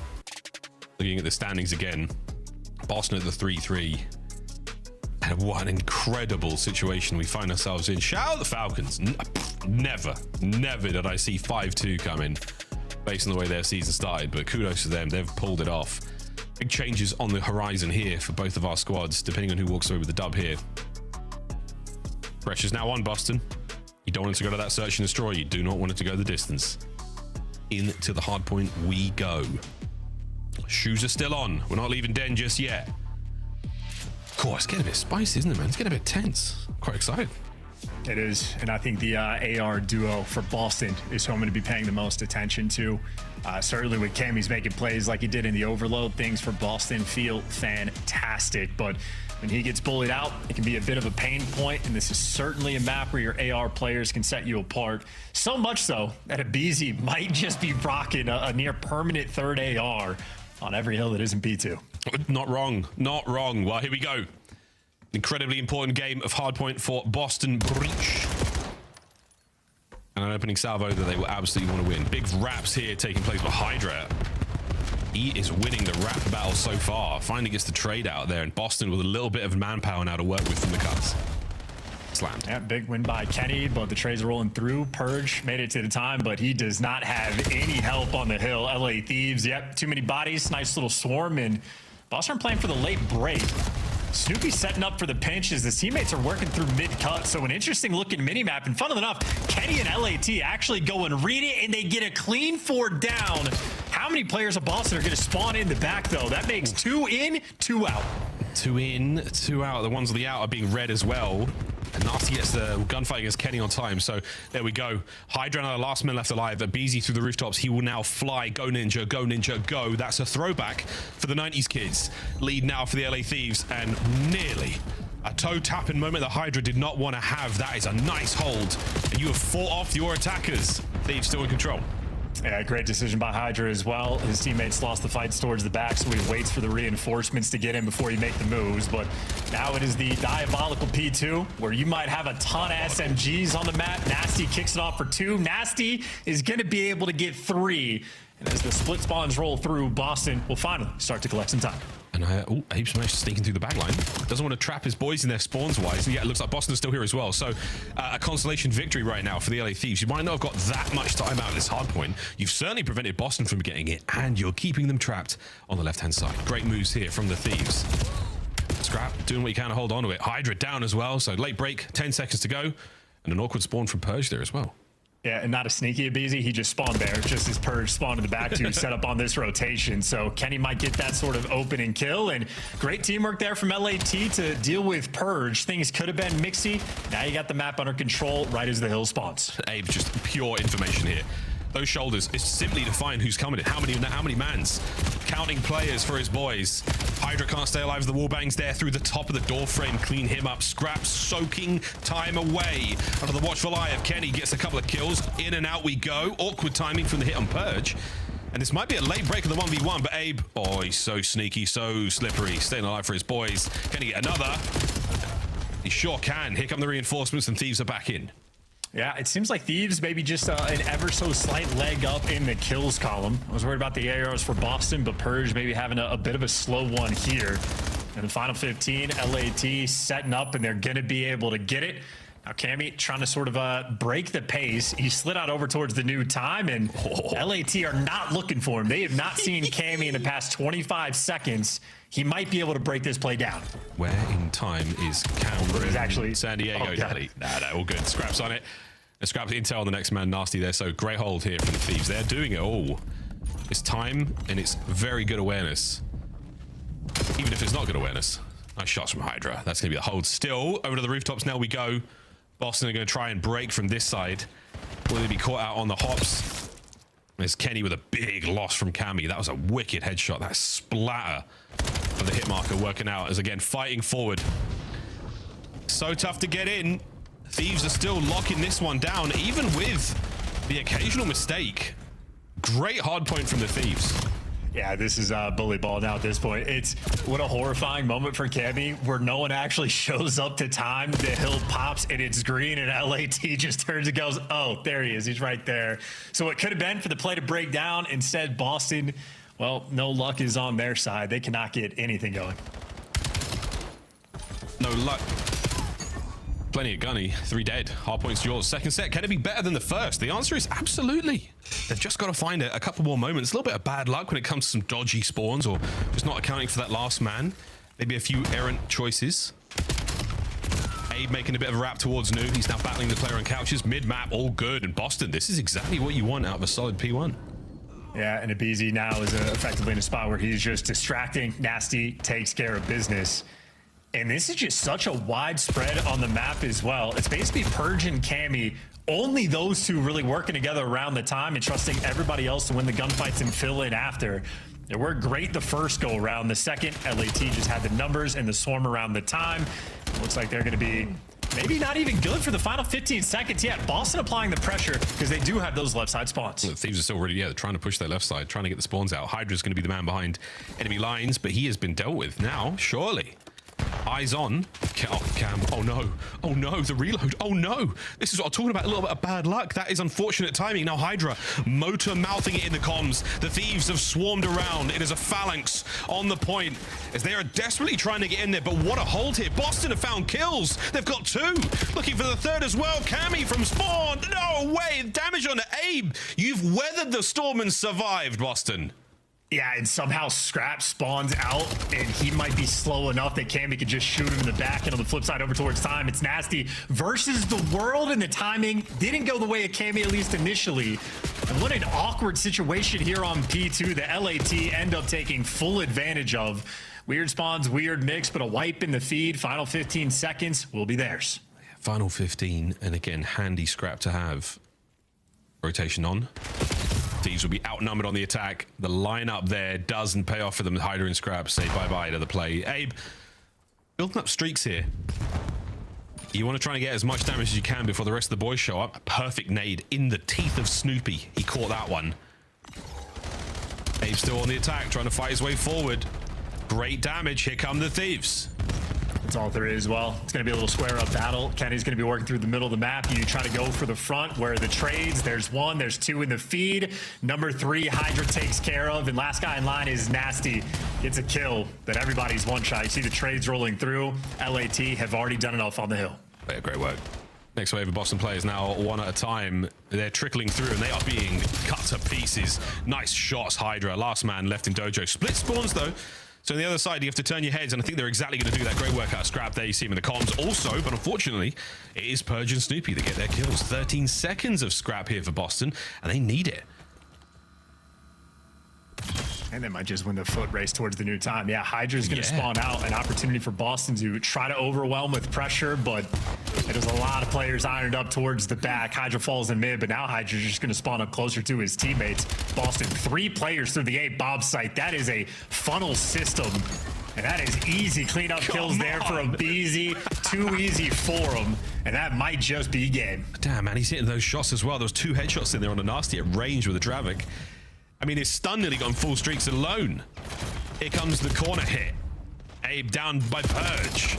Looking at the standings again, Boston at the 3-3. And what an incredible situation we find ourselves in. Shout out the Falcons. Never did I see 5-2 coming based on the way their season started, but kudos to them. They've pulled it off. Big changes on the horizon here for both of our squads, depending on who walks away with the dub here. Pressure's now on Boston. You don't want it to go to that search and destroy. You do not want it to go the distance. Into the hard point we go. Shoes are still on. We're not leaving Den just yet. Cool, it's getting a bit spicy, isn't it, man? It's getting a bit tense. I'm quite excited. It is, and I think the AR duo for Boston is who I'm going to be paying the most attention to. Certainly with Cammy's making plays like he did in the overload, things for Boston feel fantastic, but when he gets bullied out, it can be a bit of a pain point, and this is certainly a map where your AR players can set you apart. So much so that Abizi might just be rocking a near permanent third AR on every hill that isn't P2. Not wrong. Well, here we go. Incredibly important game of hardpoint for Boston Breach. And an opening salvo that they will absolutely want to win. Big raps here taking place by Hydra. He is winning the rap battle so far. Finally gets the trade out there, and Boston with a little bit of manpower now to work with from the cuts. Slammed. Yeah, big win by Kenny, but the trades are rolling through. Purge made it to the time, but he does not have any help on the hill. LA Thieves, yep, too many bodies. Nice little swarm, and Boston playing for the late break. Snoopy setting up for the pinch as the teammates are working through mid-cut. So an interesting looking mini-map. And funnily enough, Kenny and LAT actually go and read it, and they get a clean 4 down. How many players of Boston are going to spawn in the back, though? That makes 2 in, 2 out. 2 in, 2 out. The ones on the out are being read as well. And Nasty gets the gunfight against Kenny on time. So there we go. Hydra, the last man left alive. Abizi through the rooftops. He will now fly. Go Ninja, go Ninja, go. That's a throwback for the 90s kids. Lead now for the LA Thieves. And nearly a toe tapping moment that Hydra did not want to have. That is a nice hold. And you have fought off your attackers. Thieves still in control. Yeah, great decision by Hydra as well. His teammates lost the fights towards the back, so he waits for the reinforcements to get in before he make the moves. But now it is the diabolical P2, where you might have a ton of SMGs on the map. Nasty kicks it off for 2. Nasty is going to be able to get 3. And as the split spawns roll through, Boston will finally start to collect some time. And Abe Smash sneaking through the back line. Doesn't want to trap his boys in their spawns wise. And yeah, it looks like Boston's still here as well. So a consolation victory right now for the LA Thieves. You might not have got that much time out of this hard point. You've certainly prevented Boston from getting it, and you're keeping them trapped on the left-hand side. Great moves here from the Thieves. Scrap, doing what you can to hold on to it. Hydra down as well. So late break, 10 seconds to go. And an awkward spawn from Purge there as well. Yeah, and not a sneaky Abizi. He just spawned there, just as Purge spawned in the back to set up on this rotation. So Kenny might get that sort of opening kill, and great teamwork there from LAT to deal with Purge. Things could have been mixy. Now you got the map under control right as the hill spawns. Abe, just pure information here. those shoulders is simply to find who's coming in. How many mans? Counting players for his boys. Hydra can't stay alive as the wall bangs there through the top of the door frame. Clean him up. Scrap soaking time away. Under the watchful eye of Kenny, gets a couple of kills. In and out we go. Awkward timing from the hit on Purge. And this might be a late break of the 1v1, but Abe, oh, he's so sneaky, so slippery. Staying alive for his boys. Can he get another? He sure can. Here come the reinforcements and Thieves are back in. Yeah, it seems like Thieves maybe just an ever so slight leg up in the kills column. I was worried about the ARs for Boston, but Purge maybe having a bit of a slow one here. In the final 15, LAT setting up, and they're going to be able to get it. Now, Cammy trying to sort of break the pace. He slid out over towards the new time, and LAT are not looking for him. They have not seen Cammy in the past 25 seconds. He might be able to break this play down. Where in time is Cameron? Is actually San Diego. Nah, all good. Scraps on it. And Scraps intel on the next man. Nasty there. So great hold here from the Thieves. They're doing it all. It's time, and it's very good awareness. Even if it's not good awareness. Nice shots from Hydra. That's going to be the hold. Still, over to the rooftops now we go. Boston are going to try and break from this side. Will they be caught out on the hops? There's Kenny with a big loss from Cammy. That was a wicked headshot. That splatter of the hit marker working out as, again, fighting forward. So tough to get in. Thieves are still locking this one down, even with the occasional mistake. Great hard point from the Thieves. Yeah, this is bully ball now at this point. It's what a horrifying moment for Cammy, where no one actually shows up to time. The hill pops and it's green, and LAT just turns and goes, oh, there he is. He's right there. So it could have been for the play to break down. Instead, Boston, well, no luck is on their side. They cannot get anything going. No luck. Plenty of gunny. 3 dead. Hard points yours. Second set. Can it be better than the first? The answer is absolutely. They've just got to find a couple more moments. A little bit of bad luck when it comes to some dodgy spawns, or just not accounting for that last man. Maybe a few errant choices. Abe making a bit of a wrap towards Nu. He's now battling the player on couches. Mid-map, all good. And Boston, this is exactly what you want out of a solid P1. Yeah, and Abizi now is effectively in a spot where he's just distracting. Nasty takes care of business. And this is just such a wide spread on the map as well. It's basically Purge and Cammy, only those two really working together around the time and trusting everybody else to win the gunfights and fill in after. They were great the first go around. The second, LAT just had the numbers and the swarm around the time. Looks like they're going to be maybe not even good for the final 15 seconds yet. Boston applying the pressure because they do have those left side spawns. The Thieves are still really, they're trying to push their left side, trying to get the spawns out. Hydra's going to be the man behind enemy lines, but he has been dealt with now, surely. Eyes on. Cam. Oh no. Oh no. The reload. Oh no. This is what I'm talking about. A little bit of bad luck. That is unfortunate timing. Now Hydra motor mouthing it in the comms. The Thieves have swarmed around. It is a phalanx on the point as they are desperately trying to get in there. But what a hold here. Boston have found kills. They've got 2. Looking for the third as well. Cammy from spawn. No way. Damage on Abe. You've weathered the storm and survived, Boston. Yeah, and somehow Scrap spawns out, and he might be slow enough that Cammy could just shoot him in the back. And on the flip side, over towards time, it's Nasty versus the world, and the timing didn't go the way of Cammy, at least initially. And what an awkward situation here on P2 that LAT end up taking full advantage of. Weird spawns, weird mix, but a wipe in the feed. Final 15 seconds will be theirs. Final 15, and again, handy Scrap to have. Rotation on. Thieves will be outnumbered on the attack. The lineup there doesn't pay off for them. Hydra and Scrap say bye-bye to the play. Abe, building up streaks here. You want to try and get as much damage as you can before the rest of the boys show up. A perfect nade in the teeth of Snoopy. He caught that one. Abe still on the attack, trying to fight his way forward. Great damage. Here come the Thieves. That's all there is. Well, it's going to be a little square up battle. Kenny's going to be working through the middle of the map. You try to go for the front where the trades, there's 1, there's 2 in the feed. Number 3, Hydra takes care of. And last guy in line is Nasty. Gets a kill that everybody's one shot. You see the trades rolling through. LAT have already done enough on the hill. Yeah, great work. Next wave of Boston players now one at a time. They're trickling through and they are being cut to pieces. Nice shots, Hydra. Last man left in dojo. Split spawns though. So on the other side, you have to turn your heads, and I think they're exactly going to do that. Great work out of Scrap there. You see him in the comms also, but unfortunately, it is Purge and Snoopy that get their kills. 13 seconds of Scrap here for Boston, and they need it. And they might just win the foot race towards the new time. Yeah, Hydra's going to spawn out an opportunity for Boston to try to overwhelm with pressure, but there's a lot of players ironed up towards the back. Hydra falls in mid, but now Hydra's just going to spawn up closer to his teammates. Boston, 3 players through the A bomb site. That is a funnel system. And that is easy cleanup kills there for a BZ. Too easy for him. And that might just be game. Damn, man, he's hitting those shots as well. There was 2 headshots in there on a nasty at range with the Dravik. I mean, his stun nearly gone full streaks alone. Here comes the corner hit. Abe down by Purge.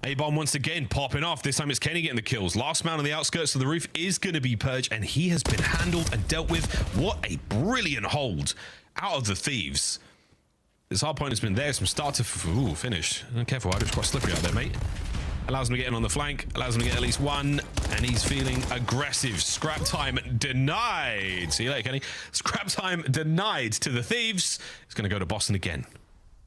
A-bomb once again popping off. This time it's Kenny getting the kills. Last man on the outskirts of the roof is going to be Purge, and he has been handled and dealt with. What a brilliant hold out of the Thieves. This hard point has been there from start to finish. Careful, it's quite slippery out there, mate. Allows him to get in on the flank, allows him to get at least one, and he's feeling aggressive. Scrap time denied. See you later, Kenny. Scrap time denied to the Thieves. It's going to go to Boston again.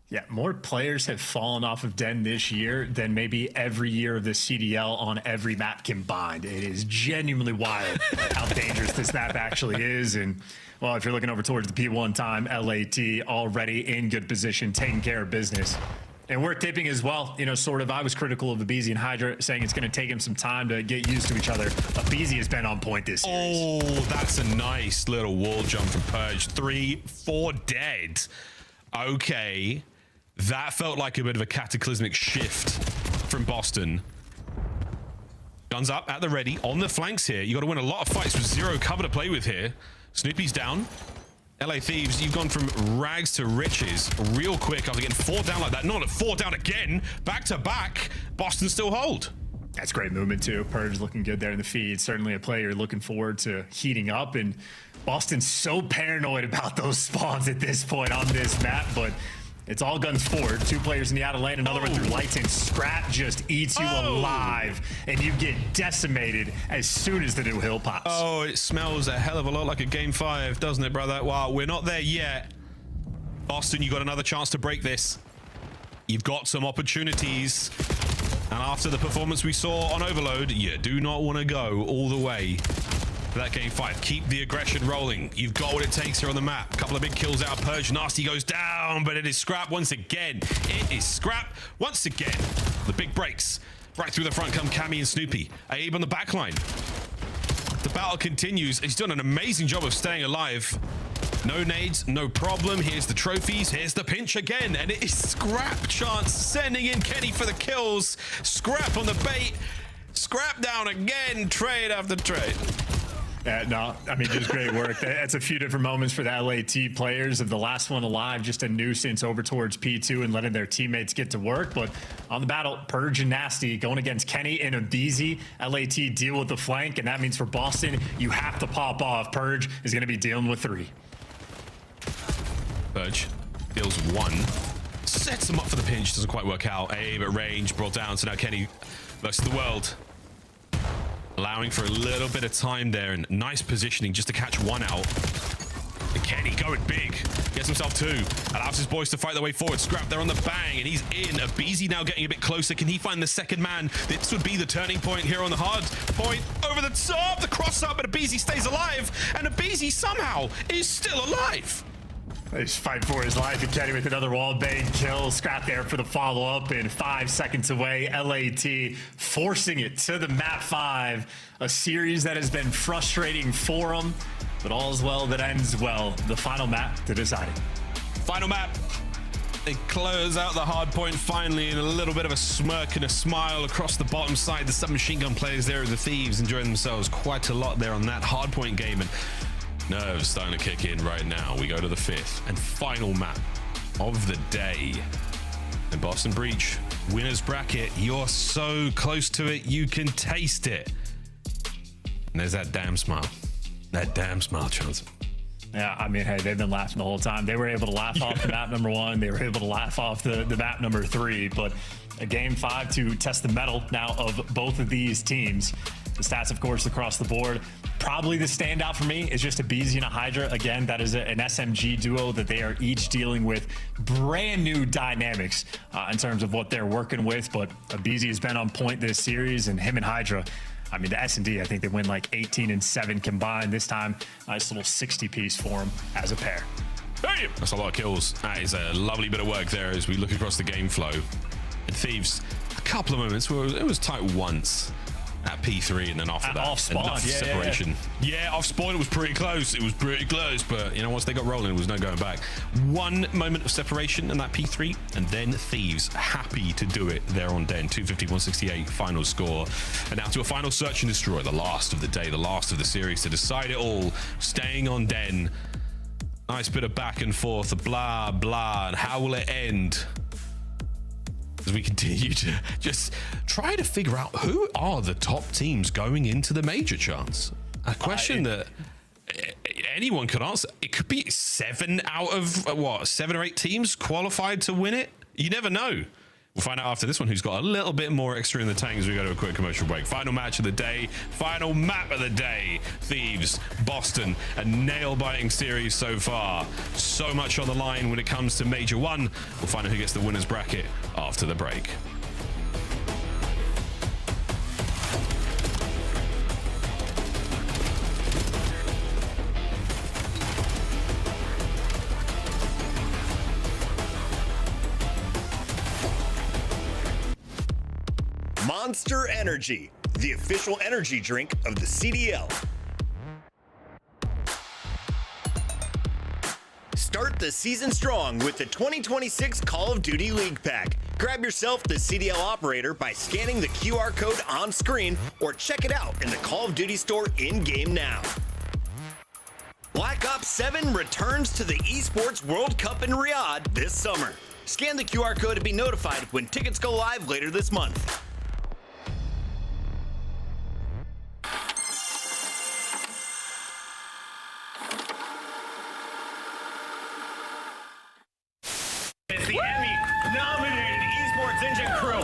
Yeah, more players have fallen off of Den this year than maybe every year of the CDL on every map combined. It is genuinely wild how dangerous this map actually is. And, well, if you're looking over towards the P1 time, LAT already in good position, taking care of business. And we're tipping as well, you know, sort of. I was critical of the BZ and Hydra, saying it's going to take him some time to get used to each other. But BZ has been on point this series. Oh, that's a nice little wall jump from Purge. 3, 4 dead. Okay. That felt like a bit of a cataclysmic shift from Boston. Guns up at the ready on the flanks here. You got to win a lot of fights with 0 cover to play with here. Snoopy's down. LA Thieves, you've gone from rags to riches real quick after getting 4 down like that. Not 4 down again. Back to back. Boston still hold. That's great movement too. Purge looking good there in the feed. Certainly a player looking forward to heating up. And Boston's so paranoid about those spawns at this point on this map, but it's all guns forward. 2 players in the outer lane, another one through lights, and Scrap just eats you alive, and you get decimated as soon as the new hill pops. Oh, it smells a hell of a lot like a game 5, doesn't it, brother? Wow, we're not there yet. Boston, you got another chance to break this. You've got some opportunities. And after the performance we saw on Overload, you do not want to go all the way for that game 5. Keep the aggression rolling. You've got what it takes here on the map. A couple of big kills out of Purge. Nasty goes down, but it is Scrap once again. It is Scrap once again. The big breaks. Right through the front come Cammy and Snoopy. Abe on the back line. The battle continues. He's done an amazing job of staying alive. No nades, no problem. Here's the trophies. Here's the pinch again. And it is Scrap chance sending in Kenny for the kills. Scrap on the bait. Scrap down again. Trade after trade. No, I mean, just great work. That's a few different moments for the LAT players. Of the last one alive, just a nuisance over towards P2 and letting their teammates get to work. But on the battle, Purge and Nasty going against Kenny and Abizi. LAT deal with the flank, and that means for Boston, you have to pop off. Purge is going to be dealing with 3. Purge deals 1. Sets him up for the pinch. Doesn't quite work out. Abe at range, brought down. So now Kenny versus the world. Allowing for a little bit of time there and nice positioning just to catch 1 out. And Kenny going big. Gets himself 2. Allows his boys to fight their way forward. Scrap there on the bang, and he's in. Abizi now getting a bit closer. Can he find the second man? This would be the turning point here on the hard point. Over the top, the cross up, but Abizi stays alive. And Abizi somehow is still alive. He's fighting for his life, and Kenny with another wall bang kill. Scrap there for the follow-up, and 5 seconds away. LAT forcing it to the map 5. A series that has been frustrating for them, but all is well that ends well. The final map to decide it. Final map. They close out the hard point finally, and a little bit of a smirk and a smile across the bottom side. The submachine gun players there, the Thieves, enjoying themselves quite a lot there on that hard point game. And nerves starting to kick in right now. We go to the 5th and final map of the day. And Boston Breach, winner's bracket. You're so close to it, you can taste it. And there's that damn smile. That damn smile, Johnson. Yeah, I mean, hey, they've been laughing the whole time. They were able to laugh off the map number 1. They were able to laugh off the map number 3. But a game 5 to test the mettle now of both of these teams. The stats, of course, across the board. Probably the standout for me is just a BZ and a Hydra. Again, that is an SMG duo that they are each dealing with brand new dynamics in terms of what they're working with. But BZ has been on point this series, and him and Hydra, I mean, the S&D, I think they win like 18-7 combined. This time, nice little 60-piece for them as a pair. Damn! That's a lot of kills. That is a lovely bit of work there as we look across the game flow. And Thieves, a couple of moments where it was tight once at P3, and then after that, off spawn, enough separation. Yeah, off spawn, it was pretty close. It was pretty close, but you know, once they got rolling, there was no going back. One moment of separation in that P3, and then Thieves happy to do it there on Den. 250-168 final score. And now to a final search and destroy, the last of the day, the last of the series to decide it all. Staying on Den. Nice bit of back and forth, blah, blah, and how will it end? As we continue to just try to figure out who are the top teams going into the major, Chance. A question that anyone could answer. It could be 7 out of, 7 or 8 teams qualified to win it? You never know. We'll find out after this one who's got a little bit more extra in the tank as we go to a quick commercial break. Final match of the day, final map of the day. Thieves, Boston, a nail-biting series so far. So much on the line when it comes to Major 1. We'll find out who gets the winner's bracket after the break. Monster Energy, the official energy drink of the CDL. Start the season strong with the 2026 Call of Duty League Pack. Grab yourself the CDL operator by scanning the QR code on screen or check it out in the Call of Duty store in-game now. Black Ops 7 returns to the Esports World Cup in Riyadh this summer. Scan the QR code to be notified when tickets go live later this month. It's the Emmy-nominated Esports Engine Crew.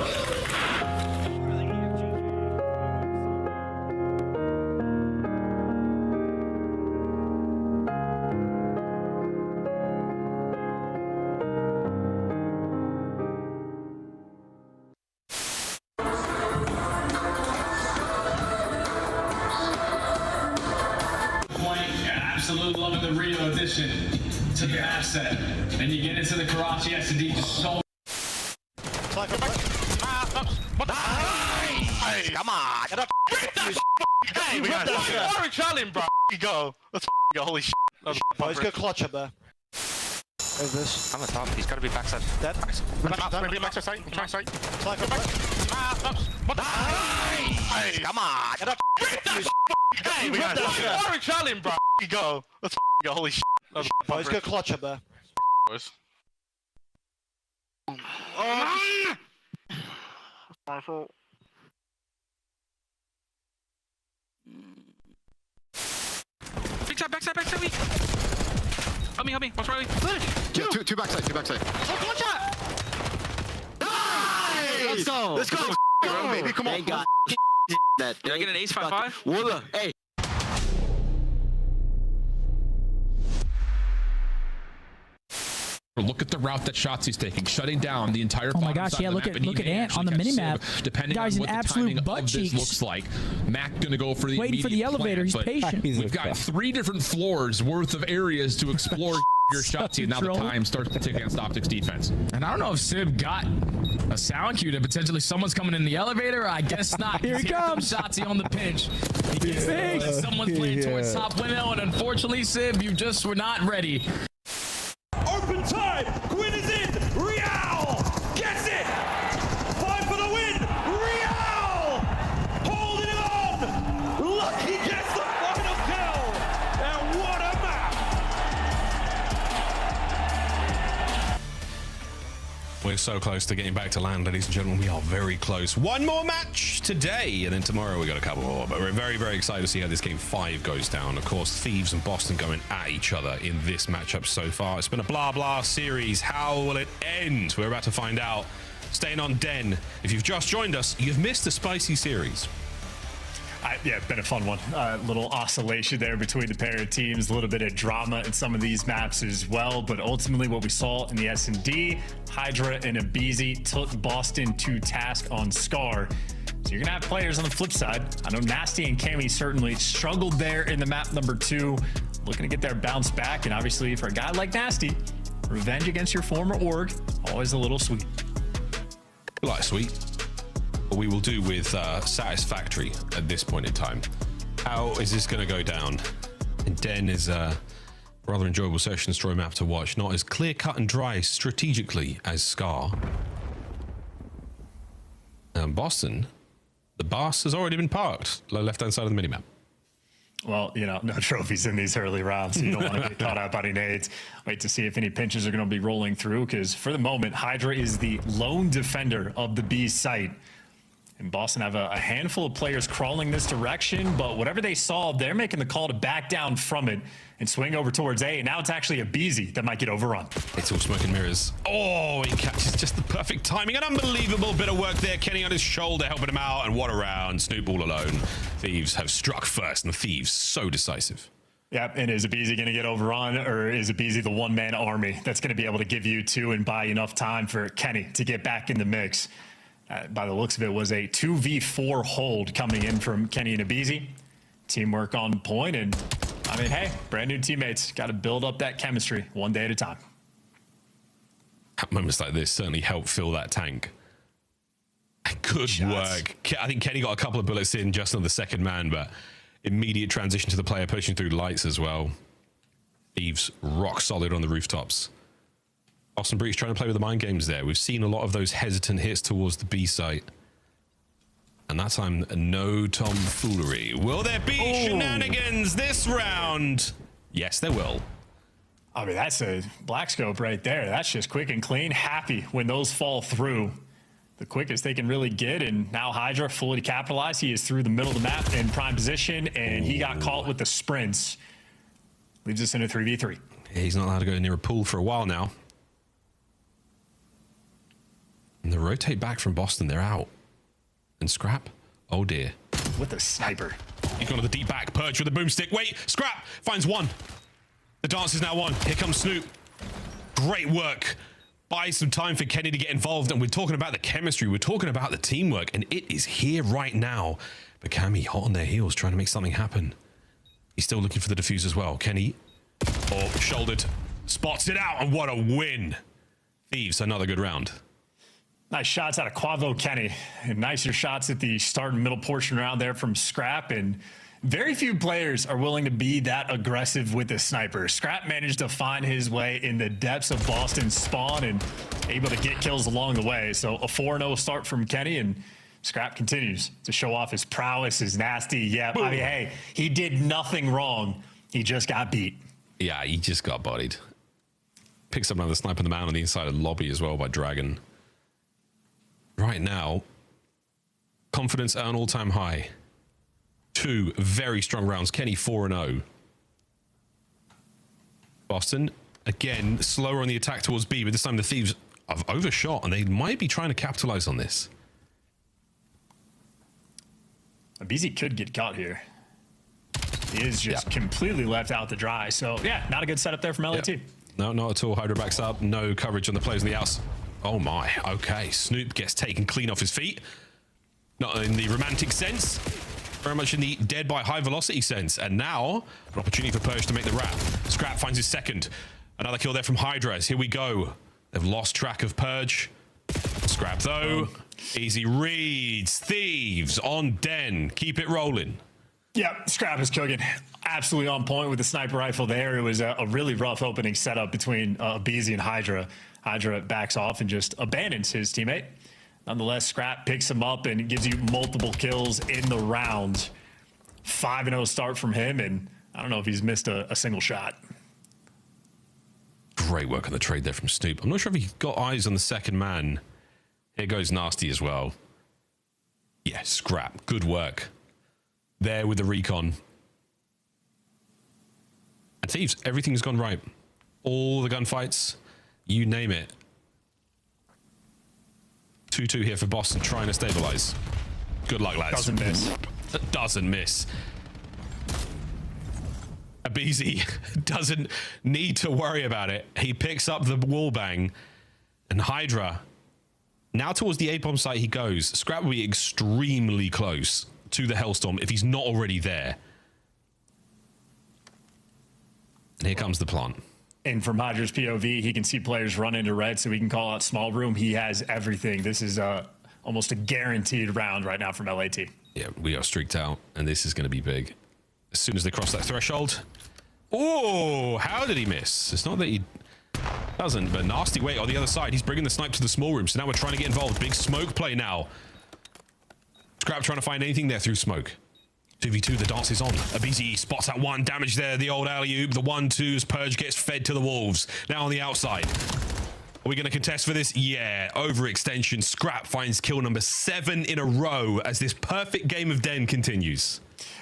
Absolutely loving the Rio edition to the asset. Then you get into the Karachi SD just so. Nice! Come on! Hey, we got orange challenge, bro. You go. Let's go. Holy shit. He's got clutch up there. Where's this? I'm on top. He's got to be backside. Dead. Maybe backside side. I'm trying side. Nice! Come on! Hey, we got orange challenge, bro. You go. Let's go. Holy shit. He's got clutch up there. Boys. My fault. Backside, weak. Help me. What's right? Two backside. Clutch up! Nice! Let's go! Bro, baby, come on. Did I get an ace 5-5? Walla, hey. Look at the route that Shotzi's taking, shutting down the entire. Oh my gosh! Yeah, look at Ant on the minimap. Depending Guys, on what an the absolute timing butt of this cheeks. looks like, Mac gonna go for the Waiting for the elevator. He's patient. We've got 3 different floors worth of areas to explore your Shotzi, and now the time starts to tick against Optics defense. And I don't know if Sib got a sound cue that potentially someone's coming in the elevator. I guess not. Here he comes. Shotzi on the pinch. He gets that someone's playing towards top window, and unfortunately, Sib, you just were not ready. Open time. Quinn is in. Real gets it. 5 for the win. Real holding it on. Lucky gets the final kill. And what a map. We're so close to getting back to land, ladies and gentlemen. We are very close. One more match today, and then tomorrow we got a couple more. But we're very, very excited to see how this game 5 goes down. Of course, Thieves and Boston going at each other in this matchup so far. It's been a blah, blah series. How will it end? We're about to find out. Staying on Den. If you've just joined us, you've missed a spicy series. Yeah, it's been a fun one. Little oscillation there between the pair of teams, a little bit of drama in some of these maps as well. But ultimately what we saw in the S&D, Hydra and Abizi took Boston to task on Scar. So you're going to have players on the flip side. I know Nasty and Cammy certainly struggled there in the map number 2, looking to get their bounce back. And obviously for a guy like Nasty, revenge against your former org, always a little sweet. Like sweet. What we will do with Satisfactory at this point in time. How is this going to go down? And Den is a rather enjoyable search and destroy map to watch. Not as clear cut and dry strategically as Scar. And Boston, the bus has already been parked. Low left-hand side of the minimap. Well, you know, no trophies in these early rounds. You don't want to get caught out by any nades. Wait to see if any pinches are going to be rolling through, because for the moment, Hydra is the lone defender of the B site. And Boston have a handful of players crawling this direction, but whatever they saw, they're making the call to back down from it and swing over towards A. And now it's actually a BZ that might get overrun. It's all smoke and mirrors. Oh, he catches just the perfect timing. An unbelievable bit of work there. Kenny on his shoulder helping him out. And what a round. Snoop all alone. Thieves have struck first, and the Thieves so decisive. Yep, and is Abizi going to get overrun, or is Abizi the one-man army that's going to be able to give you 2 and buy enough time for Kenny to get back in the mix? By the looks of it, was a 2v4 hold coming in from Kenny and Abizi. Teamwork on point, and I mean, hey, brand new teammates. Got to build up that chemistry one day at a time. Moments like this certainly help fill that tank. Good work. I think Kenny got a couple of bullets in just on the second man, but immediate transition to the player pushing through lights as well. Thieves rock solid on the rooftops. Boston Breach trying to play with the mind games there. We've seen a lot of those hesitant hits towards the B site. And that time, no tomfoolery. Will there be shenanigans this round? Yes, there will. I mean, that's a black scope right there. That's just quick and clean. Happy when those fall through. The quickest they can really get. And now Hydra fully capitalized. He is through the middle of the map in prime position, and he got caught with the sprints. Leaves us in a 3v3. He's not allowed to go near a pool for a while now. And they rotate back from Boston. They're out. And Scrap, oh dear. With a sniper. He's gone to the deep back. Purge with a boomstick. Wait, Scrap finds one. The dance is now on. Here comes Snoop. Great work. Buy some time for Kenny to get involved. And we're talking about the chemistry. We're talking about the teamwork. And it is here right now. But Cammy hot on their heels, trying to make something happen. He's still looking for the defuse as well. Kenny, shouldered, spots it out. And what a win. Thieves, another good round. Nice shots out of Quavo Kenny, and nicer shots at the start and middle portion around there from Scrap. And very few players are willing to be that aggressive with the sniper. Scrap managed to find his way in the depths of Boston's spawn and able to get kills along the way. So a 4-0 start from Kenny, and Scrap continues to show off his prowess, his nasty. Yeah, I mean, hey, he did nothing wrong. He just got beat. Yeah, he just got bodied. Picks up another sniper in the man on the inside of the lobby as well by Dragon. Right now, confidence at an all-time high. 2 very strong rounds. Kenny 4-0. Boston, again, slower on the attack towards B, but this time the Thieves have overshot, and they might be trying to capitalize on this. BZ could get caught here. He is just completely left out to dry. So, yeah, not a good setup there from LAT. No, not at all. Hydra backs up. No coverage on the players on the outs. Oh my, okay. Snoop gets taken clean off his feet. Not in the romantic sense, very much in the dead by high velocity sense. And now, an opportunity for Purge to make the wrap. Scrap finds his second. Another kill there from Hydra. Here we go. They've lost track of Purge. Scrap though. Easy reads. Thieves on Den. Keep it rolling. Yep, Scrap is cooking. Absolutely on point with the sniper rifle there. It was a really rough opening setup between BZ and Hydra. Hydra backs off and just abandons his teammate. Nonetheless, Scrap picks him up and gives you multiple kills in the round. 5-0 start from him, and I don't know if he's missed a single shot. Great work on the trade there from Snoop. I'm not sure if he got eyes on the second man. Here goes Nasty as well. Yeah, Scrap. Good work. There with the recon. And Thieves, everything's gone right. All the gunfights, you name it. 2-2 here for Boston, trying to stabilize. Good luck, lads. Doesn't miss. Doesn't miss. Abizi doesn't need to worry about it. He picks up the wall bang, and Hydra Now towards the A-bomb site he goes. Scrap will be extremely close to the Hellstorm if he's not already there. And here comes the plant. And from Hydra's POV, he can see players run into red, so he can call out small room. He has everything. This is almost a guaranteed round right now from LAT. Yeah, we are streaked out, and this is going to be big. As soon as they cross that threshold. Oh, how did he miss? It's not that he doesn't, but nasty wait on the other side. He's bringing the snipe to the small room, so now we're trying to get involved. Big smoke play now. Scrap trying to find anything there through smoke. 2v2, the dance is on. Abizi spots that one, damage there, the old alley-oop, the 1-2 as Purge gets fed to the wolves. Now on the outside. Are we going to contest for this? Yeah, overextension. Scrap finds kill number 7 in a row as this perfect game of Den continues.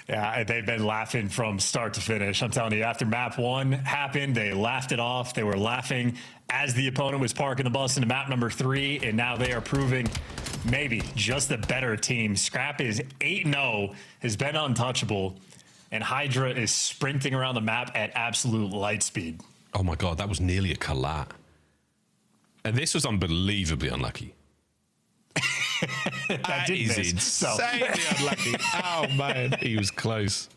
Yeah, they've been laughing from start to finish. I'm telling you, after map 1 happened, they laughed it off. They were laughing as the opponent was parking the bus into map number 3, and now they are proving maybe just the better team. Scrap is 8-0, has been untouchable, and Hydra is sprinting around the map at absolute light speed. Oh my god, that was nearly a collat. And this was unbelievably unlucky. That is insanely unlucky. Oh man, he was close.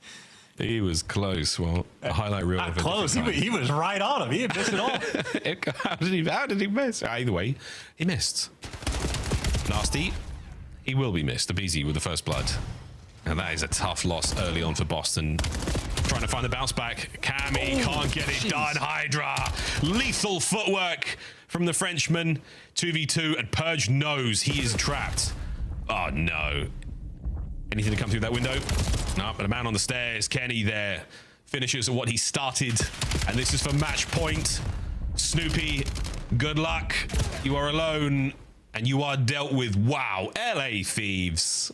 He was close. Well, a highlight reel. Not close. He was right on him. He didn't miss at all. How did he miss? Either way, he missed. Nasty. He will be missed. Abizi with the first blood. And that is a tough loss early on for Boston. Trying to find the bounce back. Cammy can't get it done. Hydra. Lethal footwork from the Frenchman. 2v2, and Purge knows he is trapped. Oh no. Anything to come through that window? No, but a man on the stairs. Kenny there finishes what he started. And this is for match point. Snoopy, good luck. You are alone and you are dealt with. Wow, LA Thieves.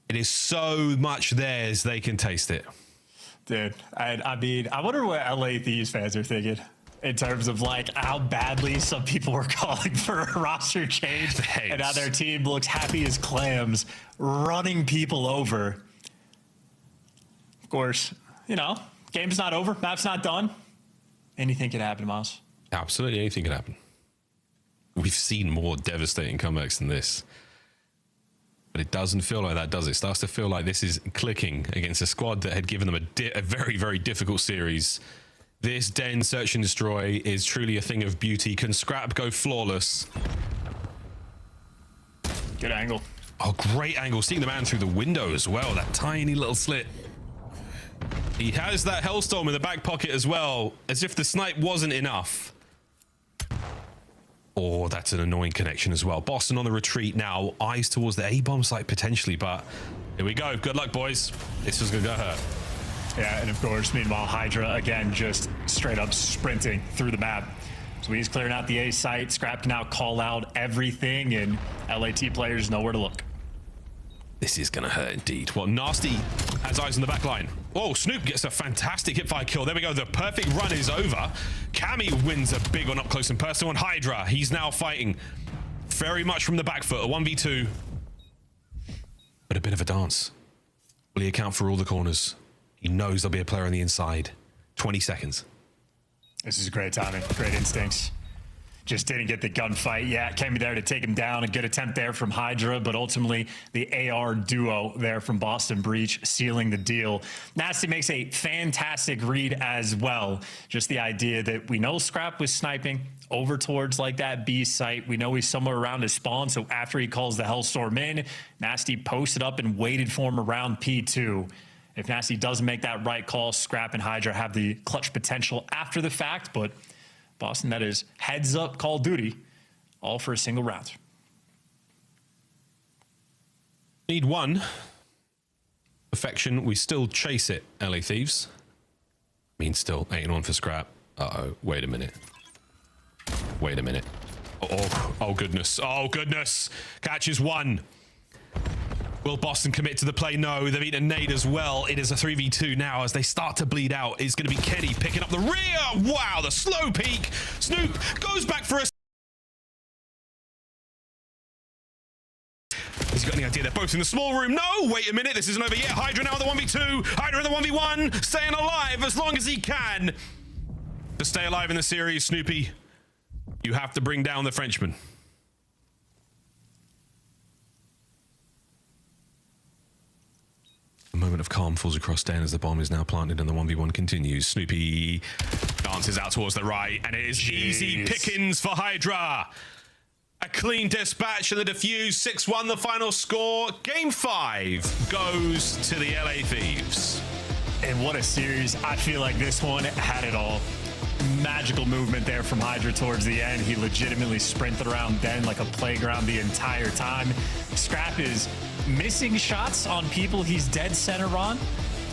It is so much theirs, they can taste it. Dude, I mean, I wonder what LA Thieves fans are thinking in terms of like how badly some people were calling for a roster change and how their team looks happy as clams, running people over. Of course, you know, game's not over, map's not done. Anything can happen, Miles. Absolutely anything can happen. We've seen more devastating comebacks than this. But it doesn't feel like that, does it? It starts to feel like this is clicking against a squad that had given them a very, very difficult series. This Den Search and Destroy is truly a thing of beauty. Can Scrap go flawless? Good angle. Oh, great angle. Seeing the man through the window as well. That tiny little slit. He has that Hellstorm in the back pocket as well, as if the snipe wasn't enough. Oh, that's an annoying connection as well. Boston on the retreat now. Eyes towards the A-bomb site potentially, but here we go. Good luck, boys. This is going to hurt. Yeah, and of course, meanwhile, Hydra, again, just straight up sprinting through the map. So he's clearing out the A site. Scrap can now call out everything, and LAT players know where to look. This is going to hurt indeed. Well, Nasty has eyes on the back line. Oh, Snoop gets a fantastic hipfire kill. There we go. The perfect run is over. Cammy wins a big one up close and personal on Hydra. He's now fighting very much from the back foot. A 1v2. But a bit of a dance. Will he account for all the corners? He knows there'll be a player on the inside. 20 seconds. This is great timing. Great instincts. Just didn't get the gunfight. Yeah, came there to take him down. A good attempt there from Hydra, but ultimately the AR duo there from Boston Breach sealing the deal. Nasty makes a fantastic read as well. Just the idea that we know Scrap was sniping over towards like that B site. We know he's somewhere around his spawn, so after he calls the Hellstorm in, Nasty posted up and waited for him around P2. If Nasty doesn't make that right call, Scrap and Hydra have the clutch potential after the fact, but Boston, that is heads up Call of Duty, all for a single round. Need one. Perfection, we still chase it, LA Thieves. Means still 8-1 for Scrap. Uh-oh, wait a minute. Wait a minute. Oh goodness. Oh goodness. Catches one. Will Boston commit to the play? No, they've eaten a nade as well. It is a 3v2 now as they start to bleed out. It's going to be Kenny picking up the rear. Wow, the slow peek. Snoop goes back for a... Has he got any idea? They're both in the small room. No, wait a minute. This isn't over yet. Hydra now in the 1v2. Hydra in the 1v1. Staying alive as long as he can. To stay alive in the series, Snoopy, you have to bring down the Frenchman. of calm falls across Dan as the bomb is now planted and the 1v1 continues. Snoopy dances out towards the right, and it is easy pickings for Hydra. A clean dispatch of the defuse, 6-1 the final score. Game 5 goes to the LA Thieves. And what a series. I feel like this one had it all. Magical movement there from Hydra towards the end. He legitimately sprinted around Den like a playground the entire time. Scrap is missing shots on people he's dead center on.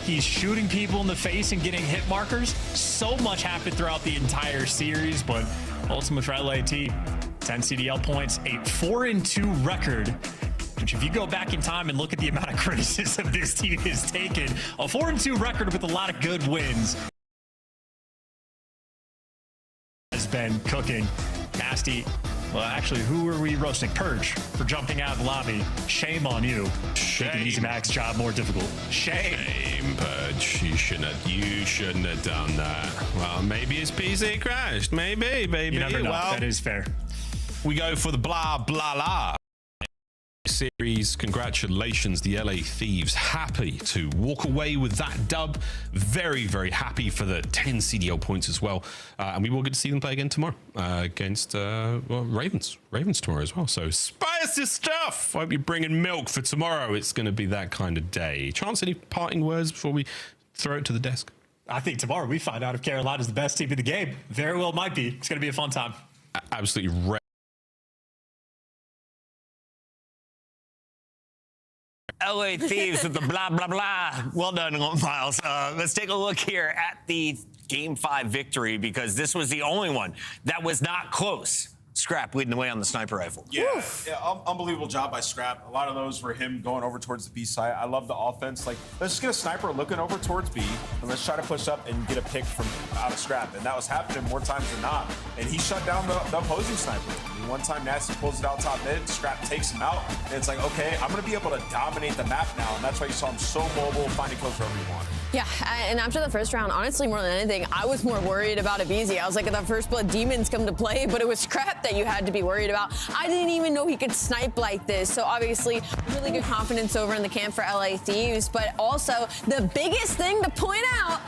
He's shooting people in the face and getting hit markers. So much happened throughout the entire series, but ultimate for LAT, 10 CDL points, a 4-2 record. Which, if you go back in time and look at the amount of criticism this team has taken, a 4-2 record with a lot of good wins has been cooking. Nasty. Well, actually, who are we roasting? Purge for jumping out of the lobby. Shame on you. Making Easy Mac's job more difficult. Shame, Purge. You shouldn't have done that. Well, maybe his PC crashed. Maybe. You never know. Well, that is fair. We go for the blah, blah, blah. Series. Congratulations, the LA Thieves. Happy to walk away with that dub. Very, very happy for the 10 CDL points as well. And we will get to see them play again tomorrow against Ravens. Ravens tomorrow as well. So spicy stuff. Hope you're bringing milk for tomorrow. It's going to be that kind of day. Chance, any parting words before we throw it to the desk? I think tomorrow we find out if Carolina's the best team in the game. Very well might be. It's going to be a fun time. Absolutely. LA Thieves with the blah, blah, blah. Well done, Miles. Let's take a look here at the Game 5 victory, because this was the only one that was not close. Scrap leading the way on the sniper rifle. Yeah, unbelievable job by Scrap. A lot of those were him going over towards the B side. I love the offense. Like, let's just get a sniper looking over towards B, and let's try to push up and get a pick from out of Scrap. And that was happening more times than not. And he shut down the opposing sniper. I mean, one time Nasty pulls it out top mid, Scrap takes him out, and it's like, okay, I'm going to be able to dominate the map now. And that's why you saw him so mobile, finding kills wherever you want. Yeah, and after the first round, honestly, more than anything, I was more worried about Abizi. I was like, if that first blood demons come to play, but it was Scrap that you had to be worried about. I didn't even know he could snipe like this. So obviously, really good confidence over in the camp for LA Thieves. But also, the biggest thing to point out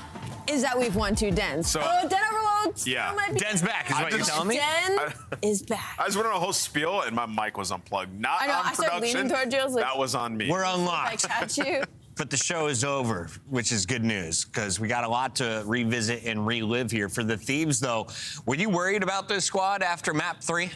is that we've won 2 dens. So, Den overloads. Yeah, Den's back is what you're telling me? Den is back. I just went on a whole spiel, and my mic was unplugged. Not I know, on I started production. leaning towards you. I was like, that was on me. We're unlocked. I catch you. But the show is over, which is good news, because we got a lot to revisit and relive here. For the Thieves, though, were you worried about this squad after map 3?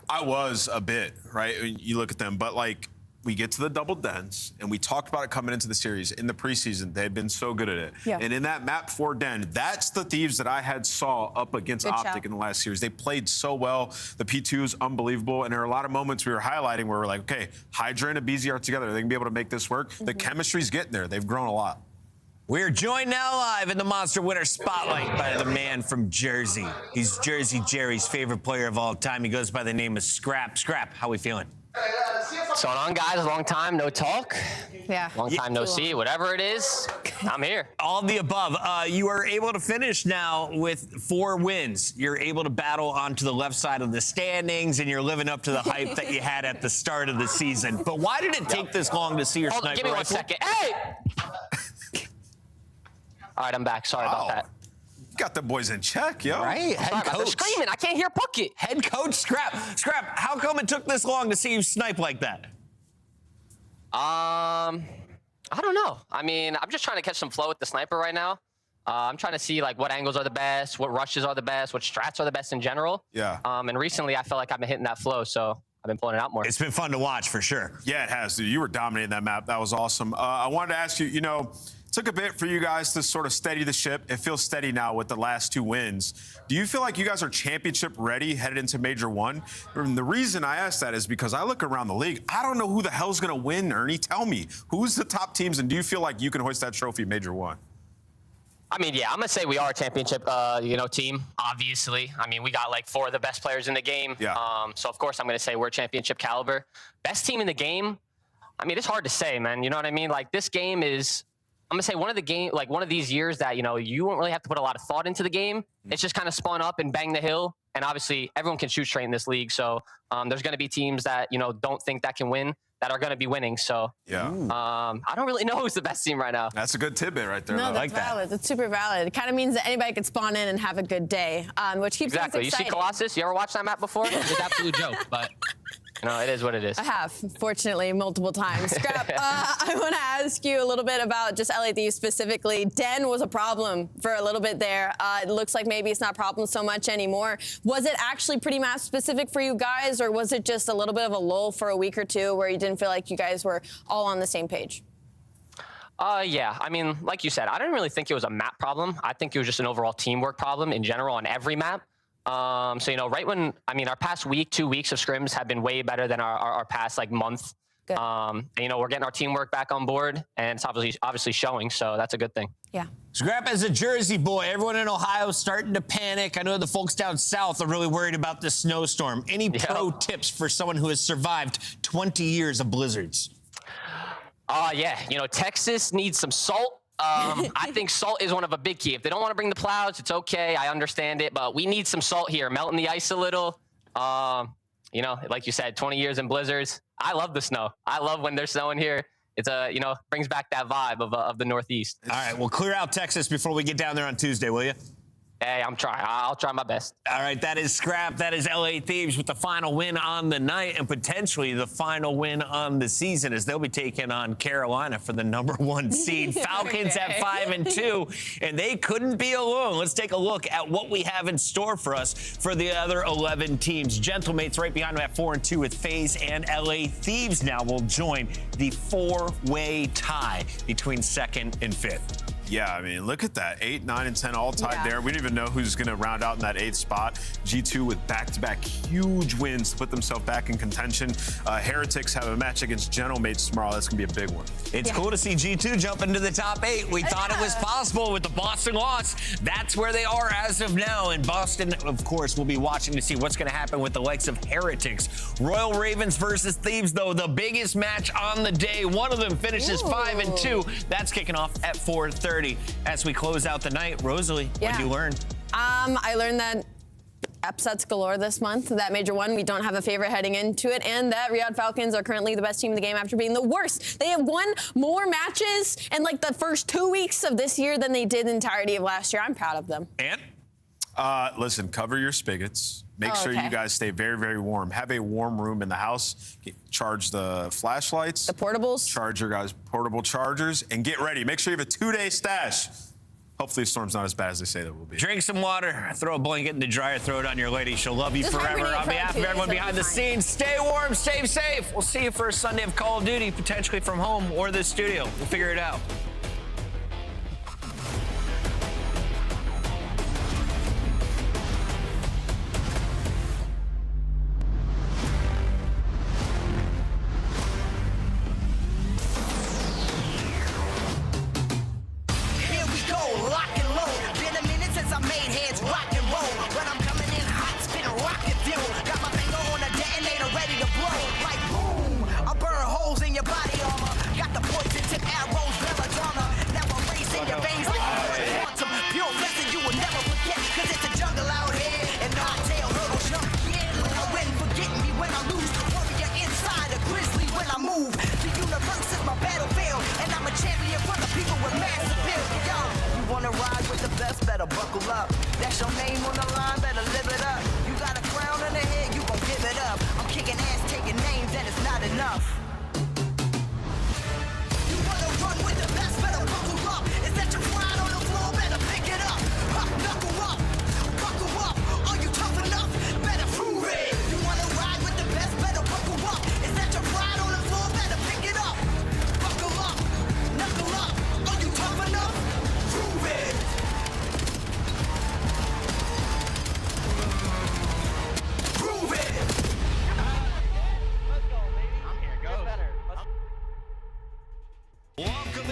I was a bit, right? You look at them, but like, we get to the double dens, and we talked about it coming into the series. In the preseason, they had been so good at it. Yeah. And in that map 4 den, that's the Thieves that I had saw up against Good Optic shout. in the last series. They played so well. The P2 is unbelievable, and there are a lot of moments we were highlighting where we're like, okay, Hydra and Abizi are together. They can be able to make this work. The chemistry's getting there. They've grown a lot. We're joined now live in the Monster Winner Spotlight by the man from Jersey. He's Jersey Jerry's favorite player of all time. He goes by the name of Scrap. Scrap, how we feeling? What's going on, guys? Long time no talk. Yeah. Long time no see. Whatever it is, I'm here. All of the above. You are able to finish now with 4 wins. You're able to battle onto the left side of the standings, and you're living up to the hype that you had at the start of the season. But why did it take this long to see your sniper Give me 1 rifle? second. Hey! All right, I'm back. Sorry about that. Got the boys in check, yo. Right? Head They're coach. screaming. I can't hear Puckett. Head coach Scrap. Scrap, how come it took this long to see you snipe like that? I don't know. I mean, I'm just trying to catch some flow with the sniper right now. I'm trying to see like what angles are the best, what rushes are the best, what strats are the best in general. Yeah. And recently I felt like I've been hitting that flow, so I've been pulling it out more. It's been fun to watch for sure. Yeah, it has, dude. You were dominating that map. That was awesome. I wanted to ask you, you know, it took a bit for you guys to sort of steady the ship. It feels steady now with the last 2 wins. Do you feel like you guys are championship ready headed into Major 1? And the reason I ask that is because I look around the league. I don't know who the hell's going to win, Ernie. Tell me, who's the top teams, and do you feel like you can hoist that trophy Major 1? I mean, yeah, I'm going to say we are a championship, team, obviously. I mean, we got like 4 of the best players in the game. Yeah. So, of course, I'm going to say we're championship caliber. Best team in the game, I mean, it's hard to say, man. You know what I mean? Like, this game is, I'm going to say one of these years that, you know, you won't really have to put a lot of thought into the game. It's just kind of spun up and bang the hill. And obviously, everyone can shoot straight in this league. So, there's going to be teams that, you know, don't think that can win. that are going to be winning. So I don't really know who's the best team right now. That's a good tidbit right there. No, I like that's valid. That's super valid. It kind of means that anybody could spawn in and have a good day, which keeps us Exactly. You see excited. Colossus? You ever watched that map before? It's an absolute joke, but it is what it is. I have, fortunately, multiple times. Scrap, I want to ask you a little bit about just LA Thieves specifically. Den was a problem for a little bit there. It looks like maybe it's not a problem so much anymore. Was it actually pretty map specific for you guys, or was it just a little bit of a lull for a week or two where you didn't feel like you guys were all on the same page? Yeah, I mean, like you said, I didn't really think it was a map problem. I think it was just an overall teamwork problem in general on every map. So, right when, our past week, 2 weeks of scrims have been way better than our past, month. And, we're getting our teamwork back on board, and it's obviously showing, so that's a good thing. Yeah. Scrap, as a Jersey boy, everyone in Ohio is starting to panic. I know the folks down south are really worried about the snowstorm. Any pro tips for someone who has survived 20 years of blizzards? Yeah, Texas needs some salt. I think salt is one of a big key. If they don't want to bring the plows, it's okay. I understand it, but we need some salt here, melting the ice a little. Like you said, 20 years in blizzards. I love the snow. I love when there's snow in here. It's brings back that vibe of the Northeast. All right, well, clear out Texas before we get down there on Tuesday, will you? Hey, I'm trying. I'll try my best. All right, that is Scrap. That is LA Thieves with the final win on the night and potentially the final win on the season, as they'll be taking on Carolina for the #1 seed. Falcons at 5-2, and they couldn't be alone. Let's take a look at what we have in store for us for the other 11 teams. Gentlemates right behind them at 4-2 with FaZe and LA Thieves now will join the 4-way tie between 2nd and 5th. Yeah, I mean, look at that. 8, 9, and 10 all tied there. We don't even know who's going to round out in that 8th spot. G2 with back-to-back huge wins to put themselves back in contention. Heretics have a match against Gentlemates tomorrow. That's going to be a big one. It's cool to see G2 jump into the top 8. We thought it was possible with the Boston loss. That's where they are as of now. And Boston, of course, will be watching to see what's going to happen with the likes of Heretics. Royal Ravens versus Thieves, though, the biggest match on the day. One of them finishes 5-2. That's kicking off at 4:30. As we close out the night, Rosalie, what did you learn? I learned that upsets galore this month. That major one, we don't have a favorite heading into it, and that Riyadh Falcons are currently the best team in the game after being the worst. They have won more matches in the first 2 weeks of this year than they did the entirety of last year. I'm proud of them. And? Listen, cover your spigots. Make sure you guys stay very, very warm. Have a warm room in the house. Charge the flashlights. The portables. Charge your guys' portable chargers. And get ready. Make sure you have a 2-day stash. Hopefully the storm's not as bad as they say that will be. Drink some water. Throw a blanket in the dryer. Throw it on your lady. She'll love you forever. On behalf of everyone behind the scenes, stay warm, stay safe. We'll see you for a Sunday of Call of Duty, potentially from home or the studio. We'll figure it out. Buckle up. That's your name on the line, better live it up. You got a crown on the head, you gon' give it up. I'm kicking ass, taking names, and it's not enough. You wanna run with the best, better buckle up. Is that your pride on the floor? Better pick it up. Knuckle up, buckle up. Are you tough enough? Better prove it. You wanna ride with the best, better buckle up. Is that your pride on the floor? Better pick it up. Buckle up, knuckle up. Are you tough enough? Prove it. Welcome